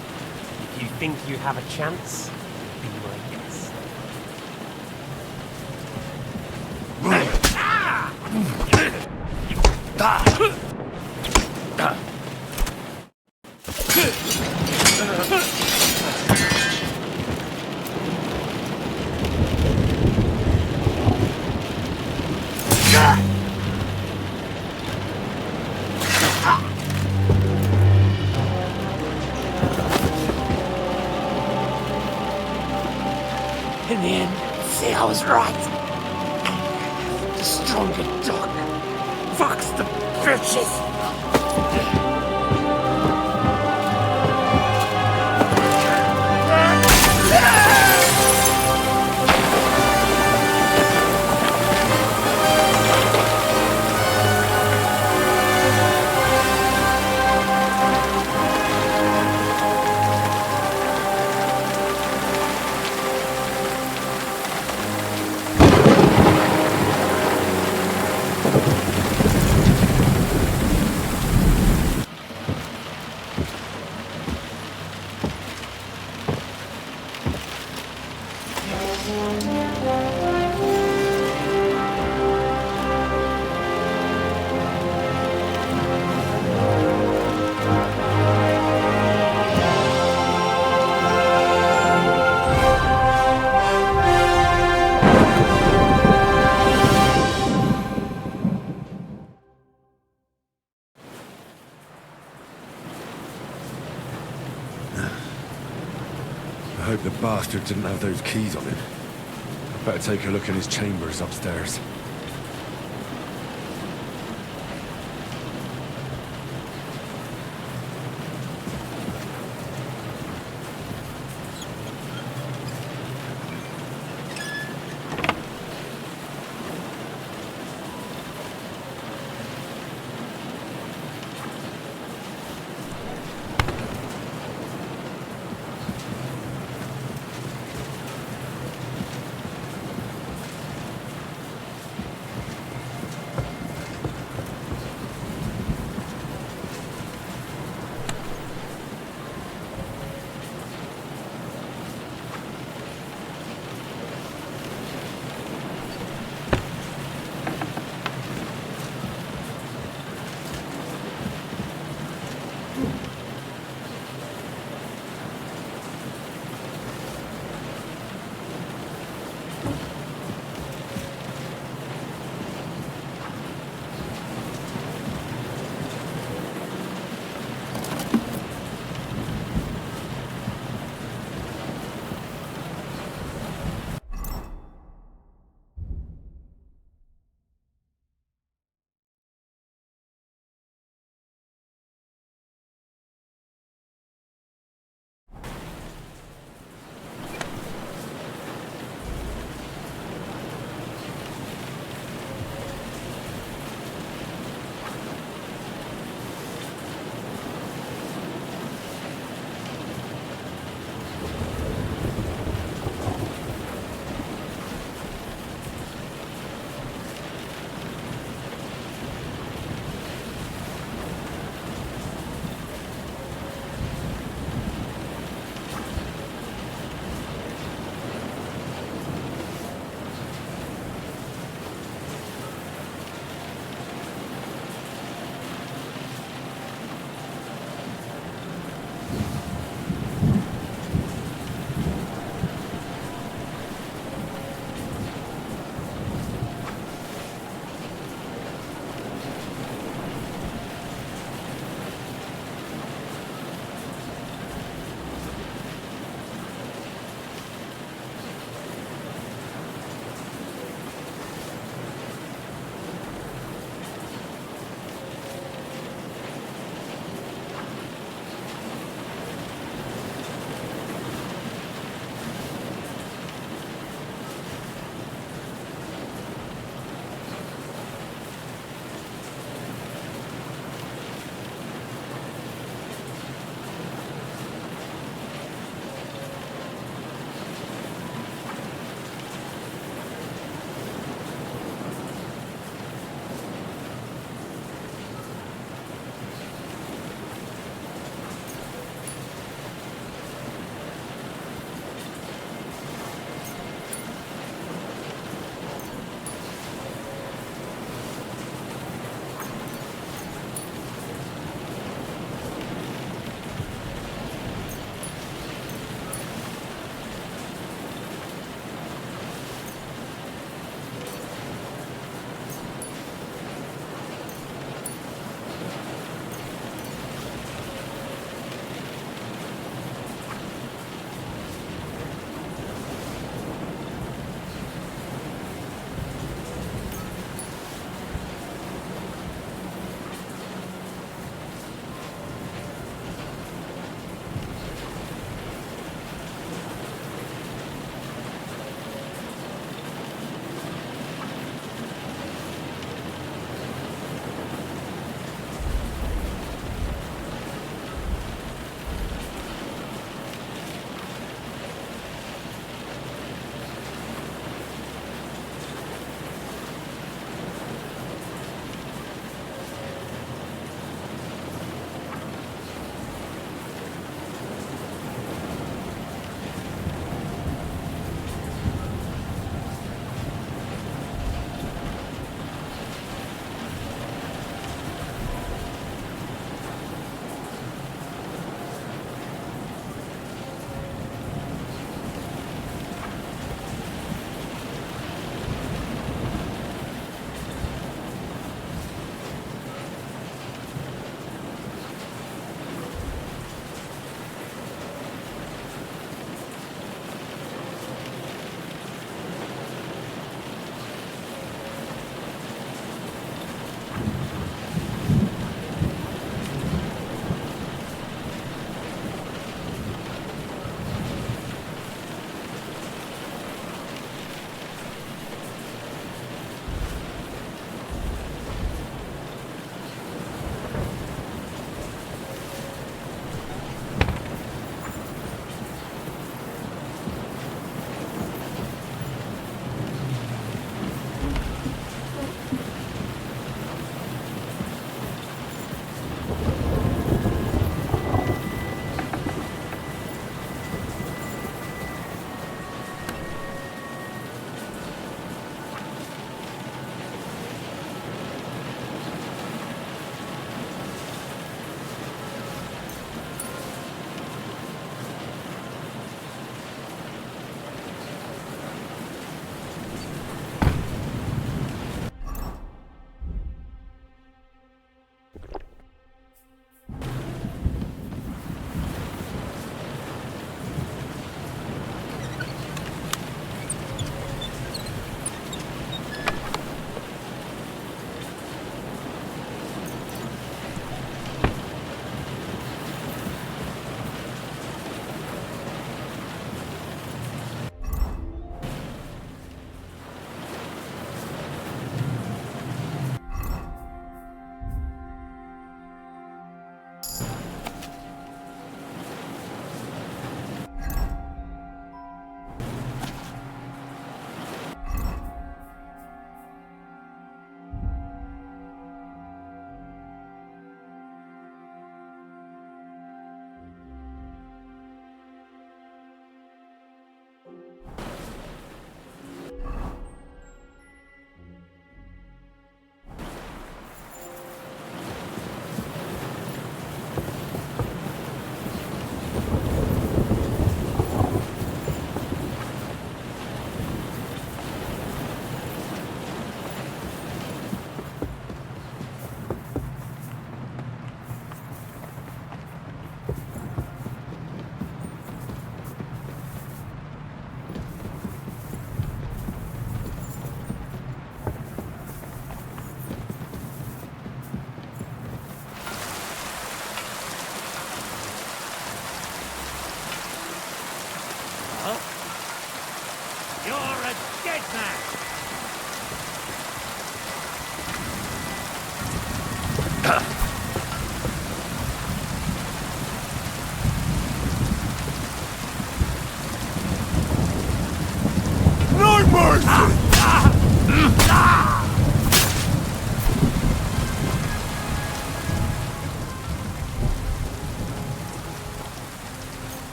If you think you have a chance, be my guest. In the end, see, I was right. The stronger dog. Fucks the bitches. I hope the bastard didn't have those keys on him. I'd better take a look in his chambers upstairs.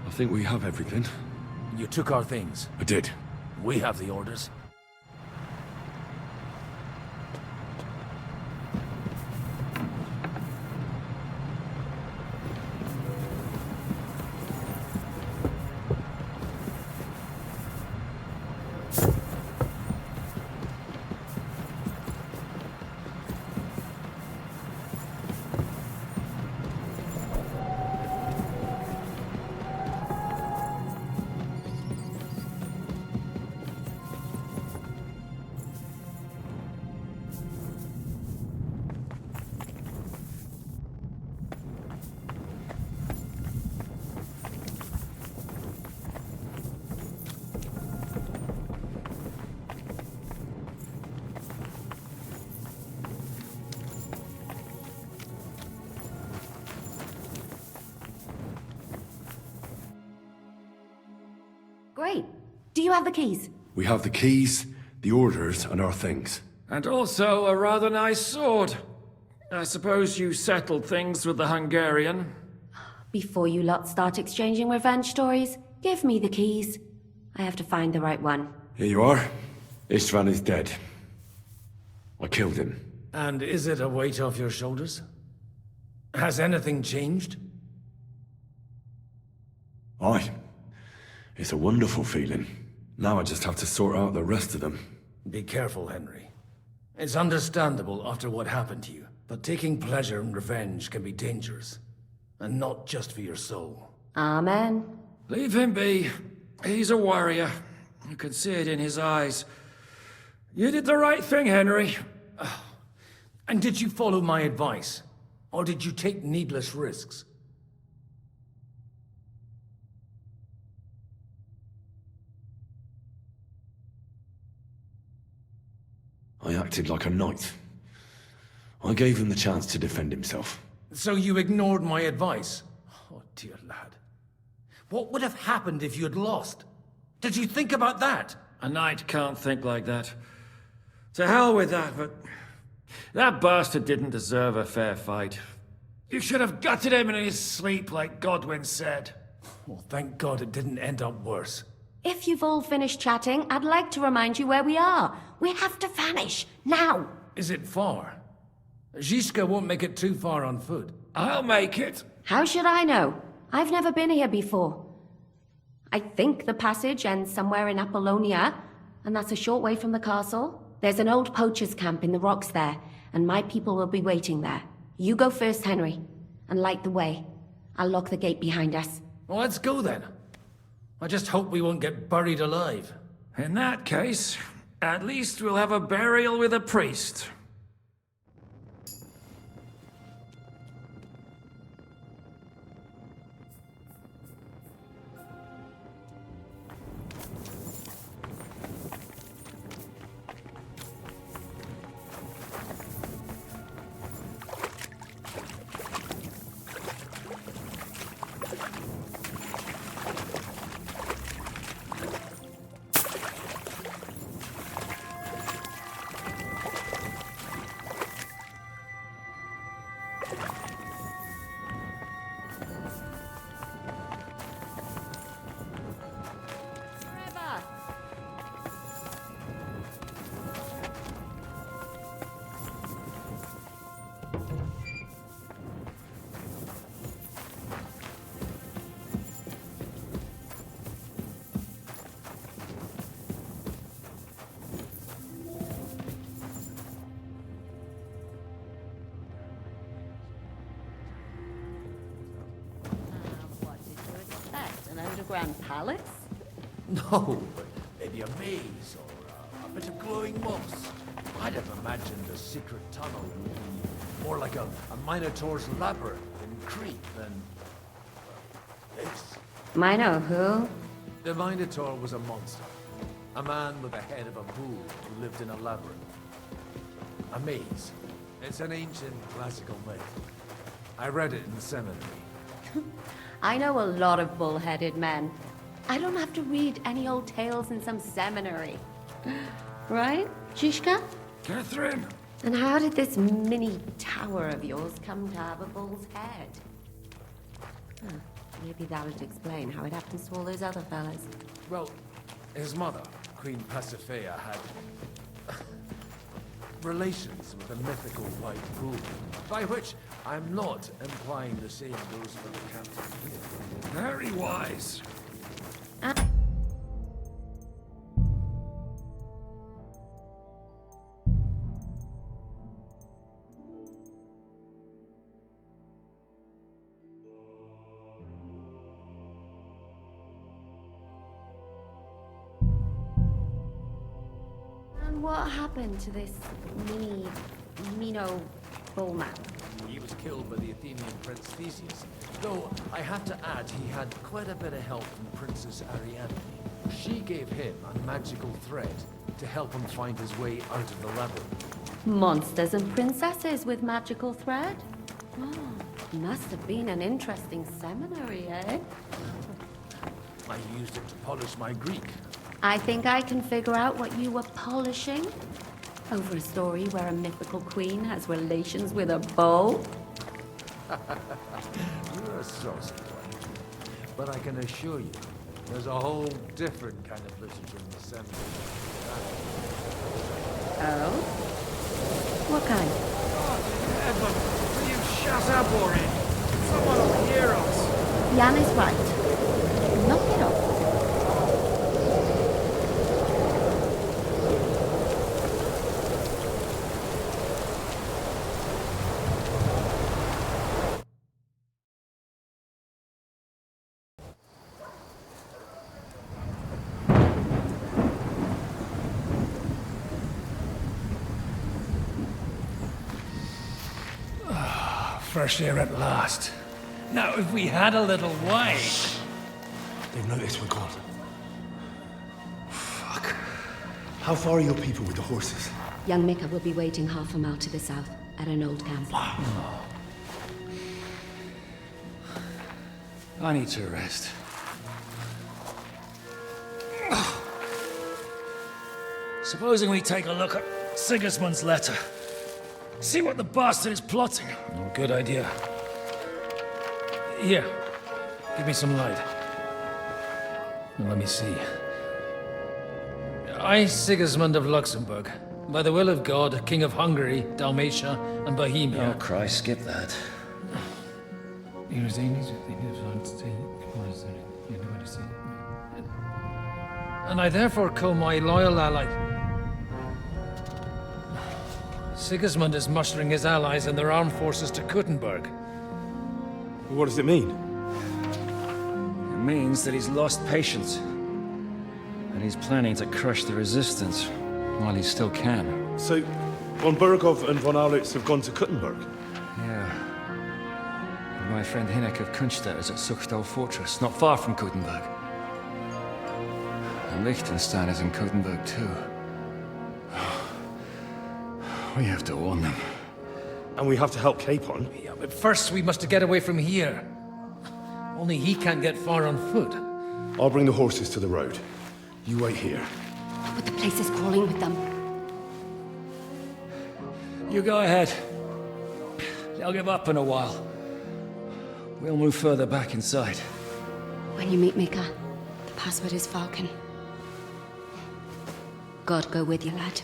I think we have everything. You took our things. I did. We have the orders. Great. Do you have the keys? We have the keys, the orders, and our things. And also a rather nice sword. I suppose you settled things with the Hungarian. Before you lot start exchanging revenge stories, give me the keys. I have to find the right one. Here you are. Istvan is dead. I killed him. And is it a weight off your shoulders? Has anything changed? Aye. It's a wonderful feeling. Now I just have to sort out the rest of them. Be careful, Henry. It's understandable after what happened to you, but taking pleasure in revenge can be dangerous. And not just for your soul. Amen. Leave him be. He's a warrior. You can see it in his eyes. You did the right thing, Henry. And did you follow my advice? Or did you take needless risks? I acted like a knight. I gave him the chance to defend himself. So you ignored my advice? Oh, dear lad. What would have happened if you had lost? Did you think about that? A knight can't think like that. To hell with that, but... that bastard didn't deserve a fair fight. You should have gutted him in his sleep, like Godwin said. Well, thank God it didn't end up worse. If you've all finished chatting, I'd like to remind you where we are. We have to vanish, now! Is it far? Zizka won't make it too far on foot. I'll make it. How should I know? I've never been here before. I think the passage ends somewhere in Apollonia, and that's a short way from the castle. There's an old poacher's camp in the rocks there, and my people will be waiting there. You go first, Henry, and light the way. I'll lock the gate behind us. Well, let's go then. I just hope we won't get buried alive. In that case, at least we'll have a burial with a priest. grand palace? No, but maybe a maze or a bit of glowing moss. I'd have imagined a secret tunnel would be more like a Minotaur's labyrinth in Crete than this. Mino who? The Minotaur was a monster. A man with the head of a bull who lived in a labyrinth. A maze. It's an ancient classical myth. I read it in seminary. I know a lot of bull-headed men. I don't have to read any old tales in some seminary. Right, Shishka? Catherine! And how did this mini tower of yours come to have a bull's head? Huh, maybe that would explain how it happens to all those other fellas. Well, his mother, Queen Pasiphae, had relations with a mythical white bull, by which I'm not implying the same goes for the captain here. Very wise. And what happened to this Mino bullman? He was killed by the Athenian Prince Theseus, though I have to add he had quite a bit of help from Princess Ariadne. She gave him a magical thread to help him find his way out of the labyrinth. Monsters and princesses with magical thread? Oh, must have been an interesting seminary, eh? I used it to polish my Greek. I think I can figure out what you were polishing. Over a story where a mythical queen has relations with a bull? You're a saucy one. But I can assure you, there's a whole different kind of literature in the seminary. Oh? What kind? Edmund, will you shut up already? Someone will hear us. Jan is right. Knock it off. Fresh air at last. Now, if we had a little wine... They've noticed we're gone. Fuck. How far are your people with the horses? Young Mika will be waiting half a mile to the south, at an old camp. I need to rest. Supposing we take a look at Sigismund's letter. See what the bastard is plotting. Oh, good idea. Here, give me some light. Now, let me see. I, Sigismund of Luxembourg, by the will of God, King of Hungary, Dalmatia, and Bohemia. Oh, Christ, skip that. And I therefore call my loyal ally... Sigismund is mustering his allies and their armed forces to Kuttenberg. What does it mean? It means that he's lost patience. And he's planning to crush the resistance while he still can. So, von Burgov and von Aulitz have gone to Kuttenberg? Yeah. And my friend Hinnek of Kunstedt is at Suchtal Fortress, not far from Kuttenberg. And Liechtenstein is in Kuttenberg too. We have to warn them. And we have to help Capon? Yeah, but first we must get away from here. Only he can't get far on foot. I'll bring the horses to the road. You wait here. But the place is crawling with them. You go ahead. They'll give up in a while. We'll move further back inside. When you meet Mika, the password is Falcon. God go with you, lad.